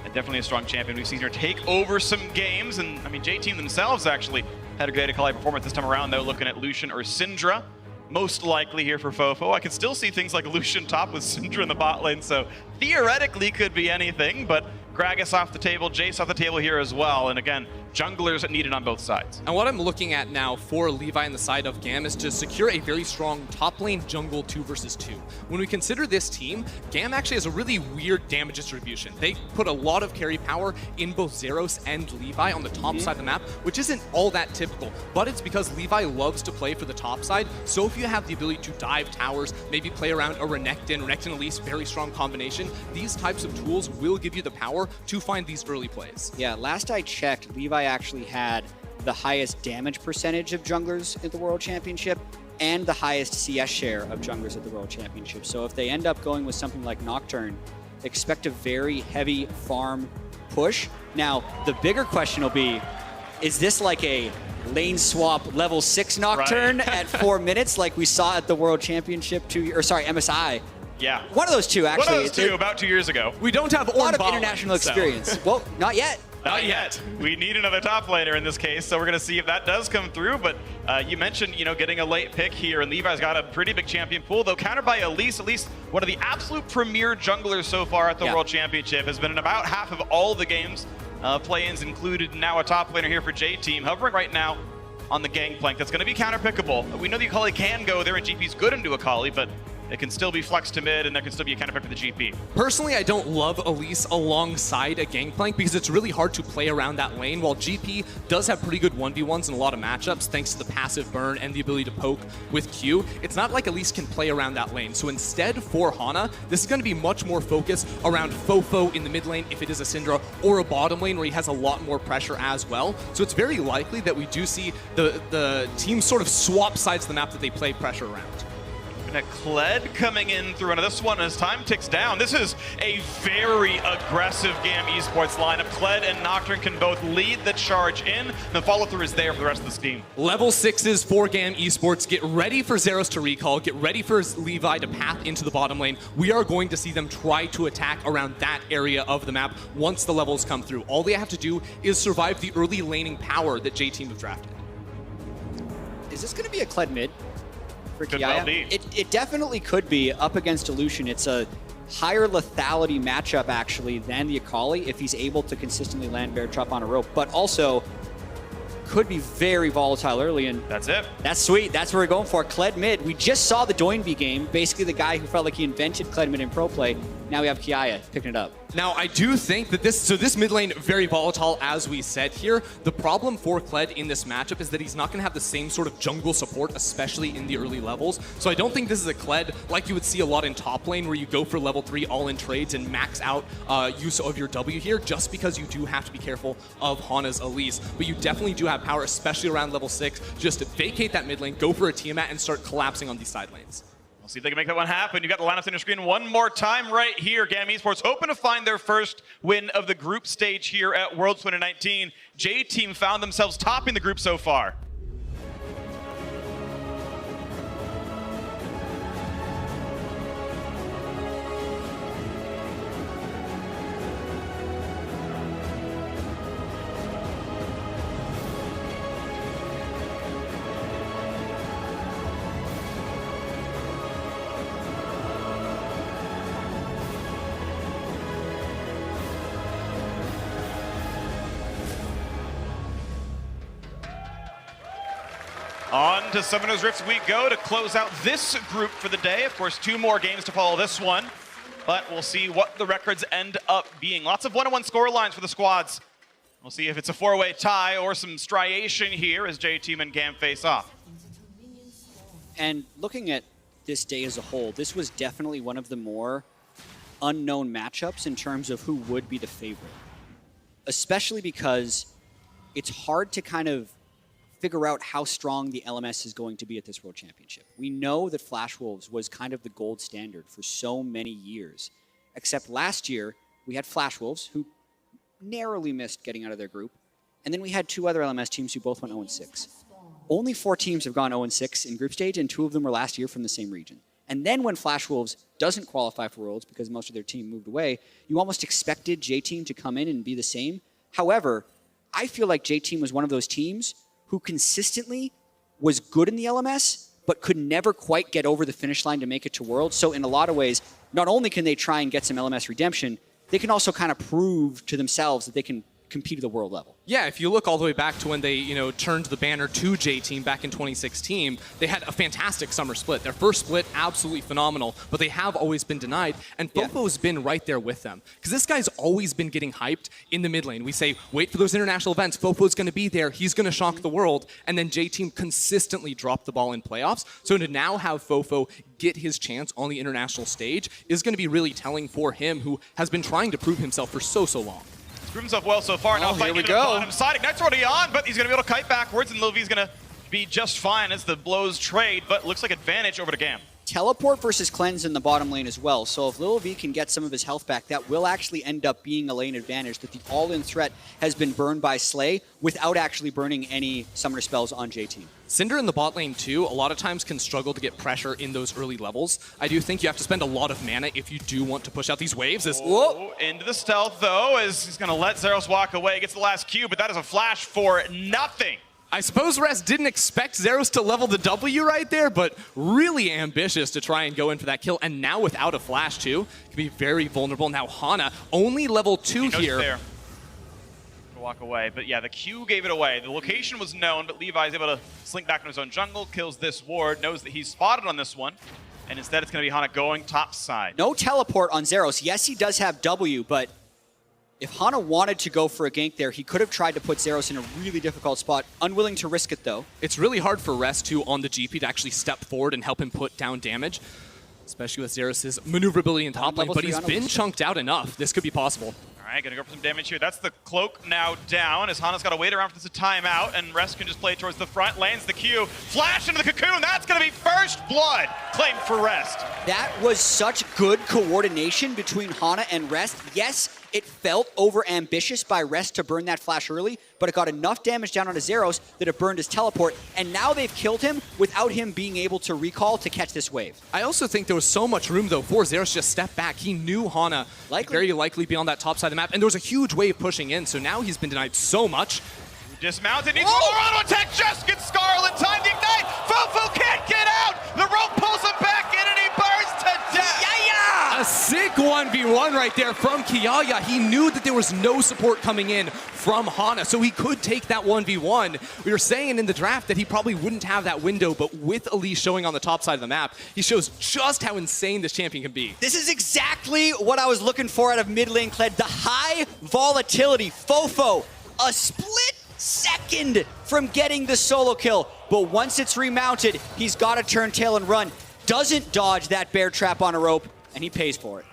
And definitely a strong champion. We've seen her take over some games, and I mean, J-Team themselves actually had a great Akali performance this time around, though, looking at Lucian or Syndra. Most likely here for Fofo. I can still see things like Lucian top with Syndra in the bot lane, so theoretically could be anything, but Gragas off the table, Jace off the table here as well, and again, junglers needed on both sides. And what I'm looking at now for Levi on the side of GAM is to secure a very strong top lane jungle 2 versus 2. When we consider this team, GAM actually has a really weird damage distribution. They put a lot of carry power in both Zeros and Levi on the top side of the map, which isn't all that typical, but it's because Levi loves to play for the top side, so if you have the ability to dive towers, maybe play around a Renekton Elise, very strong combination, these types of tools will give you the power to find these early plays. Yeah, last I checked, Levi actually had the highest damage percentage of junglers at the World Championship and the highest CS share of junglers at the World Championship. So if they end up going with something like Nocturne, expect a very heavy farm push. Now, the bigger question will be, is this like a lane swap level 6 Nocturne at 4 minutes like we saw at the World Championship MSI? Yeah. One of those two, actually. One of those two, about 2 years ago. We don't have a lot of international experience. Well, not yet. Not yet. We need another top laner in this case, so we're going to see if that does come through. But you mentioned, getting a late pick here, and Levi's got a pretty big champion pool, though countered by Elise, one of the absolute premier junglers so far at the World Championship, has been in about half of all the games, play-ins included. Now a top laner here for J-Team, hovering right now on the gangplank. That's going to be counter-pickable. We know the Akali can go there, and GP's good into Akali, but it can still be flexed to mid, and there can still be a counter pick for the GP. Personally, I don't love Elise alongside a Gangplank because it's really hard to play around that lane, while GP does have pretty good 1v1s in a lot of matchups thanks to the passive burn and the ability to poke with Q. It's not like Elise can play around that lane. So instead for Hana, this is going to be much more focused around Fofo in the mid lane if it is a Syndra, or a bottom lane where he has a lot more pressure as well. So it's very likely that we do see the team sort of swap sides of the map that they play pressure around. And a Kled coming in through into this one as time ticks down. This is a very aggressive GAM Esports lineup. Kled and Nocturne can both lead the charge in. The follow-through is there for the rest of this team. Level 6s for GAM Esports. Get ready for Zeros to recall. Get ready for Levi to path into the bottom lane. We are going to see them try to attack around that area of the map once the levels come through. All they have to do is survive the early laning power that J-Team have drafted. Is this going to be a Kled mid? Could well be. It definitely could be up against Illusion. It's a higher lethality matchup, actually, than the Akali if he's able to consistently land Bear Trap on a rope, but also could be very volatile early. And that's it. That's sweet. That's what we're going for. Kled mid. We just saw the Doinby game, basically the guy who felt like he invented Kled mid in pro play, now we have Kiaya picking it up. Now, I do think that this mid lane, very volatile, as we said here. The problem for Kled in this matchup is that he's not going to have the same sort of jungle support, especially in the early levels. So I don't think this is a Kled like you would see a lot in top lane, where you go for level 3 all-in trades and max out use of your W here, just because you do have to be careful of Hana's Elise. But you definitely do have power, especially around level 6, just to vacate that mid lane, go for a Tiamat, and start collapsing on these side lanes. We'll see if they can make that one happen. You got the lineups on your screen one more time right here. GAM Esports hoping to find their first win of the group stage here at Worlds 2019. J-Team found themselves topping the group so far. On to Summoner's Rift we go to close out this group for the day. Of course, 2 more games to follow this one, but we'll see what the records end up being. Lots of 1-on-1 score lines for the squads. We'll see if it's a 4-way tie or some striation here as J-Team and GAM face off. And looking at this day as a whole, this was definitely one of the more unknown matchups in terms of who would be the favorite. Especially because it's hard to kind of figure out how strong the LMS is going to be at this World Championship. We know that Flash Wolves was kind of the gold standard for so many years, except last year we had Flash Wolves, who narrowly missed getting out of their group, and then we had 2 other LMS teams who both went 0-6. Only 4 teams have gone 0-6 in group stage, and 2 of them were last year from the same region. And then when Flash Wolves doesn't qualify for Worlds because most of their team moved away, you almost expected J-Team to come in and be the same. However, I feel like J-Team was one of those teams who consistently was good in the LMS, but could never quite get over the finish line to make it to Worlds. So in a lot of ways, not only can they try and get some LMS redemption, they can also kind of prove to themselves that they can compete at the world level. Yeah, if you look all the way back to when they, turned the banner to J-Team back in 2016, they had a fantastic summer split. Their first split, absolutely phenomenal, but they have always been denied, and Fofo's been right there with them. Because this guy's always been getting hyped in the mid lane. We say, wait for those international events, Fofo's going to be there, he's going to shock the world, and then J-Team consistently dropped the ball in playoffs. So to now have Fofo get his chance on the international stage is going to be really telling for him, who has been trying to prove himself for so long. He's proven himself well so far. Now fighting into the bottom side. Ignite's already on, but he's going to be able to kite backwards, and Lil V's going to be just fine as the blows trade, but looks like advantage over to GAM. Teleport versus cleanse in the bottom lane as well. So if Lil V can get some of his health back, that will actually end up being a lane advantage, that the all-in threat has been burned by Slay without actually burning any summoner spells on J-Team. Syndra in the bot lane too, a lot of times can struggle to get pressure in those early levels. I do think you have to spend a lot of mana if you do want to push out these waves. Whoa, into the stealth though, as he's going to let Zeros walk away. Gets the last Q, but that is a flash for nothing. I suppose Rest didn't expect Zeros to level the W right there, but really ambitious to try and go in for that kill. And now without a flash too, can be very vulnerable. Now Hana, only level 2 here. There. Walk away, but yeah, the Q gave it away. The location was known, but Levi's able to slink back in his own jungle, kills this ward, knows that he's spotted on this one, and instead it's going to be Hana going top side. No teleport on Zeros. Yes, he does have W, but if Hana wanted to go for a gank there, he could have tried to put Zeros in a really difficult spot. Unwilling to risk it, though. It's really hard for Rest, too, on the GP to actually step forward and help him put down damage, especially with Zeros' maneuverability in top lane, but he's been chunked out enough. This could be possible. All right, gonna go for some damage here. That's the cloak now down, as Hana's got to wait around for this timeout, and Rest can just play towards the front, lands the Q, flash into the cocoon. That's gonna be first blood claimed for Rest. That was such good coordination between Hana and Rest. Yes, it felt over-ambitious by Rest to burn that flash early, but it got enough damage down onto Zeros that it burned his teleport, and now they've killed him without him being able to recall to catch this wave. I also think there was so much room, though, for Zeros to just step back. He knew Hana very likely be on that top side of the map, and there was a huge wave pushing in, so now he's been denied so much. Dismounted, needs more auto attack, just gets Scarlet time to ignite. Fofo can't get out! The rope pulls him back in and he burns to death! A A sick 1v1 right there from Kiaya. He knew that there was no support coming in from Hana, so he could take that 1v1. We were saying in the draft that he probably wouldn't have that window, but with Elise showing on the top side of the map, he shows just how insane this champion can be. This is exactly what I was looking for out of mid lane Kled. The high volatility. Fofo, a split second from getting the solo kill, but once it's remounted, he's got to turn tail and run. Doesn't dodge that bear trap on a rope, and he pays for it.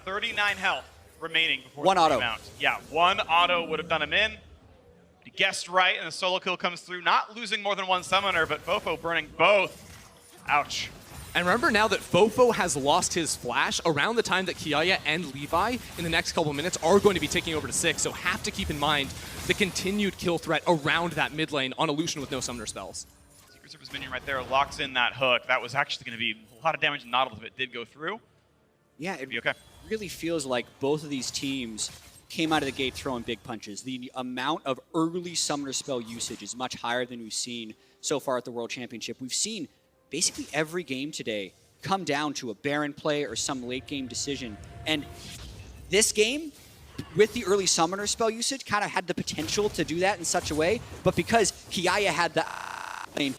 39 health remaining before one the auto. remount. Yeah, one auto would have done him in. He guessed right, and the solo kill comes through. Not losing more than one summoner, but Fofo burning both. Ouch. And remember now that Fofo has lost his flash around the time that Kiaya and Levi in the next couple minutes are going to be taking over to 6, so have to keep in mind the continued kill threat around that mid lane on a Lucian with no summoner spells. Secret Service minion right there locks in that hook. That was actually going to be a lot of damage to Nautilus if it did go through. Yeah, it be okay. really feels like both of these teams came out of the gate throwing big punches. The amount of early summoner spell usage is much higher than we've seen so far at the World Championship. We've seen basically every game today come down to a Baron play or some late game decision. And this game, with the early summoner spell usage, kind of had the potential to do that in such a way. But because Kiaya had the lane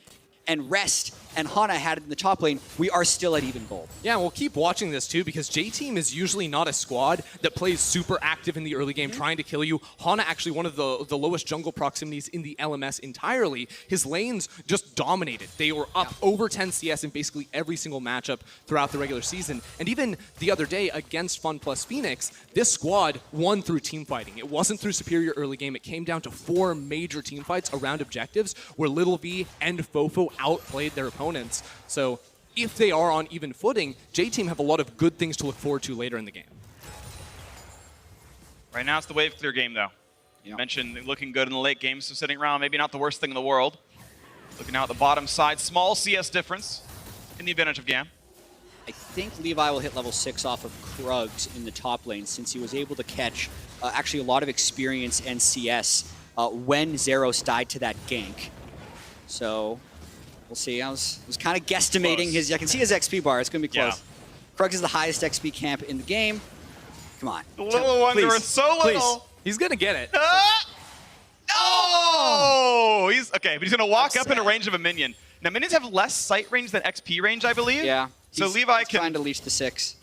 and Rest and Hana had it in the top lane, we are still at even gold. Yeah, we'll keep watching this too, because J-Team is usually not a squad that plays super active in the early game trying to kill you. Hana actually one of the lowest jungle proximities in the LMS entirely. His lanes just dominated. They were up over 10 CS in basically every single matchup throughout the regular season. And even the other day against Fun plus Phoenix, this squad won through team fighting. It wasn't through superior early game. It came down to 4 major team fights around objectives where Little V and Fofo outplayed their opponents. So if they are on even footing, J-Team have a lot of good things to look forward to later in the game. Right now it's the wave clear game, though. You mentioned looking good in the late game, so sitting around, maybe not the worst thing in the world. Looking now at the bottom side, small CS difference in the advantage of GAM. I think Levi will hit level 6 off of Krugs in the top lane, since he was able to catch actually a lot of experience and CS when Zeros died to that gank. So we'll see. I was kind of guesstimating his. I can see his XP bar. It's going to be close. Krugs is the highest XP camp in the game. Come on. The little Wanderer, so little. He's going to get it. Oh! He's okay, but he's going to walk up in a range of a minion. Now, minions have less sight range than XP range, I believe. Yeah. So Levi can trying to leash the 6.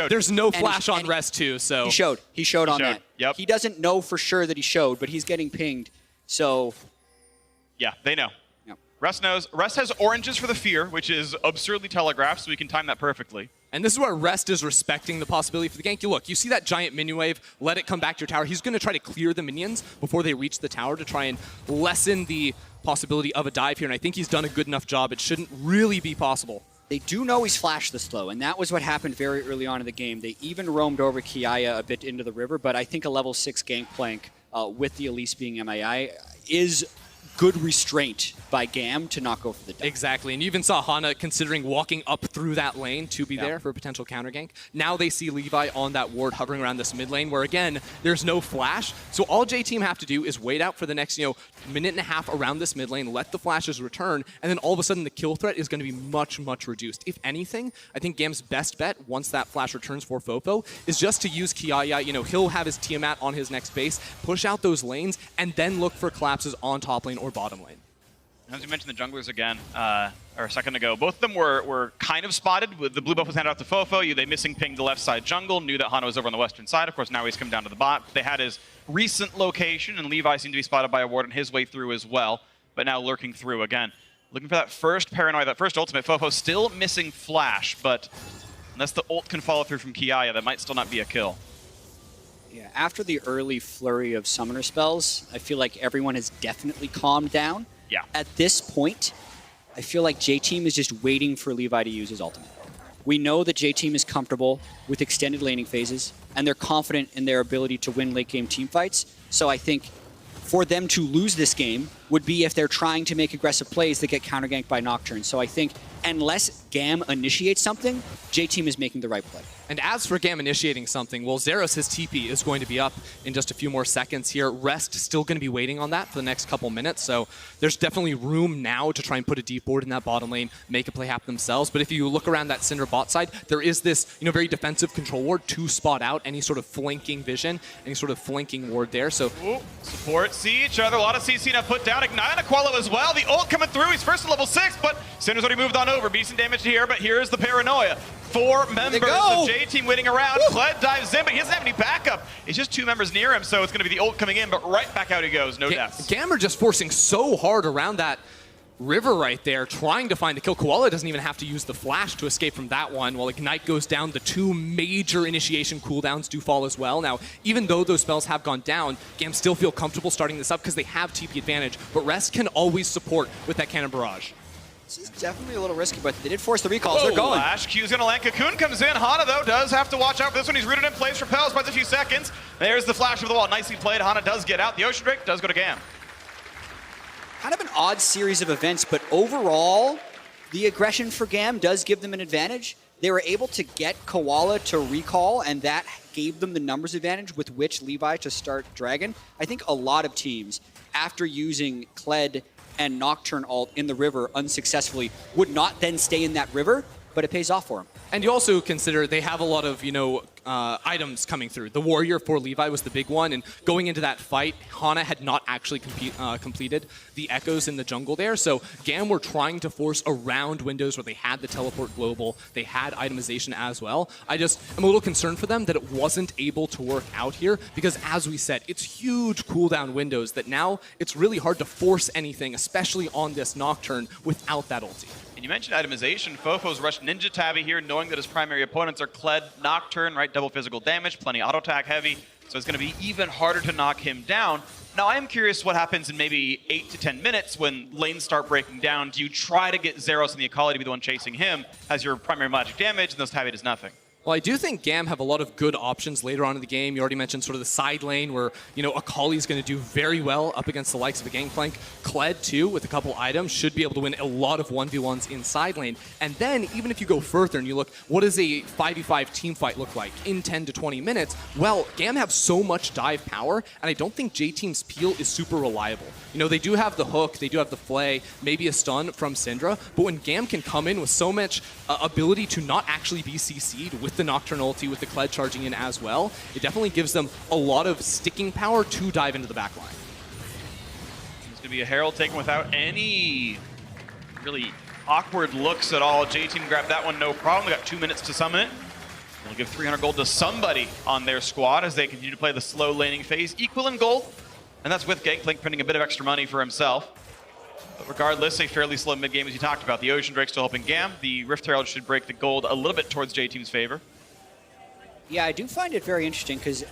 There's no flash on Rest too, so he showed on that. Yep. He doesn't know for sure that he showed, but he's getting pinged. So yeah, they know. Yep. Rest knows. Rest has oranges for the fear, which is absurdly telegraphed, so we can time that perfectly. And this is where Rest is respecting the possibility for the gank. You see that giant minion wave, let it come back to your tower. He's going to try to clear the minions before they reach the tower to try and lessen the possibility of a dive here, and I think he's done a good enough job. It shouldn't really be possible. They do know he's flashed this low, and that was what happened very early on in the game. They even roamed over Kiaya a bit into the river, but I think a level 6 gangplank with the Elise being MII is good restraint by GAM to not go for the dive. Exactly, and you even saw Hana considering walking up through that lane to be there for a potential counter gank. Now they see Levi on that ward hovering around this mid lane where, again, there's no flash. So all J-Team have to do is wait out for the next, minute and a half around this mid lane, let the flashes return, and then all of a sudden the kill threat is going to be much, much reduced. If anything, I think GAM's best bet, once that flash returns for Fofo, is just to use Kiaya. He'll have his Tiamat on his next base, push out those lanes, and then look for collapses on top lane or bottom lane. As you mentioned, the junglers again, or a second ago, both of them were kind of spotted. With the blue buff was handed out to Fofo. They missing pinged the left side jungle, knew that Hana was over on the western side. Of course, now he's come down to the bot. They had his recent location, and Levi seemed to be spotted by a ward on his way through as well, but now lurking through again. Looking for that first paranoid, that first ultimate. Fofo still missing flash, but unless the ult can follow through from Kiaya, that might still not be a kill. Yeah, after the early flurry of summoner spells, I feel like everyone has definitely calmed down. Yeah. At this point, I feel like J-Team is just waiting for Levi to use his ultimate. We know that J-Team is comfortable with extended laning phases, and they're confident in their ability to win late-game team fights. So I think for them to lose this game would be if they're trying to make aggressive plays that get counter-ganked by Nocturne. So I think unless GAM initiates something, J-Team is making the right play. And as for GAM initiating something, well, Zeros, his TP is going to be up in just a few more seconds here. Rest still going to be waiting on that for the next couple minutes, so there's definitely room now to try and put a deep board in that bottom lane, make a play happen themselves. But if you look around that Syndra bot side, there is this, very defensive control ward to spot out any sort of flanking vision, any sort of flanking ward there. So support Siege, a lot of CC now put down. Ignite on Aqualo as well. The ult coming through. He's first to level 6, but Syndra's already moved on over. Decent damage here, but here's the paranoia. 4 members of J-Team waiting around. Kled dives in, but he doesn't have any backup. It's just 2 members near him, so it's going to be the ult coming in, but right back out he goes. No deaths. GAM are just forcing so hard around that river right there, trying to find the kill. Koala doesn't even have to use the flash to escape from that one. While Ignite goes down, the 2 major initiation cooldowns do fall as well. Now, even though those spells have gone down, GAM still feel comfortable starting this up because they have TP advantage, but Rest can always support with that cannon barrage. This is definitely a little risky, but they did force the recalls. They're going. Flash, Q's gonna land. Cocoon comes in. Hana, though, does have to watch out for this one. He's rooted in place. Repels, buys a few seconds. There's the flash over the wall. Nicely played. Hana does get out. The Ocean Drake does go to GAM. Kind of an odd series of events, but overall, the aggression for GAM does give them an advantage. They were able to get Koala to recall, and that gave them the numbers advantage with which Levi to start Dragon. I think a lot of teams, after using Kled and Nocturne ult in the river unsuccessfully, would not then stay in that river, but it pays off for them. And you also consider they have a lot of, items coming through. The Warrior for Levi was the big one, and going into that fight, Hana had not actually completed the Echoes in the jungle there, so GAM were trying to force around windows where they had the teleport global, they had itemization as well. I'm a little concerned for them that it wasn't able to work out here, because as we said, it's huge cooldown windows that now it's really hard to force anything, especially on this Nocturne, without that ulti. And you mentioned itemization. Fofo's rushed Ninja Tabby here, knowing that his primary opponents are Kled, Nocturne, right? Double physical damage, plenty auto attack heavy, so it's going to be even harder to knock him down. Now, I am curious what happens in maybe 8 to 10 minutes when lanes start breaking down. Do you try to get Zeros and the Akali to be the one chasing him as your primary magic damage, and those Tabby does nothing? Well, I do think GAM have a lot of good options later on in the game. You already mentioned sort of the side lane where, Akali is going to do very well up against the likes of a Gangplank. Kled, too, with a couple items, should be able to win a lot of 1v1s in side lane. And then, even if you go further and you look, what does a 5v5 team fight look like in 10 to 20 minutes? Well, GAM have so much dive power, and I don't think J-Team's peel is super reliable. They do have the hook, they do have the flay, maybe a stun from Syndra, but when GAM can come in with so much ability to not actually be CC'd with the Nocturne ulti, with the Kled charging in as well, it definitely gives them a lot of sticking power to dive into the backline. It's going to be a Herald taken without any really awkward looks at all. J-Team grabbed that one, no problem. We got 2 minutes to summon it. They'll give 300 gold to somebody on their squad as they continue to play the slow laning phase. Equal in gold, and that's with Gangplank printing a bit of extra money for himself. But regardless, a fairly slow mid-game as you talked about. The Ocean Drake still helping GAM. The Rift Herald should break the gold a little bit towards J-Team's favor. Yeah, I do find it very interesting because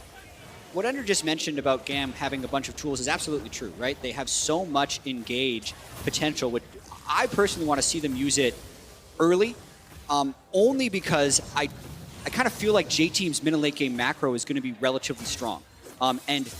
what Ender just mentioned about GAM having a bunch of tools is absolutely true, right? They have so much engage potential. Which I personally want to see them use it early, only because I kind of feel like J-Team's mid and late game macro is going to be relatively strong. And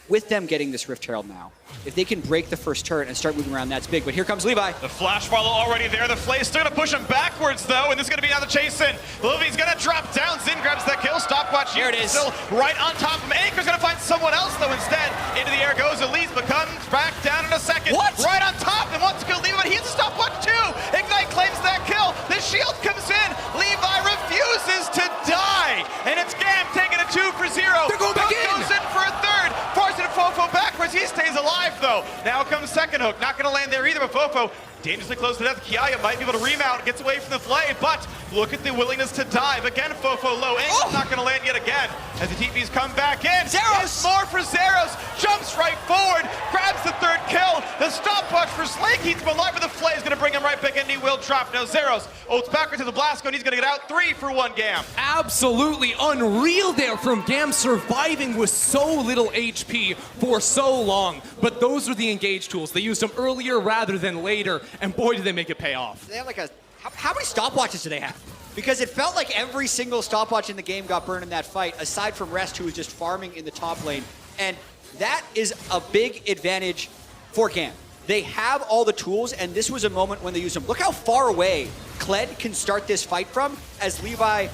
with them getting this Rift Herald now, if they can break the first turret and start moving around, that's big. But here comes Levi. The flash follow already there. The Flay's still going to push him backwards, though, and this is going to be another chase in. Levy's going to drop down. Zin grabs that kill. Stopwatch here. It is. Still right on top of him. Anchor's going to find someone else, though, instead. Into the air goes Elise, but comes back down in a second. What? Right on top and wants to kill Levi, but he has a stopwatch, too. Ignite claims that kill. The shield comes in. Levi refuses to die, and it's GAM taking a 2 for 0. They're going back in. Goes in for a third. Forcing Fofo backwards. He stays alive, though. Now comes second hook. Not going to land there either, but Fofo dangerously close to death. Kiaya might be able to remount, gets away from the flay, but look at the willingness to dive. Again, Fofo low. Angle's not going to land yet again as the TPs come back in. Zeros! More for Zeros. Jumps right forward, grabs the third kill. The stopwatch for Slay keeps him alive, but the flay is going to bring him right back in. He will drop. Now Zeros ults backwards to the blast and he's going to get out. 3 for 1 GAM. Absolutely unreal there from GAM, surviving with so little HP for so long. But those are the engage tools. They used them earlier rather than later, and boy, did they make it pay off. They have like how many stopwatches do they have? Because it felt like every single stopwatch in the game got burned in that fight, aside from Rest, who was just farming in the top lane. And that is a big advantage for GAM. They have all the tools, and this was a moment when they used them. Look how far away Kled can start this fight from, as Levi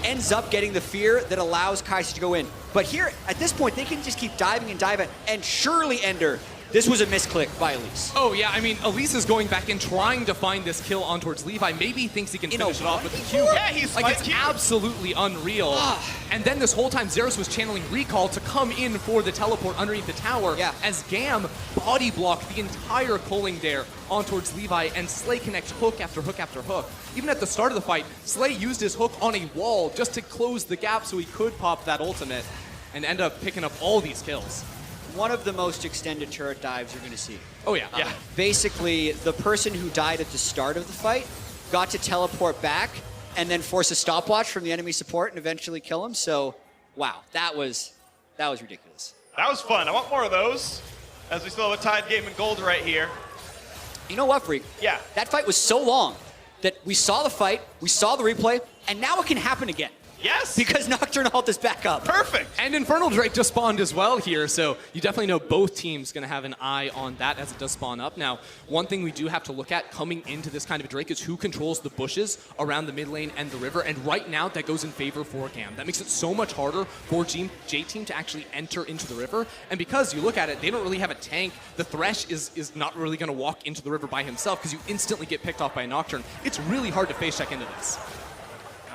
ends up getting the fear that allows Kai'Sa to go in. But here, at this point, they can just keep diving and diving, and surely Ender, this was a misclick by Elise. Oh, yeah, I mean, Elise is going back and trying to find this kill on towards Levi. Maybe he thinks he can finish it off with the Q. Yeah, he's like, it's absolutely unreal. And then this whole time, Zeros was channeling Recall to come in for the teleport underneath the tower as Gam body blocked the entire culling there on towards Levi, and Slay connects hook after hook after hook. Even at the start of the fight, Slay used his hook on a wall just to close the gap so he could pop that ultimate and end up picking up all these kills. One of the most extended turret dives you're going to see. Oh, yeah. Basically, the person who died at the start of the fight got to teleport back and then force a stopwatch from the enemy support and eventually kill him. So, wow, that was ridiculous. That was fun. I want more of those, as we still have a tied game in gold right here. You know what, Freak? Yeah. That fight was so long that we saw the fight, we saw the replay, and now it can happen again. Yes! Because Nocturne Alt is back up. Perfect! And Infernal Drake just spawned as well here, so you definitely know both teams going to have an eye on that as it does spawn up. Now, one thing we do have to look at coming into this kind of Drake is who controls the bushes around the mid lane and the river, and right now that goes in favor for Gam. That makes it so much harder for J-Team to actually enter into the river, and because you look at it, they don't really have a tank. The Thresh is not really going to walk into the river by himself because you instantly get picked off by a Nocturne. It's really hard to face check into this.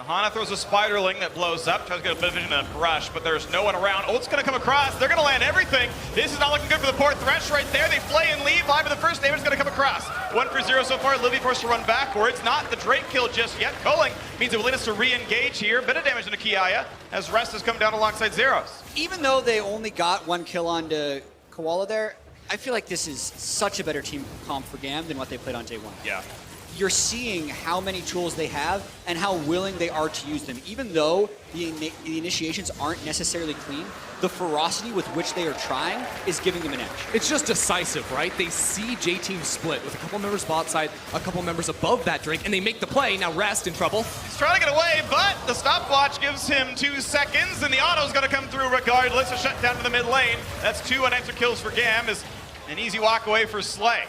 Hana throws a Spiderling that blows up, tries to get a bit of vision and a brush, but there's no one around. Ult's gonna come across, they're gonna land everything. This is not looking good for the poor Thresh right there. They flay and leave, but the first damage is gonna come across. 1 for 0 so far, Livy forced to run backwards. Not the Drake kill just yet. Culling means it will lead us to re-engage here. Bit of damage into Kiaya, as Rest has come down alongside Zeros. Even though they only got 1 kill onto Koala there, I feel like this is such a better team comp for Gam than what they played on day 1. Yeah. You're seeing how many tools they have and how willing they are to use them. Even though the initiations aren't necessarily clean, the ferocity with which they are trying is giving them an edge. It's just decisive, right? They see J-Team split with a couple members bot side, a couple members above that Drake, and they make the play. Now Rest in trouble. He's trying to get away, but the stopwatch gives him 2 seconds, and the auto's gonna come through regardless. A shut down to the mid lane. That's 2 unanswered kills for Gam, is an easy walk away for Slay.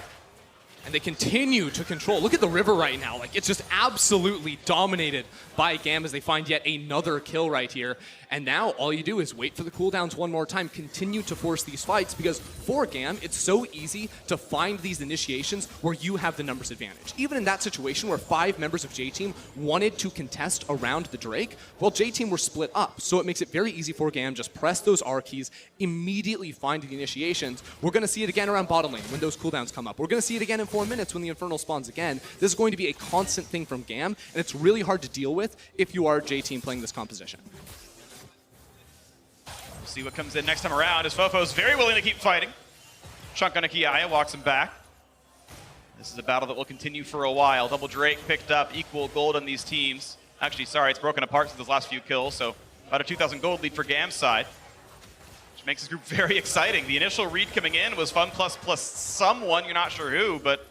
And they continue to control. Look at the river right now. Like, it's just absolutely dominated by Gam as they find yet another kill right here. And now all you do is wait for the cooldowns one more time, continue to force these fights, because for Gam, it's so easy to find these initiations where you have the numbers advantage. Even in that situation where 5 members of J-Team wanted to contest around the Drake, well, J-Team were split up. So it makes it very easy for Gam, just press those R keys, immediately find the initiations. We're going to see it again around bottom lane when those cooldowns come up. We're going to see it again in 4 minutes when the Infernal spawns again. This is going to be a constant thing from Gam, and it's really hard to deal with if you are J-Team playing this composition. See what comes in next time around, as Fofo's very willing to keep fighting. Chunk on a Kiaya, walks him back. This is a battle that will continue for a while. Double Drake picked up equal gold on these teams. Actually, sorry, it's broken apart since those last few kills, so about a 2,000 gold lead for Gam's side, which makes this group very exciting. The initial read coming in was Fun plus someone, you're not sure who, but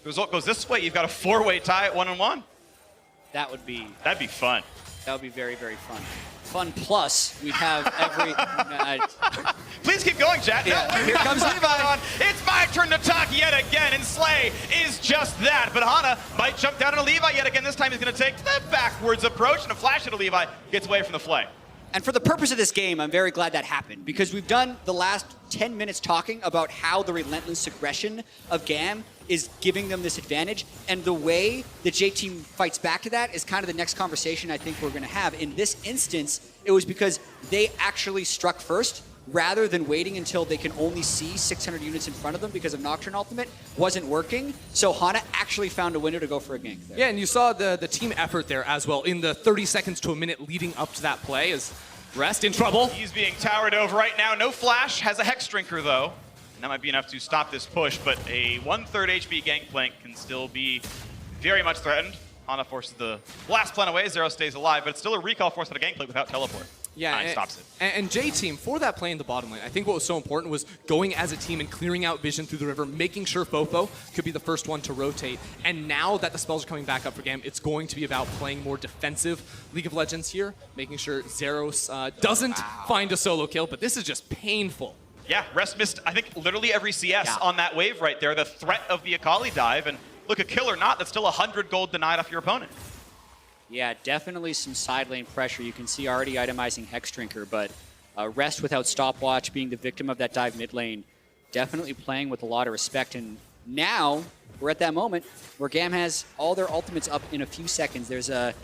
the result goes this way. You've got a 4-way tie at 1-1. That'd be fun. That would be very, very fun. Fun plus, we'd have every... Please keep going, chat. Yeah, No, here comes Levi. It's my turn to talk yet again, and Slay is just that. But Hana might jump down into Levi yet again. This time he's going to take the backwards approach, and a flash into Levi gets away from the flay. And for the purpose of this game, I'm very glad that happened, because we've done the last 10 minutes talking about how the relentless aggression of Gam is giving them this advantage, and the way the J-Team fights back to that is kind of the next conversation I think we're going to have. In this instance, it was because they actually struck first, rather than waiting until they can only see 600 units in front of them because of Nocturne Ultimate wasn't working. So Hana actually found a window to go for a gank there. Yeah, and you saw the team effort there as well in the 30 seconds to a minute leading up to that play as Rest in trouble. He's being towered over right now. No flash, has a Hex Drinker though. And that might be enough to stop this push, but a 1/3 HP Gangplank can still be very much threatened. Hana forces the blast plan away, Zero stays alive, but it's still a recall force on a Gangplank without teleport. Yeah, and stops it. And J-Team, for that play in the bottom lane, I think what was so important was going as a team and clearing out vision through the river, making sure Fofo could be the first one to rotate. And now that the spells are coming back up for Gam, it's going to be about playing more defensive League of Legends here, making sure Zeros doesn't find a solo kill, but this is just painful Yeah, Rest missed, I think, literally every CS on that wave right there. The threat of the Akali dive, and look, a kill or not, that's still 100 gold denied off your opponent. Yeah, definitely some side lane pressure. You can see already itemizing Hex Drinker, but Rest without stopwatch, being the victim of that dive mid lane, definitely playing with a lot of respect. And now we're at that moment where GAM has all their ultimates up in a few seconds. There's a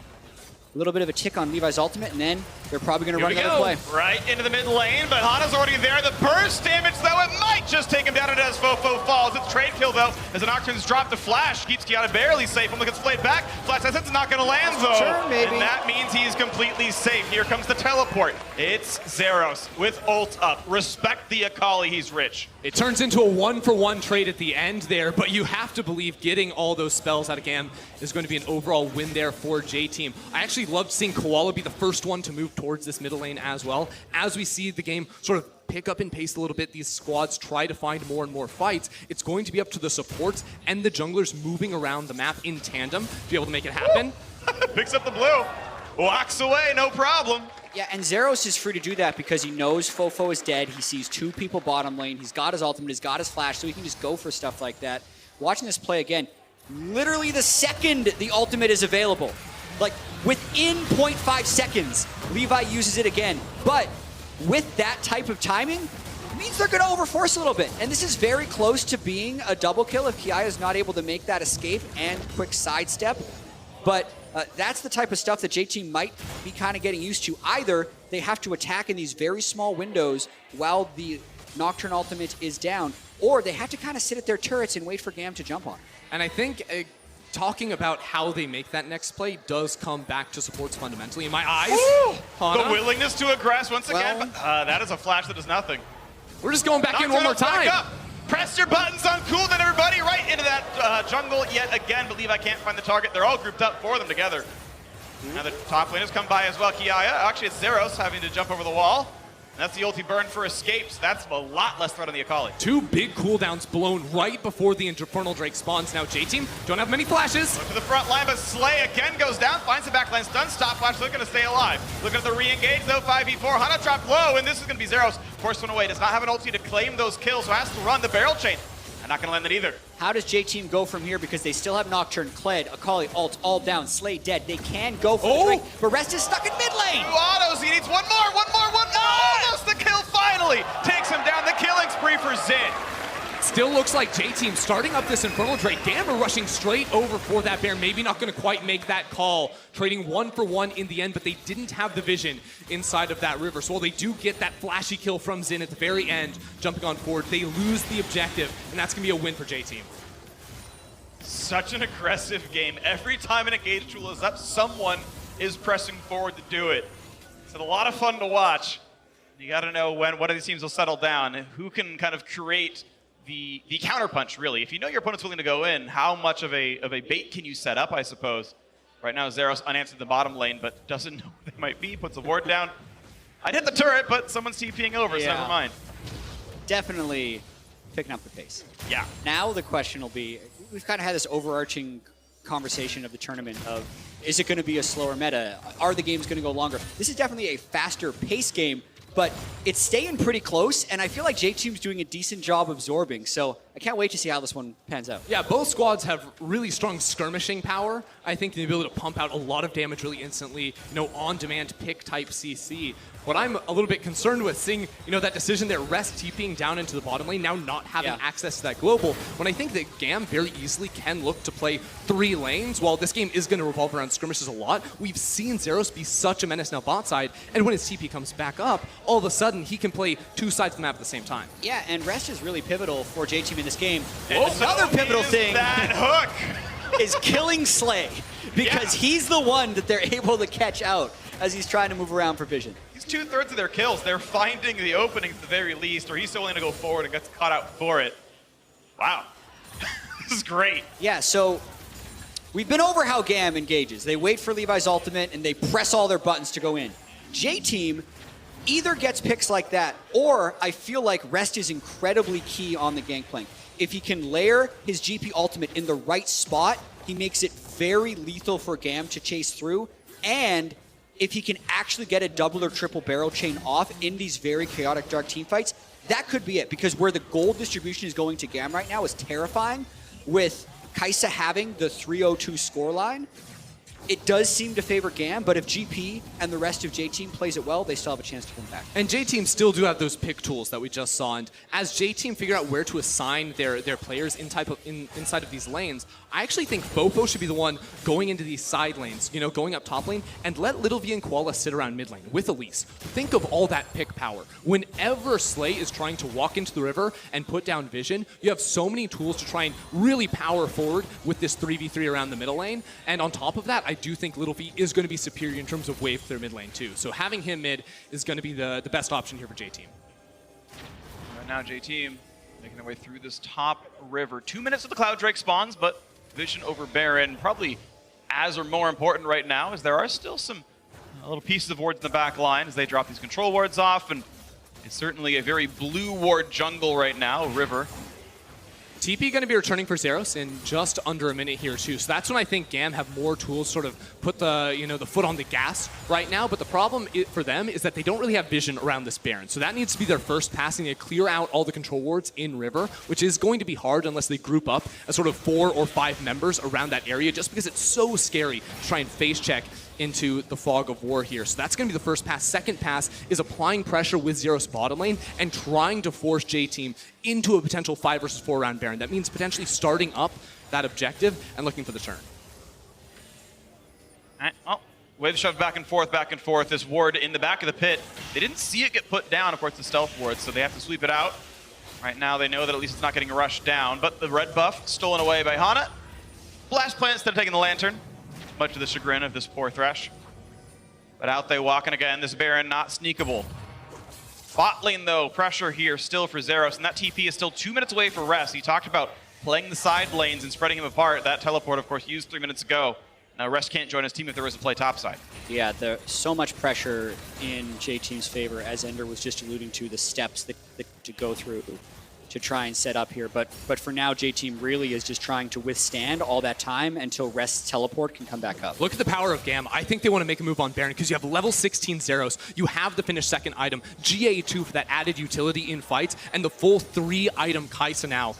little bit of a tick on Levi's ultimate, and then they're probably going to run another play. Right into the mid lane, but Hana's already there. The burst damage, though, it might just take him down as Fofo falls. It's trade kill, though, as the Nocturne's dropped the flash. Keeps Kiana barely safe. Look at Splayed back. Flash says it's not going to land, though. Sure, maybe. And that means he's completely safe. Here comes the teleport. It's Zeros with ult up. Respect the Akali, he's rich. It turns into a 1-for-1 trade at the end there, but you have to believe getting all those spells out of GAM is going to be an overall win there for J-Team. I actually loved seeing Koala be the first one to move towards this middle lane as well. As we see the game sort of pick up in pace a little bit, these squads try to find more and more fights. It's going to be up to the supports and the junglers moving around the map in tandem to be able to make it happen. Picks up the blue. Walks away, no problem. Yeah, and Zeros is free to do that because he knows Fofo is dead. He sees two people bottom lane. He's got his ultimate, he's got his flash, so he can just go for stuff like that. Watching this play again, literally the second the ultimate is available, like within 0.5 seconds, Levi uses it again. But with that type of timing, it means they're going to overforce a little bit. And this is very close to being a double kill if Kiaya is not able to make that escape and quick sidestep. But that's the type of stuff that J-Team might be kind of getting used to. Either they have to attack in these very small windows while the Nocturne ultimate is down, or they have to kind of sit at their turrets and wait for GAM to jump on. And I think talking about how they make that next play does come back to supports fundamentally in my eyes. The willingness to aggress once again, but that is a flash that does nothing. We're just going back in one more time. Press your buttons on cooldown, everybody, right into that jungle yet again. Believe I can't find the target. They're all grouped up for them together. Now the top laners come by as well. Kiaya, actually it's Zeros having to jump over the wall. And that's the ulti burn for escapes. That's a lot less threat on the Akali. Two big cooldowns blown right before the Infernal Drake spawns. Now J-Team don't have many flashes. Look to the front line, but Slay again goes down, finds the backline stun, stopwatch, looking to stay alive. Looking at the re-engage though, 5v4. Hana dropped low, and this is going to be Zeros. Forced one away, does not have an ulti to claim those kills, so has to run the barrel chain. And not going to land it either. How does J-Team go from here? Because they still have Nocturne, Kled, Akali, ult, all down, Slay dead. They can go for the drink, but Rest is stuck in mid lane. Two autos, he needs one more. Almost the kill finally. Takes him down, the killing spree for Zin. Still looks like J-Team starting up this Infernal Drake. Gamma rushing straight over for that bear. Maybe not going to quite make that call. Trading 1-for-1 in the end, but they didn't have the vision inside of that river. So while they do get that flashy kill from Zin at the very end, jumping on forward, they lose the objective, and that's going to be a win for J-Team. Such an aggressive game. Every time an engage tool is up, someone is pressing forward to do it. It's a lot of fun to watch. You got to know when one of these teams will settle down, and who can kind of create the counterpunch, really. If you know your opponent's willing to go in, how much of a bait can you set up, I suppose? Right now, Zeros unanswered in the bottom lane, but doesn't know who they might be, puts a ward down. I'd hit the turret, but someone's TPing over, so never mind. Definitely picking up the pace. Yeah. Now the question will be, we've kind of had this overarching conversation of the tournament of, is it going to be a slower meta? Are the games going to go longer? This is definitely a faster pace game, but it's staying pretty close, and I feel like J-Team's doing a decent job absorbing, so I can't wait to see how this one pans out. Yeah, both squads have really strong skirmishing power. I think the ability to pump out a lot of damage really instantly, on-demand pick type CC. What I'm a little bit concerned with, seeing, that decision there, Rest TPing down into the bottom lane, now not having access to that global, when I think that GAM very easily can look to play 3 lanes. While this game is going to revolve around skirmishes a lot, we've seen Zeros be such a menace now bot side, and when his TP comes back up, all of a sudden he can play 2 sides of the map at the same time. Yeah, and Rest is really pivotal for J-Team in this game. And Another pivotal thing that hook is killing Slay, because he's the one that they're able to catch out as he's trying to move around for vision. He's 2/3 of their kills. They're finding the openings at the very least, or he's so willing to go forward and gets caught out for it. Wow. This is great. Yeah, so we've been over how GAM engages. They wait for Levi's ultimate and they press all their buttons to go in. J-Team either gets picks like that, or I feel like Rest is incredibly key on the gangplank. If he can layer his GP ultimate in the right spot, he makes it very lethal for GAM to chase through, and if he can actually get a double or triple barrel chain off in these very chaotic dark team fights, that could be it, because where the gold distribution is going to GAM right now is terrifying. With Kai'Sa having the 302 scoreline, it does seem to favor GAM, but if GP and the rest of J-Team plays it well, they still have a chance to come back. And J-Team still do have those pick tools that we just saw, and as J-Team figure out where to assign their players inside of these lanes, I actually think Fofo should be the one going into these side lanes, you know, going up top lane, and let Little V and Koala sit around mid lane with Elise. Think of all that pick power. Whenever Slay is trying to walk into the river and put down vision, you have so many tools to try and really power forward with this 3v3 around the middle lane, and on top of that, I do think Little V is going to be superior in terms of wave clear mid lane too. So having him mid is going to be the best option here for J-Team. Right now, J-Team making their way through this top river. 2 minutes to the Cloud Drake spawns, but vision over Baron probably as or more important right now, as there are still some little pieces of wards in the back line as they drop these control wards off, and it's certainly a very blue ward jungle right now, river. TP going to be returning for Zeros in just under a minute here too. So that's when I think GAM have more tools sort of put the, you know, the foot on the gas right now. But the problem for them is that they don't really have vision around this Baron. So that needs to be their first passing to clear out all the control wards in river, which is going to be hard unless they group up as sort of 4 or 5 members around that area, just because it's so scary to try and face check into the fog of war here. So that's going to be the first pass. Second pass is applying pressure with Zeros bottom lane and trying to force J-Team into a potential 5 versus 4 round Baron. That means potentially starting up that objective and looking for the turn. All right, well, wave shove back and forth. This ward in the back of the pit. They didn't see it get put down, of course, the stealth ward, so they have to sweep it out. Right now, they know that at least it's not getting rushed down, but the red buff stolen away by Hana. Blast plant instead of taking the lantern, much to the chagrin of this poor Thresh. But out they walk, and again, this Baron not sneakable. Bot lane, though, pressure here still for Zeros, and that TP is still 2 minutes away for Rest. He talked about playing the side lanes and spreading him apart. That teleport, of course, used 3 minutes ago. Now Rest can't join his team if there is a play topside. Yeah, there's so much pressure in J-Team's favor, as Ender was just alluding to, the steps that to go through to try and set up here. But for now, J-Team really is just trying to withstand all that time until Rest's teleport can come back up. Look at the power of GAM. I think they want to make a move on Baron because you have level 16 Zeros. You have the finished second item, GA2 for that added utility in fights, and the full 3-item Kai'Sa now.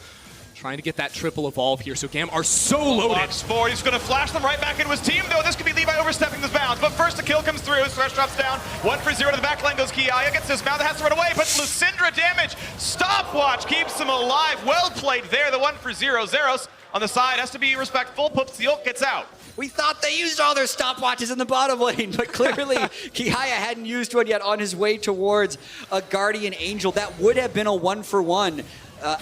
Trying to get that triple evolve here, so GAM are so loaded. Box 4, he's going to flash them right back into his team, though. This could be Levi overstepping his bounds, but first the kill comes through. Thresh drops down, 1 for 0 to the back line goes Kiaya, gets dismounted, has to run away, but Lysindra damage. Stopwatch keeps him alive. Well played there, the 1 for 0. Zeros on the side has to be respectful, Pups the ult gets out. We thought they used all their stopwatches in the bottom lane, but clearly Kiaya hadn't used one yet on his way towards a Guardian Angel. That would have been a 1-for-1.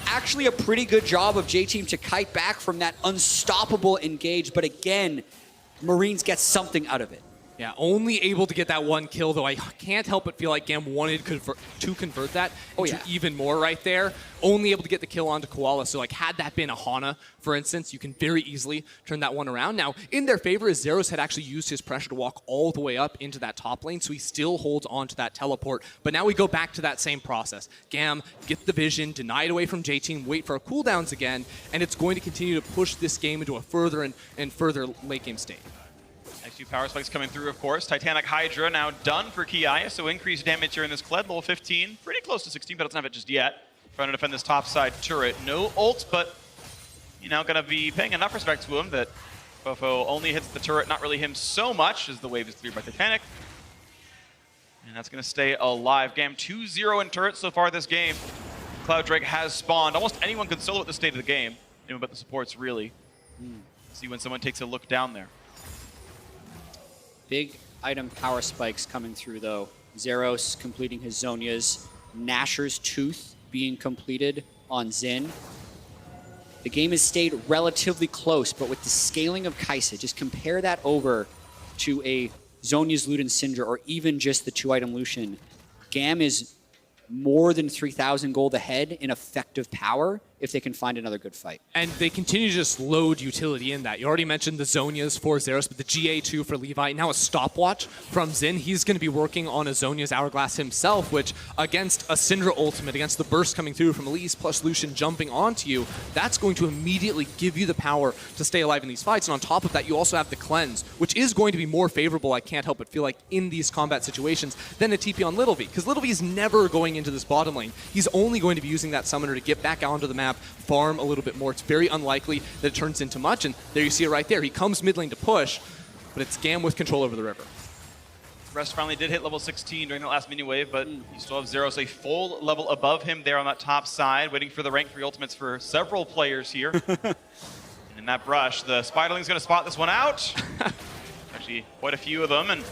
Actually a pretty good job of J-Team to kite back from that unstoppable engage, but again, Marines get something out of it. Yeah, only able to get that 1 kill, though I can't help but feel like GAM wanted to convert that into even more right there. Only able to get the kill onto Koala, so like had that been a Hana, for instance, you can very easily turn that one around. Now, in their favor is Zeros had actually used his pressure to walk all the way up into that top lane, so he still holds on to that teleport. But now we go back to that same process. GAM, get the vision, deny it away from J-Team, wait for our cooldowns again, and it's going to continue to push this game into a further and further late game state. Next few power spikes coming through, of course. Titanic Hydra now done for Kiaya, so increased damage here in this Kled, level 15. Pretty close to 16, but doesn't have it just yet. Trying to defend this topside turret. No ult, but you know, gonna be paying enough respect to him that Fofo only hits the turret, not really him so much, as the wave is cleared by Titanic. And that's gonna stay alive. GAM 2-0 in turret so far this game. Cloud Drake has spawned. Almost anyone could solo at the state of the game, even but the supports really. See when someone takes a look down there. Big item power spikes coming through, though. Zeros completing his Zhonya's, Nashor's Tooth being completed on Xin. The game has stayed relatively close, but with the scaling of Kai'Sa, just compare that over to a Zhonya's Lute and Syndra, or even just the 2-item Lucian. GAM is more than 3,000 gold ahead in effective power, if they can find another good fight. And they continue to just load utility in that. You already mentioned the Zhonya's for Zeros, but the GA2 for Levi. Now a stopwatch from Xin. He's going to be working on a Zhonya's Hourglass himself, which against a Syndra ultimate, against the burst coming through from Elise plus Lucian jumping onto you, that's going to immediately give you the power to stay alive in these fights. And on top of that, you also have the cleanse, which is going to be more favorable, I can't help but feel like, in these combat situations than a TP on Little V. Because Little V is never going into this bottom lane. He's only going to be using that summoner to get back onto the map, farm a little bit more. It's very unlikely that it turns into much, and there you see it right there. He comes mid lane to push, but it's Gam with control over the river. Rest finally did hit level 16 during that last mini wave, but you still have Zeros a full level above him there on that top side, waiting for the rank 3 ultimates for several players here. And in that brush, the Spiderling's going to spot this one out. Actually, quite a few of them, and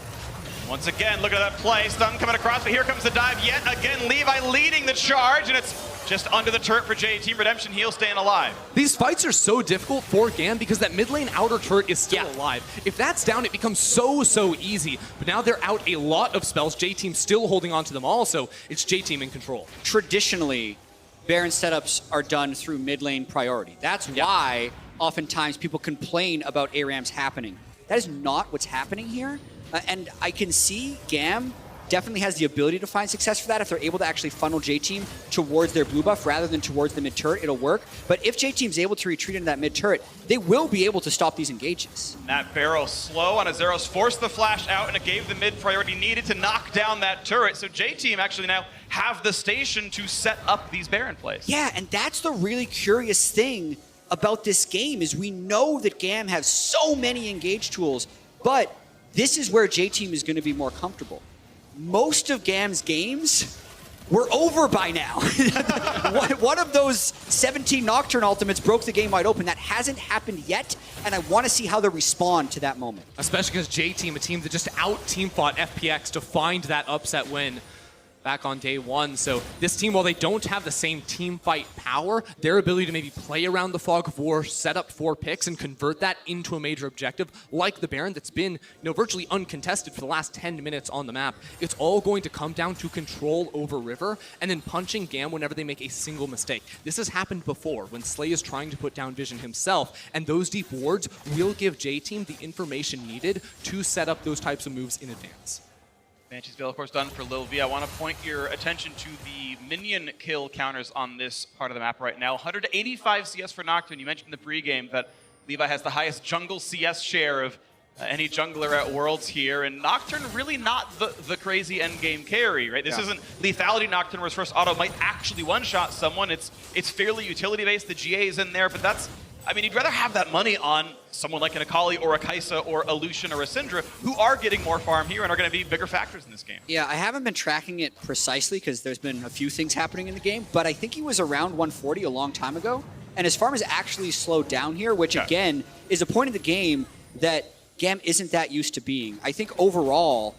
once again, look at that play. Stun coming across, but here comes the dive yet again. Levi leading the charge, and it's just under the turret for J-Team. Redemption Heal staying alive. These fights are so difficult for Gam because that mid lane outer turret is still alive. If that's down, it becomes so easy. But now they're out a lot of spells. J-Team still holding on to them all, so it's J-Team in control. Traditionally, Baron setups are done through mid lane priority. That's why oftentimes people complain about ARAMs happening. That is not what's happening here. And I can see Gam definitely has the ability to find success for that. If they're able to actually funnel J-Team towards their blue buff rather than towards the mid-turret, it'll work. But if J-Team's able to retreat into that mid-turret, they will be able to stop these engages. That barrel slow on a Zeros forced the flash out, and it gave the mid priority needed to knock down that turret. So J-Team actually now have the station to set up these Baron plays. Yeah, and that's the really curious thing about this game is we know that Gam has so many engage tools, but this is where J-Team is going to be more comfortable. Most of Gam's games were over by now. One of those 17 Nocturne ultimates broke the game wide open. That hasn't happened yet, and I want to see how they respond to that moment. Especially because J-Team, a team that just out-team fought FPX to find that upset win back on day one. So this team, while they don't have the same team fight power, their ability to maybe play around the Fog of War, set up 4 picks, and convert that into a major objective, like the Baron that's been virtually uncontested for the last 10 minutes on the map. It's all going to come down to control over River and then punching Gam whenever they make a single mistake. This has happened before when Slay is trying to put down Vision himself, and those deep wards will give J-Team the information needed to set up those types of moves in advance. Banshee's Veil, of course, done for Lil V. I want to point your attention to the minion kill counters on this part of the map right now. 185 CS for Nocturne. You mentioned in the pregame that Levi has the highest jungle CS share of any jungler at Worlds here, and Nocturne really not the crazy endgame carry, right? This isn't lethality Nocturne where his first auto might actually one-shot someone. It's fairly utility-based. The GA is in there, but that's, I mean, you'd rather have that money on someone like an Akali or a Kai'Sa or a Lucian or a Syndra who are getting more farm here and are going to be bigger factors in this game. Yeah, I haven't been tracking it precisely because there's been a few things happening in the game, but I think he was around 140 a long time ago, and his farm has actually slowed down here, which again is a point of the game that Gam isn't that used to being. I think overall,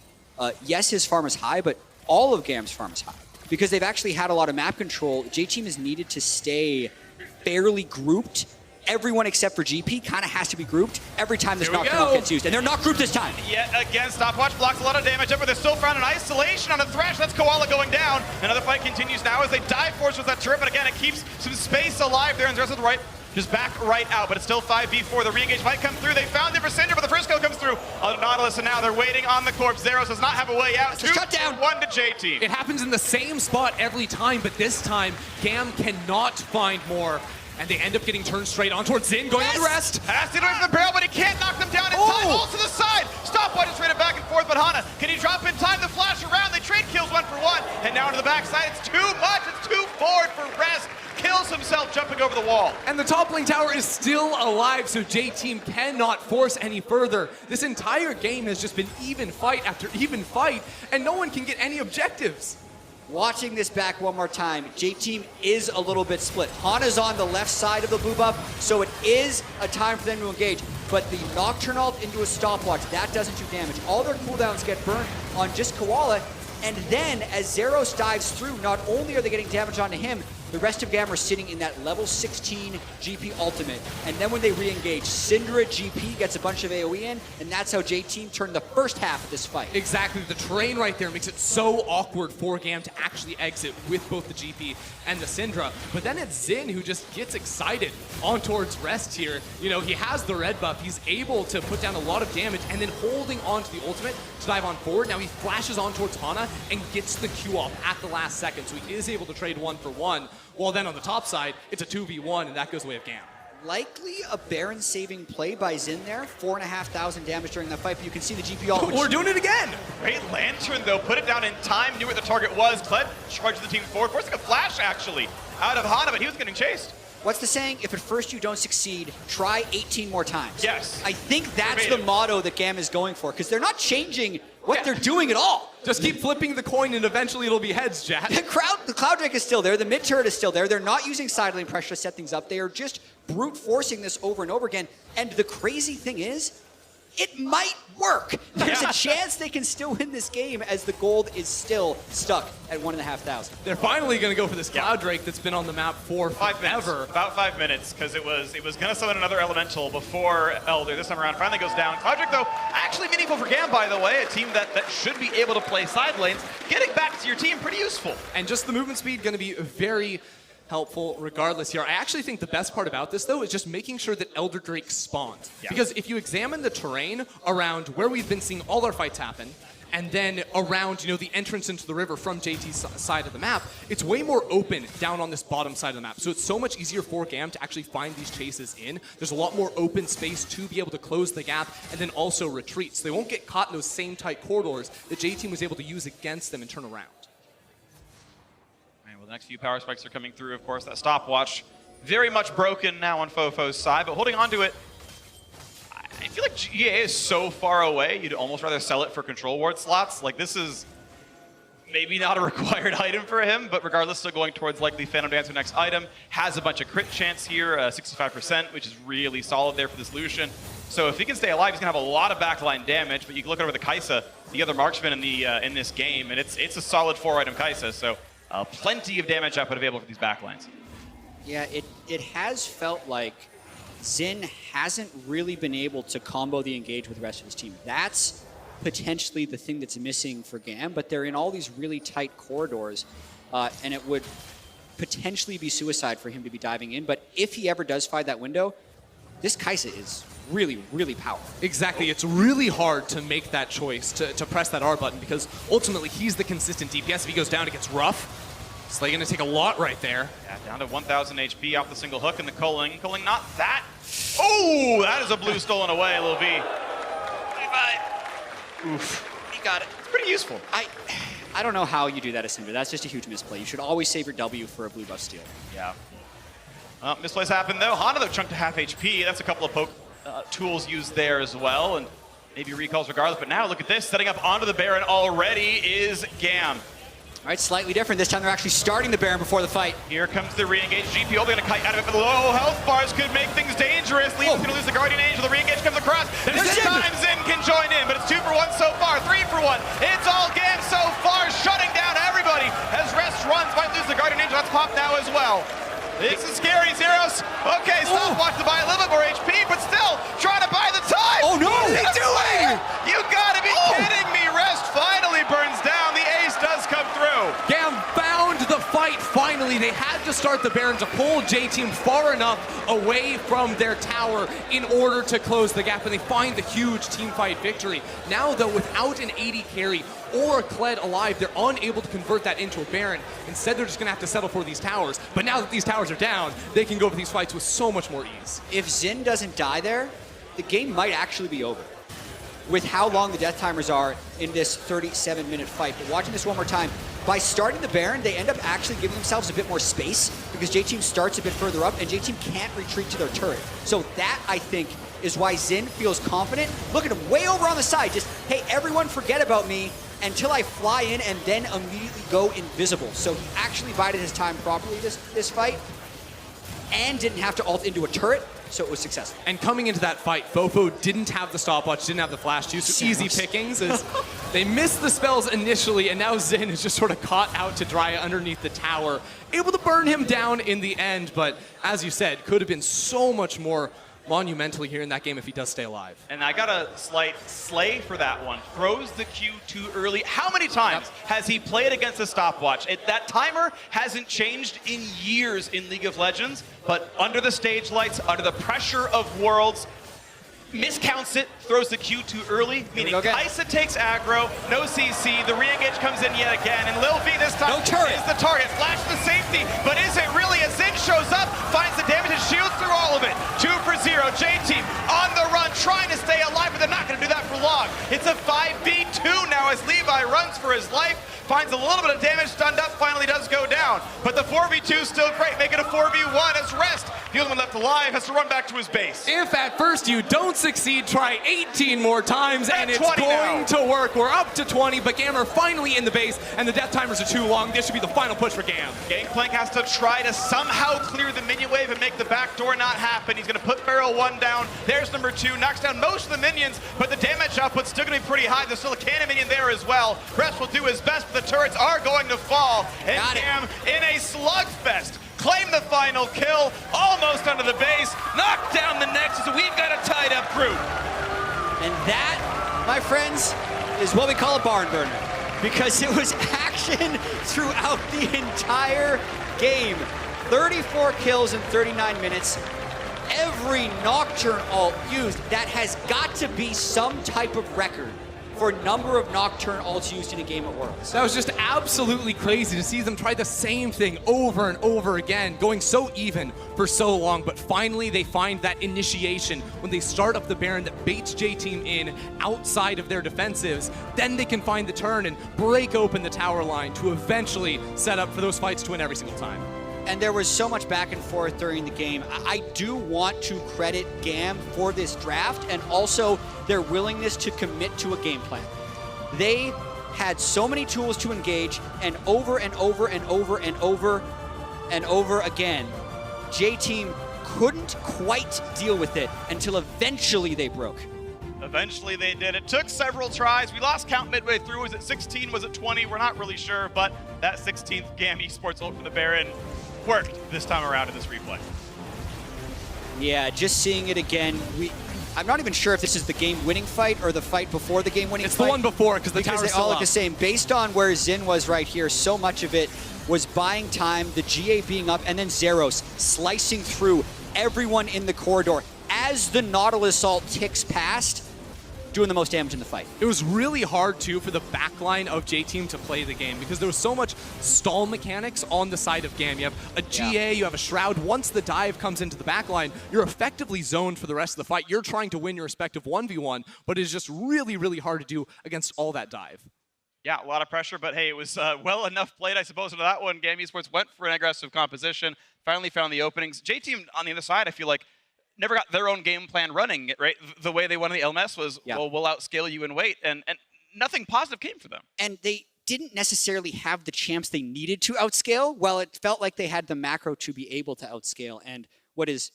yes, his farm is high, but all of Gam's farm is high because they've actually had a lot of map control. J-Team has needed to stay fairly grouped. Everyone except for GP kind of has to be grouped every time this Nocturne gets used, and they're not grouped this time. Yet again, Stopwatch blocks a lot of damage up, but they're still found in isolation on a Thresh. That's Koala going down. Another fight continues now as they dive force with that turret, but again, it keeps some space alive there, and the rest of the right just back right out, but it's still 5v4. The re-engage might come through. They found it for Syndra, but the first kill comes through on Nautilus, and now they're waiting on the corpse. Zeros does not have a way out. Shut down. 1 to J-Team. It happens in the same spot every time, but this time, Gam cannot find more. And they end up getting turned straight on towards Xin, going on the rest. Has to do it for the barrel, but he can't knock them down in time. Ult to the side. Stopwatch is traded back and forth, but Hana, can he drop in time? The flash around. They trade kills 1 for 1. And now to the backside. It's too much. It's too forward for Rest. Kills himself jumping over the wall. And the top lane tower is still alive, so J-Team cannot force any further. This entire game has just been even fight after even fight, and no one can get any objectives. Watching this back one more time, J-Team is a little bit split. Hana's on the left side of the blue buff, so it is a time for them to engage. But the Nocturne ult into a stopwatch, that doesn't do damage. All their cooldowns get burnt on just Koala, and then as Zeros dives through, not only are they getting damage onto him, the rest of GAM are sitting in that level 16 GP ultimate. And then when they re-engage, Syndra GP gets a bunch of AoE in, and that's how J-Team turned the first half of this fight. Exactly. The terrain right there makes it so awkward for GAM to actually exit with both the GP and the Syndra. But then it's Xin who just gets excited on towards Rest here. You know, he has the red buff. He's able to put down a lot of damage and then holding on to the ultimate to dive on forward. Now he flashes on towards Hana and gets the Q off at the last second. So he is able to trade 1-for-1. While then on the top side, it's a 2v1 and that goes the way of GAM. Likely a Baron saving play by Xin there. 4,500 damage during that fight, but you can see the GP ult. We're doing it again! Great Lantern, though. Put it down in time, knew what the target was. Kled charged the team forward. Forcing a flash, actually, out of Hana, but he was getting chased. What's the saying? If at first you don't succeed, try 18 more times. Yes. I think that's the motto that GAM is going for, because they're not changing what they're doing at all. Just keep flipping the coin and eventually it'll be heads, Jack. The Cloud Drake is still there. The mid turret is still there. They're not using side lane pressure to set things up. They are just brute forcing this over and over again. And the crazy thing is, it might work. There's a chance they can still win this game as the gold is still stuck at 1,500. They're finally going to go for this Cloud Drake that's been on the map for 5 minutes. About 5 minutes, because it was going to summon another Elemental before Elder. This time around, finally goes down. Cloud Drake, though, actually meaningful for GAM, by the way. A team that should be able to play side lanes. Getting back to your team, pretty useful. And just the movement speed going to be very helpful regardless here. I actually think the best part about this, though, is just making sure that Elder Drake spawns. Yeah. Because if you examine the terrain around where we've been seeing all our fights happen, and then around, you know, the entrance into the river from JT's side of the map, it's way more open down on this bottom side of the map. So it's so much easier for GAM to actually find these chases in. There's a lot more open space to be able to close the gap and then also retreat. So they won't get caught in those same tight corridors that JT was able to use against them and turn around. The next few power spikes are coming through, of course. That stopwatch very much broken now on Fofo's side, but holding on to it. I feel like GA is so far away, you'd almost rather sell it for control ward slots. Like, this is maybe not a required item for him, but regardless, still going towards likely Phantom Dancer next item. Has a bunch of crit chance here, 65%, which is really solid there for this Lucian. So if he can stay alive, he's going to have a lot of backline damage, but you can look over the Kai'Sa, the other marksman in this game, and it's a solid 4-item Kai'Sa, so plenty of damage output available for these backlines. Yeah, it has felt like Xin hasn't really been able to combo the engage with the rest of his team. That's potentially the thing that's missing for GAM, but they're in all these really tight corridors, and it would potentially be suicide for him to be diving in. But if he ever does find that window, this Kai'Sa is really, really powerful. Exactly. It's really hard to make that choice, to press that R button, because ultimately he's the consistent DPS. If he goes down, it gets rough. Slay going to take a lot right there. Yeah, down to 1,000 HP off the single hook and the culling. Culling not that. Oh, that is a blue stolen away, Lil V. 25. Oof. He got it. It's pretty useful. I don't know how you do that as Syndra. That's just a huge misplay. You should always save your W for a blue buff steal. Yeah. Misplays happen, though. Hana, though, chunked to half HP. That's a couple of poke tools used there as well, and maybe recalls regardless. But now, look at this. Setting up onto the Baron already is GAM. All right, slightly different. This time they're actually starting the Baron before the fight. Here comes the re-engage. GP only going to kite out of it, but the low health bars could make things dangerous. Lee's going to lose the Guardian Angel. The re-engage comes across. This time Xin can join in, but it's 2 for 1 so far, 3 for 1. It's all GAM so far, shutting down everybody as Rest runs. Might lose the Guardian Angel. That's popped now as well. This is scary, Zeros. Okay, stopwatch to buy a little bit more HP, but still trying to buy the time. Oh no! What is he doing? You gotta be kidding me. Rest finally burns down. The ace does come through. GAM found the fight finally. They had to start the Baron to pull J-Team far enough away from their tower in order to close the gap, and they find the huge team fight victory. Now, though, without an AD carry or a Kled alive, they're unable to convert that into a Baron. Instead, they're just going to have to settle for these towers. But now that these towers are down, they can go for these fights with so much more ease. If Xin doesn't die there, the game might actually be over. With how long the death timers are in this 37-minute fight. But watching this one more time, by starting the Baron, they end up actually giving themselves a bit more space because J-Team starts a bit further up and J-Team can't retreat to their turret. So that, I think, is why Xin feels confident. Look at him way over on the side. Just, hey, everyone forget about me until I fly in and then immediately go invisible. So he actually bided his time properly this fight. and didn't have to ult into a turret, so it was successful. And coming into that fight, Fofo didn't have the stopwatch, didn't have the flash juice, so easy pickings. They missed the spells initially, and now Xin is just sort of caught out to dry underneath the tower, able to burn him down in the end, but as you said, could have been so much more monumentally here in that game if he does stay alive. And I got a slight slay for that one. Throws the Q too early. How many times has he played against a stopwatch? That timer hasn't changed in years in League of Legends, but under the stage lights, under the pressure of Worlds, miscounts it, throws the Q too early, meaning Kaisa takes aggro, no CC, the re-engage comes in yet again, and Lil V this time is the target. Flash the safety, but is it really? As Xin shows up, finds the damage and shields through all of it. 2 for 0, J-Team on the run, trying to stay alive, but they're not going to do that for long. It's a 5v2 now as Levi runs for his life, finds a little bit of damage, stunned up, finally does go down. But the 4v2 is still great, make it a 4v1 as Rest, the only one left alive, has to run back to his base. If at first you don't succeed, try 18 more times, and it's going to work. We're up to 20, but Gam are finally in the base, and the death timers are too long. This should be the final push for Gam. Gangplank has to try to somehow clear the minion wave and make the backdoor not happen. He's going to put Barrel 1 down. There's number 2, knocks down most of the minions, but the damage output's still going to be pretty high. There's still a cannon minion there as well. Rest will do his best, but the turrets are going to fall. And Gam in a slugfest. Claim the final kill, almost under the base, knock down the Nexus. We've got a tied up group. And that, my friends, is what we call a barn burner, because it was action throughout the entire game. 34 kills in 39 minutes. Every Nocturne ult used, that has got to be some type of record for number of Nocturne ults used in a game at Worlds. That was just absolutely crazy to see them try the same thing over and over again, going so even for so long, but finally they find that initiation when they start up the Baron that baits J-Team in outside of their defensives. Then they can find the turn and break open the tower line to eventually set up for those fights to win every single time. And there was so much back and forth during the game. I do want to credit Gam for this draft and also their willingness to commit to a game plan. They had so many tools to engage, and over and over and over and over and over again, J-Team couldn't quite deal with it until eventually they broke. Eventually they did. It took several tries. We lost count midway through. Was it 16? Was it 20? We're not really sure, but that 16th Gam Esports ult for the Baron worked this time around in this replay. Yeah, just seeing it again, I'm not even sure if this is the game-winning fight or the fight before the game-winning fight. It's the one before, because the tower's they still all up. look the same. Based on where Xin was right here, so much of it was buying time, the GA being up, and then Zeros slicing through everyone in the corridor as the Nautilus ult ticks past, doing the most damage in the fight. It was really hard, too, for the backline of J-Team to play the game because there was so much stall mechanics on the side of Gam. You have a GA, you have a Shroud. Once the dive comes into the backline, you're effectively zoned for the rest of the fight. You're trying to win your respective 1v1, but it's just really, really hard to do against all that dive. Yeah, a lot of pressure, but hey, it was well enough played, I suppose, into that one. Gam Esports went for an aggressive composition, finally found the openings. J-Team, on the other side, I feel like, never got their own game plan running, right? The way they won in the LMS was, well, we'll outscale you and wait, and nothing positive came for them. And they didn't necessarily have the champs they needed to outscale. Well, it felt like they had the macro to be able to outscale. And what is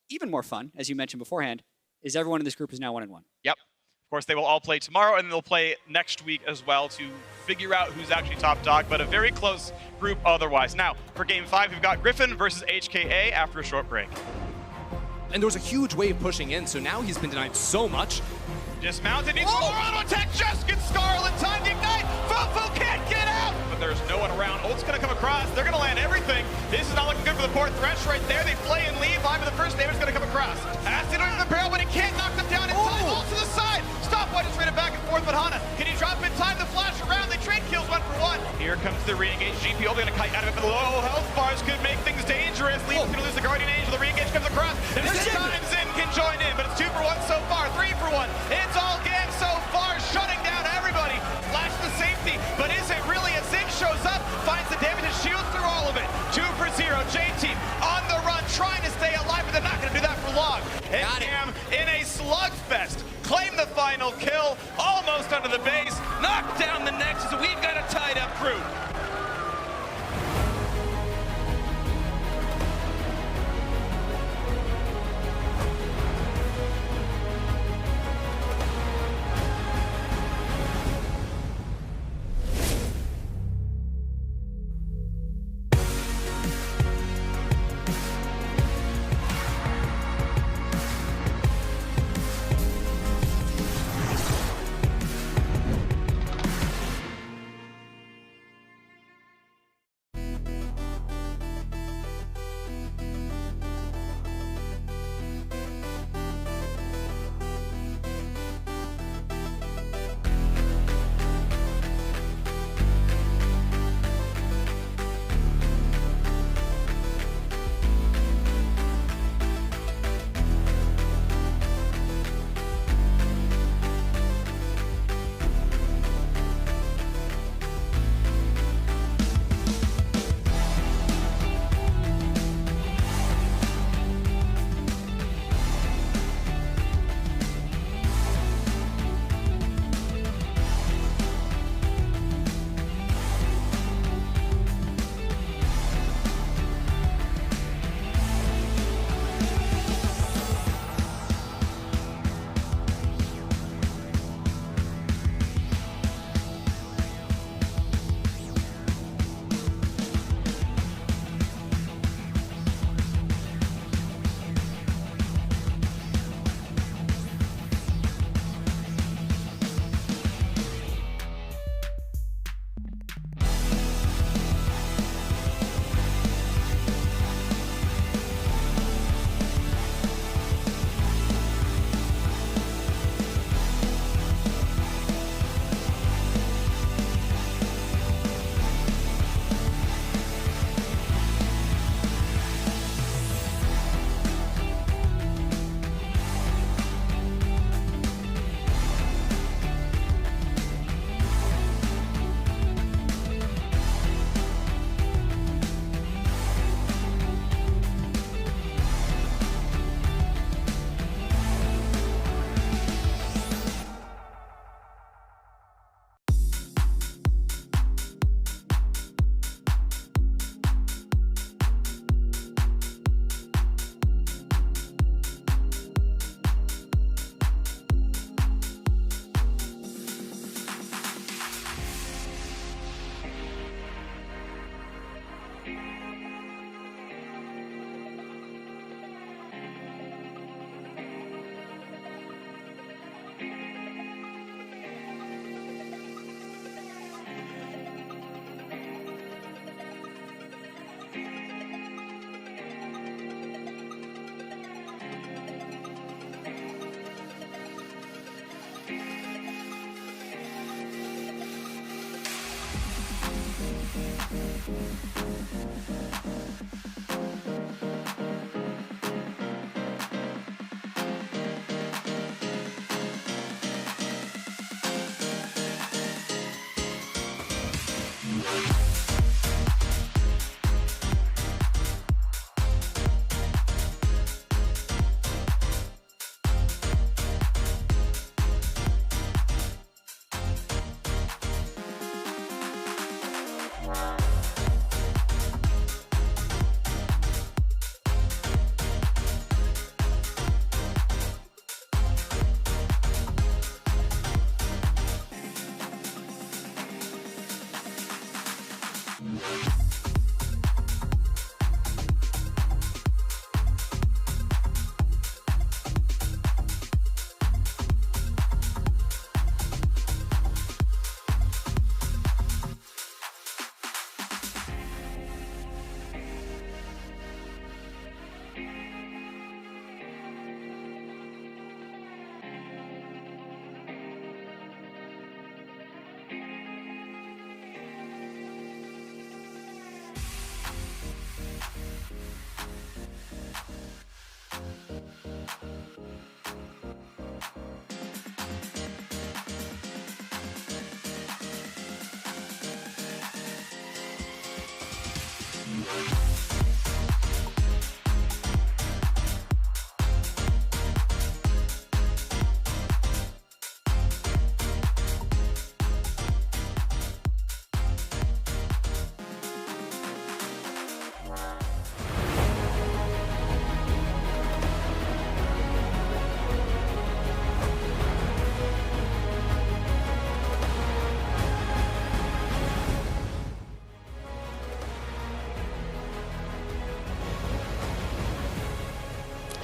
even more fun, as you mentioned beforehand, is everyone in this group is now 1-1. Yep. Of course, they will all play tomorrow, and they'll play next week as well to figure out who's actually top dog, but a very close group otherwise. Now, for Game 5, we've got Griffin versus HKA after a short break. And there was a huge wave pushing in, so now he's been denied so much. Dismounted, needs more auto attack, just gets Scarlet, time to ignite, Fofo can't get out! But there's no one around, ult's gonna come across, they're gonna land everything. This is not looking good for the port Thresh right there, they play and leave, live with the first damage gonna come across. Acid under the barrel, but he can't knock them down in time, ult to the side! Stopwatch is traded back and forth, but Hana, can he drop in time to flash around? They trade kills 1-for-1. Here comes the re-engage, GP only gonna kite out of it, but the low health bars could make things dangerous. Leaf's gonna lose the Guardian Angel, the re-engage comes across, and this time Xin can join in, but it's 2-for-1 so far, 3-for-1. It's all Gam so far, shutting down everybody. Flash the safety, but is it really? As Xin shows up, finds the damage and shields through all of it. 2-for-0, J-Team on the run, trying to stay alive, but they're not gonna do that for long. And Gam in a slugfest, claim the final kill, almost under the base, knock down the Nexus, we've got a tied up group.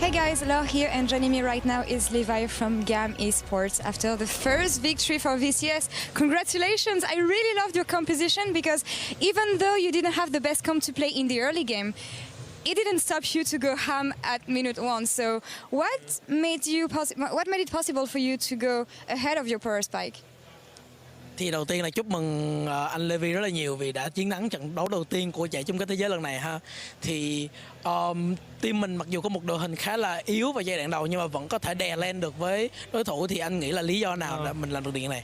Hey guys, Laure here, and joining me right now is Levi from GAM Esports. After the first victory for VCS, congratulations! I really loved your composition because even though you didn't have the best comp to play in the early game, it didn't stop you to go ham at minute 1. So what made it possible for you to go ahead of your power spike? Thì đầu tiên là chúc mừng anh Levi rất là nhiều vì đã chiến thắng trận đấu đầu tiên của giải chung kết thế giới lần này ha. Thì team mình mặc dù có một đội hình khá là yếu vào giai đoạn đầu nhưng mà vẫn có thể đè lên được với đối thủ, thì anh nghĩ là lý do nào để mình làm được điều này?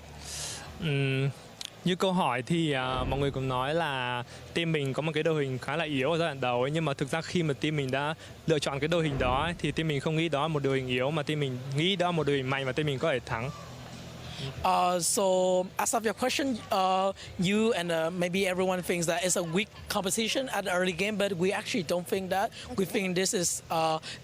Như câu hỏi thì mọi người cũng nói là team mình có một cái đội hình khá là yếu ở giai đoạn đầu ấy, nhưng mà thực ra khi mà team mình đã lựa chọn cái đội hình đó ấy, thì team mình không nghĩ đó là một đội hình yếu mà team mình nghĩ đó là một đội hình mạnh và team mình có thể thắng. So, as of your question, you and maybe everyone thinks that it's a weak composition at the early game, but we actually don't think that. Okay. We think this is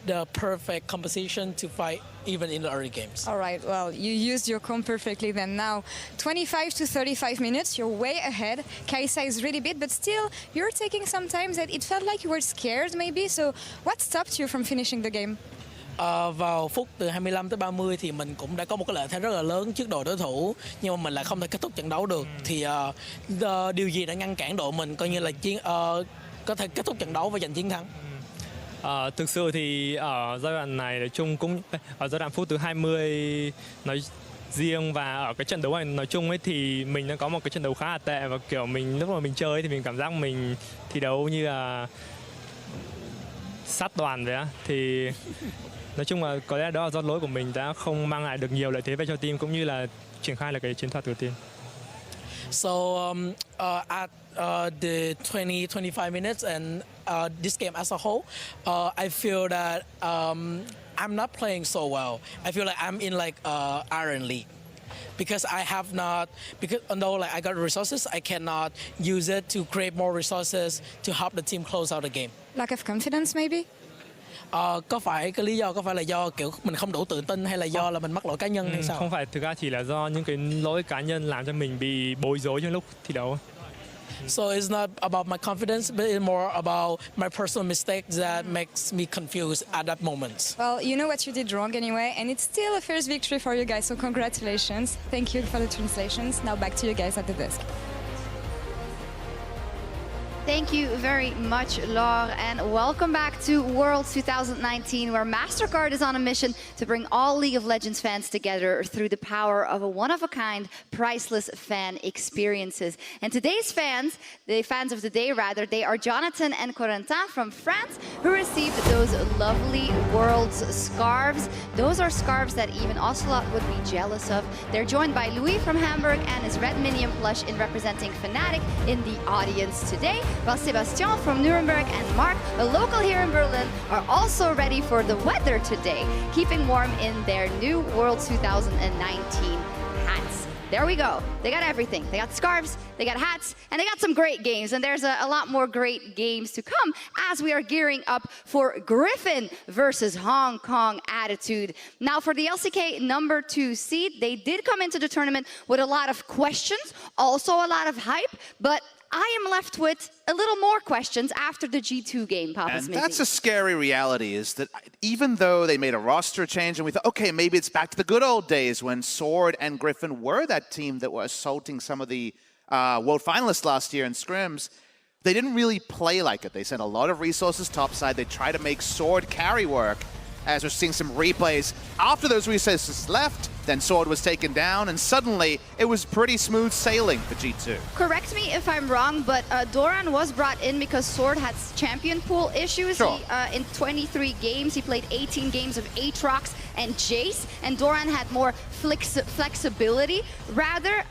the perfect composition to fight even in the early games. All right, well, you used your comp perfectly then. Now, 25 to 35 minutes, you're way ahead. Kaisa is really big, but still, you're taking some time that it felt like you were scared maybe. So, what stopped you from finishing the game? Vào phút từ 25 tới 30 thì mình cũng đã có một cái lợi thế rất là lớn trước đội đối thủ, nhưng mà mình lại không thể kết thúc trận đấu được. Thì điều gì đã ngăn cản đội mình coi như là có thể kết thúc trận đấu và giành chiến thắng? Thực sự thì ở giai đoạn này nói chung cũng ở giai đoạn phút từ 20 nói riêng và ở cái trận đấu này nói chung ấy thì mình đã có một cái trận đấu khá là tệ, và kiểu mình lúc mà mình chơi thì mình cảm giác mình thi đấu như là sát đoàn vậy á. Thì nói chung là có lẽ đó là do lỗi của mình đã không mang lại được nhiều lợi thế về cho team cũng như là triển khai là cái chiến thuật của team. So at the 20-25 minutes and this game as a whole, I feel that I'm not playing so well. I feel like I'm in like Iron League. Because I have not, because although like I got resources, I cannot use it to create more resources to help the team close out the game. Lack of confidence maybe? Có phải cái lý do có phải là do kiểu mình không đủ tự tin hay là do là mình mắc lỗi cá nhân hay sao? Không phải, thực ra chỉ là do những cái lỗi cá nhân làm cho mình bị bối rối trong lúc thi đấu. So it's not about my confidence, but it's more about my personal mistakes that makes me confused at that moment. Well, you know what you did wrong anyway, and it's still a first victory for you guys, so congratulations. Thank you for the translations. Now back to you guys at the desk. Thank you very much, Laure, and welcome back to Worlds 2019, where MasterCard is on a mission to bring all League of Legends fans together through the power of a one-of-a-kind, priceless fan experiences. And today's fans, the fans of the day rather, they are Jonathan and Corentin from France, who received those lovely Worlds scarves. Those are scarves that even Ocelot would be jealous of. They're joined by Louis from Hamburg and his red Minion plush in representing Fnatic in the audience today, while Sebastian from Nuremberg and Mark, a local here in Berlin, are also ready for the weather today, keeping warm in their new Worlds 2019 hats. There we go. They got everything. They got scarves, they got hats, and they got some great games. And there's a lot more great games to come as we are gearing up for Griffin versus Hong Kong Attitude. Now, for the LCK number 2 seed, they did come into the tournament with a lot of questions, also a lot of hype, but I am left with a little more questions after the G2 game, Papa And Smithy. that's a scary reality, is that even though they made a roster change and we thought, okay, maybe it's back to the good old days when Sword and Griffin were that team that were assaulting some of the world finalists last year in scrims, they didn't really play like it. They sent a lot of resources topside. They tried to make Sword carry work, as we're seeing some replays. After those resources left, then Sword was taken down, and suddenly it was pretty smooth sailing for G2. Correct me if I'm wrong, but Doran was brought in because Sword had champion pool issues. Sure. In 23 games, he played 18 games of Aatrox and Jace, and Doran had more flexibility rather.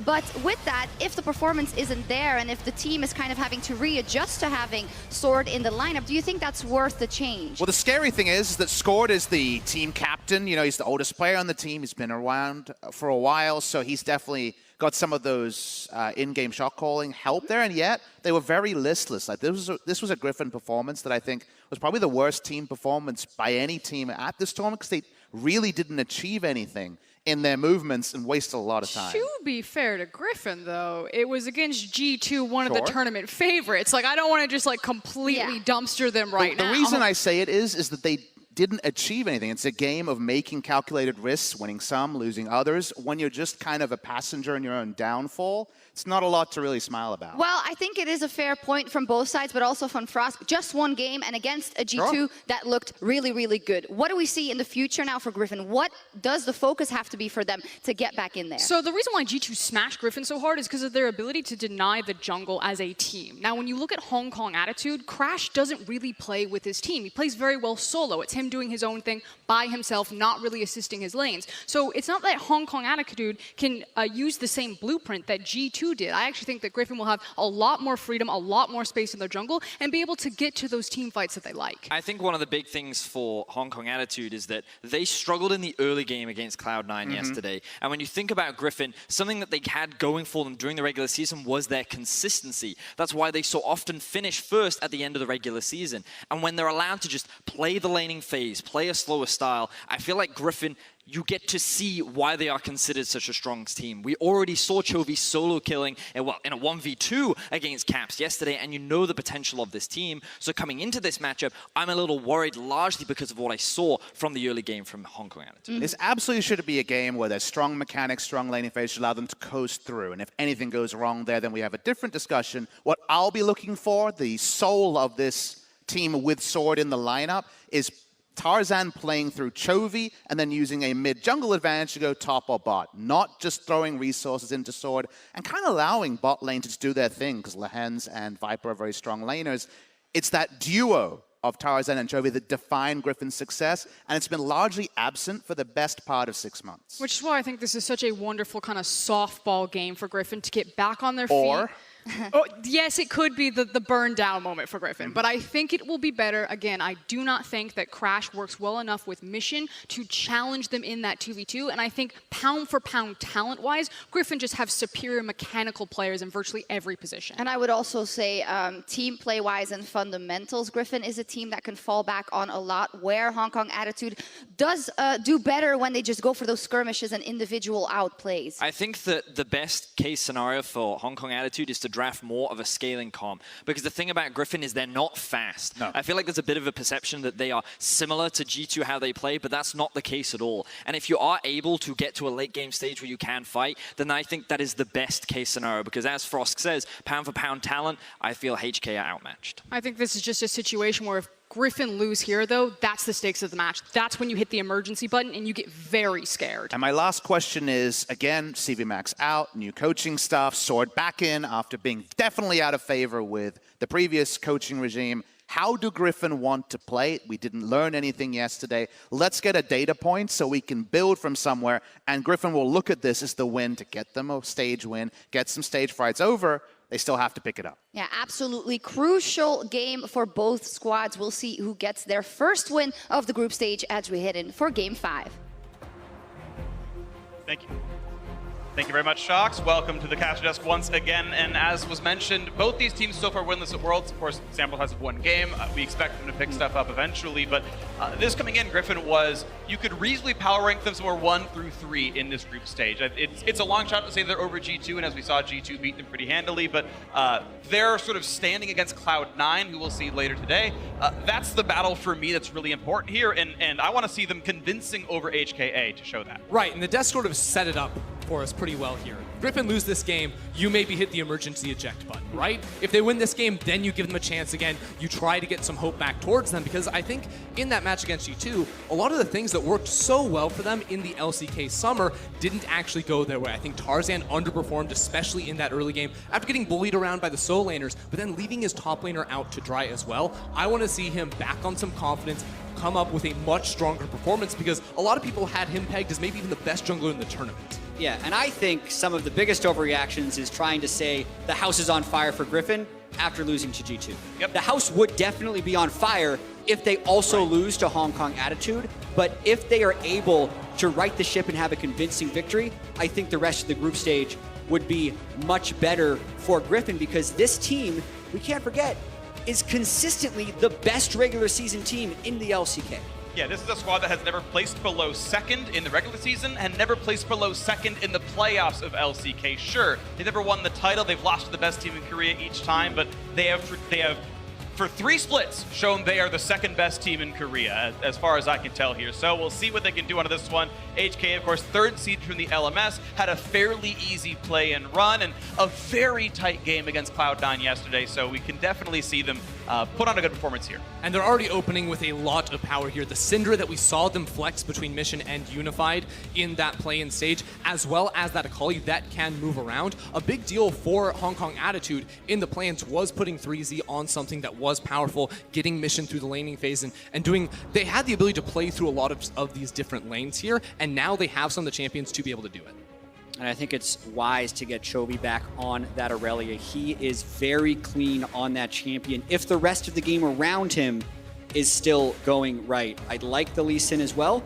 But with that, if the performance isn't there and if the team is kind of having to readjust to having Sword in the lineup, do you think that's worth the change? Well, the scary thing is that Sword is the team captain. You know, he's the oldest player on the team. He's been around for a while, so he's definitely got some of those in-game shot calling help there, and yet they were very listless. Like this was a Griffin performance that I think was probably the worst team performance by any team at this tournament, because they really didn't achieve anything in their movements and wasted a lot of time. To be fair to Griffin, though, it was against G2, one of the Sure. tournament favorites. Like, I don't want to just like completely dumpster them right now. The reason I say it is that they didn't achieve anything. It's a game of making calculated risks, winning some, losing others. When you're just kind of a passenger in your own downfall, it's not a lot to really smile about. Well, I think it is a fair point from both sides, but also from Frost. Just one game and against a G2 Sure. that looked really, really good. What do we see in the future now for Griffin? What does the focus have to be for them to get back in there? So the reason why G2 smashed Griffin so hard is because of their ability to deny the jungle as a team. Now, when you look at Hong Kong attitude, Crash doesn't really play with his team. He plays very well solo. It's him doing his own thing by himself, not really assisting his lanes. So it's not that Hong Kong attitude can use the same blueprint that G2 did. I actually think that Griffin will have a lot more freedom, a lot more space in their jungle, and be able to get to those team fights that they like. I think one of the big things for Hong Kong attitude is that they struggled in the early game against Cloud9 yesterday. And when you think about Griffin, something that they had going for them during the regular season was their consistency. That's why they so often finish first at the end of the regular season. And when they're allowed to just play the laning phase, play a slower style, I feel like Griffin, you get to see why they are considered such a strong team. We already saw Chovy solo killing in a 1v2 against Caps yesterday, and you know the potential of this team. So coming into this matchup, I'm a little worried largely because of what I saw from the early game from Hong Kong attitude. This absolutely should be a game where there's strong mechanics, strong laning phase to allow them to coast through. And if anything goes wrong there, then we have a different discussion. What I'll be looking for, the soul of this team with Sword in the lineup, is Tarzan playing through Chovy and then using a mid-jungle advantage to go top or bot. Not just throwing resources into Sword and kind of allowing bot lane to just do their thing, because Lehens and Viper are very strong laners. It's that duo of Tarzan and Chovy that define Griffin's success, and it's been largely absent for the best part of 6 months. Which is why I think this is such a wonderful kind of softball game for Griffin to get back on their feet. Oh, yes, it could be the burn down moment for Griffin, but I think it will be better. Again, I do not think that Crash works well enough with Mission to challenge them in that 2v2, and I think pound for pound talent-wise, Griffin just have superior mechanical players in virtually every position. And I would also say team play-wise and fundamentals, Griffin is a team that can fall back on a lot, where Hong Kong attitude does do better when they just go for those skirmishes and individual outplays. I think that the best case scenario for Hong Kong attitude is to draft more of a scaling comp, because the thing about Griffin is they're not fast. No. I feel like there's a bit of a perception that they are similar to G2 how they play, but that's not the case at all. And if you are able to get to a late game stage where you can fight, then I think that is the best case scenario, because as Frost says, pound for pound talent, I feel HK are outmatched. I think this is just a situation where if Griffin lose here, though, that's the stakes of the match. That's when you hit the emergency button and you get very scared. And my last question is, again, CV Max out, new coaching staff, Sword back in after being definitely out of favor with the previous coaching regime. How do Griffin want to play? We didn't learn anything yesterday. Let's get a data point so we can build from somewhere, and Griffin will look at this as the win to get them a stage win, get some stage fights over. They still have to pick it up. Yeah, absolutely crucial game for both squads. We'll see who gets their first win of the group stage as we head in for Game 5. Thank you. Thank you very much, Shox. Welcome to the Caster Desk once again. And as was mentioned, both these teams so far winless at Worlds. Of course, sample size of one game. We expect them to pick stuff up eventually. But this coming in, Griffin, was you could reasonably power rank them somewhere 1 through 3 in this group stage. It's a long shot to say they're over G2, and as we saw, G2 beat them pretty handily. But they're sort of standing against Cloud9, who we'll see later today. That's the battle for me that's really important here, and I want to see them convincing over HKA to show that. Right, and the desk sort of set it up for us pretty well here. Griffin lose this game, you maybe hit the emergency eject button, right? If they win this game, then you give them a chance again. You try to get some hope back towards them, because I think in that match against G2, a lot of the things that worked so well for them in the LCK summer didn't actually go their way. I think Tarzan underperformed, especially in that early game, after getting bullied around by the solo laners, but then leaving his top laner out to dry as well. I want to see him back on some confidence, come up with a much stronger performance, because a lot of people had him pegged as maybe even the best jungler in the tournament. Yeah, and I think some of the biggest overreactions is trying to say the house is on fire for Griffin after losing to G2. Yep. The house would definitely be on fire if they also lose to Hong Kong Attitude, but if they are able to right the ship and have a convincing victory, I think the rest of the group stage would be much better for Griffin, because this team, we can't forget, is consistently the best regular season team in the LCK. Yeah, this is a squad that has never placed below second in the regular season and never placed below second in the playoffs of LCK. Sure, they never won the title. They've lost to the best team in Korea each time, but they have for 3 splits shown they are the second best team in Korea, as far as I can tell here. So we'll see what they can do out of this one. HK, of course, 3rd seed from the LMS, had a fairly easy play and run and a very tight game against Cloud9 yesterday, so we can definitely see them put on a good performance here. And they're already opening with a lot of power here. The Syndra that we saw them flex between Mission and Unified in that play-in stage, as well as that Akali that can move around. A big deal for Hong Kong Attitude in the plans was putting 3Z on something that was powerful, getting Mission through the laning phase and doing, they had the ability to play through a lot of these different lanes here, and now they have some of the champions to be able to do it. And I think it's wise to get Chovy back on that Aurelia. He is very clean on that champion if the rest of the game around him is still going right. I'd like the Lee Sin as well.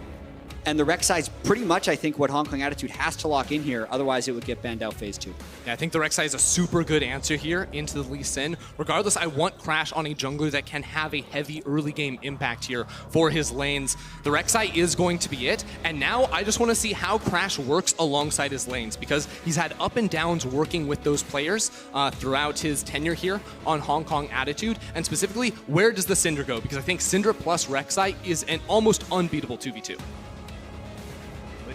And the Rek'Sai's pretty much, I think, what Hong Kong Attitude has to lock in here. Otherwise, it would get banned out phase 2. Yeah, I think the Rek'Sai is a super good answer here into the Lee Sin. Regardless, I want Crash on a jungler that can have a heavy early game impact here for his lanes. The Rek'Sai is going to be it. And now I just want to see how Crash works alongside his lanes, because he's had up and downs working with those players throughout his tenure here on Hong Kong Attitude. And specifically, where does the Syndra go? Because I think Syndra plus Rek'Sai is an almost unbeatable 2v2.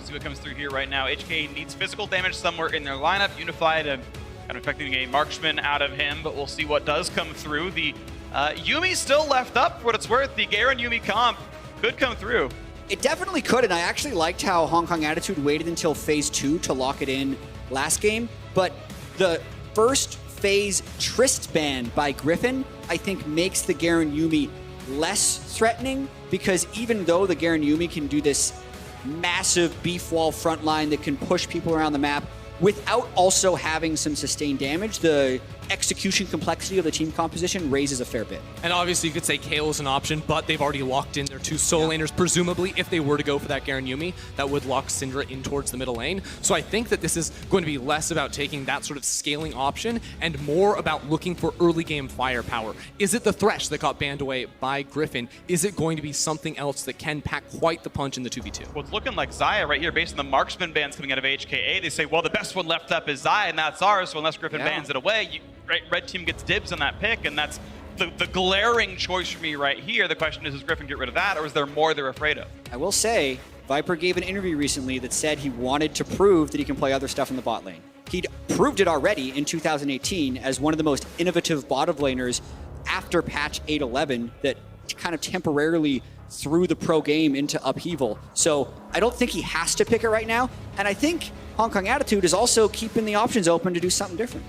See what comes through here right now. HK needs physical damage somewhere in their lineup. Unified kind of expecting a marksman out of him, but we'll see what does come through. The Yumi's still left up for what it's worth. The Garen Yumi comp could come through. It definitely could, and I actually liked how Hong Kong Attitude waited until phase 2 to lock it in last game. But the first phase Trist ban by Griffin, I think, makes the Garen Yumi less threatening, because even though the Garen Yumi can do this massive beef wall front line that can push people around the map without also having some sustained damage, the execution complexity of the team composition raises a fair bit. And obviously you could say Kayle is an option, but they've already locked in their 2 solo laners. Presumably, if they were to go for that Garen Yumi, that would lock Syndra in towards the middle lane. So I think that this is going to be less about taking that sort of scaling option and more about looking for early game firepower. Is it the Thresh that got banned away by Griffin? Is it going to be something else that can pack quite the punch in the 2v2? Well, it's looking like Xayah right here, based on the marksman bans coming out of HKA. They say, well, the best one left up is Xayah, and that's ours, so unless Griffin bans it away, Red team gets dibs on that pick, and that's the glaring choice for me right here. The question is, does Griffin get rid of that, or is there more they're afraid of? I will say, Viper gave an interview recently that said he wanted to prove that he can play other stuff in the bot lane. He'd proved it already in 2018 as one of the most innovative bottom laners after patch 8.11 that kind of temporarily threw the pro game into upheaval. So I don't think he has to pick it right now, and I think Hong Kong Attitude is also keeping the options open to do something different.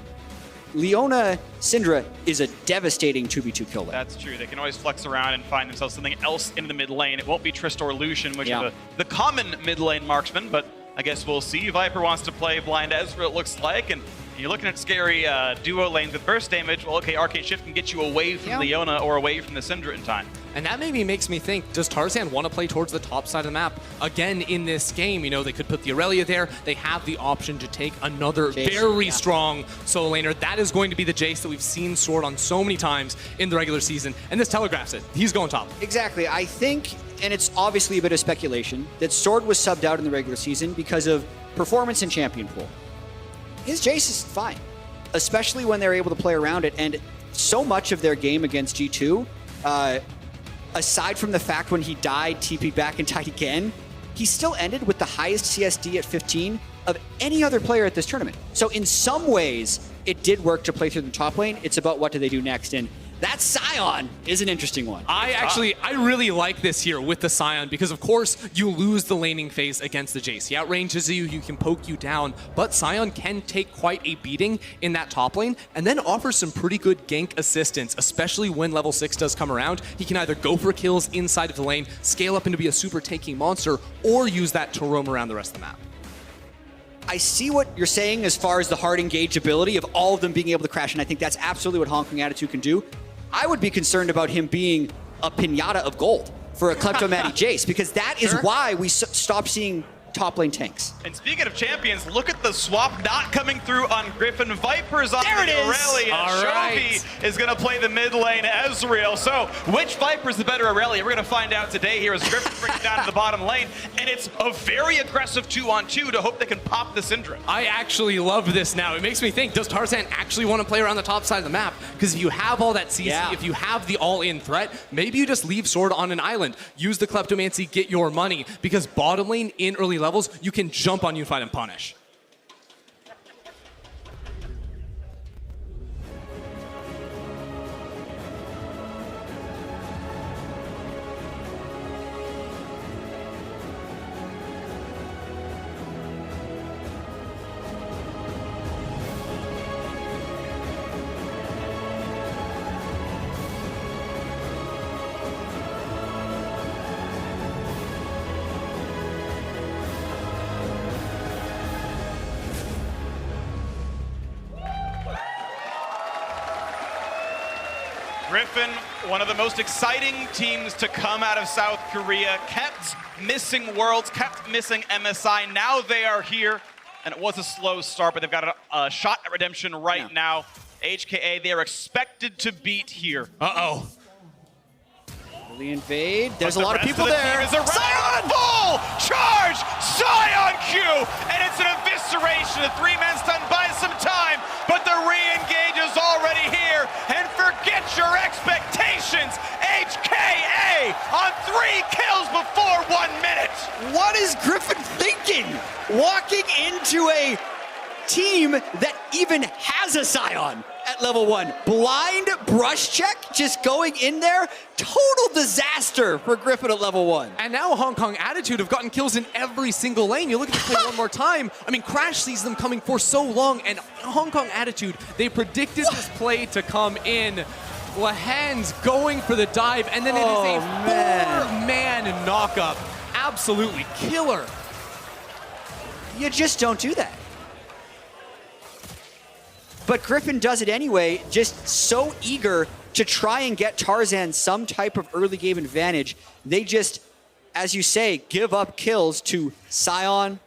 Leona Syndra is a devastating 2v2 kill lane. That's true. They can always flex around and find themselves something else in the mid lane. It won't be Trist or Lucian, which are the common mid lane marksman, but I guess we'll see. Viper wants to play Blind Ezra, it looks like, and you're looking at scary duo lanes with burst damage. Well, okay, Arcane Shift can get you away from Leona or away from the Syndra in time. And that maybe makes me think, does Tarzan want to play towards the top side of the map? Again, in this game, you know, they could put the Aurelia there. They have the option to take another very strong solo laner. That is going to be the Jace that we've seen Sword on so many times in the regular season. And this telegraphs it. He's going top. Exactly. I think, and it's obviously a bit of speculation, that Sword was subbed out in the regular season because of performance in champion pool. His Jace is fine, especially when they're able to play around it. And so much of their game against G2, aside from the fact when he died, TP back and died again, he still ended with the highest CSD at 15 of any other player at this tournament. So in some ways, it did work to play through the top lane. It's about what do they do next. And that Scion is an interesting one. I really like this here with the Scion because, of course, you lose the laning phase against the Jace. He outranges you, he can poke you down, but Scion can take quite a beating in that top lane and then offers some pretty good gank assistance, especially when level 6 does come around. He can either go for kills inside of the lane, scale up into be a super tanky monster, or use that to roam around the rest of the map. I see what you're saying as far as the hard engage ability of all of them being able to crash, and I think that's absolutely what Hong Kong Attitude can do. I would be concerned about him being a pinata of gold for a Kleptomancy Jace, because that is why we stopped seeing top lane tanks. And speaking of champions, look at the swap not coming through on Griffin. Viper's on the Aurelia. Chovy is going to play the mid lane Ezreal. So which Viper's the better Aurelia? We're going to find out today here as Griffin brings it down to the bottom lane. And it's a very aggressive 2-on-2 to hope they can pop the Syndra. I actually love this now. It makes me think, does Tarzan actually want to play around the top side of the map? Because if you have all that CC, if you have the all-in threat, maybe you just leave Sword on an island. Use the Kleptomancy, get your money. Because bottom lane in early levels, you can jump on Unified and punish. Griffin, one of the most exciting teams to come out of South Korea, kept missing Worlds, kept missing MSI. Now they are here, and it was a slow start, but they've got a shot at redemption right now. HKA, they are expected to beat here. Uh-oh. Early invade. There's a lot of people there. Scion full charge! Scion Q! And it's an evisceration. The 3-man stun buys some time, but the re-engage is already here. And forget your expectations. HKA on 3 kills before 1 minute. What is Griffin thinking? Walking into a team that even has a Scion at level 1. Blind brush check, just going in there. Total disaster for Griffin at level 1. And now Hong Kong Attitude have gotten kills in every single lane. You look at this play one more time. I mean, Crash sees them coming for so long, and Hong Kong Attitude, they predicted this play to come in. Lahan's going for the dive, and then it is a 4-man knock-up. Absolutely killer. You just don't do that. But Griffin does it anyway, just so eager to try and get Tarzan some type of early game advantage. They just, as you say, give up kills to Scion,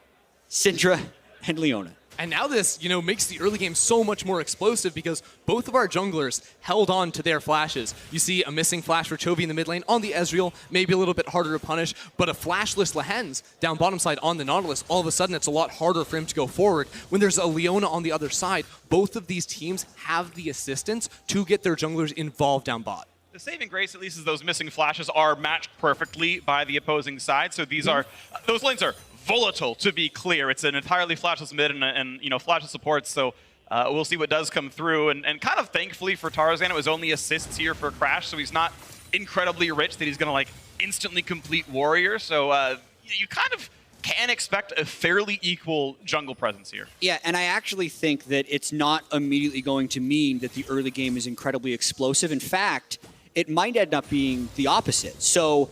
Syndra, and Leona. And now this, makes the early game so much more explosive because both of our junglers held on to their flashes. You see a missing flash for Chovy in the mid lane on the Ezreal, maybe a little bit harder to punish, but a flashless Lahen's down bottom side on the Nautilus, all of a sudden it's a lot harder for him to go forward. When there's a Leona on the other side, both of these teams have the assistance to get their junglers involved down bot. The saving grace, at least, is those missing flashes are matched perfectly by the opposing side. So these are, those lanes are volatile, to be clear. It's an entirely flashless mid and flashless support, so we'll see what does come through. And kind of thankfully for Tarzan, it was only assists here for Crash, so he's not incredibly rich that he's going to instantly complete Warrior. So you kind of can expect a fairly equal jungle presence here. Yeah, and I actually think that it's not immediately going to mean that the early game is incredibly explosive. In fact, it might end up being the opposite. So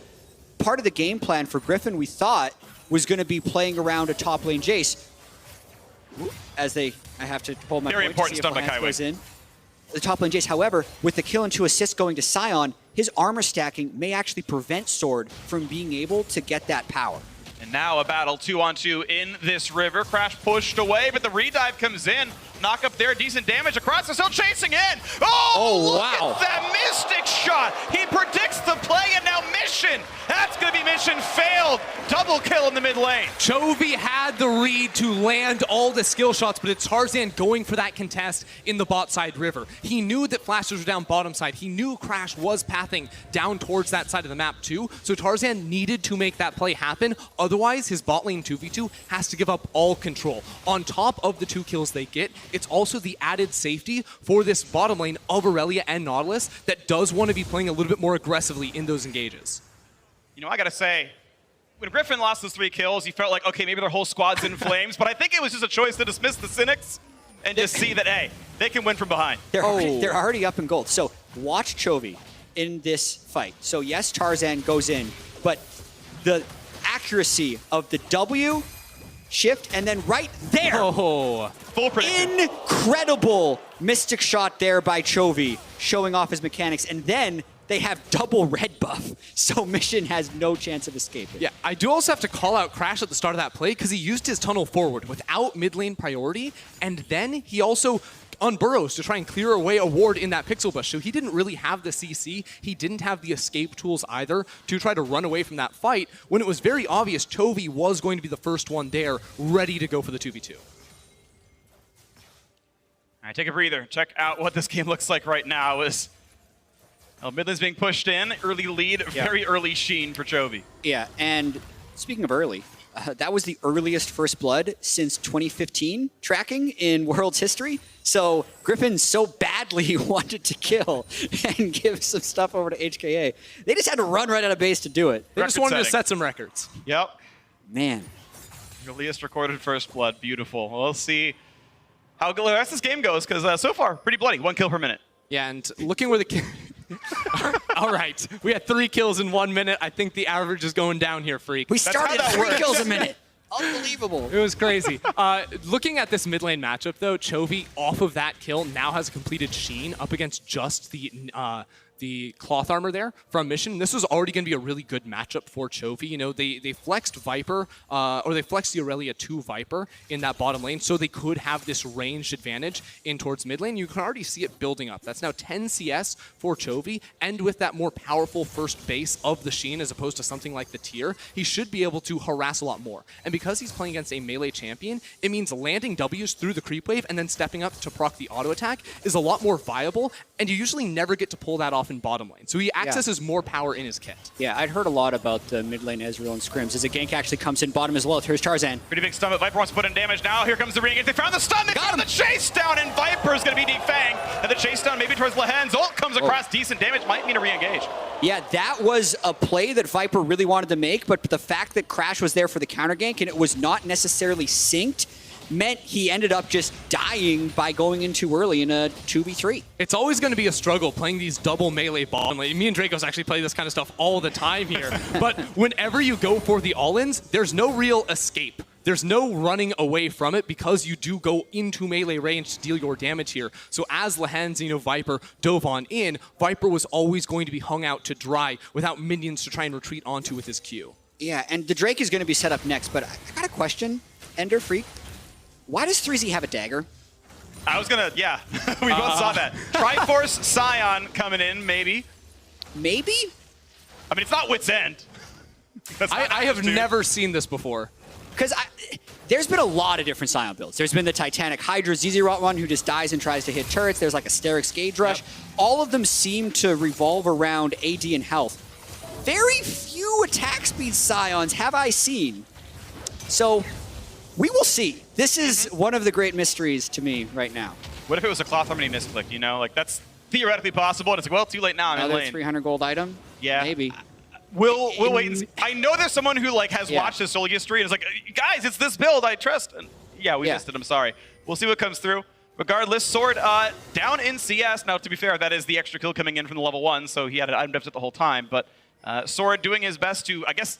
part of the game plan for Griffin, we thought, was going to be playing around a top lane Jace. As I have to hold my very important stun by goes in. The top lane Jace, however, with the kill and 2 assists going to Scion, his armor stacking may actually prevent Sword from being able to get that power. And now a battle 2-on-2 in this river. Crash pushed away, but the redive comes in. knock up there, decent damage across, they're still chasing in. Oh, wow. Look at that Mystic shot. He predicts the play, and now Mission. That's going to be Mission failed. Double kill in the mid lane. Chovy had the read to land all the skill shots, but it's Tarzan going for that contest in the bot side river. He knew that Flashers were down bottom side. He knew Crash was pathing down towards that side of the map too, so Tarzan needed to make that play happen. Otherwise, his bot lane 2v2 has to give up all control. On top of the 2 kills they get, it's also the added safety for this bottom lane of Aurelia and Nautilus that does want to be playing a little bit more aggressively in those engages. You know, I got to say, when Griffin lost those 3 kills, he felt like, okay, maybe their whole squad's in flames, but I think it was just a choice to dismiss the Cynics and just see that, hey, they can win from behind. They're already up in gold. So watch Chovy in this fight. So yes, Tarzan goes in, but the accuracy of the W shift and then right there. Full prediction. Incredible Mystic shot there by Chovy, showing off his mechanics. And then they have double red buff, so Mission has no chance of escaping. Yeah, I do also have to call out Crash at the start of that play because he used his tunnel forward without mid lane priority, and then he also unburrows to try and clear away a ward in that pixel bush. So he didn't really have the CC. He didn't have the escape tools either to try to run away from that fight when it was very obvious Chovy was going to be the first one there, ready to go for the 2v2. All right, take a breather. Check out what this game looks like right now. Mid lane's being pushed in. Early lead, very early sheen for Chovy. Yeah, and speaking of early, that was the earliest first blood since 2015 tracking in World's history. So Griffin so badly wanted to kill and give some stuff over to HKA. They just had to run right out of base to do it. They just wanted to set some records. Yep. Man. Earliest recorded first blood. Beautiful. We'll see how the rest of this game goes, because so far, pretty bloody. 1 kill per minute. Yeah, and looking where the... All right, we had 3 kills in 1 minute. I think the average is going down here, Freak. We started at 3 kills a minute. Unbelievable. It was crazy. Looking at this mid lane matchup, though, Chovy, off of that kill, now has a completed Sheen up against just the cloth armor there from Mission. This was already going to be a really good matchup for Chovy. You know, they flexed Viper, or they flexed the Aurelia to Viper in that bottom lane, so they could have this ranged advantage in towards mid lane. You can already see it building up. That's now 10 CS for Chovy, and with that more powerful first base of the Sheen as opposed to something like the Tier, he should be able to harass a lot more. And because he's playing against a melee champion, it means landing Ws through the creep wave and then stepping up to proc the auto attack is a lot more viable, and you usually never get to pull that off in bottom lane. So he accesses more power in his kit. Yeah, I'd heard a lot about the mid lane Ezreal and scrims as a gank actually comes in bottom as well. Here's Tarzan. Pretty big stun, but Viper wants to put in damage now. Here comes the re-engage. They found the stun. They found the chase down, and Viper's going to be defanged. And the chase down maybe towards Lehen's. Ult comes across. Decent damage. Might mean a re-engage. Yeah, that was a play that Viper really wanted to make, but the fact that Crash was there for the counter gank and it was not necessarily synced meant he ended up just dying by going in too early in a 2v3. It's always going to be a struggle playing these double melee ball. Me and Dracos actually play this kind of stuff all the time here. But whenever you go for the all-ins, there's no real escape. There's no running away from it because you do go into melee range to deal your damage here. So as Lehen's, Viper dove on in, Viper was always going to be hung out to dry without minions to try and retreat onto with his Q. Yeah, and the Drake is going to be set up next, but I got a question, Ender Freak. Why does 3Z have a dagger? I was going to, yeah. We both saw that. Triforce Scion coming in, maybe. Maybe? I mean, it's not Wit's End. I have never seen this before. Because there's been a lot of different Scion builds. There's been the Titanic Hydra Zizirot one who just dies and tries to hit turrets. There's like a Sterix Gauge Rush. Yep. All of them seem to revolve around AD and health. Very few attack speed Scions have I seen. So we will see. This is one of the great mysteries to me right now. What if it was a cloth harmony misclick, Like, that's theoretically possible. And it's like, well, too late now. Another 300 gold item? Yeah. Maybe. We'll wait and see. I know there's someone who has watched this solo history and is like, guys, it's this build I trust. And yeah, we missed it. I'm sorry. We'll see what comes through. Regardless, Sword down in CS. Now, to be fair, that is the extra kill coming in from the level 1, so he had an item deficit the whole time. But Sword doing his best to, I guess,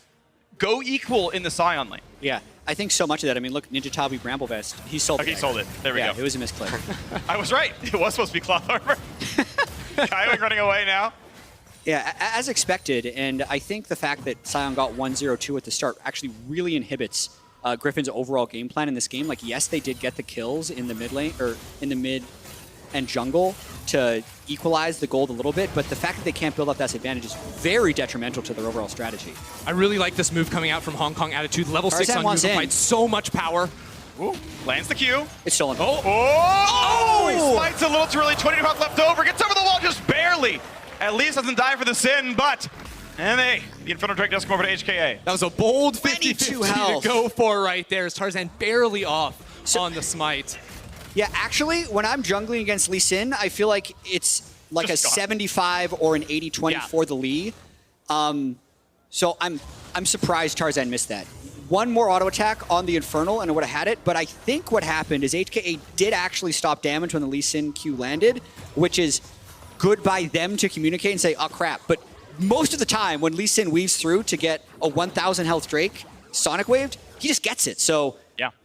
go equal in the Scion lane. Yeah, I think so much of that. I mean, look, Ninja Tabi Bramblevest, he sold it. He sold it. There we go. Yeah, it was a misclick. I was right. It was supposed to be cloth armor. Kaiwing running away now. Yeah, as expected, and I think the fact that Scion got 1-0-2 at the start actually really inhibits Griffin's overall game plan in this game. Like, yes, they did get the kills in the mid lane, or in the mid and jungle to equalize the gold a little bit, but the fact that they can't build up that advantage is very detrimental to their overall strategy. I really like this move coming out from Hong Kong Attitude. Level 6 Tarzan on wants in. Unified, so much power. Ooh, lands the Q. It's stolen. Oh, he smites a little too early. 20 health left over. Gets over the wall just barely. At least doesn't die for the sin, but... And the Infernal Drake does come over to HKA. That was a bold 50-50 to go for right there. As Tarzan barely off on the smite. Yeah, actually, when I'm jungling against Lee Sin, I feel like it's like just a 75 or an 80-20 for the Lee. So I'm surprised Tarzan missed that. One more auto attack on the Infernal and I would have had it, but I think what happened is HKA did actually stop damage when the Lee Sin Q landed, which is good by them to communicate and say, oh crap. But most of the time when Lee Sin weaves through to get a 1,000 health Drake Sonic waved, he just gets it. So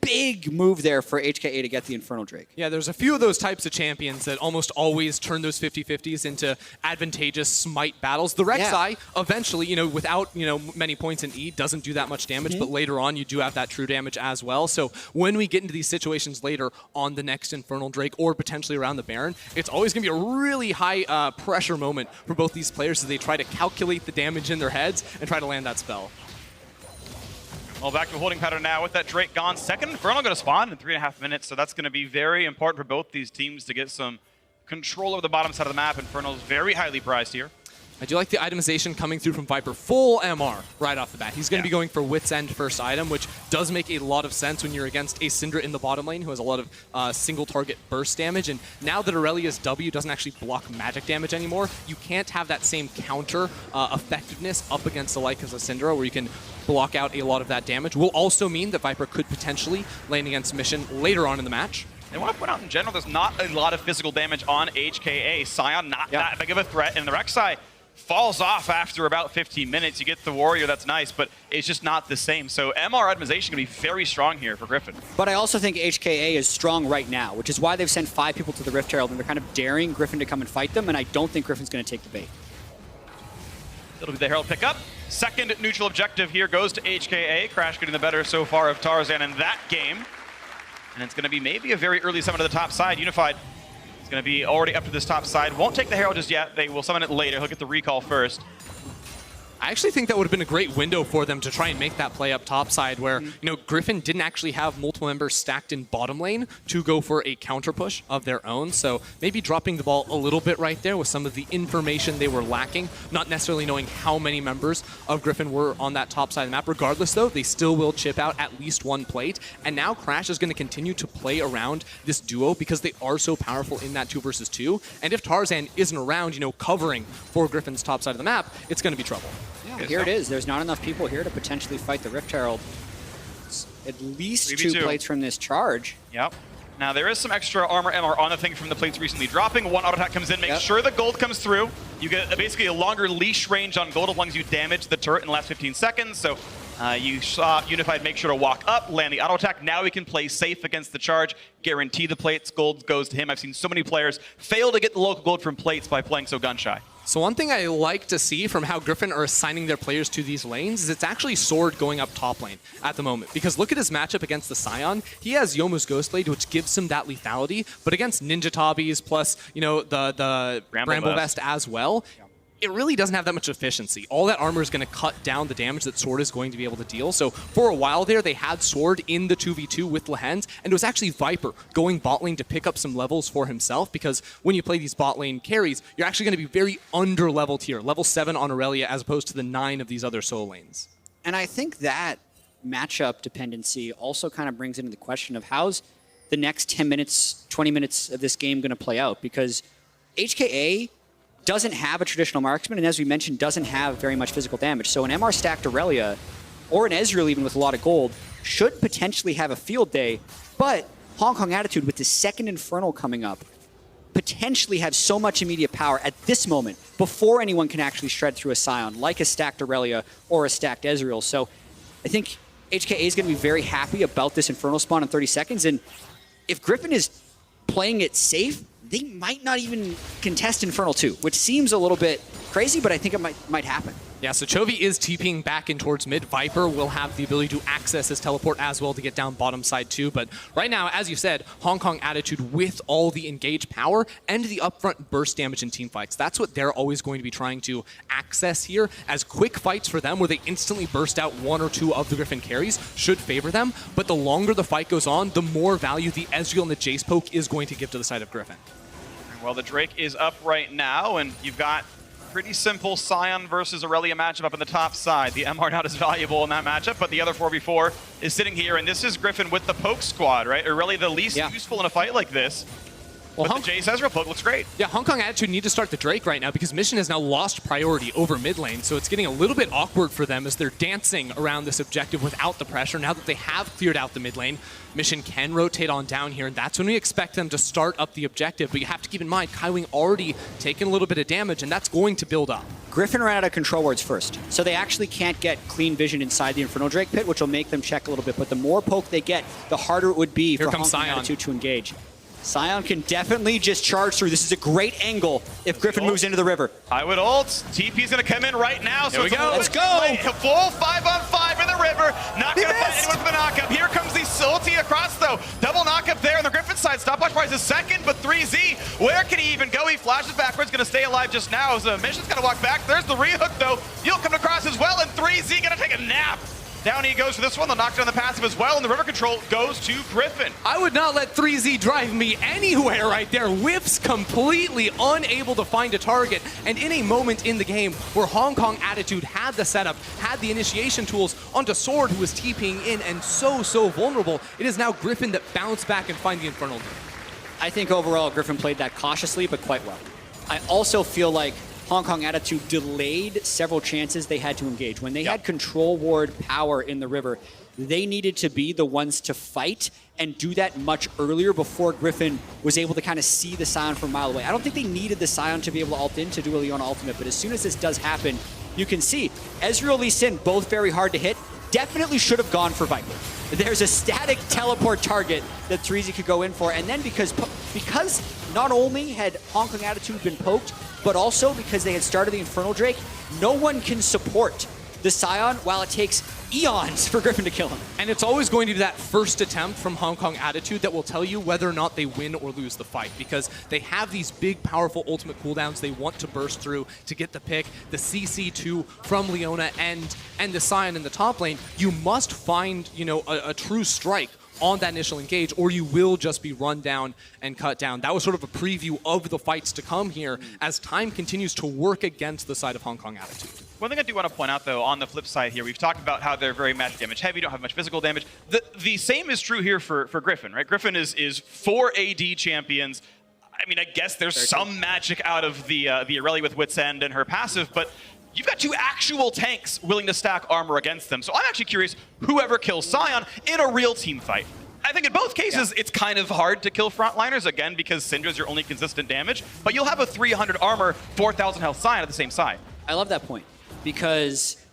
big move there for HKA to get the Infernal Drake. Yeah, there's a few of those types of champions that almost always turn those 50-50s into advantageous smite battles. The Rek'Sai, eventually, without, many points in E, doesn't do that much damage, but later on you do have that true damage as well. So when we get into these situations later on the next Infernal Drake or potentially around the Baron, it's always going to be a really high pressure moment for both these players as they try to calculate the damage in their heads and try to land that spell. Well, back to a holding pattern now with that Drake gone. Second Infernal going to spawn in 3.5 minutes, so that's going to be very important for both these teams to get some control over the bottom side of the map. Infernal's very highly prized here. I do like the itemization coming through from Viper. Full MR right off the bat. He's going to be going for Wit's End first item, which does make a lot of sense when you're against a Syndra in the bottom lane who has a lot of single target burst damage. And now that Aurelia's W doesn't actually block magic damage anymore, you can't have that same counter effectiveness up against the like as a Syndra where you can block out a lot of that damage. Will also mean that Viper could potentially lane against Mission later on in the match. I want to point out in general, there's not a lot of physical damage on HKA. Sion, not that big of a threat, and the Rek'Sai falls off after about 15 minutes. You get the Warrior, that's nice, but it's just not the same. So MR itemization going to be very strong here for Griffin. But I also think HKA is strong right now, which is why they've sent 5 people to the Rift Herald, and they're kind of daring Griffin to come and fight them, and I don't think Griffin's going to take the bait. It'll be the Herald pickup. Second neutral objective here goes to HKA. Crash getting the better so far of Tarzan in that game. And it's going to be maybe a very early summon to the top side. Unified is going to be already up to this top side. Won't take the Herald just yet. They will summon it later. He'll get the recall first. I actually think that would have been a great window for them to try and make that play up top side where, Griffin didn't actually have multiple members stacked in bottom lane to go for a counter push of their own. So maybe dropping the ball a little bit right there with some of the information they were lacking, not necessarily knowing how many members of Griffin were on that top side of the map. Regardless, though, they still will chip out at least one plate. And now Crash is going to continue to play around this duo because they are so powerful in that 2 versus 2. And if Tarzan isn't around, covering for Griffin's top side of the map, it's going to be trouble. Yeah, here it is. There's not enough people here to potentially fight the Rift Herald. It's at least 3v2. 2 plates from this charge. Yep. Now there is some extra armor MR on the thing from the plates recently dropping. One auto attack comes in, make sure the gold comes through. You get basically a longer leash range on gold as long as you damage the turret in the last 15 seconds. So you saw Unified make sure to walk up, land the auto attack. Now we can play safe against the charge, guarantee the plates. Gold goes to him. I've seen so many players fail to get the local gold from plates by playing so gun shy. So one thing I like to see from how Griffin are assigning their players to these lanes is it's actually Sword going up top lane at the moment. Because look at his matchup against the Sion. He has Youmuu's Ghostblade, which gives him that lethality. But against Ninja Tabis plus, the Bramble Vest as well, it really doesn't have that much efficiency. All that armor is going to cut down the damage that Sword is going to be able to deal. So for a while there, they had Sword in the 2v2 with Lehends, and it was actually Viper going bot lane to pick up some levels for himself, because when you play these bot lane carries, you're actually going to be very under-leveled here. Level 7 on Aurelia as opposed to the 9 of these other solo lanes. And I think that matchup dependency also kind of brings into the question of how's the next 10 minutes, 20 minutes of this game going to play out, because HKA doesn't have a traditional marksman, and as we mentioned, doesn't have very much physical damage. So an MR stacked Aurelia, or an Ezreal even with a lot of gold, should potentially have a field day, but Hong Kong Attitude with the second Infernal coming up, potentially have so much immediate power at this moment, before anyone can actually shred through a Sion, like a stacked Aurelia or a stacked Ezreal. So I think HKA is going to be very happy about this Infernal spawn in 30 seconds, and if Griffin is playing it safe, they might not even contest Infernal 2, which seems a little bit crazy, but I think it might happen. Yeah, so Chovy is TPing back in towards mid. Viper will have the ability to access his teleport as well to get down bottom side too. But right now, as you said, Hong Kong Attitude with all the engaged power and the upfront burst damage in team fights. That's what they're always going to be trying to access here, as quick fights for them where they instantly burst out 1 or 2 of the Griffin carries should favor them. But the longer the fight goes on, the more value the Ezreal and the Jace poke is going to give to the side of Griffin. Well, the Drake is up right now, and you've got pretty simple Sion versus Aurelia matchup up on the top side. The MR not as valuable in that matchup, but the other 4v4 is sitting here, and this is Griffin with the poke squad, right? Aurelia the least useful in a fight like this. Well, but the Jace Ezreal poke looks great. Yeah, Hong Kong Attitude need to start the Drake right now because Mission has now lost priority over mid lane, so it's getting a little bit awkward for them as they're dancing around this objective without the pressure. Now that they have cleared out the mid lane, Mission can rotate on down here, and that's when we expect them to start up the objective. But you have to keep in mind, Kaiwing already taken a little bit of damage, and that's going to build up. Griffin ran out of control wards first, so they actually can't get clean vision inside the Infernal Drake pit, which will make them check a little bit. But the more poke they get, the harder it would be for Hong Kong Attitude to engage. Sion can definitely just charge through. This is a great angle if Griffin moves into the river. I would ult. TP's going to come in right now. So Here we go. Let's go. A full 5-on-5 in the river. Not going to find anyone for the knockup. Here comes the ulti across, though. Double knockup there on the Griffin side. Stopwatch prize is second, but 3Z, where can he even go? He flashes backwards, going to stay alive just now. So Mission's going to walk back. There's the rehook, though. You'll come across as well, and 3Z going to take a nap. Down he goes for this one. They'll knock down the passive as well, and the river control goes to Griffin. I would not let 3Z drive me anywhere right there. Whiffs completely unable to find a target. And in a moment in the game where Hong Kong Attitude had the setup, had the initiation tools onto Sword, who was TPing in and so vulnerable, it is now Griffin that bounced back and find the Infernal. I think overall Griffin played that cautiously, but quite well. I also feel like Hong Kong Attitude delayed several chances they had to engage. When they had control ward power in the river, they needed to be the ones to fight and do that much earlier before Griffin was able to kind of see the Sion from a mile away. I don't think they needed the Sion to be able to ult in to do a Leona ultimate, but as soon as this does happen, you can see Ezreal, Lee Sin, both very hard to hit. Definitely should have gone for Viper. There's a static teleport target that 3Z could go in for, and then because not only had Hong Kong Attitude been poked, but also because they had started the Infernal Drake, no one can support the Sion while it takes eons for Griffin to kill him. And it's always going to be that first attempt from Hong Kong Attitude that will tell you whether or not they win or lose the fight, because they have these big, powerful ultimate cooldowns they want to burst through to get the pick, the CC2 from Leona and the Sion in the top lane. You must find, a true strike on that initial engage, or you will just be run down and cut down. That was sort of a preview of the fights to come here as time continues to work against the side of Hong Kong Attitude. One thing I do want to point out, though, on the flip side here, we've talked about how they're very magic damage heavy, don't have much physical damage. The same is true here for Griffin, right? Griffin is 4 AD champions. I mean, I guess there's some magic out of the Aurelia with Wit's End and her passive, but you've got 2 actual tanks willing to stack armor against them. So I'm actually curious, whoever kills Sion in a real team fight. I think in both cases, it's kind of hard to kill frontliners, again, because Syndra's your only consistent damage, but you'll have a 300 armor, 4,000 health Sion at the same side. I love that point, because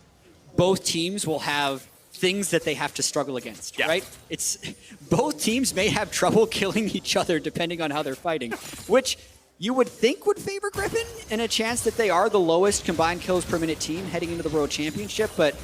both teams will have things that they have to struggle against, right? Both teams may have trouble killing each other depending on how they're fighting, which you would think would favor Griffin in a chance that they are the lowest combined kills per minute team heading into the World Championship, but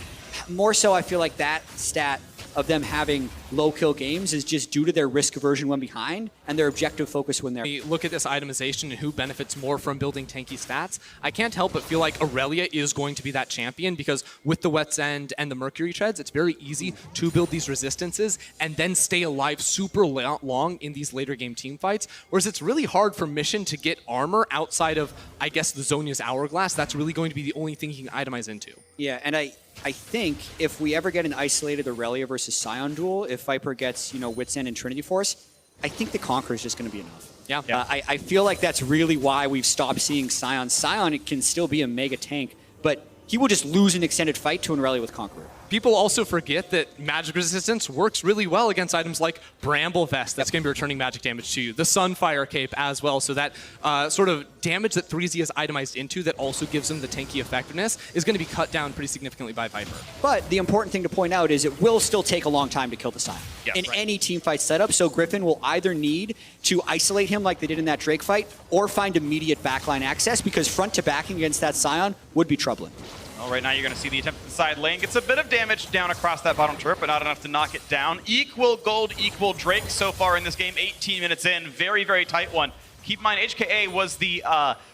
more so I feel like that stat of them having low kill games is just due to their risk aversion when behind and their objective focus when they're... Look at this itemization and who benefits more from building tanky stats. I can't help but feel like Aurelia is going to be that champion, because with the Wet's End and the Mercury Treads, it's very easy to build these resistances and then stay alive super long in these later game team fights, whereas it's really hard for Mission to get armor outside of, I guess, the Zhonya's Hourglass. That's really going to be the only thing you can itemize into. Yeah, and I think if we ever get an isolated Aurelia versus Sion duel, if Viper gets, Wit's End and Trinity Force, I think the Conqueror is just going to be enough. Yeah. I feel like that's really why we've stopped seeing Sion. Sion can still be a mega tank, but he will just lose an extended fight to an Aurelia with Conqueror. people also forget that magic resistance works really well against items like Bramble Vest. That's going to be returning magic damage to you. The Sunfire Cape as well. So that sort of damage that 3Z is itemized into that also gives them the tanky effectiveness is going to be cut down pretty significantly by Viper. But the important thing to point out is it will still take a long time to kill the Scion in right. any teamfight setup. So Griffin will either need to isolate him like they did in that Drake fight or find immediate backline access, because front to backing against that Scion would be troubling. Well, right now you're going to see the attempt at the side lane. Gets a bit of damage down across that bottom turret, but not enough to knock it down. Equal gold, equal Drake so far in this game. 18 minutes in. Very, very tight one. Keep in mind, HKA was the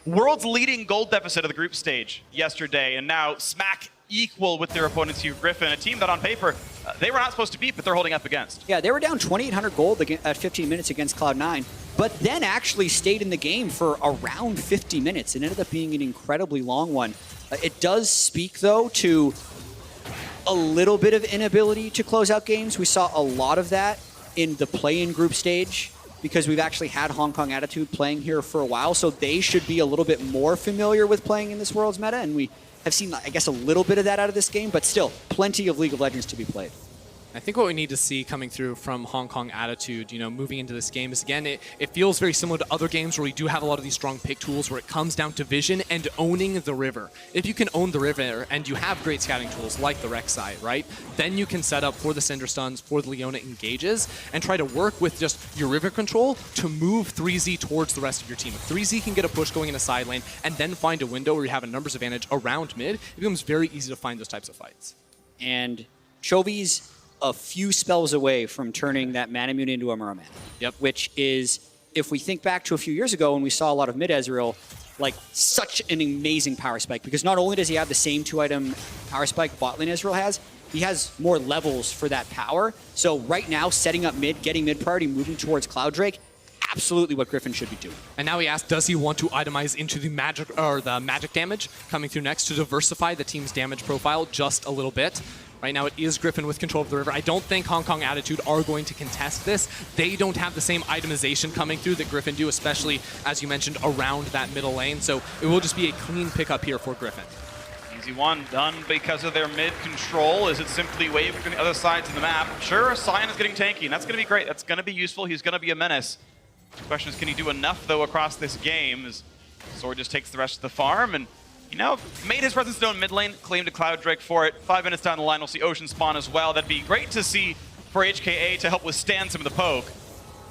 world's leading gold deficit of the group stage yesterday, and now smack equal with their opponents here. Griffin, a team that on paper, they were not supposed to beat, but they're holding up against. Yeah, they were down 2,800 gold at 15 minutes against Cloud9, but then actually stayed in the game for around 50 minutes. It ended up being an incredibly long one. It does speak, though, to a little bit of inability to close out games. We saw a lot of that in the play-in group stage, because we've actually had Hong Kong Attitude playing here for a while, so they should be a little bit more familiar with playing in this Worlds meta, and we have seen, I guess, a little bit of that out of this game, but still, plenty of League of Legends to be played. I think what we need to see coming through from Hong Kong Attitude, moving into this game is, again, it feels very similar to other games where we do have a lot of these strong pick tools where it comes down to vision and owning the river. If you can own the river and you have great scouting tools like the Rek'Sai, right, then you can set up for the Cinder Stuns, for the Leona engages, and try to work with just your river control to move 3Z towards the rest of your team. If 3Z can get a push going in a side lane and then find a window where you have a numbers advantage around mid, it becomes very easy to find those types of fights. And Chovy's a few spells away from turning that Manamune into a Merman. Yep. Which is, if we think back to a few years ago when we saw a lot of mid Ezreal, like such an amazing power spike, because not only does he have the same 2-item power spike bot lane Ezreal has, he has more levels for that power. So right now, setting up mid, getting mid priority, moving towards Cloud Drake, absolutely what Griffin should be doing. And now he asks, does he want to itemize into the magic damage coming through next to diversify the team's damage profile just a little bit? Right now it is Griffin with control of the river. I don't think Hong Kong Attitude are going to contest this. They don't have the same itemization coming through that Griffin do, especially, as you mentioned, around that middle lane. So it will just be a clean pickup here for Griffin. Easy one done because of their mid control. Is it simply waving from the other sides of the map? Sure, Sion is getting tanky, and that's going to be great. That's going to be useful. He's going to be a menace. The question is, can he do enough, though, across this game? As Sword just takes the rest of the farm, and made his presence known mid lane, claimed a Cloud Drake for it. 5 minutes down the line, we'll see Ocean spawn as well. That'd be great to see for HKA to help withstand some of the poke.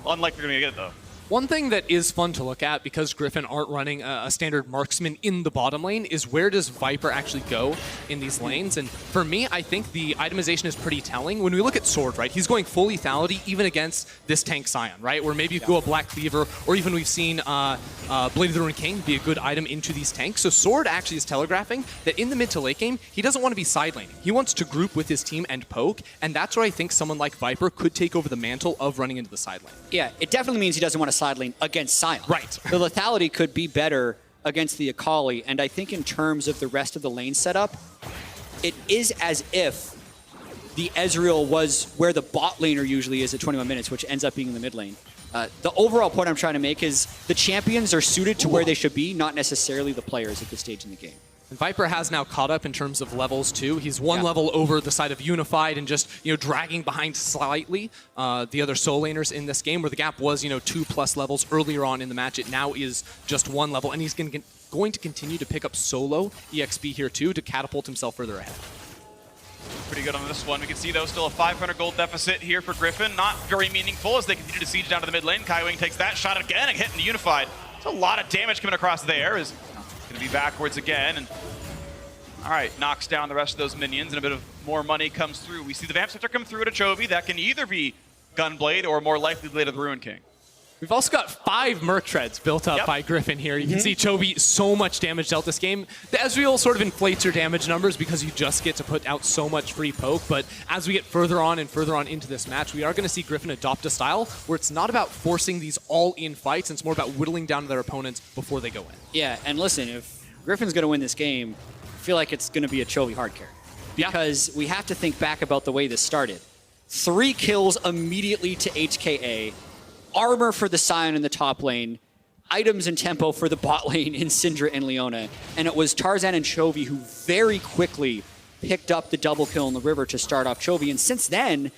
Unlikely we're going to get it, though. One thing that is fun to look at, because Griffin aren't running a standard marksman in the bottom lane, is where does Viper actually go in these lanes? And for me, I think the itemization is pretty telling. When we look at Sword, right, he's going full lethality even against this tank Sion, right? Where maybe you go a Black Cleaver, or even we've seen Blade of the Ruined King be a good item into these tanks. So Sword actually is telegraphing that in the mid to late game, he doesn't want to be side laning. He wants to group with his team and poke, and that's where I think someone like Viper could take over the mantle of running into the side lane. Yeah, it definitely means he doesn't want to side lane against Sion. Right. The lethality could be better against the Akali, and I think in terms of the rest of the lane setup, it is as if the Ezreal was where the bot laner usually is at 21 minutes, which ends up being in the mid lane. The overall point I'm trying to make is the champions are suited to where they should be, not necessarily the players at this stage in the game. And Viper has now caught up in terms of levels too. He's one level over the side of Unified and just dragging behind slightly the other soul laners in this game, where the gap was 2+ levels earlier on in the match. It now is just 1 level, and he's going to continue to pick up solo EXP here too to catapult himself further ahead. Pretty good on this one. We can see, though, still a 500 gold deficit here for Griffin. Not very meaningful as they continue to siege down to the mid lane. Kaiwing takes that shot again and hitting Unified. It's a lot of damage coming across there. Is going to be backwards again. And all right, knocks down the rest of those minions, and a bit of more money comes through. We see the Vamp Scepter come through at a Chovy. That can either be Gunblade or more likely Blade of the Ruined King. We've also got 5 Merc Treads built up by Griffin here. You can see Chovy so much damage dealt this game. The Ezreal sort of inflates your damage numbers because you just get to put out so much free poke, but as we get further on and further on into this match, we are going to see Griffin adopt a style where it's not about forcing these all-in fights, and it's more about whittling down their opponents before they go in. Yeah, and listen, if Griffin's going to win this game, I feel like it's going to be a Chovy hard carry. Because we have to think back about the way this started. 3 kills immediately to HKA, armor for the Sion in the top lane, items and tempo for the bot lane in Syndra and Leona, and it was Tarzan and Chovy who very quickly picked up the double kill in the river to start off Chovy. And since then,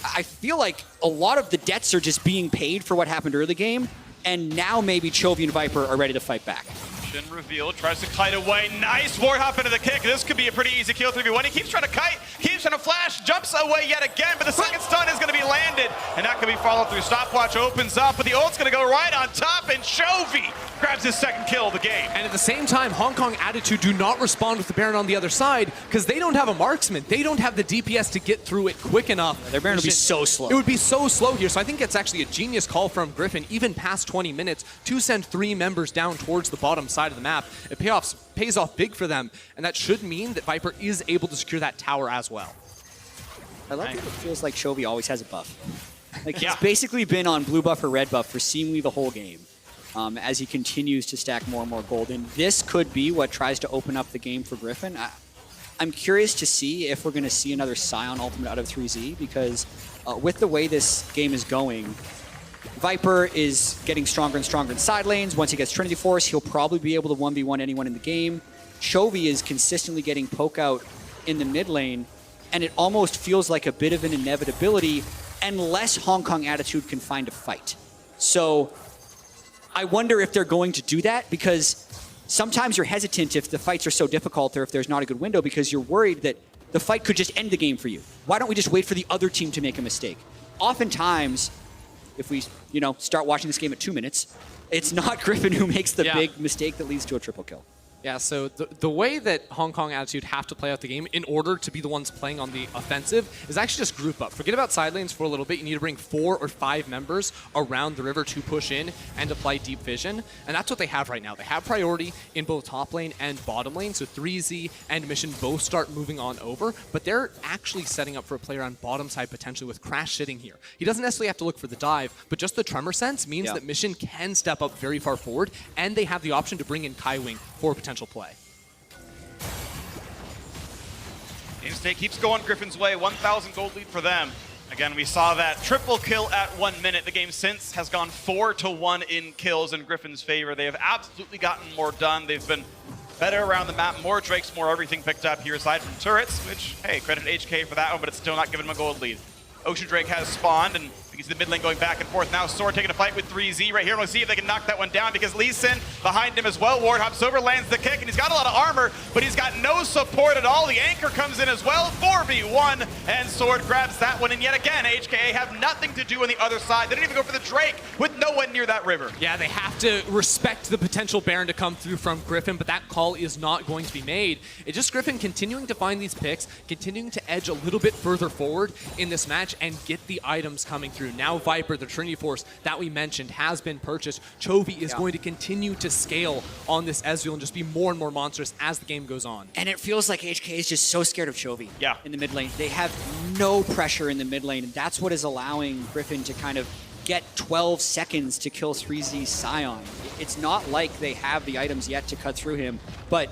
I feel like a lot of the debts are just being paid for what happened early game. And now maybe Chovy and Viper are ready to fight back. Shin revealed, tries to kite away. Nice Warhop into the kick. This could be a pretty easy kill 3v1. He keeps trying to kite, keeps trying to flash, jumps away yet again, but the second stun is going to be landed. And that could be followed through. Stopwatch opens up, but the ult's going to go right on top, and Chovy grabs his second kill of the game. And at the same time, Hong Kong Attitude do not respond with the Baron on the other side because they don't have a marksman. They don't have the DPS to get through it quick enough. Their Baron would be so slow. It would be so slow here. So I think it's actually a genius call from Griffin, even past 20 minutes, to send 3 members down towards the bottom side of the map. It pays off big for them, and that should mean that Viper is able to secure that tower as well. I like that it feels like Chovy always has a buff. Like he's basically been on blue buff or red buff for seemingly the whole game as he continues to stack more and more gold. And this could be what tries to open up the game for Griffin. I'm curious to see if we're going to see another Scion ultimate out of 3Z because with the way this game is going, Viper is getting stronger and stronger in side lanes. Once he gets Trinity Force, he'll probably be able to 1v1 anyone in the game. Chovy is consistently getting poke out in the mid lane, and it almost feels like a bit of an inevitability unless Hong Kong Attitude can find a fight. So I wonder if they're going to do that because sometimes you're hesitant if the fights are so difficult or if there's not a good window because you're worried that the fight could just end the game for you. Why don't we just wait for the other team to make a mistake? Oftentimes, if we, start watching this game at 2 minutes, it's not Griffin who makes the big mistake that leads to a triple kill. Yeah, so the way that Hong Kong Attitude have to play out the game in order to be the ones playing on the offensive is actually just group up. Forget about side lanes for a little bit. You need to bring 4 or 5 members around the river to push in and apply deep vision. And that's what they have right now. They have priority in both top lane and bottom lane. So 3Z and Mission both start moving on over, but they're actually setting up for a player on bottom side potentially with Crash sitting here. He doesn't necessarily have to look for the dive, but just the tremor sense means that Mission can step up very far forward, and they have the option to bring in Kai Wing for potential play. Game State keeps going Griffin's way. 1,000 gold lead for them. Again, we saw that triple kill at 1 minute. The game since has gone 4-1 in kills in Griffin's favor. They have absolutely gotten more done. They've been better around the map. More Drakes, more everything picked up here aside from turrets, which, hey, credit HK for that one, but it's still not giving them a gold lead. Ocean Drake has spawned, and you can see the mid lane going back and forth. Now Sword taking a fight with 3Z right here. We'll see if they can knock that one down because Lee Sin behind him as well. Ward hops over, lands the kick, and he's got a lot of armor, but he's got no support at all. The anchor comes in as well. 4v1, and Sword grabs that one. And yet again, HKA have nothing to do on the other side. They don't even go for the Drake with no one near that river. Yeah, they have to respect the potential Baron to come through from Griffin, but that call is not going to be made. It's just Griffin continuing to find these picks, continuing to edge a little bit further forward in this match and get the items coming through. Now Viper, the Trinity Force that we mentioned, has been purchased. Chovy is going to continue to scale on this Ezreal and just be more and more monstrous as the game goes on. And it feels like HK is just so scared of Chovy in the mid lane. They have no pressure in the mid lane, and that's what is allowing Griffin to kind of get 12 seconds to kill 3Z's Scion. It's not like they have the items yet to cut through him, but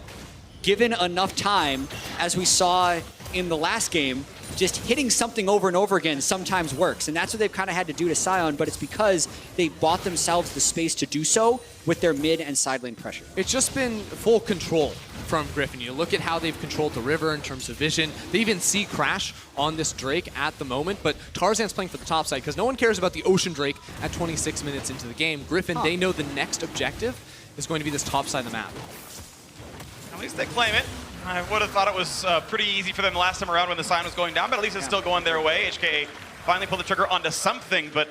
given enough time, as we saw in the last game, just hitting something over and over again sometimes works. And that's what they've kind of had to do to Scion, but it's because they bought themselves the space to do so with their mid and side lane pressure. It's just been full control from Griffin. You look at how they've controlled the river in terms of vision. They even see Crash on this Drake at the moment, but Tarzan's playing for the top side because no one cares about the Ocean Drake at 26 minutes into the game. Griffin, they know the next objective is going to be this top side of the map. At least they claim it. I would have thought it was pretty easy for them the last time around when the sign was going down, but at least it's still going their way. HK finally pulled the trigger onto something, but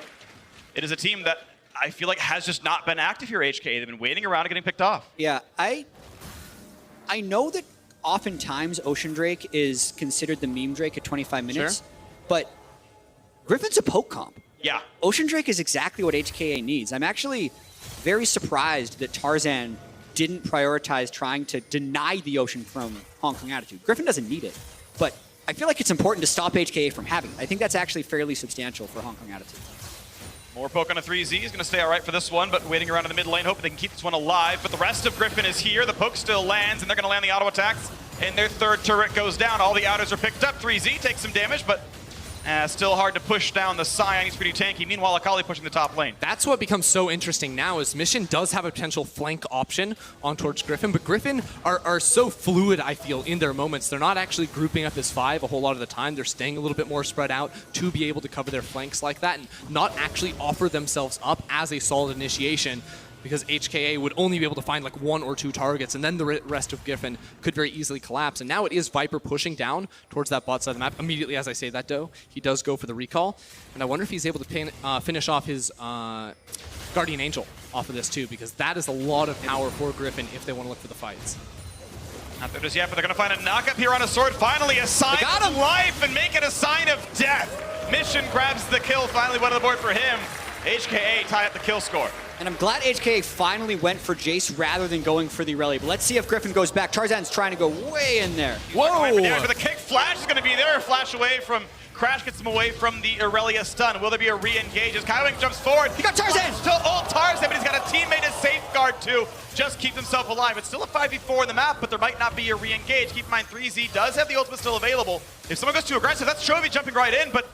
it is a team that I feel like has just not been active here, HK. They've been waiting around and getting picked off. Yeah, I know that oftentimes Ocean Drake is considered the meme Drake at 25 minutes, but Griffin's a poke comp. Yeah. Ocean Drake is exactly what HKA needs. I'm actually very surprised that Tarzan didn't prioritize trying to deny the Ocean from Hong Kong Attitude. Griffin doesn't need it, but I feel like it's important to stop HKA from having it. I think that's actually fairly substantial for Hong Kong Attitude. More poke on a 3Z. He's going to stay all right for this one, but waiting around in the mid lane, hoping they can keep this one alive. But the rest of Griffin is here. The poke still lands, and they're going to land the auto attacks. And their third turret goes down. All the outers are picked up. 3Z takes some damage, but Still hard to push down the Scion. He's pretty tanky. Meanwhile, Akali pushing the top lane. That's what becomes so interesting now is Mission does have a potential flank option on towards Griffin, but Griffin are so fluid, I feel, in their moments. They're not actually grouping up as 5 a whole lot of the time. They're staying a little bit more spread out to be able to cover their flanks like that and not actually offer themselves up as a solid initiation, because HKA would only be able to find like 1 or 2 targets, and then the rest of Griffin could very easily collapse. And now it is Viper pushing down towards that bot side of the map. Immediately as I say that, though, he does go for the recall. And I wonder if he's able to finish off his Guardian Angel off of this too, because that is a lot of power for Griffin if they want to look for the fights. Not there just yet, but they're going to find a knockup here on a sword. Finally, a sign of life and make it a sign of death. Mission grabs the kill, finally one on the board for him. HKA tie up the kill score. And I'm glad HKA finally went for Jace rather than going for the Irelia. But let's see if Griffin goes back. Tarzan's trying to go way in there. Whoa! For the kick, Flash is going to be there. Flash away from Crash, gets him away from the Irelia stun. Will there be a re-engage as Kaiwing jumps forward? He got Tarzan! Still ult Tarzan, but he's got a teammate as safeguard too. Just keeps himself alive. It's still a 5v4 in the map, but there might not be a re-engage. Keep in mind, 3Z does have the ultimate still available. If someone goes too aggressive, that's Chovy jumping right in, but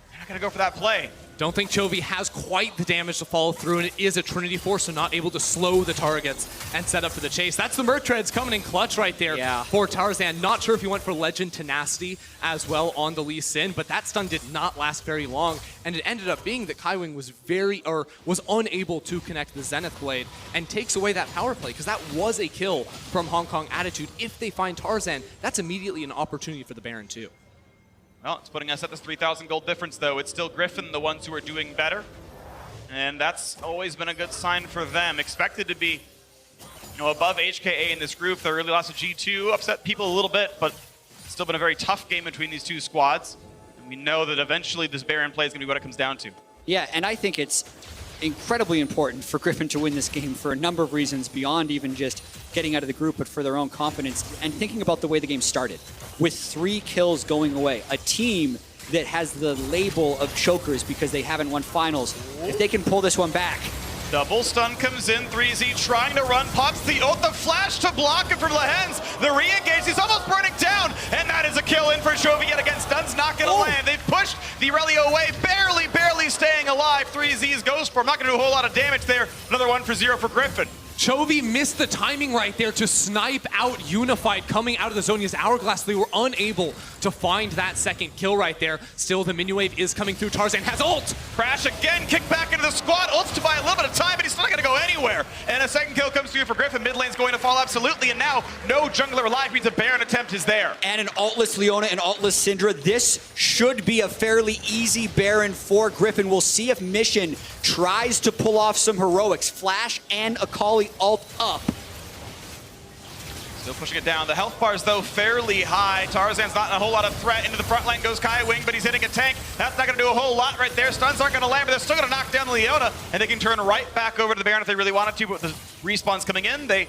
they're not going to go for that play. Don't think Chovy has quite the damage to follow through, and it is a Trinity Force, so not able to slow the targets and set up for the chase. That's the Merc Treads coming in clutch right there for Tarzan. Not sure if he went for Legend Tenacity as well on the Lee Sin, but that stun did not last very long, and it ended up being that Kaiwing was unable to connect the Zenith Blade and takes away that power play, because that was a kill from Hong Kong Attitude. If they find Tarzan, that's immediately an opportunity for the Baron too. Well, it's putting us at this 3,000 gold difference, though. It's still Griffin, the ones who are doing better. And that's always been a good sign for them. Expected to be, above HKA in this group. The early loss of G2 upset people a little bit, but it's still been a very tough game between these two squads. And we know that eventually this Baron play is going to be what it comes down to. Yeah, and I think it's incredibly important for Griffin to win this game for a number of reasons beyond even just getting out of the group, but for their own confidence and thinking about the way the game started. With 3 kills going away, a team that has the label of chokers because they haven't won finals. If they can pull this one back. Double stun comes in, 3Z trying to run, pops the ult, the flash to block it from Lehens. The re-engage, he's almost burning down, and that is a kill in for Chovy yet again. Stun's not gonna land. They've pushed the Irelia away, barely staying alive. 3Z's Ghost Form, not gonna do a whole lot of damage there. Another 1-for-0 for Griffin. Chovy missed the timing right there to snipe out Unified coming out of the Zonia's Hourglass. They were unable to find that second kill right there. Still, the minion wave is coming through. Tarzan has ult. Crash again, kick back into the squad. Ults to buy a little bit of time, but he's not going to go anywhere. And a second kill comes through for Griffin. Mid lane's going to fall absolutely, and now no jungler alive means a Baron attempt is there. And an altless Leona and altless Syndra. This should be a fairly easy Baron for Griffin. We'll see if Mission tries to pull off some heroics. Flash and Akali ult up. Still pushing it down. The health bars, though, fairly high. Tarzan's not a whole lot of threat. Into the front line goes Kaiwing, but he's hitting a tank. That's not going to do a whole lot right there. Stuns aren't going to land, but they're still going to knock down the Leona, and they can turn right back over to the Baron if they really wanted to, but with the respawns coming in, they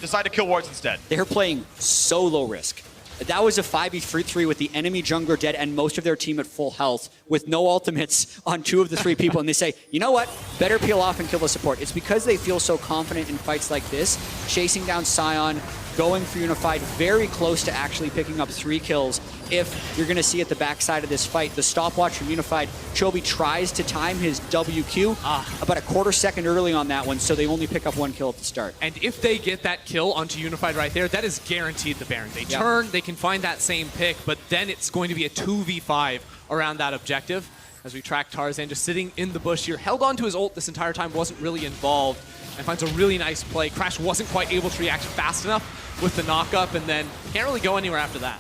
decide to kill wards instead. They're playing so low risk. That was a 5v3 with the enemy jungler dead and most of their team at full health with no ultimates on 2 of the 3 people. And they say, you know what? Better peel off and kill the support. It's because they feel so confident in fights like this, chasing down Scion, going for Unified, very close to actually picking up 3 kills. If you're going to see at the backside of this fight, the stopwatch from Unified, Chovy tries to time his WQ about a quarter second early on that one, so they only pick up 1 kill at the start. And if they get that kill onto Unified right there, that is guaranteed the Baron. They turn, they can find that same pick, but then it's going to be a 2v5 around that objective. As we track Tarzan just sitting in the bush here, held on to his ult this entire time, wasn't really involved, and finds a really nice play. Crash wasn't quite able to react fast enough with the knockup, and then can't really go anywhere after that.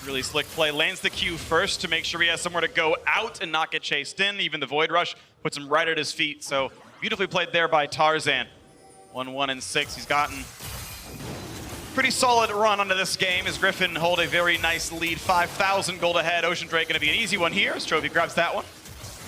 Really slick play. Lands the Q first to make sure he has somewhere to go out and not get chased in. Even the Void Rush puts him right at his feet. So beautifully played there by Tarzan. 1-1-6. He's gotten pretty solid run onto this game as Griffin hold a very nice lead. 5,000 gold ahead. Ocean Drake going to be an easy one here as Chovy grabs that one.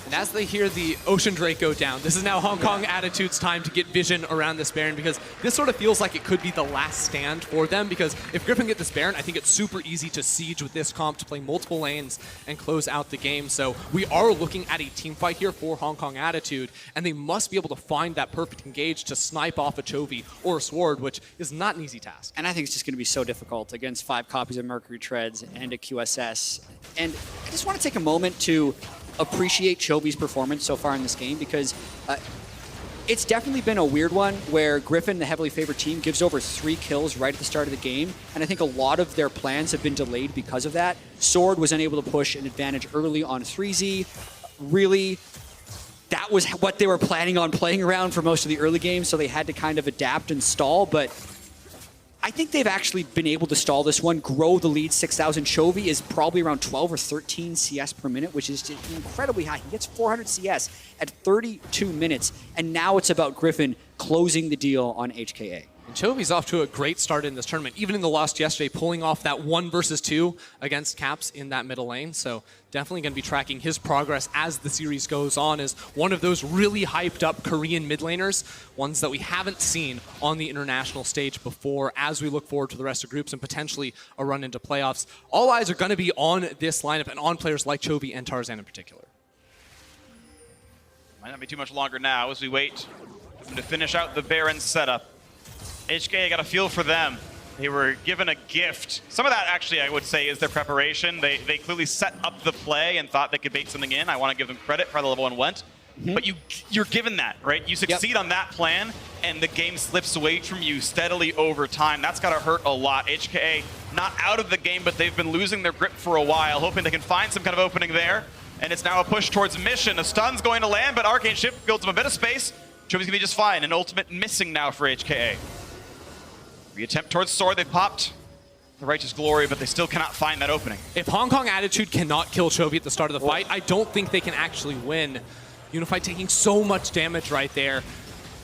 And as they hear the Ocean Drake go down, this is now Hong Kong Attitude's time to get vision around this Baron, because this sort of feels like it could be the last stand for them, because if Griffin get this Baron, I think it's super easy to siege with this comp to play multiple lanes and close out the game. So we are looking at a team fight here for Hong Kong Attitude, and they must be able to find that perfect engage to snipe off a Chovy or a Sword, which is not an easy task. And I think it's just going to be so difficult against 5 copies of Mercury Treads and a QSS. And I just want to take a moment to appreciate Chovy's performance so far in this game, because it's definitely been a weird one where Griffin, the heavily favored team, gives over 3 kills right at the start of the game, and I think a lot of their plans have been delayed because of that. Sword was unable to push an advantage early on 3Z. Really, that was what they were planning on playing around for most of the early games, so they had to kind of adapt and stall, but I think they've actually been able to stall this one, grow the lead. 6,000. Chovy is probably around 12 or 13 CS per minute, which is incredibly high. He gets 400 CS at 32 minutes, and now it's about Griffin closing the deal on HKA. And Chovy's off to a great start in this tournament, even in the loss yesterday, pulling off that 1 versus 2 against Caps in that middle lane. So definitely going to be tracking his progress as the series goes on as one of those really hyped up Korean mid laners, ones that we haven't seen on the international stage before as we look forward to the rest of groups and potentially a run into playoffs. All eyes are going to be on this lineup and on players like Chovy and Tarzan in particular. Might not be too much longer now as we wait for them to finish out the Baron setup. HK got a feel for them. They were given a gift. Some of that, actually, I would say, is their preparation. They clearly set up the play and thought they could bait something in. I want to give them credit for how the level 1 went. But you're given that, right? You succeed on that plan, and the game slips away from you steadily over time. That's got to hurt a lot. HKA not out of the game, but they've been losing their grip for a while, hoping they can find some kind of opening there. And it's now a push towards Mission. A stun's going to land, but Arcane Ship builds them a bit of space. Chovy's going to be just fine. An ultimate missing now for HKA. Reattempt towards Sword. They popped the Righteous Glory, but they still cannot find that opening. If Hong Kong Attitude cannot kill Chovy at the start of the fight, I don't think they can actually win. Unified taking so much damage right there.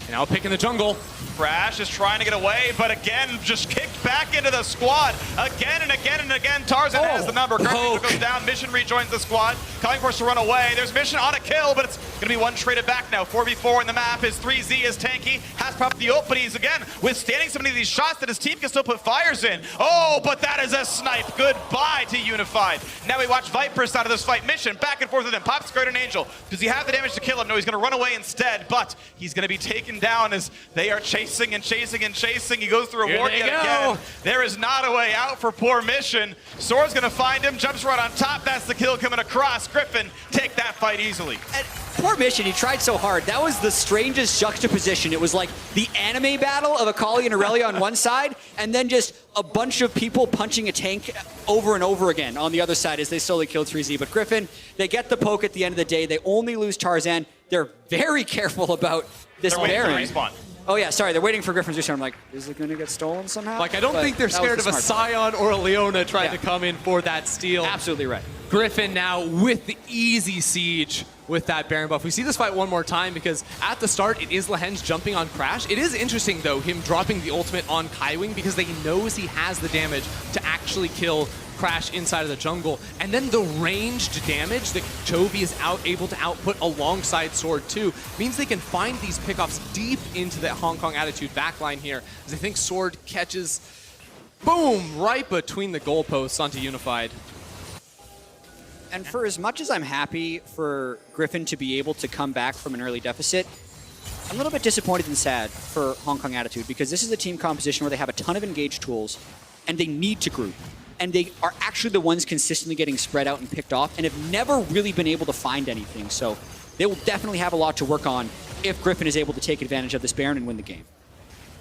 And now picking the jungle. Crash is trying to get away, but again, just kicked back into the squad. Again and again and again, Tarzan has the number. Carpenter goes down, Mission rejoins the squad. Coming for us to run away. There's Mission on a kill, but it's going to be one traded back now. 4v4 in the map. His 3Z is tanky. Has popped the ult, but he's again withstanding so many of these shots that his team can still put fires in. Oh, but that is a snipe. Goodbye to Unified. Now we watch Viper side of this fight. Mission back and forth with him. Pops Guardian Angel. Does he have the damage to kill him? No, he's going to run away instead, but he's going to be taken down as they are chasing and chasing and chasing. He goes through a ward yet again. There is not a way out for poor Mission. Sword's going to find him, jumps right on top. That's the kill coming across. Griffin take that fight easily. And poor Mission, he tried so hard. That was the strangest juxtaposition. It was like the anime battle of Akali and Aurelia on one side, and then just a bunch of people punching a tank over and over again on the other side as they slowly killed 3Z. But Griffin, they get the poke at the end of the day. They only lose Tarzan. They're very careful about this Baron. Oh yeah, sorry, they're waiting for Griffin's respawn. I'm like, is it going to get stolen somehow? Like, I don't think they're scared of a Scion or a Leona trying to come in for that steal. Absolutely right. Griffin now with the easy siege with that Baron buff. We see this fight one more time because at the start, it is Lehenge jumping on Crash. It is interesting, though, him dropping the ultimate on Kaiwing because he knows he has the damage to actually kill Crash inside of the jungle. And then the ranged damage that Chovy is able to output alongside Sword too means they can find these pickoffs deep into the Hong Kong Attitude backline here, as I think Sword catches, boom, right between the goalposts onto Unified. And for as much as I'm happy for Griffin to be able to come back from an early deficit, I'm a little bit disappointed and sad for Hong Kong Attitude because this is a team composition where they have a ton of engaged tools and they need to group. And they are actually the ones consistently getting spread out and picked off and have never really been able to find anything. So they will definitely have a lot to work on if Griffin is able to take advantage of this Baron and win the game.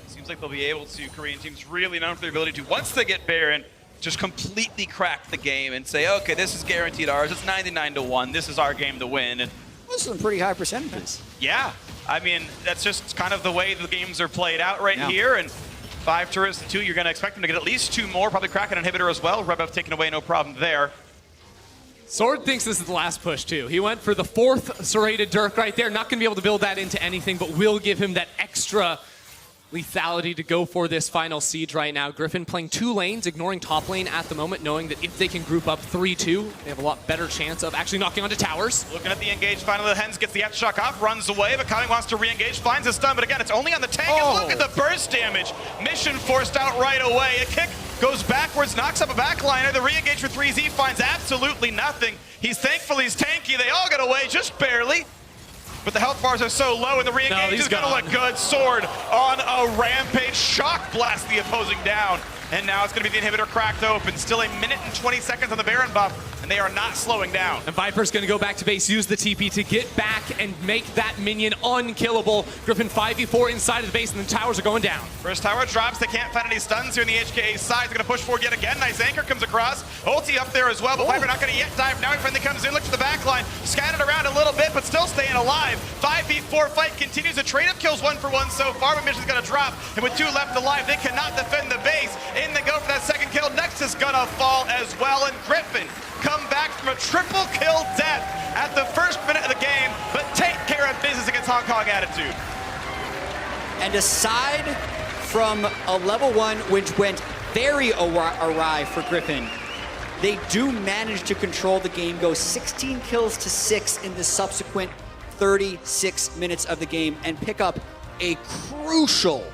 Seems like they'll be able to. Korean teams really known for their ability to, once they get Baron, just completely crack the game and say, okay, this is guaranteed ours. It's 99-1. This is our game to win. And those are some pretty high percentages. Yeah. I mean, that's just kind of the way the games are played out right here. And 5 turrets to 2, you're going to expect them to get at least 2 more, probably crack an inhibitor as well. Rebev taken away, no problem there. Sword thinks this is the last push, too. He went for the 4th serrated Dirk right there. Not going to be able to build that into anything, but will give him that extra lethality to go for this final siege right now. Griffin playing 2 lanes, ignoring top lane at the moment, knowing that if they can group up 3-2, they have a lot better chance of actually knocking onto towers. Looking at the engage, finally the Hens gets the F-Shock off, runs away, but Kami wants to re-engage, finds a stun, but again, it's only on the tank, and look at the burst damage. Mission forced out right away. A kick goes backwards, knocks up a backliner. The re-engage for 3Z finds absolutely nothing. He's thankful he's tanky. They all get away just barely. But the health bars are so low, and the re-engage is going to look good. Sword on a rampage. Shock blast the opposing down. And now it's going to be the inhibitor cracked open. Still a minute and 20 seconds on the Baron buff, and they are not slowing down. And Viper's going to go back to base, use the TP to get back and make that minion unkillable. Griffin 5v4 inside of the base, and the towers are going down. First tower drops. They can't find any stuns here in the HKA side. They're going to push forward yet again. Nice anchor comes across. Ulti up there as well, but Viper not going to yet dive. Now he finally comes in, looks to the back line. Scattered around a little bit, but still staying alive. 5v4 fight continues. A trade of kills 1-for-1 so far, but Mission's going to drop. And with 2 left alive, they cannot defend the base. In they go for that second kill. Next is going to fall as well, and Griffin come back from a triple kill death at the first minute of the game, but take care of business against Hong Kong Attitude. And aside from a level 1, which went very awry for Griffin, they do manage to control the game, go 16 kills to 6 in the subsequent 36 minutes of the game, and pick up a crucial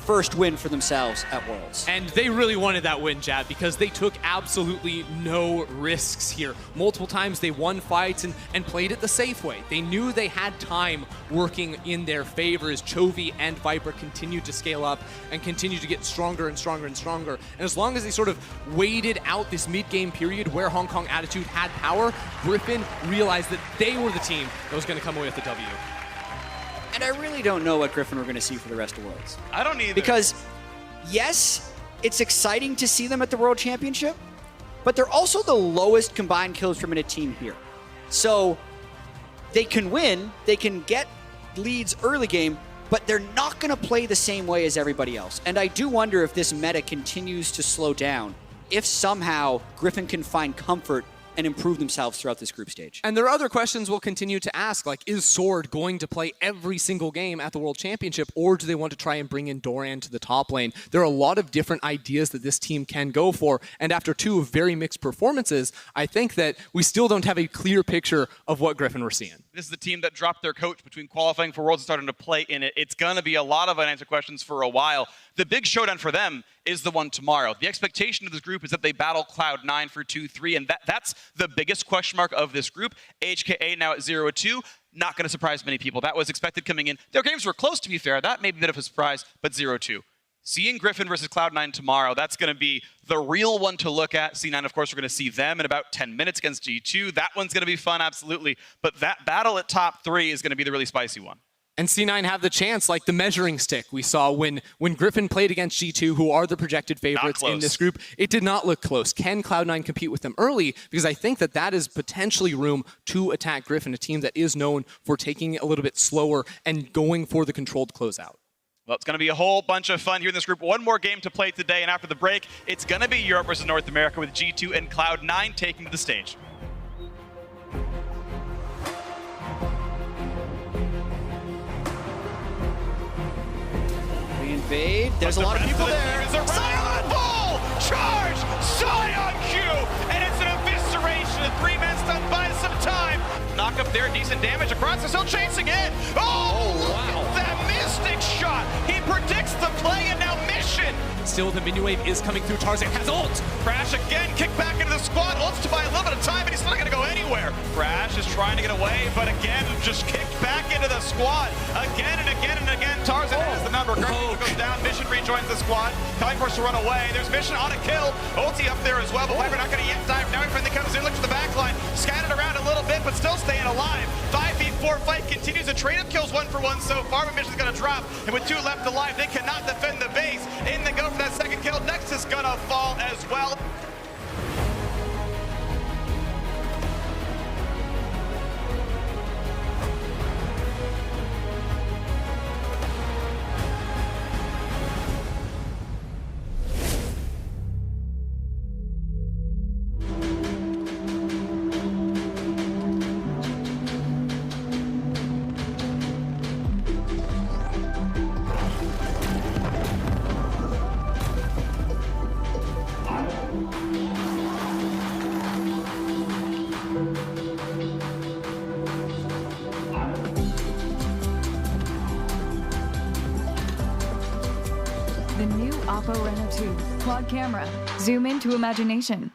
first win for themselves at Worlds. And they really wanted that win, Jab, because they took absolutely no risks here. Multiple times they won fights and played it the safe way. They knew they had time working in their favor as Chovy and Viper continued to scale up and continued to get stronger and stronger and stronger. And as long as they sort of waited out this mid-game period where Hong Kong Attitude had power, Griffin realized that they were the team that was going to come away with the W. And I really don't know what Griffin we're going to see for the rest of Worlds. I don't either. Because, yes, it's exciting to see them at the World Championship, but they're also the lowest combined kills per minute team here. So they can win, they can get leads early game, but they're not going to play the same way as everybody else. And I do wonder if this meta continues to slow down, if somehow Griffin can find comfort and improve themselves throughout this group stage. And there are other questions we'll continue to ask, like, is Sword going to play every single game at the World Championship, or do they want to try and bring in Doran to the top lane? There are a lot of different ideas that this team can go for, and after 2 very mixed performances, I think that we still don't have a clear picture of what Griffin we're seeing. This is the team that dropped their coach between qualifying for Worlds and starting to play in it. It's going to be a lot of unanswered questions for a while. The big showdown for them is the one tomorrow. The expectation of this group is that they battle Cloud9 for 2-3, and that's the biggest question mark of this group. HKA now at 0-2. Not going to surprise many people. That was expected coming in. Their games were close, to be fair. That may be a bit of a surprise, but 0-2. Seeing Griffin versus Cloud9 tomorrow, that's going to be the real one to look at. C9, of course, we're going to see them in about 10 minutes against G2. That one's going to be fun, absolutely. But that battle at top 3 is going to be the really spicy one. And C9 have the chance, like the measuring stick we saw when Griffin played against G2, who are the projected favorites in this group. It did not look close. Can Cloud9 compete with them early? Because I think that is potentially room to attack Griffin, a team that is known for taking it a little bit slower and going for the controlled closeout. Well, it's going to be a whole bunch of fun here in this group. One more game to play today, and after the break, it's going to be Europe versus North America with G2 and Cloud9 taking to the stage. Invade. There's a lot of people there. Sion Bull! Charge! Sion Q! And it's an evisceration. 3 men stunned by some time. Knock up there, decent damage across. They're still chasing it. Oh, wow. That Mystic shot. He predicts the play, and now Mission. Still, the minion wave is coming through. Tarzan has ult. Crash again, kick back into the squad. Ults to buy a little bit of time, and he's not going to go anywhere. Crash is trying to get away, but again, just kicked back into the squad. Again and again and again. Tarzan has the number. Goes down. Mission rejoins the squad. Time forced to run away. There's Mission on a kill. Ulti up there as well, but Viper not going to yet dive. Now he finally comes in, looks to the back line. Scattered around a little bit, but still staying alive. 5v4 fight continues. A trade of kills 1-for-1 so far, but Mission's going to drop. And with 2 left alive, they cannot defend the base. In they go for that second kill. Next is going to fall as well. Oppo Reno 2, quad camera, zoom into imagination.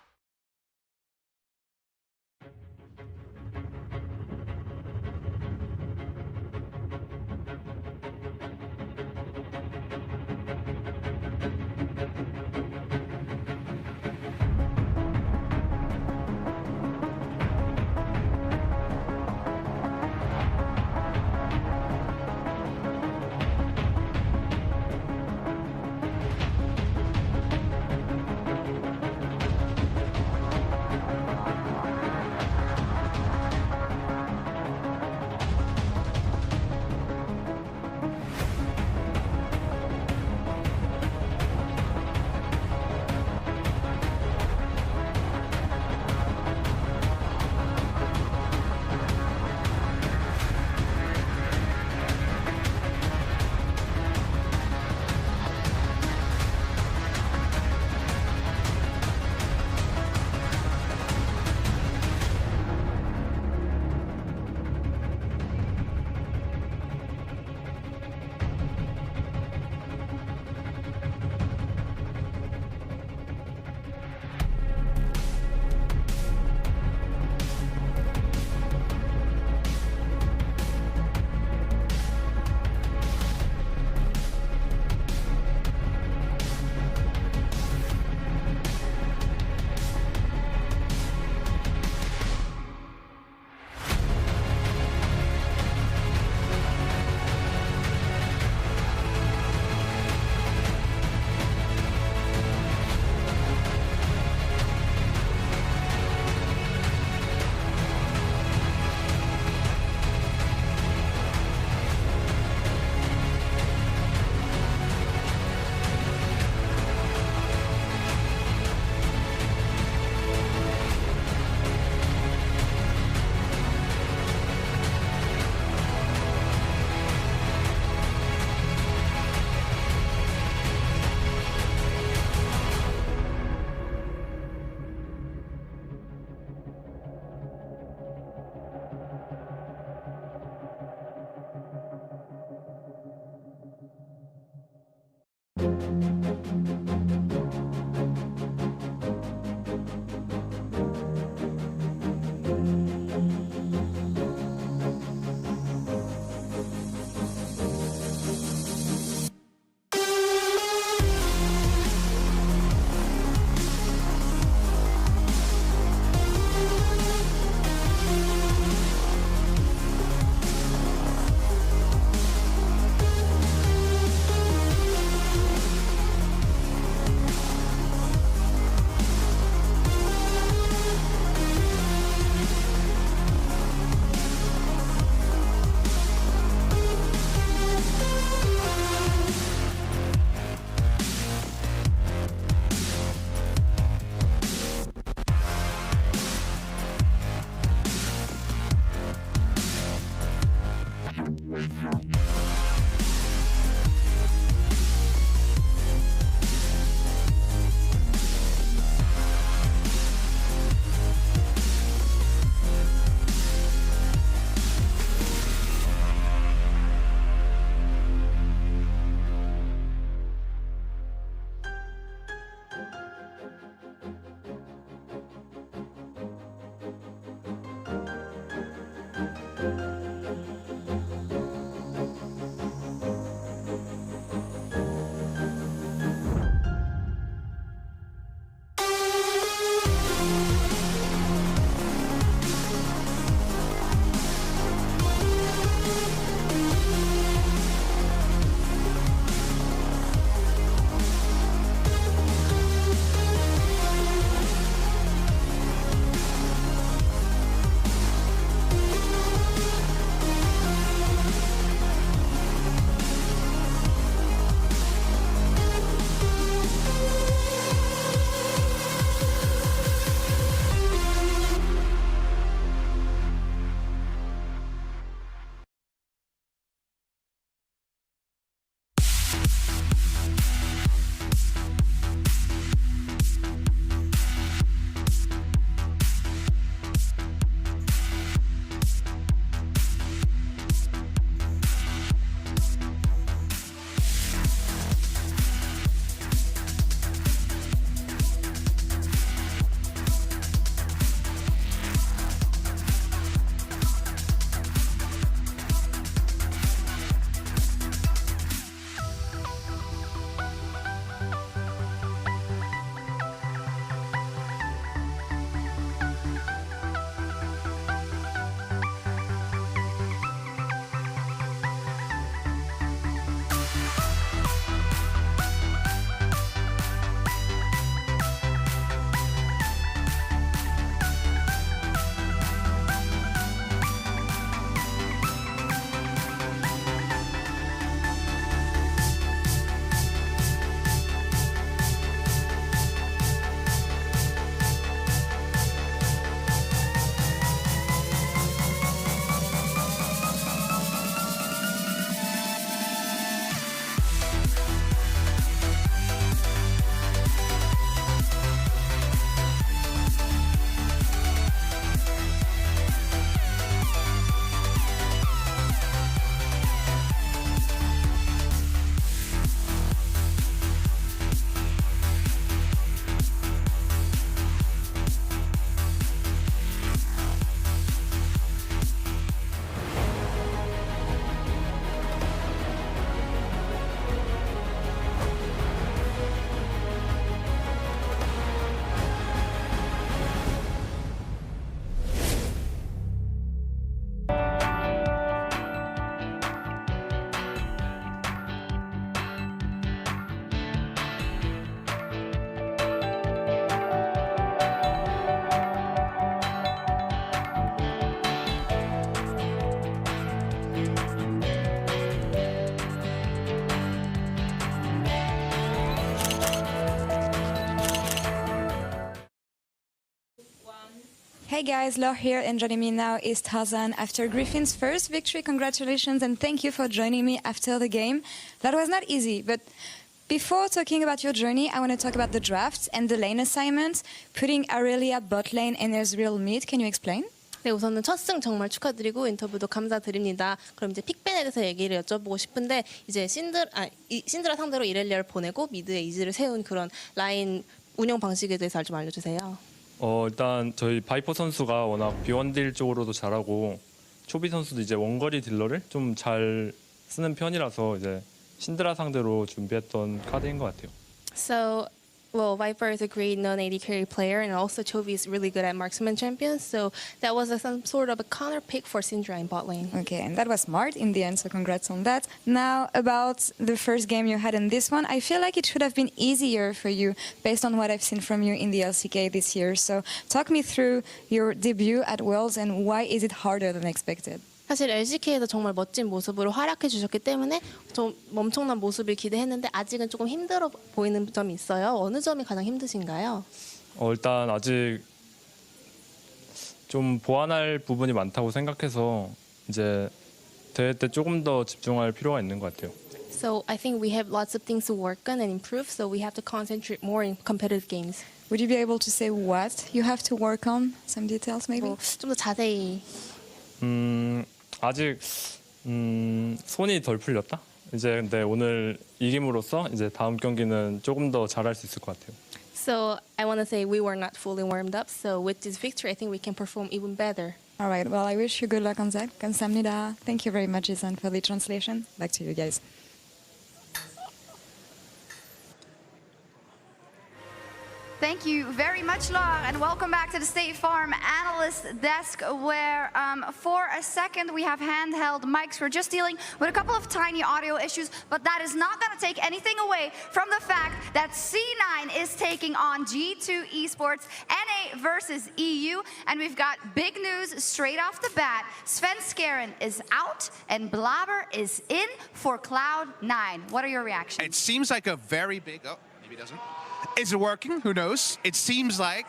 Hey guys, Laure here, and joining me now is Tarzan. After Griffin's first victory, congratulations and thank you for joining me after the game. That was not easy, but before talking about your journey, I want to talk about the drafts and the lane assignments, putting Aurelia bot lane and Ezreal mid. Can you explain? 네, 우선은 첫 승 정말 축하드리고 인터뷰도 감사드립니다. 그럼 이제 픽밴에 대해서 얘기를 여쭤보고 싶은데 이제 신드라 상대로 이렐리아를 보내고 미드에 이즈를 세운 그런 라인 운영 방식에 대해서 좀 알려주세요. 일단 저희 바이퍼 선수가 워낙 B1딜 쪽으로도 잘하고 초비 선수도 이제 원거리 딜러를 좀 잘 쓰는 편이라서 이제 신드라 상대로 준비했던 카드인 것 같아요. So, well, Viper is a great non-AD carry player, and also Chovy is really good at marksman champions. So that was some sort of a counter pick for Syndra in bot lane. Okay, and that was smart in the end, so congrats on that. Now, about the first game you had in this one, I feel like it should have been easier for you based on what I've seen from you in the LCK this year. So talk me through your debut at Worlds and why is it harder than expected? 사실 LCK에서 정말 멋진 모습으로 활약해 주셨기 때문에 좀 엄청난 모습을 기대했는데 아직은 조금 힘들어 보이는 점이 있어요. 어느 점이 가장 힘드신가요? 일단 아직 좀 보완할 부분이 많다고 생각해서 이제 대회 때 조금 더 집중할 필요가 있는 것 같아요. So I think we have lots of things to work on and improve, so we have to concentrate more in competitive games. Would you be able to say what you have to work on? Some details maybe? 좀 더 자세히. 아직 손이 덜 풀렸다. 이제 근데 오늘 이김으로써 이제 다음 경기는 조금 더 잘할 수 있을 것 같아요. So I want to say we were not fully warmed up. So with this victory, I think we can perform even better. All right. Well, I wish you good luck on that. 감사합니다. Thank you very much, Jason, for the translation. Back to you guys. Thank you very much, Laure, and welcome back to the State Farm Analyst Desk, where for a second we have handheld mics. We're just dealing with a couple of tiny audio issues, but that is not going to take anything away from the fact that C9 is taking on G2 Esports, NA versus EU, and we've got big news straight off the bat. Svenskeren is out, and Blabber is in for Cloud9. What are your reactions? It seems like a very big... Oh, maybe it doesn't. Is it working? Who knows? It seems like...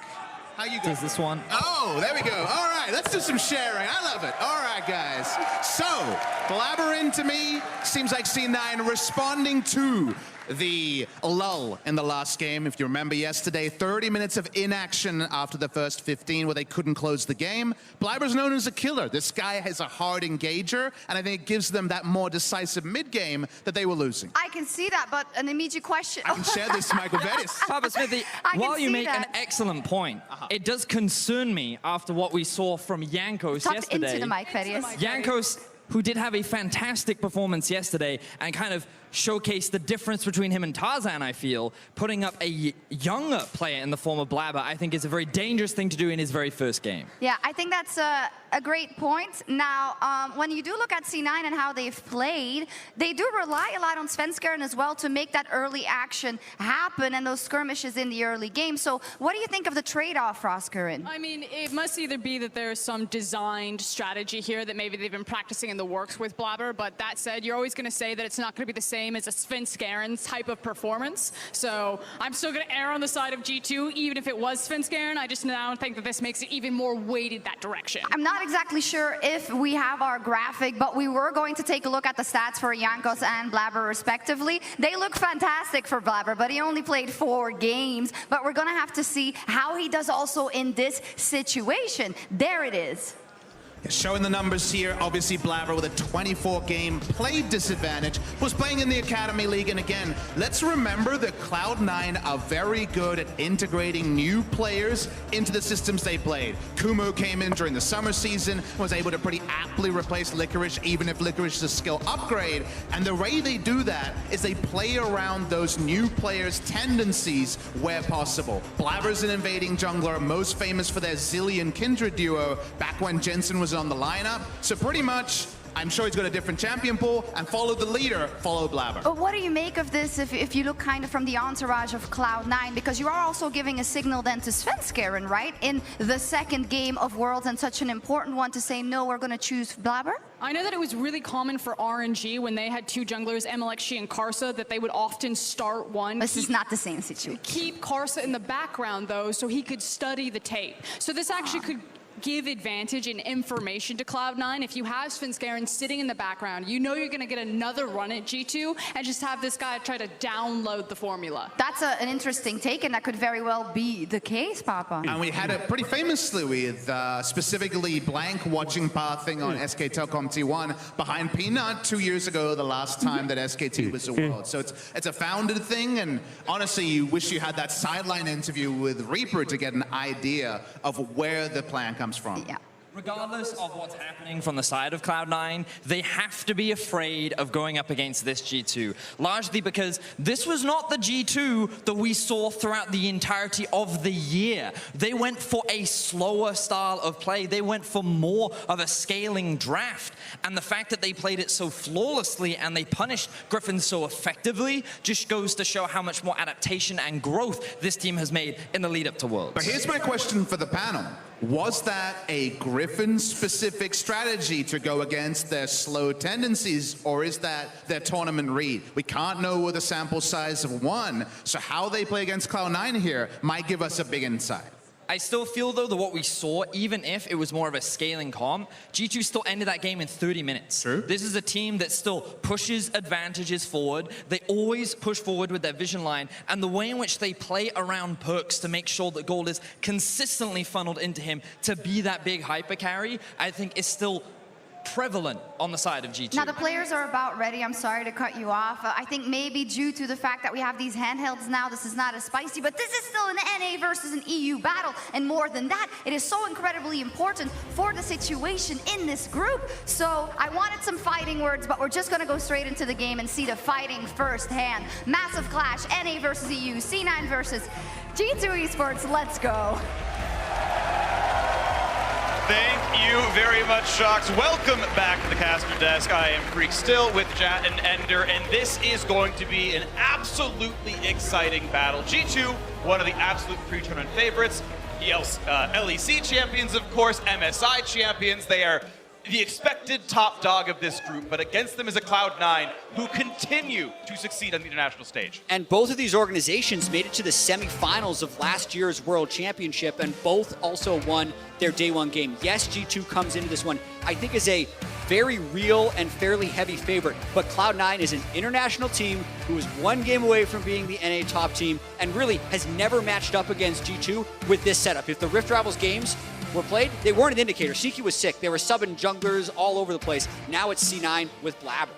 How you guys? This one. Oh, there we go. All right, let's do some sharing. I love it. All right, guys. So, Blabber to me seems like C9 responding to the lull in the last game. If you remember yesterday, 30 minutes of inaction after the first 15 where they couldn't close the game. Blabber's known as a killer. This guy has a hard engager, and I think it gives them that more decisive mid-game that they were losing. I can see that, but an immediate question. I can share this to Michael Vettis. Papa Smithy, while you make an excellent point, it does concern me after what we saw from Jankos yesterday. Into the mic, Vettis. Jankos, who did have a fantastic performance yesterday and kind of showcased the difference between him and Tarzan, I feel. Putting up a younger player in the form of Blabber, I think is a very dangerous thing to do in his very first game. Yeah, I think that's a great point. Now, when you do look at C9 and how they've played, they do rely a lot on Svenskeren as well to make that early action happen and those skirmishes in the early game. So what do you think of the trade-off, Roskeren? I mean, it must either be that there's some designed strategy here that maybe they've been practicing in the works with Blabber, but that said, you're always going to say that it's not going to be the same as a Svenskeren type of performance. So I'm still going to err on the side of G2, even if it was Svenskeren. I just now think that this makes it even more weighted that direction. I'm not exactly sure if we have our graphic, but we were going to take a look at the stats for Jankos and Blabber respectively. They look fantastic for Blabber, but he only played 4 games. But we're going to have to see how he does also in this situation. There it is. Showing the numbers here, obviously Blabber with a 24-game play disadvantage, was playing in the Academy League, and again, let's remember that Cloud9 are very good at integrating new players into the systems they played. Kumo came in during the summer season, was able to pretty aptly replace Licorice, even if Licorice is a skill upgrade, and the way they do that is they play around those new players' tendencies where possible. Blabber's an invading jungler, most famous for their Zillion Kindred duo back when Jensen was on the lineup. So pretty much, I'm sure he's got a different champion pool, and follow the leader, follow Blabber. But what do you make of this if you look kind of from the entourage of Cloud9? Because you are also giving a signal then to Svenskeren, right? In the second game of Worlds, and such an important one, to say, no, we're going to choose Blabber? I know that it was really common for RNG when they had 2 junglers, MLXG and Karsa, that they would often start one. This is not the same situation. Keep Karsa in the background, though, so he could study the tape. So this actually could give advantage and information to Cloud9. If you have Svenskeren sitting in the background, you know you're going to get another run at G2 and just have this guy try to download the formula. That's an interesting take, and that could very well be the case, Papa. And we had it pretty famously with specifically Blank watching pathing on SK Telkom T1 behind Peanut 2 years ago, the last time that SKT was a world. So it's a founded thing, and honestly, you wish you had that sideline interview with Reaper to get an idea of where the plan comes from. Yeah. Regardless of what's happening from the side of Cloud9, they have to be afraid of going up against this G2, largely because this was not the G2 that we saw throughout the entirety of the year. They went for a slower style of play. They went for more of a scaling draft. And the fact that they played it so flawlessly and they punished Griffin so effectively just goes to show how much more adaptation and growth this team has made in the lead up to Worlds. But here's my question for the panel. Was that a Griffin-specific strategy to go against their slow tendencies, or is that their tournament read? We can't know with a sample size of one, so how they play against Cloud9 here might give us a big insight. I still feel, though, that what we saw, even if it was more of a scaling comp, G2 still ended that game in 30 minutes. True. This is a team that still pushes advantages forward. They always push forward with their vision line, and the way in which they play around Perks to make sure that gold is consistently funneled into him to be that big hyper carry, I think is still prevalent on the side of G2. Now the players are about ready. I'm sorry to cut you off. I think maybe due to the fact that we have these handhelds now, this is not as spicy, but this is still an NA versus an EU battle. And more than that, it is so incredibly important for the situation in this group. So I wanted some fighting words, but we're just going to go straight into the game and see the fighting firsthand. Massive clash, NA versus EU, C9 versus G2 Esports. Let's go. Thank you very much, Shocks. Welcome back to the caster desk. I am Freak still with Jat and Ender, and this is going to be an absolutely exciting battle. G2, one of the absolute pre-tournament favorites. LEC champions, of course, MSI champions. They are the expected top dog of this group, but against them is a Cloud9 who continue to succeed on the international stage. And both of these organizations made it to the semifinals of last year's World Championship, and both also won their day one game. Yes, G2 comes into this one, I think, as a very real and fairly heavy favorite, but Cloud9 is an international team who is one game away from being the NA top team and really has never matched up against G2 with this setup. If the Rift Rivals games were played, they weren't an indicator. Siki was sick. They were subbing junglers all over the place. Now it's C9 with Blabber.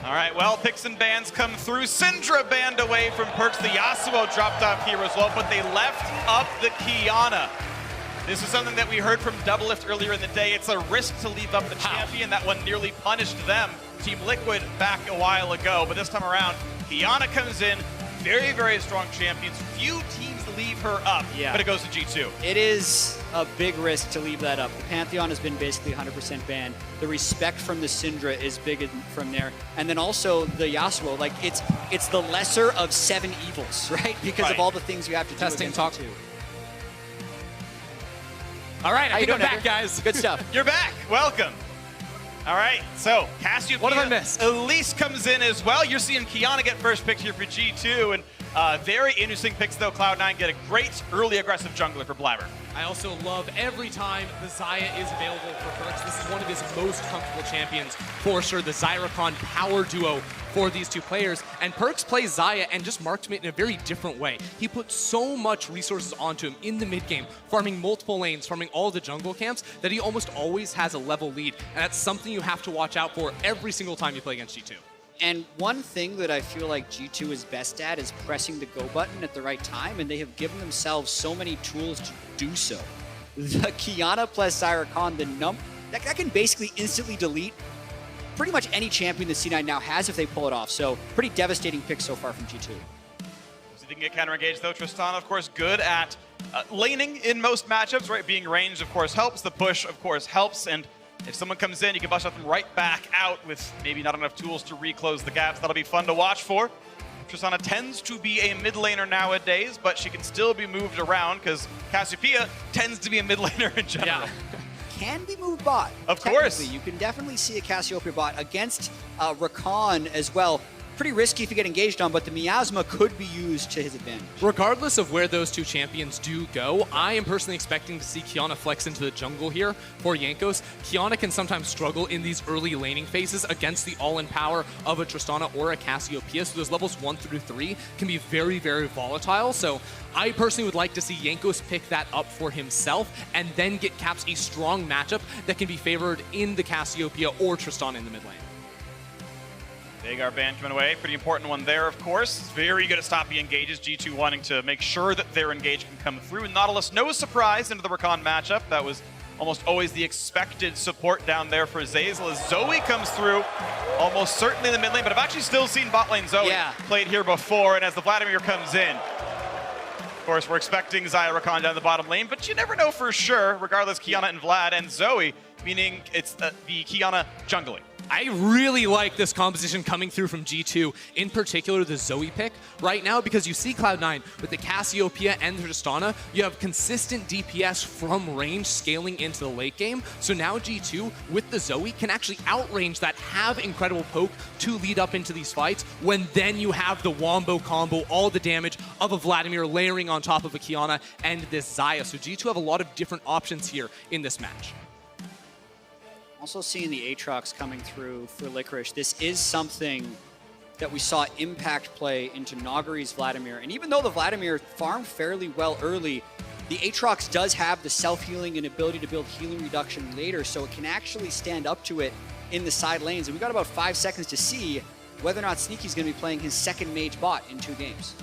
All right, well, picks and bans come through. Syndra banned away from Perks. The Yasuo dropped off here as well, but they left up the Kiana. This is something that we heard from Doublelift earlier in the day. It's a risk to leave up the champion. That one nearly punished them. Team Liquid back a while ago, but this time around, Kiana comes in. Very, very strong champions. Few teams leave her up, but it goes to G2. It is a big risk to leave that up. The Pantheon has been basically 100% banned. The respect from the Syndra is big from there. And then also the Yasuo, like it's the lesser of 7 evils, right? Because of all the things you have to do against G2. All right, I think I'm back, Ender? guys. Good stuff. You're back. Welcome. All right, so Cassiopeia, What have I missed? Elise comes in as well. You're seeing Kiana get first pick here for G2, and very interesting picks though. Cloud9 get a great early aggressive jungler for Blabber. I also love every time the Xayah is available for Perks. This is one of his most comfortable champions for sure. The Zyracon power duo for these two players. And Perks plays Xayah and just marked him in a very different way. He put so much resources onto him in the mid game, farming multiple lanes, farming all the jungle camps, that he almost always has a level lead. And that's something you have to watch out for every single time you play against G2. And one thing that I feel like G2 is best at is pressing the go button at the right time, and they have given themselves so many tools to do so. The Kiana plus Zyracon, that can basically instantly delete pretty much any champion that C9 now has if they pull it off. So pretty devastating pick so far from G2. So they can get counter-engaged though. Tristana, of course, good at laning in most matchups, right? Being ranged, of course, helps. The push, of course, helps. And if someone comes in, you can bust them right back out with maybe not enough tools to reclose the gaps. That'll be fun to watch for. Tristana tends to be a mid laner nowadays, but she can still be moved around because Cassiopeia tends to be a mid laner in general. Yeah. Can be moved bot. Of course. You can definitely see a Cassiopeia bot against Rakan as well. pretty risky if you get engaged on, but the miasma could be used to his advantage. Regardless of where those two champions do go, I am personally expecting to see Qiyana flex into the jungle here for Jankos. Qiyana can sometimes struggle in these early laning phases against the all-in power of a Tristana or a Cassiopeia, so those levels 1 through 3 can be very, very volatile. So I personally would like to see Jankos pick that up for himself and then get Caps a strong matchup that can be favored in the Cassiopeia or Tristana in the mid lane. Veigar ban coming away. Pretty important one there, of course. Very good at stopping engages. G2 wanting to make sure that their engage can come through. Nautilus, no surprise into the Rakan matchup. That was almost always the expected support down there for Zeyzal as Zoe comes through. Almost certainly in the mid lane, but I've actually still seen bot lane Zoe played here before, and as the Vladimir comes in, of course, we're expecting Xayah Rakan down the bottom lane, but you never know for sure. Regardless, Qiyana and Vlad and Zoe, meaning it's the Qiyana jungling. I really like this composition coming through from G2, in particular the Zoe pick right now, because you see Cloud9 with the Cassiopeia and the Tristana, you have consistent DPS from range scaling into the late game. So now G2 with the Zoe can actually outrange that, have incredible poke to lead up into these fights, when then you have the wombo combo, all the damage of a Vladimir layering on top of a Qiyana and this Xayah. So G2 have a lot of different options here in this match. Also seeing the Aatrox coming through for Licorice. This is something that we saw impact play into Nagari's Vladimir. And even though the Vladimir farmed fairly well early, the Aatrox does have the self-healing and ability to build healing reduction later, so it can actually stand up to it in the side lanes. And we've got about 5 seconds to see whether or not Sneaky's going to be playing his second mage bot in 2 games.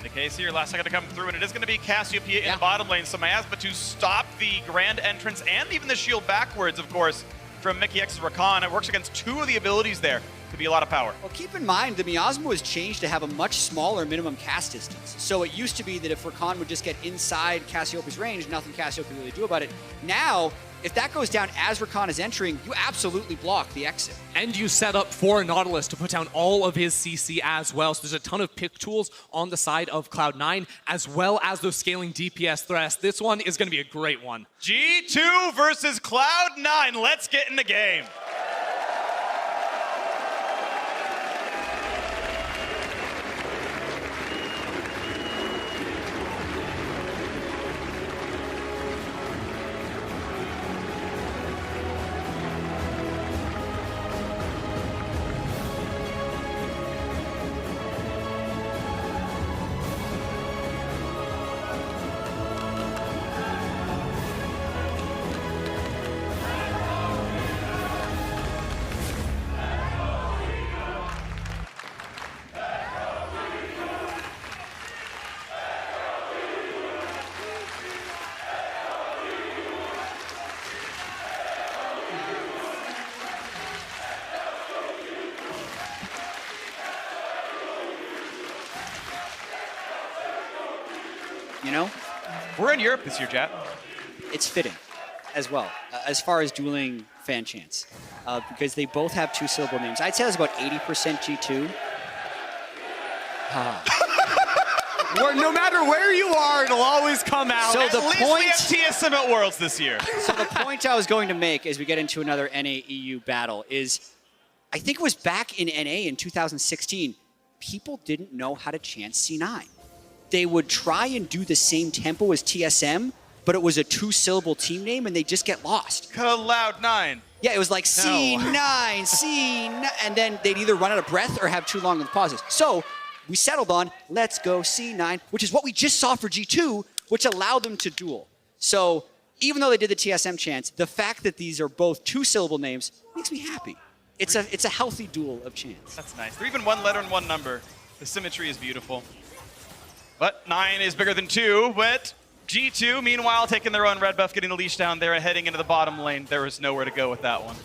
The case here, last second to come through, and it is going to be Cassiopeia in the bottom lane. So Miasma to stop the grand entrance and even the shield backwards, of course, from Mickey X's Rakan. It works against 2 of the abilities there. Could be a lot of power. Well, keep in mind, the miasma was changed to have a much smaller minimum cast distance. So it used to be that if Rakan would just get inside Cassiopeia's range, nothing Cassiopeia really do about it. Now, if that goes down as Rakan is entering, you absolutely block the exit. And you set up for Nautilus to put down all of his CC as well. So there's a ton of pick tools on the side of Cloud9, as well as those scaling DPS threats. This one is going to be a great one. G2 versus Cloud9. Let's get in the game. You know? We're in Europe this year, Jat. It's fitting as well, as far as dueling fan chants, because they both have 2-syllable names. I'd say it's about 80% G2. No matter where you are, it'll always come out. So the point, we have TSM at Worlds this year. So the point I was going to make as we get into another NA-EU battle is, I think it was back in NA in 2016, people didn't know how to chant C9. They would try and do the same tempo as TSM, but it was a 2-syllable team name and they just get lost. Cloud9. Yeah, it was like C9, C9, and then they'd either run out of breath or have too long of pauses. So we settled on, let's go C9, which is what we just saw for G2, which allowed them to duel. So even though they did the TSM chants, the fact that these are both 2-syllable names makes me happy. It's a healthy duel of chants. That's nice. They're even 1 letter and 1 number. The symmetry is beautiful. But 9 is bigger than 2, but G2, meanwhile, taking their own red buff, getting the leash down there and heading into the bottom lane. There was nowhere to go with that one.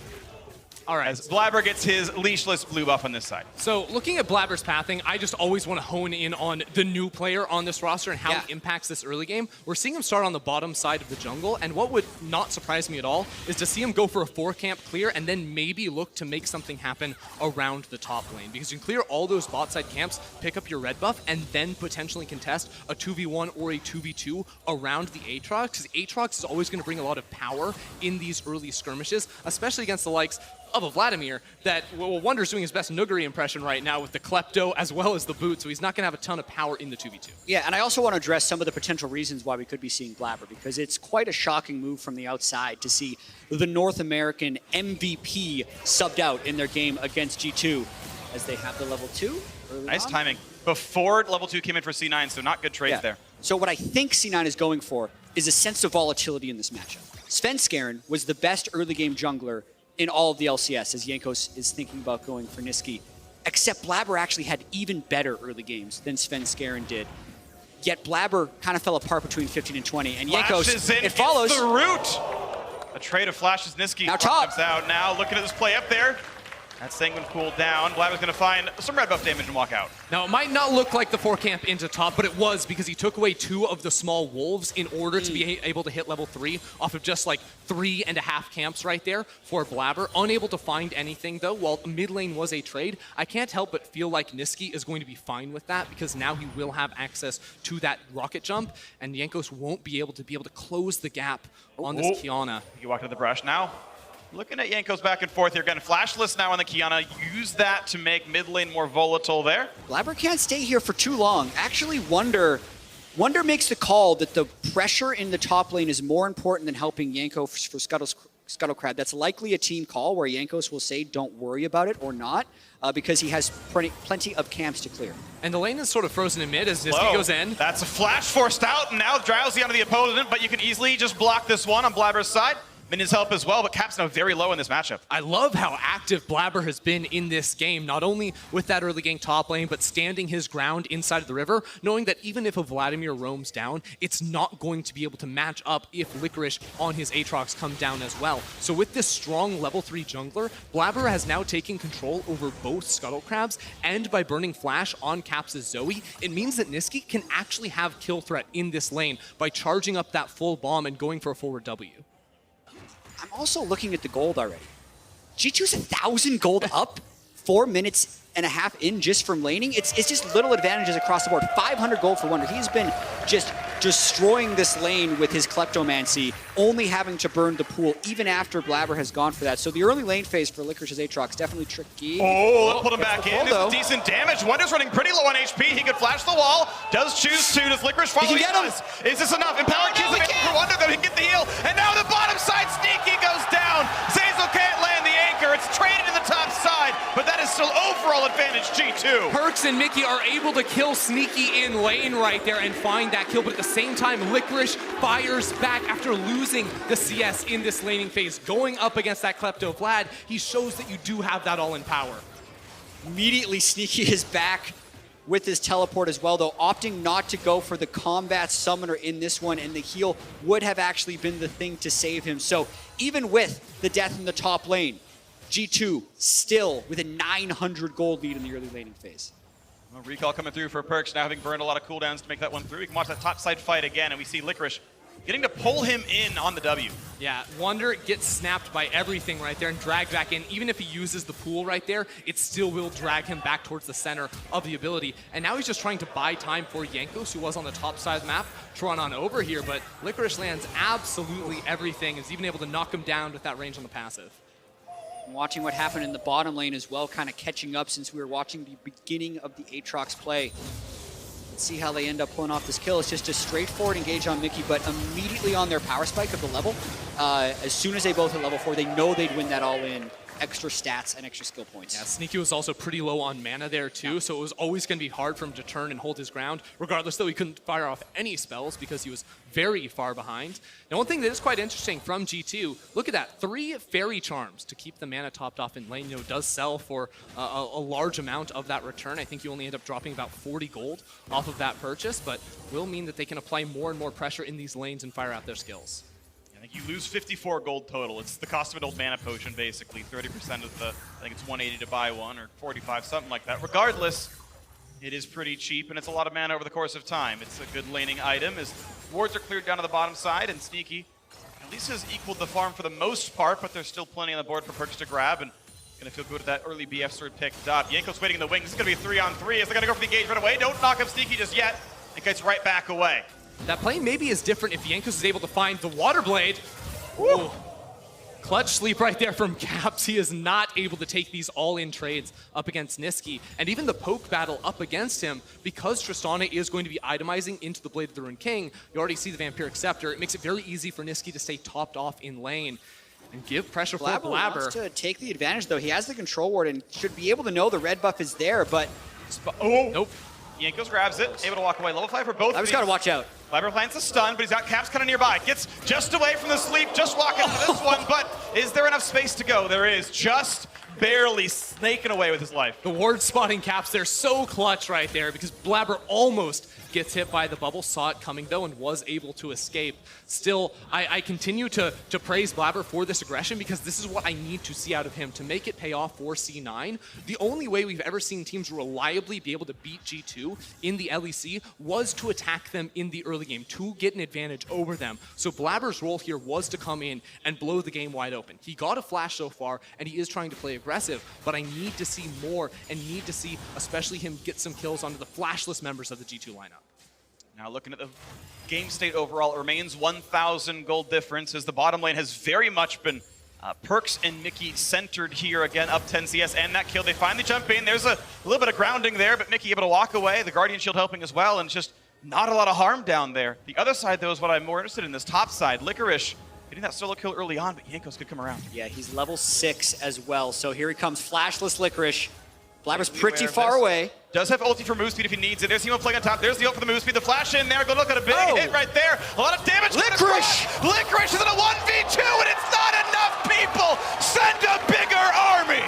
All right. As Blabber gets his leashless blue buff on this side. So looking at Blabber's pathing, I just always want to hone in on the new player on this roster and how he impacts this early game. We're seeing him start on the bottom side of the jungle, and what would not surprise me at all is to see him go for a 4-camp clear and then maybe look to make something happen around the top lane. Because you can clear all those bot side camps, pick up your red buff, and then potentially contest a 2v1 or a 2v2 around the Aatrox, because Aatrox is always going to bring a lot of power in these early skirmishes, especially against the likes of a Vladimir that, well, Wonder's doing his best Nuguri impression right now with the Klepto as well as the boot, so he's not going to have a ton of power in the 2v2. Yeah, and I also want to address some of the potential reasons why we could be seeing Blabber, because it's quite a shocking move from the outside to see the North American MVP subbed out in their game against G2 as they have the level 2. Nice timing. Before level 2 came in for C9, so not good trades there. So what I think C9 is going for is a sense of volatility in this matchup. Svenskeren was the best early game jungler in all of the LCS, as Jankos is thinking about going for Niski. Except Blabber actually had even better early games than Svenskeren did. Yet Blabber kind of fell apart between 15 and 20, and Jankos, it follows. The root! A trade of flashes Niski. Now top. Comes out now, looking at this play up there. That Sanguine cooled down. Blabber's going to find some red buff damage and walk out. Now, it might not look like the 4-camp into top, but it was because he took away 2 of the small wolves in order to be able to hit level 3 off of just like 3.5 camps right there for Blabber. Unable to find anything, though. While mid lane was a trade, I can't help but feel like Niski is going to be fine with that because now he will have access to that rocket jump, and Jankos won't be able to close the gap on this Kiana. You walk to the brush now. Looking at Jankos back and forth here. Again, flashless now on the Kiana. Use that to make mid lane more volatile there. Blabber can't stay here for too long. Actually, Wonder makes the call that the pressure in the top lane is more important than helping Jankos for Scuttlecrab. That's likely a team call where Jankos will say, don't worry about it or not, because he has plenty of camps to clear. And the lane is sort of frozen in mid as Niski goes in. That's a flash forced out, and now Drowsy onto the opponent, but you can easily just block this one on Blabber's side. Minions help as well, but Cap's now very low in this matchup. I love how active Blabber has been in this game, not only with that early game top lane, but standing his ground inside of the river, knowing that even if a Vladimir roams down, it's not going to be able to match up if Licorice on his Aatrox come down as well. So with this strong level 3 jungler, Blabber has now taken control over both Scuttlecrabs, and by burning Flash on Caps' Zoe, it means that Niski can actually have kill threat in this lane by charging up that full bomb and going for a forward W. I'm also looking at the gold already. G2's 1,000 gold up, 4 minutes and a half in just from laning. It's just little advantages across the board. 500 gold for Wonder. He's been just destroying this lane with his Kleptomancy, only having to burn the pool even after Blabber has gone for that. So the early lane phase for Licorice's Aatrox definitely tricky. Oh, put him back in. This is decent damage. Wonder's running pretty low on HP. He could flash the wall. Does choose to. Does Licorice follow? He can get him. Is this enough? Empower kills him for Wonder, though. He can get the heal. And now the bottom side Sneaky goes down. Zazel can't land the anchor. It's traded to the top side, but that is still overall advantage G2. Perks and Mickey are able to kill Sneaky in lane right there and find that kill, but at the same time, Licorice fires back after losing the CS in this laning phase. Going up against that Klepto Vlad, he shows that you do have that all in power. Immediately, Sneaky is back with his teleport as well, though opting not to go for the combat summoner in this one, and the heal would have actually been the thing to save him. So even with the death in the top lane, G2 still with a 900 gold lead in the early laning phase. Well, recall coming through for Perks, now having burned a lot of cooldowns to make that one through. We can watch that top side fight again, and we see Licorice getting to pull him in on the W. Yeah, Wonder gets snapped by everything right there and dragged back in. Even if he uses the pool right there, it still will drag him back towards the center of the ability. And now he's just trying to buy time for Jankos, who was on the top side of the map, to run on over here. But Licorice lands absolutely everything, is even able to knock him down with that range on the passive. Watching what happened in the bottom lane as well, kind of catching up since we were watching the beginning of the Aatrox play. Let's see how they end up pulling off this kill. It's just a straightforward engage on Mickey, but immediately on their power spike of the level, as soon as they both hit level 4, they know they'd win that all in. Extra stats and extra skill points. Yeah, Sneaky was also pretty low on mana there too, so it was always going to be hard for him to turn and hold his ground, regardless though he couldn't fire off any spells because he was very far behind. Now one thing that is quite interesting from G2, look at that, 3 Fairy Charms to keep the mana topped off in lane, does sell for a large amount of that return. I think you only end up dropping about 40 gold off of that purchase, but will mean that they can apply more and more pressure in these lanes and fire out their skills. I think you lose 54 gold total. It's the cost of an old mana potion, basically. 30% of the, I think it's 180 to buy one, or 45, something like that. Regardless, it is pretty cheap, and it's a lot of mana over the course of time. It's a good laning item, as wards are cleared down to the bottom side, and Sneaky at least has equaled the farm for the most part, but there's still plenty on the board for Perks to grab, and gonna feel good with that early BF sword picked up. Yanko's waiting in the wings. It's gonna be a 3-on-3 as they're gonna go for the engage right away. Don't knock up Sneaky just yet. It gets right back away. That play maybe is different if Jankos is able to find the Water Blade. Ooh. Clutch sleep right there from Caps. He is not able to take these all-in trades up against Niski. And even the poke battle up against him, because Tristana is going to be itemizing into the Blade of the Ruined King, you already see the Vampiric Scepter. It makes it very easy for Niski to stay topped off in lane and give pressure for Blabber. Wants to take the advantage, though. He has the control ward and should be able to know the red buff is there, but... Oh! Nope. Yankos grabs it, able to walk away. Level 5 for both. Blabber's got to watch out. Blabber plants a stun, but he's got Caps kind of nearby. Gets just away from the sleep, just walking for this one, but is there enough space to go? There is, just barely snaking away with his life. The ward spotting Caps, they're so clutch right there because Blabber almost gets hit by the bubble, saw it coming though, and was able to escape. Still, I continue to praise Blabber for this aggression because this is what I need to see out of him to make it pay off for C9. The only way we've ever seen teams reliably be able to beat G2 in the LEC was to attack them in the early game, to get an advantage over them. So Blabber's role here was to come in and blow the game wide open. He got a flash so far, and he is trying to play aggressive, but I need to see more and need to see especially him get some kills onto the flashless members of the G2 lineup. Now looking at the game state overall, it remains 1,000 gold difference as the bottom lane has very much been Perkz and Mickey centered here again, up 10 CS and that kill. They finally jump in. There's a little bit of grounding there, but Mickey able to walk away. The Guardian Shield helping as well, and just not a lot of harm down there. The other side, though, is what I'm more interested in, this top side. Licorice getting that solo kill early on, but Yankos could come around. Yeah, he's level 6 as well, so here he comes, flashless Licorice. Blabber's pretty far away. Does have ulti for move speed if he needs it. There's Hemo playing on top. There's the ult for the move speed. The flash in there. Go look at a big hit right there. A lot of damage. Licorice! Licorice is in a 1v2 and it's not enough people. Send a bigger army.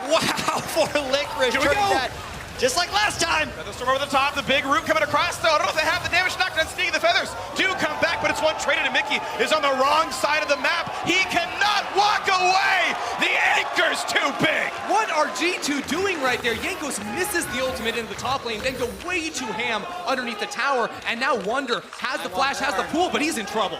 Wow, for Licorice. Here we go. That just like last time. Featherstorm over the top. The big root coming across though. I don't know if they have the damage knocked on Sneaky. The feathers do come back, but it's one traded and Mickey is on the wrong side of the map. He cannot walk away. The anchor's too big. What are G2 doing right there? Yankos misses the ultimate in the top lane, then go way too ham underneath the tower, and now Wonder has the flash, has the pool, but he's in trouble.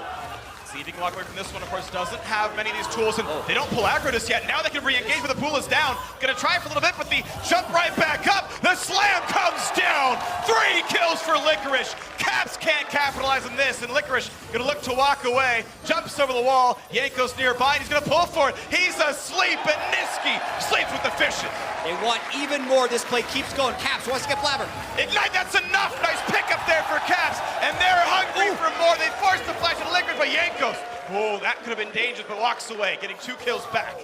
See if he can walk away from this one. Of course, doesn't have many of these tools, and they don't pull aggro just yet. Now they can re-engage, but the pool is down. Gonna try for a little bit, but the jump right back up. The slam comes down. 3 kills for Licorice. Caps can't capitalize on this, and Licorice gonna look to walk away. Jumps over the wall. Yankos nearby, and he's gonna pull for it. He's asleep, and Niski sleeps with the fishes. They want even more. This play keeps going. Caps wants to get Blabber. Ignite, that's enough. Nice pickup there for Caps, and they're hungry for more. They force the flash of Licorice, but Yankos, oh, that could have been dangerous, but walks away, getting 2 kills back.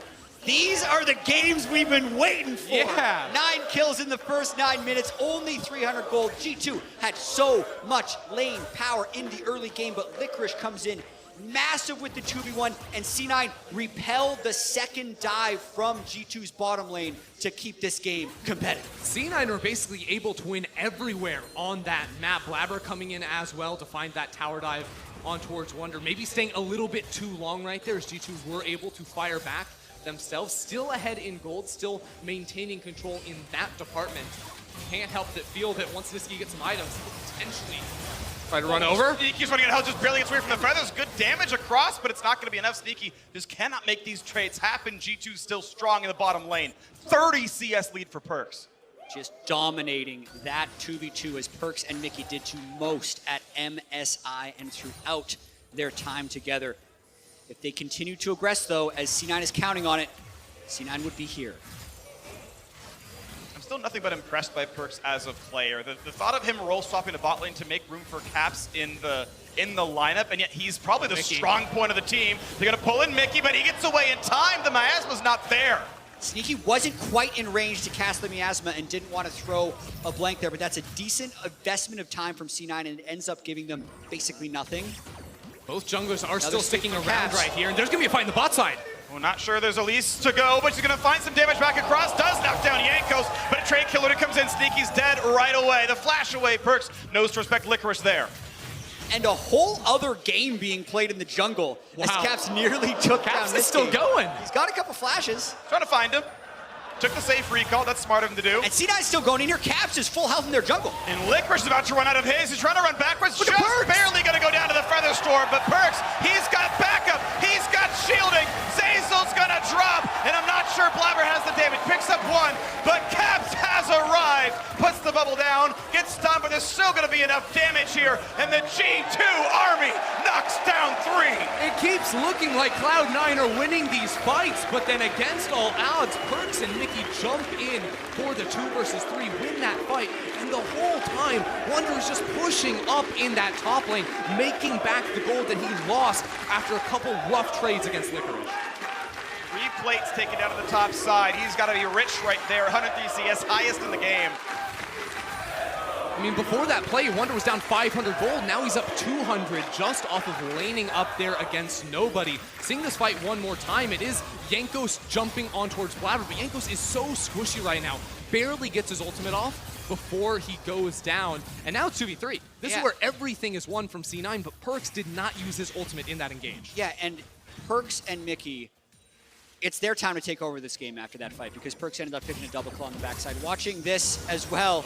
These are the games we've been waiting for. Yeah. 9 kills in the first 9 minutes, only 300 gold. G2 had so much lane power in the early game, but Licorice comes in massive with the 2v1, and C9 repelled the second dive from G2's bottom lane to keep this game competitive. C9 are basically able to win everywhere on that map. Blabber coming in as well to find that tower dive on towards Wonder. Maybe staying a little bit too long right there as G2 were able to fire back themselves. Still ahead in gold, still maintaining control in that department. Can't help but feel that once Niski gets some items, potentially try to run over. He keeps running out, just barely gets away from the feathers. Good damage across, but it's not going to be enough. Sneaky just cannot make these trades happen. G2 still strong in the bottom lane. 30 CS lead for Perkz. Just dominating that 2v2 as Perkz and Mickey did to most at MSI and throughout their time together. If they continue to aggress, though, as C9 is counting on it, C9 would be here. I'm still nothing but impressed by Perkz as a player. The thought of him role swapping to bot lane to make room for Caps in the lineup, and yet he's probably the strong point of the team. They're gonna pull in Mickey, but he gets away in time. The miasma's not there. Sneaky wasn't quite in range to cast the miasma and didn't want to throw a blank there, but that's a decent investment of time from C9, and it ends up giving them basically nothing. Both junglers are still sticking around right here, and there's gonna be a fight in the bot side. Well, not sure there's Elise to go, but she's gonna find some damage back across. Does knock down Yankos, but a trade killer comes in. Sneaky's dead right away. The flash away, Perkz knows to respect Licorice there. And a whole other game being played in the jungle as Caps nearly took down this is still game. going. He's got a couple flashes. Trying to find him. Took the safe recall. That's smart of him to do. And C9's still going in here. Caps is full health in their jungle. And Licorice is about to run out of his. He's trying to run backwards. Just barely going to go down to the Featherstorm. But Perkz, he's got backup. He's got shielding. Zazel's going to drop. And I'm not sure Blabber has the damage. Picks up 1. But Caps has arrived. Puts the bubble down. Gets stunned. But there's still going to be enough damage here. And the G2 army knocks down 3. It keeps looking like Cloud9 are winning these fights, but then against all odds, Perkz and Mickey jump in for the 2 versus 3, win that fight, and the whole time, Wonder is just pushing up in that top lane, making back the gold that he lost after a couple rough trades against Licorice. 3 plates taken down to the top side. He's got to be rich right there. 103 CS, highest in the game. I mean, before that play, Wonder was down 500 gold. Now he's up 200 just off of laning up there against nobody. Seeing this fight one more time, it is Jankos jumping on towards Blabber, but Jankos is so squishy right now. Barely gets his ultimate off before he goes down. And now it's 2v3. This is where everything is won from C9, but Perkz did not use his ultimate in that engage. Yeah, and Perkz and Mickey, it's their time to take over this game after that fight because Perkz ended up picking a double claw on the backside. Watching this as well,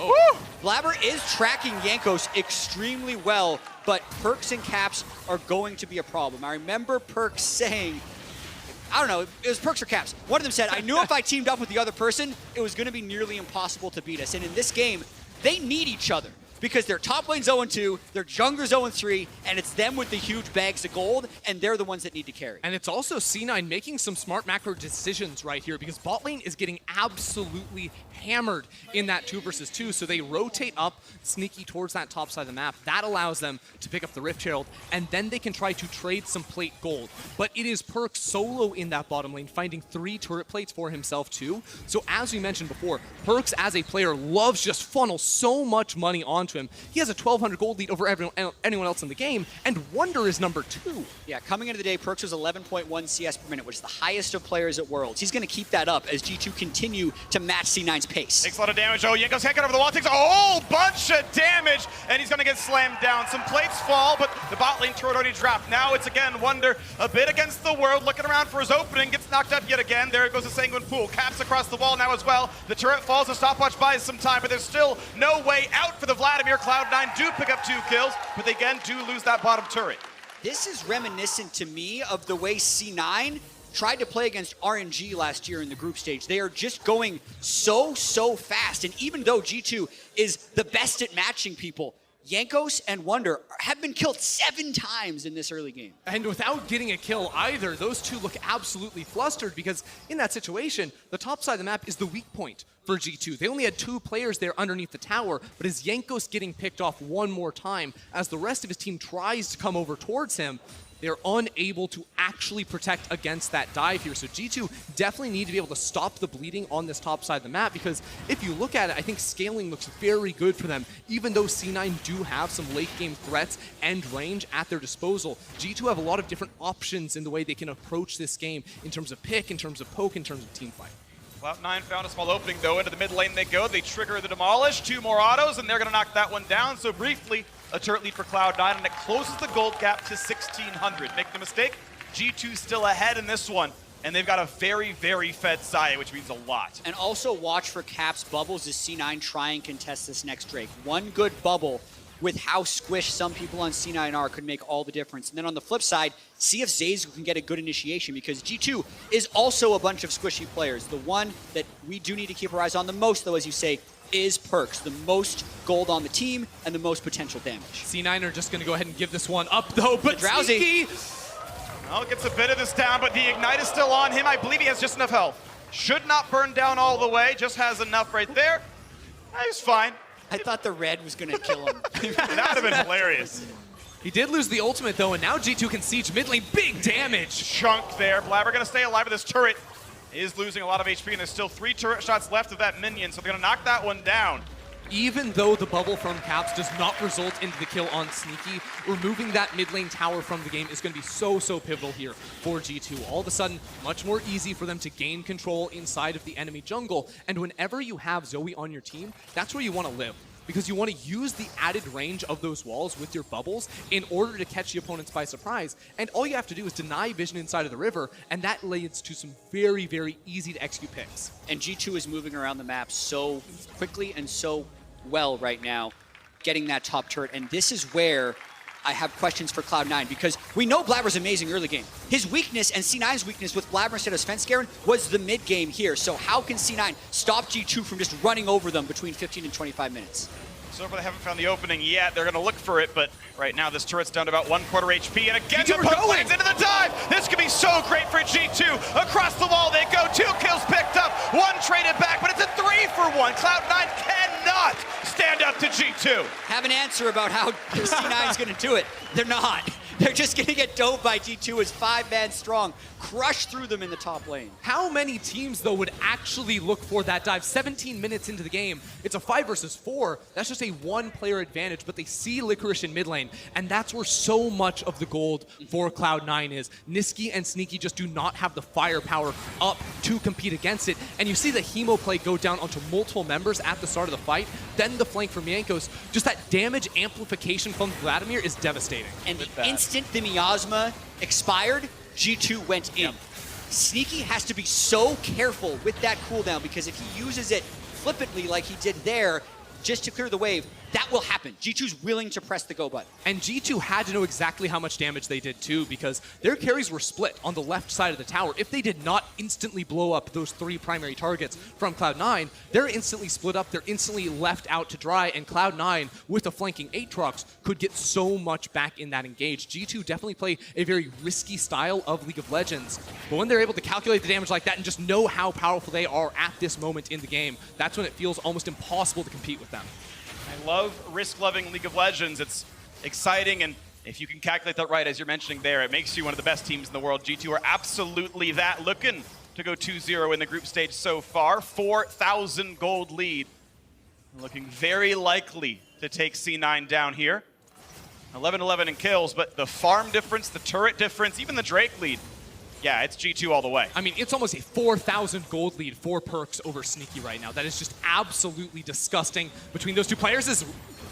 Blabber is tracking Jankos extremely well, but Perkz and Caps are going to be a problem. I remember Perkz saying, I don't know, it was Perkz or Caps. One of them said, I knew if I teamed up with the other person, it was going to be nearly impossible to beat us. And in this game, they need each other, because their top lane's 0-2, their jungler's 0-3, and it's them with the huge bags of gold, and they're the ones that need to carry. And it's also C9 making some smart macro decisions right here, because bot lane is getting absolutely hammered in that 2 versus 2, so they rotate up sneaky towards that top side of the map. That allows them to pick up the Rift Herald, and then they can try to trade some plate gold. But it is Perkz solo in that bottom lane, finding 3 turret plates for himself too. So as we mentioned before, Perkz as a player loves just funnel so much money onto him. He has a 1,200 gold lead over anyone else in the game, and Wonder is number 2. Yeah, coming into the day, Perkz was 11.1 CS per minute, which is the highest of players at Worlds. He's going to keep that up as G2 continue to match C9's pace. Takes a lot of damage. Oh, Jankos can't get over the wall. Takes a whole bunch of damage, and he's going to get slammed down. Some plates fall, but the bot lane turret already dropped. Now it's again Wonder, a bit against the world, looking around for his opening, gets knocked up yet again. There goes the Sanguine Pool. Caps across the wall now as well. The turret falls, the stopwatch buys some time, but there's still no way out for the Vladimir. Cloud9 do pick up 2 kills, but they again do lose that bottom turret. This is reminiscent to me of the way C9 tried to play against RNG last year in the group stage. They are just going so fast, and even though G2 is the best at matching people, Jankos and Wonder have been killed 7 times in this early game. And without getting a kill either, those two look absolutely flustered, because in that situation, the top side of the map is the weak point for G2. They only had 2 players there underneath the tower, but as Jankos getting picked off one more time, as the rest of his team tries to come over towards him, they're unable to actually protect against that dive here. So G2 definitely need to be able to stop the bleeding on this top side of the map, because if you look at it, I think scaling looks very good for them. Even though C9 do have some late game threats and range at their disposal, G2 have a lot of different options in the way they can approach this game in terms of pick, in terms of poke, in terms of team fight. Cloud9 found a small opening though. Into the mid lane they go. They trigger the demolish. 2 more autos, and they're going to knock that one down. So briefly, a turret lead for Cloud9, and it closes the gold gap to 1,600. Make no mistake, G2 still ahead in this one, and they've got a very fed Xayah, which means a lot. And also watch for Caps bubbles as C9 try and contest this next Drake. One good bubble with how squished some people on C9 are could make all the difference. And then on the flip side, see if Zayzou can get a good initiation, because G2 is also a bunch of squishy players. The one that we do need to keep our eyes on the most, though, as you say, is Perkz, the most gold on the team and the most potential damage. C9 are just going to go ahead and give this one up, though, but Drowsy. Sneaky. Well, gets a bit of this down, but the Ignite is still on him. I believe he has just enough health. Should not burn down all the way, just has enough right there. He's fine. I thought the red was going to kill him. That would have been hilarious. He did lose the ultimate, though, and now G2 can siege mid lane. Big damage. Chunk there. Blabber going to stay alive with this turret. Is losing a lot of HP, and there's still 3 turret shots left of that minion, so they're going to knock that one down. Even though the bubble from Caps does not result into the kill on Sneaky, removing that mid lane tower from the game is going to be so pivotal here for G2. All of a sudden, much more easy for them to gain control inside of the enemy jungle, and whenever you have Zoe on your team, that's where you want to live, because you want to use the added range of those walls with your bubbles in order to catch the opponents by surprise. And all you have to do is deny vision inside of the river, and that leads to some very easy to execute picks. And G2 is moving around the map so quickly and so well right now, getting that top turret. And this is where I have questions for Cloud9, because we know Blabber's amazing early game. His weakness and C9's weakness with Blabber instead of Sven Skaren was the mid game here. So how can C9 stop G2 from just running over them between 15 and 25 minutes? So far they haven't found the opening yet. They're going to look for it, but right now this turret's down to about 1/4 HP. And again, the poke lands into the dive. This could be so great for G2. Across the wall they go. 2 kills picked up, 1 traded back, but it's a 3-for-1. Cloud9 cannot stand up to G2. Have an answer about how C9 is going to do it. They're not. They're just going to get doped by G2 as 5-man strong, crush through them in the top lane. How many teams, though, would actually look for that dive? 17 minutes into the game, it's a 5 versus 4. That's just a 1-player advantage, but they see Licorice in mid lane, and that's where so much of the gold for Cloud9 is. Nisqy and Sneaky just do not have the firepower up to compete against it, and you see the Hemo play go down onto multiple members at the start of the fight, then the flank from Jankos. Just that damage amplification from Vladimir is devastating. And the instant the miasma expired, G2 went in. Sneaky has to be so careful with that cooldown because if he uses it flippantly like he did there, just to clear the wave, that will happen. G2's willing to press the go button. And G2 had to know exactly how much damage they did too, because their carries were split on the left side of the tower. If they did not instantly blow up those 3 primary targets from Cloud9, they're instantly split up, they're instantly left out to dry, and Cloud9, with the flanking Aatrox, could get so much back in that engage. G2 definitely play a very risky style of League of Legends, but when they're able to calculate the damage like that and just know how powerful they are at this moment in the game, that's when it feels almost impossible to compete with them. I love risk-loving League of Legends. It's exciting, and if you can calculate that right, as you're mentioning there, it makes you one of the best teams in the world. G2 are absolutely that. Looking to go 2-0 in the group stage so far. 4,000 gold lead. Looking very likely to take C9 down here. 11-11 in kills, but the farm difference, the turret difference, even the Drake lead. Yeah, it's G2 all the way. I mean, it's almost a 4,000 gold lead for Perks over Sneaky right now. That is just absolutely disgusting between those two players.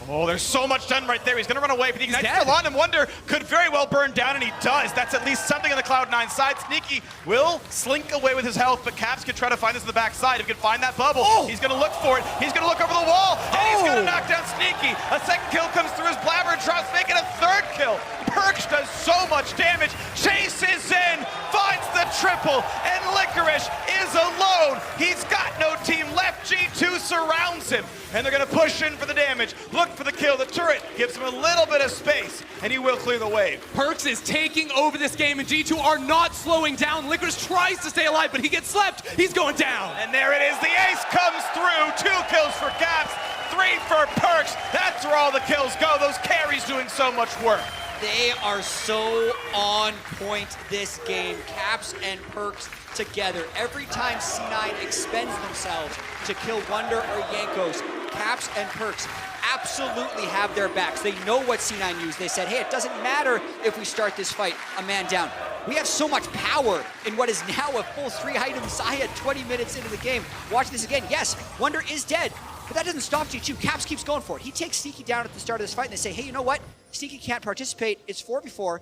Oh, there's so much done right there. He's going to run away, but the Ignite still on him. Wonder could very well burn down, and he does. That's at least something on the Cloud9 side. Sneaky will slink away with his health, but Caps could try to find this in the backside. If he can find that bubble, he's going to look for it. He's going to look over the wall, and he's going to knock down Sneaky. A second kill comes through his Blabber, drops, making a 3rd kill. Perks does so much damage, chases in, finds the triple, and Licorice is alone. He's got no team left. G2 surrounds him, and they're going to push in for the damage. Look for the kill. The turret gives him a little bit of space, and he will clear the wave. Perks is taking over this game, and G2 are not slowing down. Licorice tries to stay alive, but he gets slept. He's going down. And there it is. The ace comes through. 2 kills for Caps, 3 for Perks. That's where all the kills go. Those carries doing so much work. They are so on point this game. Caps and Perks together. Every time C9 expends themselves to kill Wonder or Jankos, Caps and Perks absolutely have their backs. They know what C9 used. They said, hey, it doesn't matter if we start this fight a man down. We have so much power in what is now a full 3-item Saya 20 minutes into the game. Watch this again. Yes, Wonder is dead, but that doesn't stop G2. Caps keeps going for it. He takes Sneaky down at the start of this fight, and they say, hey, you know what? Sneaky can't participate. It's 4v4.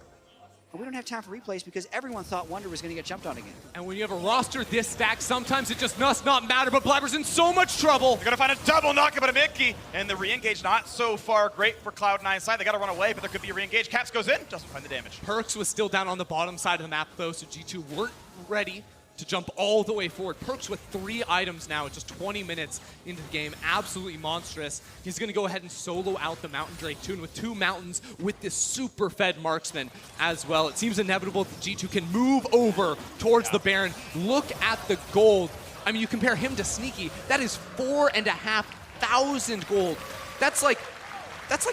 And we don't have time for replays because everyone thought Wonder was going to get jumped on again. And when you have a roster this stacked, sometimes it just does not matter, but Blabber's in so much trouble. They're going to find a double knockup at a Mickey, and the re-engage not so far great for Cloud9 side. They got to run away, but there could be a re-engage. Caps goes in, doesn't find the damage. Perks was still down on the bottom side of the map, though, so G2 weren't ready to jump all the way forward. Perks with 3 items now at just 20 minutes into the game. Absolutely monstrous. He's going to go ahead and solo out the Mountain Drake too, and with 2 mountains with this super fed marksman as well. It seems inevitable that G2 can move over towards the Baron. Look at the gold. I mean, you compare him to Sneaky. That is 4,500 gold. That's like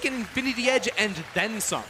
an Infinity Edge and then some.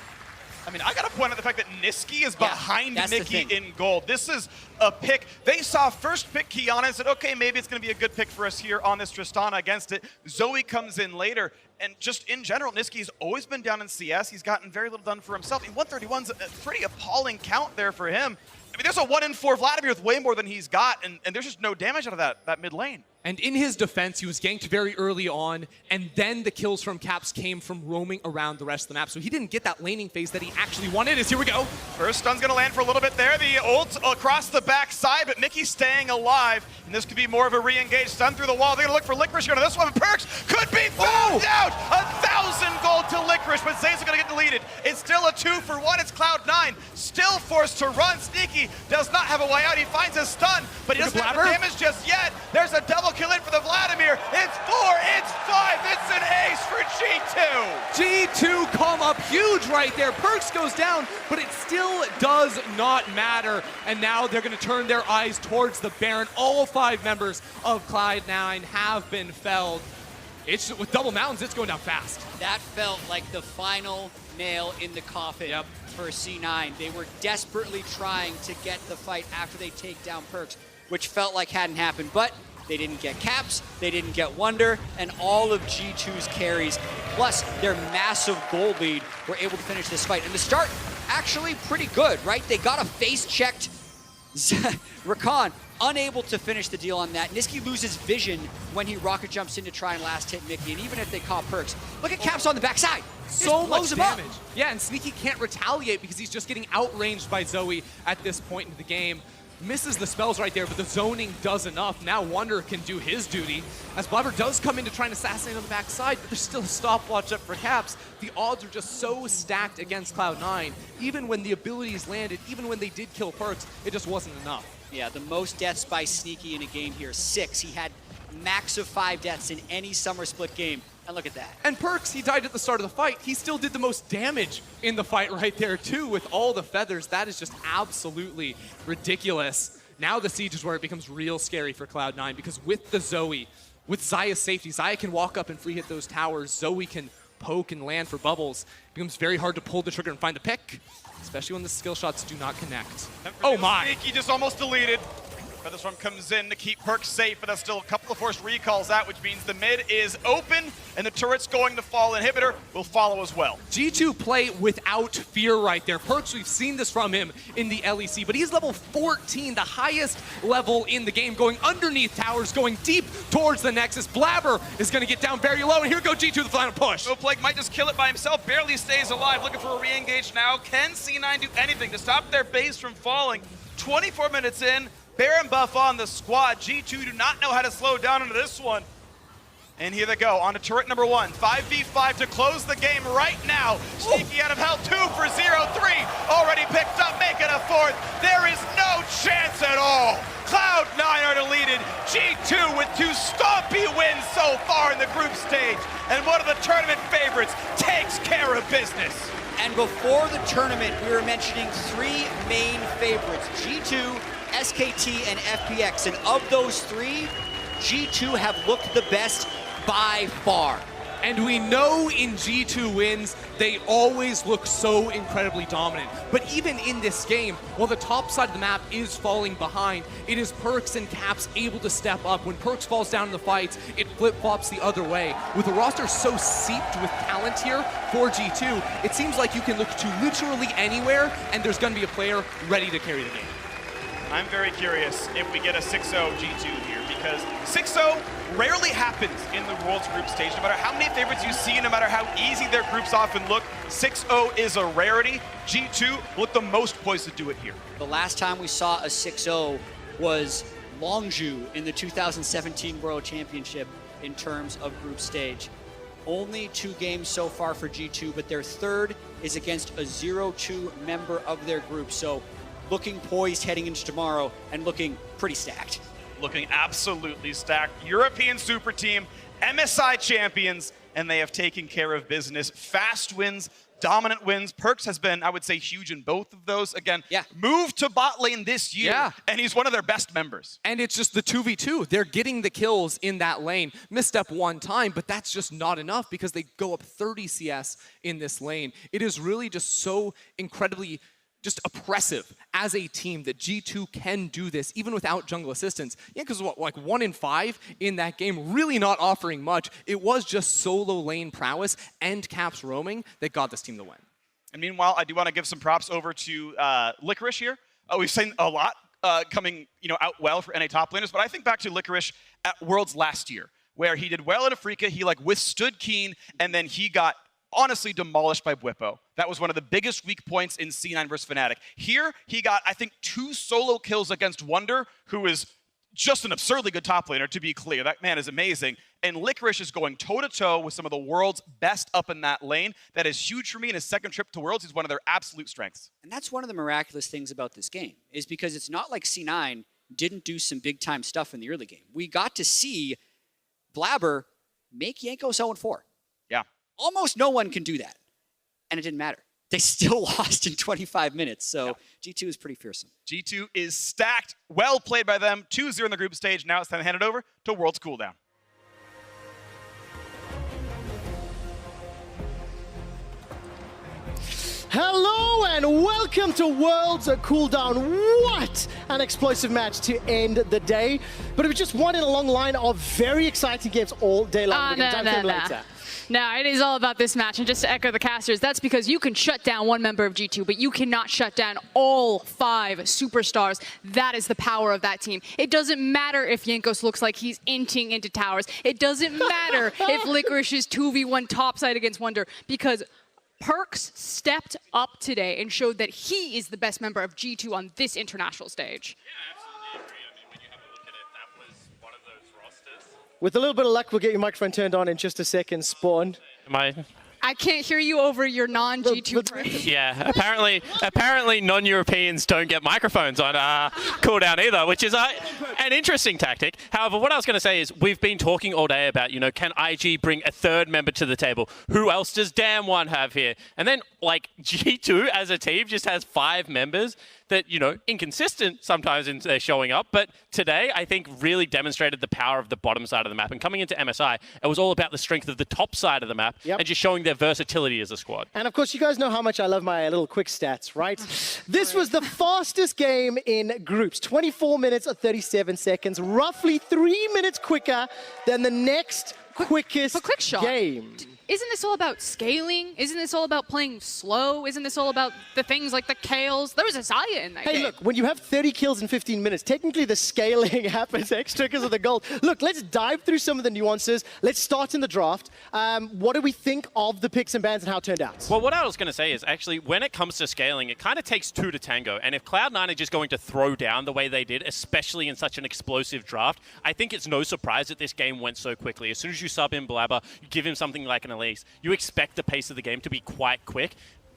I mean, I got to point out the fact that Nisqy is behind Mickey in gold. This is a pick. They saw first pick Kiana and said, okay, maybe it's going to be a good pick for us here on this Tristana against it. Zoe comes in later. And just in general, Nisqy's always been down in CS. He's gotten very little done for himself. And 131's a pretty appalling count there for him. I mean, there's a 1 in 4 Vladimir with way more than he's got, and there's just no damage out of that mid lane. And in his defense, he was ganked very early on, and then the kills from Caps came from roaming around the rest of the map. So he didn't get that laning phase that he actually wanted. Here we go. First stun's going to land for a little bit there. The ult across the backside, but Mickey's staying alive. And this could be more of a re-engage stun through the wall. They're going to look for Licorice here. Now this one, Perks could be found out. 1,000 gold to Licorice, but Zay's going to get deleted. It's still a 2-for-1. It's Cloud9. still forced to run. Sneaky does not have a way out. He finds a stun, but he doesn't have the damage just yet. There's a double kill in for the Vladimir. It's 4, it's 5, it's an ace for G2. G2 come up huge right there. Perks goes down, but it still does not matter. And now they're going to turn their eyes towards the Baron. All 5 members of Cloud9 have been felled. It's with double mountains, it's going down fast. That felt like the final nail in the coffin for C9. They were desperately trying to get the fight after they take down Perks, which felt like hadn't happened, but they didn't get Caps, they didn't get Wonder, and all of G2's carries, plus their massive gold lead, were able to finish this fight. And the start, actually pretty good, right? They got a face-checked Rakan, unable to finish the deal on that. Niski loses vision when he rocket jumps in to try and last hit Mickey, and even if they caught Perks, look at Caps on the backside. So much damage. Yeah, and Sneaky can't retaliate because he's just getting outranged by Zoe at this point in the game. Misses the spells right there, but the zoning does enough. Now Wonder can do his duty, as Blabber does come in to try and assassinate on the backside, but there's still a stopwatch up for Caps. The odds are just so stacked against Cloud9. Even when the abilities landed, even when they did kill Perks, it just wasn't enough. Yeah, the most deaths by Sneaky in a game here, 6. He had max of 5 deaths in any summer split game. And look at that. And Perks, he died at the start of the fight. He still did the most damage in the fight right there too with all the feathers. That is just absolutely ridiculous. Now the siege is where it becomes real scary for Cloud9 because with the Zoe, with Xayah's safety, Xayah can walk up and free hit those towers. Zoe can poke and land for bubbles. It becomes very hard to pull the trigger and find the pick, especially when the skill shots do not connect. Oh my! Sneaky just almost deleted. Featherstorm comes in to keep Perks safe, but that's still a couple of forced recalls out, which means the mid is open, and the turret's going to fall. Inhibitor will follow as well. G2 play without fear right there. Perks, we've seen this from him in the LEC, but he's level 14, the highest level in the game, going underneath towers, going deep towards the Nexus. Blabber is going to get down very low, and here go G2, the final push. Snowflake might just kill it by himself, barely stays alive, looking for a re-engage now. Can C9 do anything to stop their base from falling? 24 minutes in. Baron buff on the squad. G2 do not know how to slow down into this one. And here they go, on to turret number 1. 5v5 to close the game right now. Sneaky out of hell, 2 for 0-3. Already picked up, make it a 4th. There is no chance at all. Cloud9 are deleted. G2 with 2 stompy wins so far in the group stage. And one of the tournament favorites takes care of business. And before the tournament, we were mentioning 3 main favorites, G2, SKT, and FPX. And of those 3, G2 have looked the best by far. And we know in G2 wins, they always look so incredibly dominant. But even in this game, while the top side of the map is falling behind, it is Perks and Caps able to step up. When Perks falls down in the fights, it flip-flops the other way. With the roster so seeped with talent here for G2, it seems like you can look to literally anywhere, and there's going to be a player ready to carry the game. I'm very curious if we get a 6-0 G2 here, because 6-0 rarely happens in the World's group stage. No matter how many favorites you see, no matter how easy their groups often look, 6-0 is a rarity. G2 look the most poised to do it here. The last time we saw a 6-0 was Longju in the 2017 World Championship in terms of group stage. Only 2 games so far for G2, but their 3rd is against a 0-2 member of their group. So looking poised heading into tomorrow and looking pretty stacked. Looking absolutely stacked. European super team, MSI champions, and they have taken care of business. Fast wins, dominant wins. Perks has been, I would say, huge in both of those. Again, moved to bot lane this year, and he's one of their best members. And it's just the 2v2. They're getting the kills in that lane. Misstep one time, but that's just not enough because they go up 30 CS in this lane. It is really just so incredibly just oppressive as a team that G2 can do this even without jungle assistance. Yeah, because what, like 1 in 5 in that game, really not offering much. It was just solo lane prowess and Caps roaming that got this team the win. And meanwhile, I do want to give some props over to Licorice here. We've seen a lot coming out well for NA top laners, but I think back to Licorice at Worlds last year, where he did well in Afrika, he withstood Keen, and then he got honestly demolished by Bwipo. That was one of the biggest weak points in C9 versus Fnatic. Here, he got, I think, 2 solo kills against Wonder, who is just an absurdly good top laner, to be clear. That man is amazing. And Licorice is going toe-to-toe with some of the world's best up in that lane. That is huge for me in his second trip to Worlds. He's one of their absolute strengths. And that's one of the miraculous things about this game, is because it's not like C9 didn't do some big-time stuff in the early game. We got to see Blabber make Jankos 0-4. Yeah. Almost no one can do that. And it didn't matter. They still lost in 25 minutes, so G2 is pretty fearsome. G2 is stacked. Well played by them. 2-0 in the group stage. Now it's time to hand it over to Worlds Cooldown. Hello and welcome to Worlds Cooldown. What an explosive match to end the day. But it was just one in a long line of very exciting games all day long. We're going to dive in later. No, it is all about this match. And just to echo the casters, that's because you can shut down one member of G2, but you cannot shut down all 5 superstars. That is the power of that team. It doesn't matter if Jankos looks like he's inching into towers. It doesn't matter if Licorice is 2v1 topside against Wonder, because Perkz stepped up today and showed that he is the best member of G2 on this international stage. With a little bit of luck, we'll get your microphone turned on in just a second, Spawn. I can't hear you over your non-G2 friends. Yeah, apparently non-Europeans don't get microphones on cooldown either, which is an interesting tactic. However, what I was going to say is we've been talking all day about, can IG bring a third member to the table? Who else does Damwon have here? And then, G2 as a team just has 5 members that, inconsistent sometimes in their showing up. But today, I think, really demonstrated the power of the bottom side of the map. And coming into MSI, it was all about the strength of the top side of the map and just showing their versatility as a squad. And of course, you guys know how much I love my little quick stats, right? This was the fastest game in groups. 24 minutes or 37 seconds, roughly 3 minutes quicker than the next quickest game. Isn't this all about scaling? Isn't this all about playing slow? Isn't this all about the things like the Kales? There was a Xayah in that game. Hey, look, when you have 30 kills in 15 minutes, technically the scaling happens extra because of the gold. Look, let's dive through some of the nuances. Let's start in the draft. What do we think of the picks and bans and how it turned out? Well, what I was going to say is actually when it comes to scaling, it kind of takes 2 to tango. And if Cloud9 are just going to throw down the way they did, especially in such an explosive draft, I think it's no surprise that this game went so quickly. As soon as you sub in Blabber, you give him something like an Elise, you expect the pace of the game to be quite quick.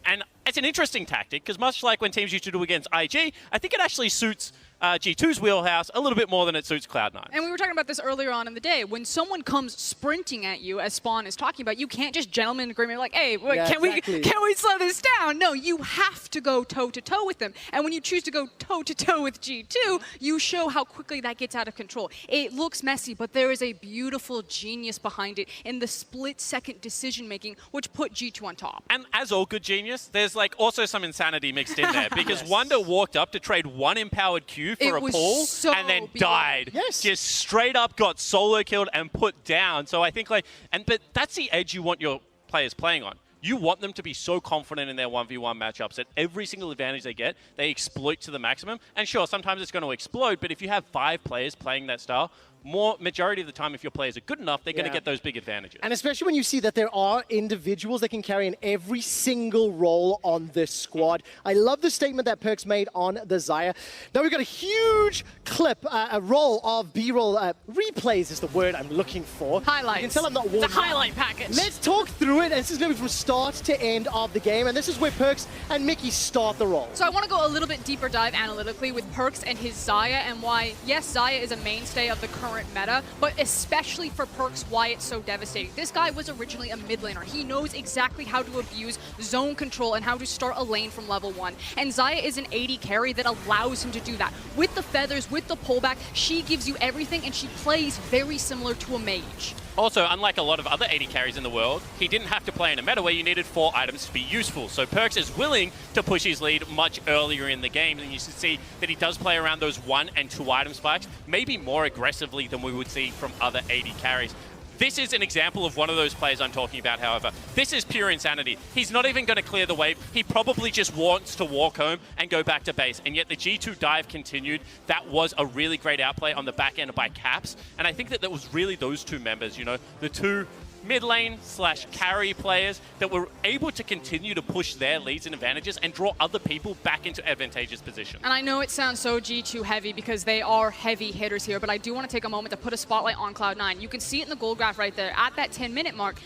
And it's an interesting tactic, because much like when teams used to do against IG, I think it actually suits G2's wheelhouse a little bit more than it suits Cloud9. And we were talking about this earlier on in the day. When someone comes sprinting at you, as Spawn is talking about, you can't just gentleman agreement like, hey, can we slow this down? No, you have to go toe-to-toe with them. And when you choose to go toe-to-toe with G2, you show how quickly that gets out of control. It looks messy, but there is a beautiful genius behind it in the split-second decision-making, which put G2 on top. And as all good genius, there's also some insanity mixed in there, because Wonder walked up to trade 1 empowered Q for a pull and then died. Just straight up got solo killed and put down. So I think but that's the edge you want your players playing on. You want them to be so confident in their 1v1 matchups that every single advantage they get, they exploit to the maximum. And sure, sometimes it's going to explode, but if you have 5 players playing that style, majority of the time, if your players are good enough, they're going to get those big advantages. And especially when you see that there are individuals that can carry in every single role on this squad. I love the statement that Perkz made on the Xayah. Now we've got a huge clip, a roll of B-roll replays is the word I'm looking for. Highlights. You can tell I'm not warm. The highlight package. Let's talk through it, and this is going to be from start to end of the game, and this is where Perkz and Mickey start the roll. So I want to go a little bit deeper dive analytically with Perkz and his Xayah, and why, yes, Xayah is a mainstay of the current meta, but especially for Perkz, why it's so devastating. This guy was originally a mid laner. He knows exactly how to abuse zone control and how to start a lane from level 1. And Xayah is an AD carry that allows him to do that. With the feathers, with the pullback, she gives you everything, and she plays very similar to a mage. Also, unlike a lot of other AD carries in the world, he didn't have to play in a meta where you needed 4 items to be useful. So Perkz is willing to push his lead much earlier in the game, and you should see that he does play around those 1 and 2 item spikes, maybe more aggressively than we would see from other AD carries. This is an example of one of those plays I'm talking about, however. This is pure insanity. He's not even going to clear the wave. He probably just wants to walk home and go back to base. And yet the G2 dive continued. That was a really great outplay on the back end by Caps. And I think that was really those 2 members, the 2 mid lane / carry players that were able to continue to push their leads and advantages and draw other people back into advantageous positions. And I know it sounds so G2 heavy because they are heavy hitters here, but I do want to take a moment to put a spotlight on Cloud9. You can see it in the gold graph right there. At that 10-minute mark,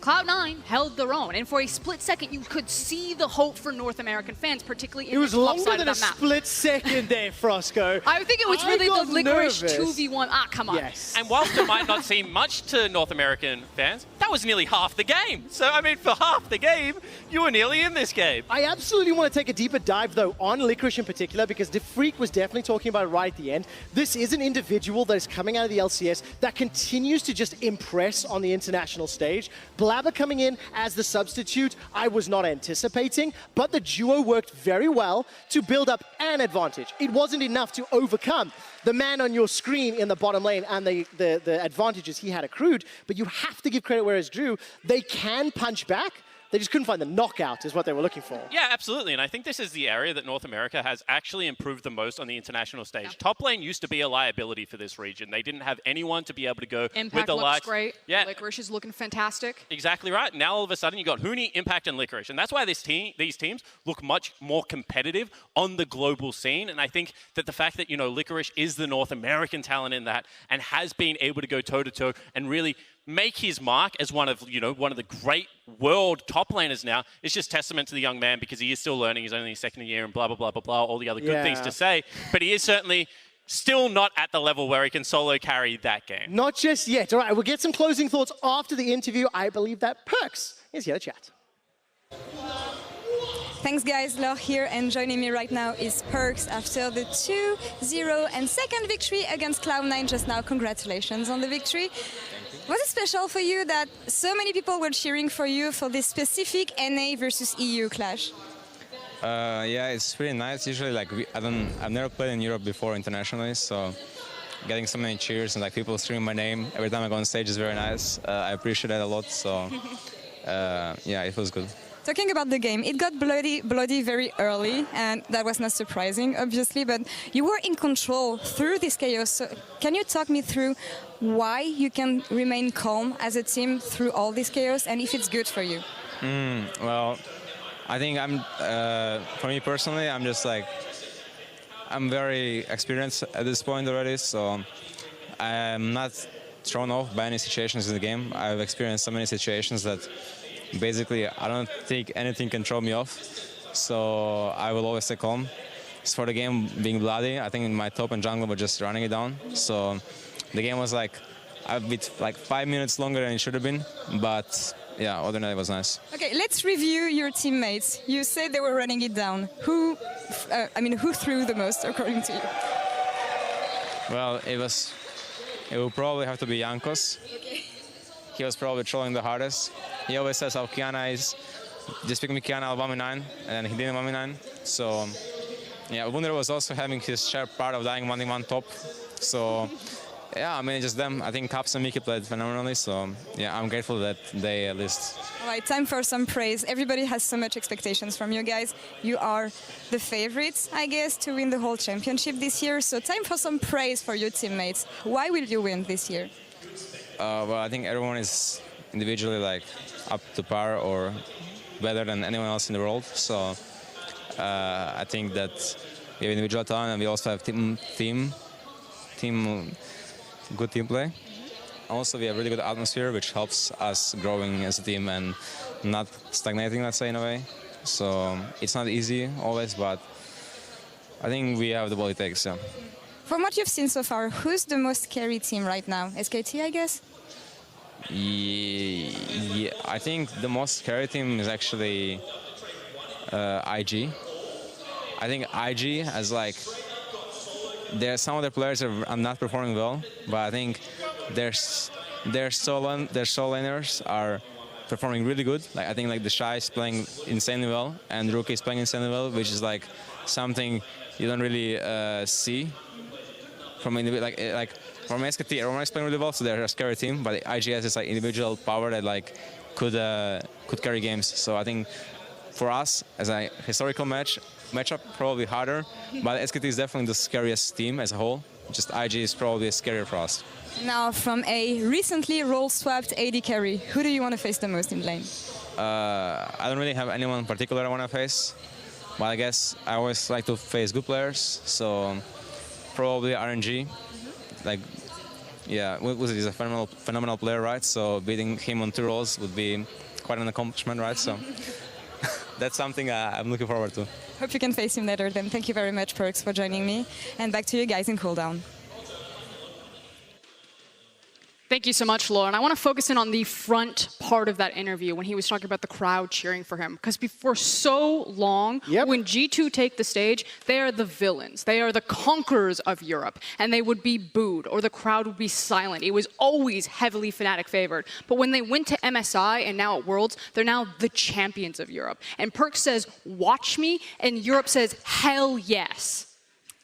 Cloud9 held their own, and for a split second, you could see the hope for North American fans, particularly in the top side of that map. It was longer than a split second there, Frosco. I think it was really the Licorice nervous. 2v1. Ah, come on. Yes. And whilst it might not seem much to North American fans, that was nearly half the game. So, I mean, for half the game, you were nearly in this game. I absolutely want to take a deeper dive, though, on Licorice in particular, because the Freak was definitely talking about it right at the end. This is an individual that is coming out of the LCS that continues to just impress on the international stage. Blabber coming in as the substitute, I was not anticipating, but the duo worked very well to build up an advantage. It wasn't enough to overcome the man on your screen in the bottom lane and the advantages he had accrued, but you have to give credit where it's due. They can punch back. They just couldn't find the knockout is what they were looking for. Yeah, absolutely. And I think this is the area that North America has actually improved the most on the international stage. Yeah. Top lane used to be a liability for this region. They didn't have anyone to be able to go Impact with the looks likes. Great. Yeah. Licorice is looking fantastic. Exactly right. Now all of a sudden you got Huni, Impact, and Licorice. And that's why these teams look much more competitive on the global scene. And I think that the fact that, you know, Licorice is the North American talent in that and has been able to go toe-to-toe and really make his mark as one of the great world top laners now is just testament to the young man, because he is still learning. He's only his second year and blah, blah, blah, blah, blah, all the other good things to say. But he is certainly still not at the level where he can solo carry that game. Not just yet. All right, we'll get some closing thoughts after the interview. I believe that Perks is here to chat. Thanks, guys. Laure here, and joining me right now is Perks after the 2-0 and second victory against Cloud9 just now. Congratulations on the victory. Was it special for you that so many people were cheering for you for this specific NA versus EU clash? Yeah, it's pretty nice. Usually, like I've never played in Europe before internationally, so getting so many cheers and like people screaming my name every time I go on stage is very nice. I appreciate that a lot. So yeah, it feels good. Talking about the game, it got bloody very early, and that was not surprising, obviously, but you were in control through this chaos. So can you talk me through why you can remain calm as a team through all this chaos, and if it's good for you? Well, I think for me personally, I'm very experienced at this point already, so I'm not thrown off by any situations in the game. I've experienced so many situations that basically I don't think anything can throw me off, so I will always stay calm. As for the game being bloody, I think my top and jungle were just running it down, so the game was like a bit like 5 minutes longer than it should have been, but yeah, other than that, it was nice. Okay, let's review your teammates. You said they were running it down. Who threw the most, according to you? Well, it will probably have to be Jankos. Okay. He was probably trolling the hardest. He always says how Kiana is, just pick me Kiana, I'll 1v9, and he didn't 1v9. So, yeah, Wunder was also having his share part of dying 1v1 top. So, yeah, I mean, it's just them. I think Caps and Mickey played phenomenally, so, yeah, I'm grateful that they at least. All right, time for some praise. Everybody has so much expectations from you guys. You are the favorites, I guess, to win the whole championship this year. So, time for some praise for your teammates. Why will you win this year? Well, I think everyone is individually like up to par or better than anyone else in the world. So I think that we have individual talent and we also have good team play. Also, we have really good atmosphere, which helps us growing as a team and not stagnating, let's say, in a way. So it's not easy always, but I think we have the ball it takes. Yeah. From what you've seen so far, who's the most scary team right now? SKT, I guess? Yeah, I think the most scary team is actually IG. I think IG has like, some of their players are not performing well, but I think their solo laners are performing really good. Like I think like the Shy is playing insanely well and Rookie is playing insanely well, which is like something you don't really see from from SKT. Everyone is playing really well, so they're a scary team. But IG has this like individual power that like could carry games. So I think for us as a historical matchup, probably harder. But SKT is definitely the scariest team as a whole. just IG is probably scarier for us. Now, from a recently role-swapped AD carry, who do you want to face the most in lane? I don't really have anyone in particular I want to face, but I guess I always like to face good players, so probably RNG. Like, yeah, he's a phenomenal player, right? So beating him on 2 roles would be quite an accomplishment, right? So that's something I'm looking forward to. Hope you can face him later then. Thank you very much, Perks, for joining me. And back to you guys in cooldown. Thank you so much, Laura. And I want to focus in on the front part of that interview when he was talking about the crowd cheering for him. Because for so long, when G2 take the stage, they are the villains. They are the conquerors of Europe. And they would be booed or the crowd would be silent. It was always heavily Fnatic favored. But when they went to MSI and now at Worlds, they're now the champions of Europe. And Perks says, watch me. And Europe says, hell yes.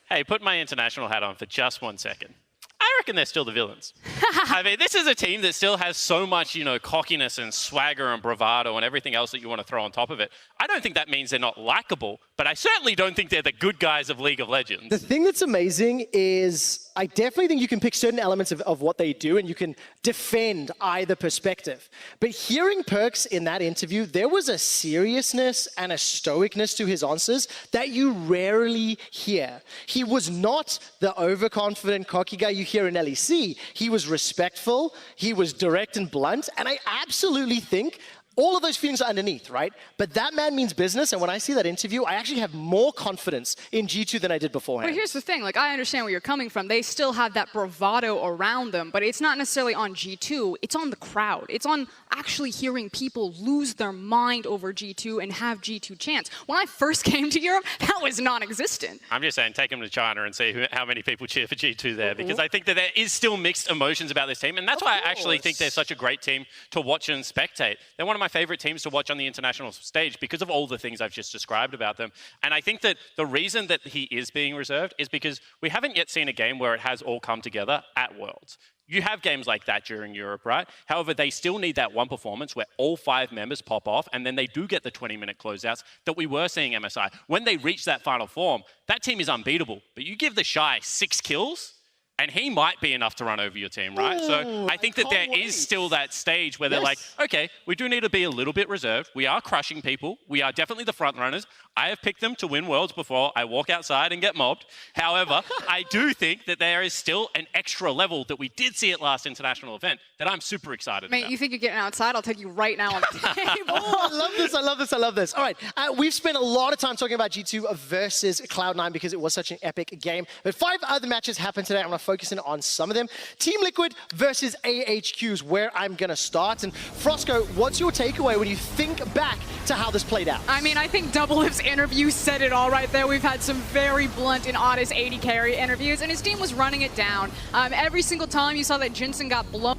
Hey, put my international hat on for just 1 second. I reckon they're still the villains. I mean, this is a team that still has so much, you know, cockiness and swagger and bravado and everything else that you want to throw on top of it. I don't think that means they're not likable, but I certainly don't think they're the good guys of League of Legends. The thing that's amazing is I definitely think you can pick certain elements of what they do and you can defend either perspective. But hearing Perks in that interview, there was a seriousness and a stoicness to his answers that you rarely hear. He was not the overconfident, cocky guy you hear in LEC. He was respectful, he was direct and blunt, and I absolutely think all of those feelings are underneath, right? But that man means business, and when I see that interview, I actually have more confidence in G2 than I did beforehand. But here's the thing, like, I understand where you're coming from. They still have that bravado around them, but it's not necessarily on G2, it's on the crowd. It's on actually hearing people lose their mind over G2 and have G2 chance. When I first came to Europe, that was non-existent. I'm just saying, take them to China and see how many people cheer for G2 there, because I think that there is still mixed emotions about this team, and that's why I actually think they're such a great team to watch and spectate. They're one of my favorite teams to watch on the international stage because of all the things I've just described about them. And I think that the reason that he is being reserved is because we haven't yet seen a game where it has all come together at Worlds. You have games like that during Europe, right? However, they still need that one performance where all 5 members pop off and then they do get the 20-minute closeouts that we were seeing MSI. When they reach that final form, that team is unbeatable. But you give the Shy 6 kills, and he might be enough to run over your team, right? So I think that there is still that stage where they're like, okay, we do need to be a little bit reserved. We are crushing people. We are definitely the front runners. I have picked them to win Worlds before. I walk outside and get mobbed. However, I do think that there is still an extra level that we did see at last international event that I'm super excited Mate, about. you think you're getting outside? I'll take you right now on the table. Oh, I love this, I love this, I love this. All right, we've spent a lot of time talking about G2 versus Cloud9 because it was such an epic game. But 5 other matches happened today. I'm going to focus in on some of them. Team Liquid versus AHQ is where I'm going to start. And Frosco, what's your takeaway when you think back to how this played out? I mean, I think Doublelift's interview said it all right there. We've had some very blunt and honest AD carry interviews, and his team was running it down. Every single time you saw that Jensen got blown.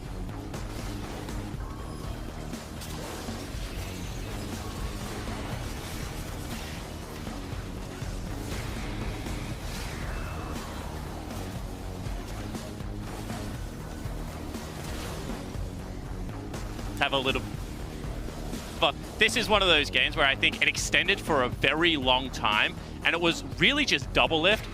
Have a little. But this is one of those games where I think it extended for a very long time, and it was really just Doublelift.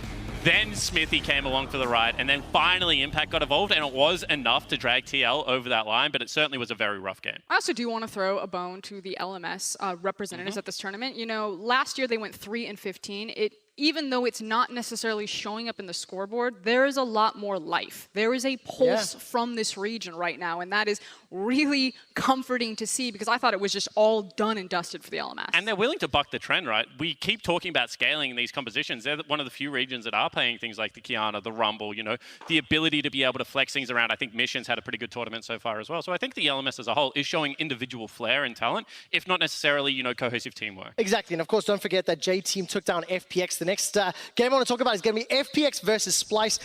Then Smithy came along for the ride, and then finally Impact got involved, and it was enough to drag TL over that line, but it certainly was a very rough game. I also do want to throw a bone to the LMS representatives at this tournament. You know, last year they went 3-15. Even though it's not necessarily showing up in the scoreboard, there is a lot more life. There is a pulse from this region right now, and that is really comforting to see because I thought it was just all done and dusted for the LMS. And they're willing to buck the trend, right? We keep talking about scaling in these compositions. They're one of the few regions that are playing things like the Kiana, the Rumble, you know, the ability to be able to flex things around. I think Mission's had a pretty good tournament so far as well. So I think the LMS as a whole is showing individual flair and talent, if not necessarily, you know, cohesive teamwork. Exactly, and of course, don't forget that J-Team took down FPX. The next game I want to talk about is going to be FPX versus Splyce.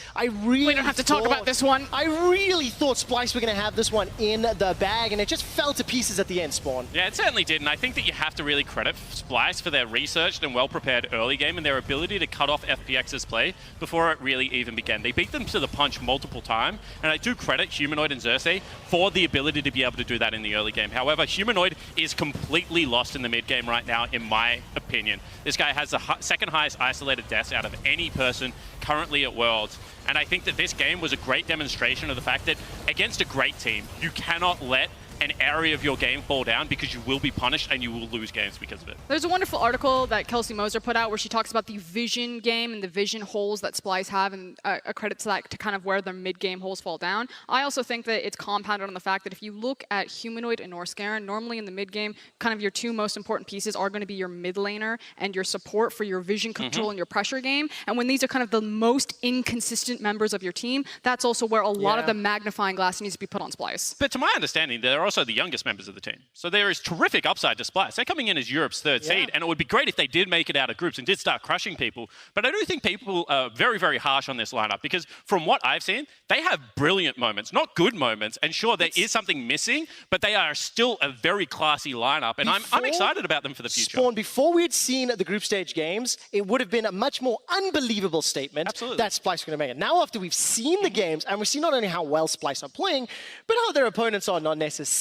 We don't have to talk about this one. I really thought Splyce were going to have this one in the bag, and it just fell to pieces at the end, Spawn. Yeah, it certainly did, and I think that you have to really credit Splyce for their researched and well-prepared early game and their ability to cut off FPX's play before it really even began. They beat them to the punch multiple times, and I do credit Humanoid and Xerxes for the ability to be able to do that in the early game. However, Humanoid is completely lost in the mid game right now, in my opinion. This guy has the second highest isolated deaths out of any person currently at Worlds. And I think that this game was a great demonstration of the fact that against a great team, you cannot let an area of your game fall down because you will be punished and you will lose games because of it. There's a wonderful article that Kelsey Moser put out where she talks about the vision game and the vision holes that Splice have, and a credit to that to kind of where their mid-game holes fall down. I also think that it's compounded on the fact that if you look at Humanoid and Norscarin, normally in the mid-game, kind of your two most important pieces are going to be your mid laner and your support for your vision control and your pressure game. And when these are kind of the most inconsistent members of your team, that's also where a lot of the magnifying glass needs to be put on Splice. But to my understanding, they're also the youngest members of the team. So there is terrific upside to Splice. They're coming in as Europe's third seed, and it would be great if they did make it out of groups and did start crushing people. But I do think people are very, very harsh on this lineup because from what I've seen, they have brilliant moments, not good moments. And sure, there is something missing, but they are still a very classy lineup, and I'm excited about them for the future. Spawn, before we had seen the group stage games, it would have been a much more unbelievable statement that Splice are going to make it. Now, after we've seen the games, and we've seen not only how well Splice are playing, but how their opponents are not necessarily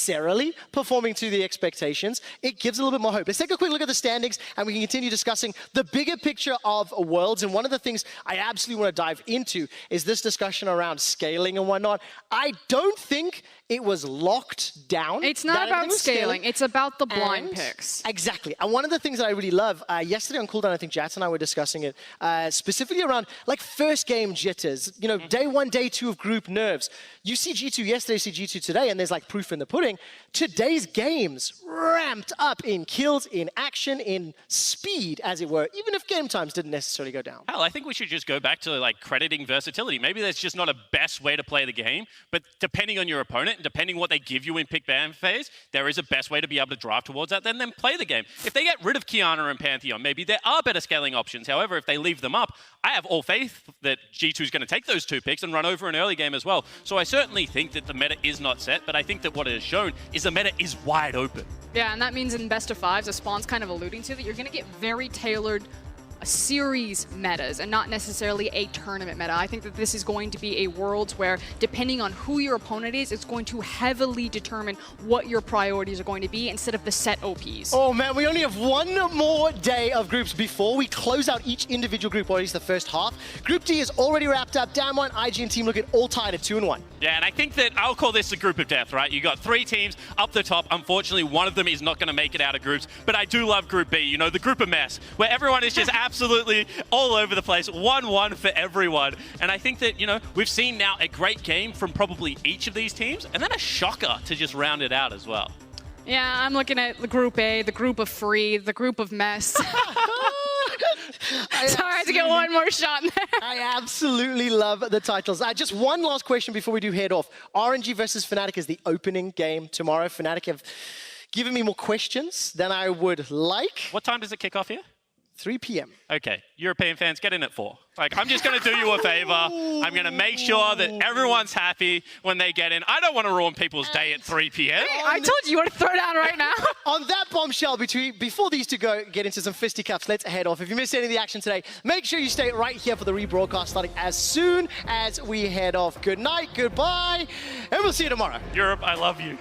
performing to the expectations, it gives a little bit more hope. Let's take a quick look at the standings and we can continue discussing the bigger picture of Worlds. And one of the things I absolutely want to dive into is this discussion around scaling and whatnot. I don't think it was locked down. It's not about scaling. It's about the blind picks. Exactly. And one of the things that I really love, yesterday on Cooldown, I think Jats and I were discussing it, specifically around like first game jitters, you know, day one, day two of group nerves. You see G2 yesterday, you see G2 today, and there's like proof in the pudding. Today's games ramped up in kills, in action, in speed, as it were, even if game times didn't necessarily go down. Hell, I think we should just go back to like crediting versatility. Maybe that's just not a best way to play the game, but depending on your opponent, and depending what they give you in pick ban phase, there is a best way to be able to drive towards that, then play the game. If they get rid of Kiana and Pantheon, maybe there are better scaling options. However, if they leave them up, I have all faith that G2 is going to take those two picks and run over an early game as well. So I certainly think that the meta is not set, but I think that what it has shown is the meta is wide open. Yeah, and that means in best of fives, as Spawn's kind of alluding to, that you're going to get very tailored series metas and not necessarily a tournament meta. I think that this is going to be a Worlds where, depending on who your opponent is, it's going to heavily determine what your priorities are going to be instead of the set OPs. Oh man, we only have one more day of groups before we close out each individual group, or at least the first half. Group D is already wrapped up. Damwon, IG, and Team Liquid all tied at 2-1. Yeah, and I think that I'll call this a group of death, right? You got three teams up the top. Unfortunately, one of them is not going to make it out of groups, but I do love Group B, you know, the group of mess, where everyone is just absolutely all over the place. 1-1 for everyone. And I think that, you know, we've seen now a great game from probably each of these teams, and then a shocker to just round it out as well. Yeah, I'm looking at the Group A, the group of free, the group of mess. Sorry to get one more shot in there. I absolutely love the titles. Just one last question before we do head off. RNG versus Fnatic is the opening game tomorrow. Fnatic have given me more questions than I would like. What time does it kick off here? 3 p.m. Okay, European fans, get in at 4. Like, I'm just going to do you a favor. I'm going to make sure that everyone's happy when they get in. I don't want to ruin people's day at 3 p.m. Hey, I told you want to throw down right now. On that bombshell, before these two get into some fisticuffs, let's head off. If you missed any of the action today, make sure you stay right here for the rebroadcast starting as soon as we head off. Good night, goodbye, and we'll see you tomorrow. Europe, I love you.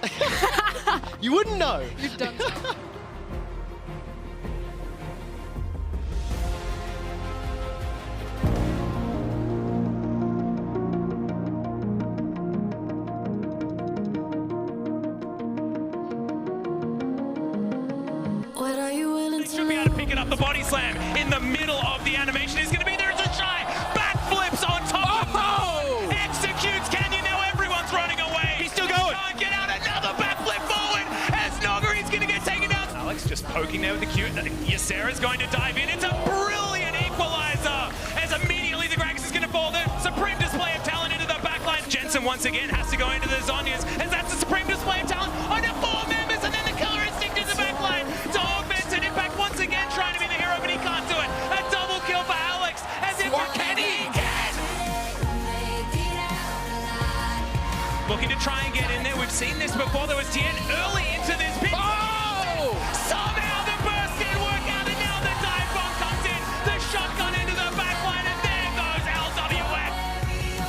You wouldn't know. You've done so. Should be able to pick it up. The body slam in the middle of the animation is going to be there. It's a shy. Backflips on top of him. Executes Canyon. Now everyone's running away. He's still going. Can't get out. Another backflip forward as Nogari's going to get taken out. Alex just poking there with the Q. Ysera's going to dive in. It's a brilliant equalizer as immediately the Gragas is going to fall there. Supreme display of talent into the backline. Jensen once again has to go into the Zonyas as that's a supreme display of talent on the 4 members, and then the killer instinct in the backline to augment an impact once again, trying to be the hero, but he can't do it. A double kill for Alex, as if can he can. Looking to try and get in there. We've seen this before. There was Tien early into this pit. Oh! Somehow the burst didn't work out, and now the dive bomb comes in. The shotgun into the backline, and there goes LWX.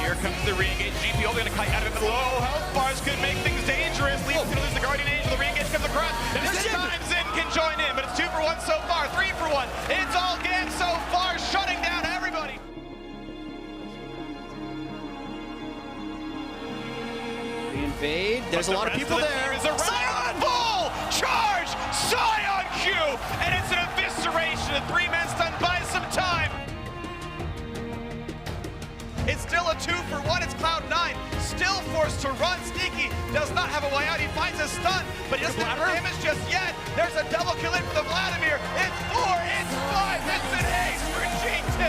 Here comes the re-engage. GPO going to kite out of it. Low health bars could make things dangerous. Leaf's going to lose the Guardian Angel. The re-engage comes across. And this time's in. join in, but it's 2 for 1 so far, 3 for 1. It's all game so far, shutting down everybody. Invade. There's a lot of people there. Sion full charge, Sion Q, and it's an evisceration. The 3 men stunned by some time. It's still a 2 for 1. It's Cloud9, still forced to run. Sneaky does not have a way out. He finds a stun, but he doesn't have damage just yet. There's a double kill in for the Vladimir. It's 4, it's 5. It's an ace for G2.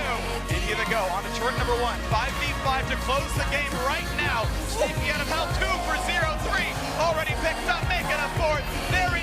In here they go on to turret number 1. 5v5 to close the game right now. Sneaky out of hell. 2 for 0. 3 already picked up, making a 4th. There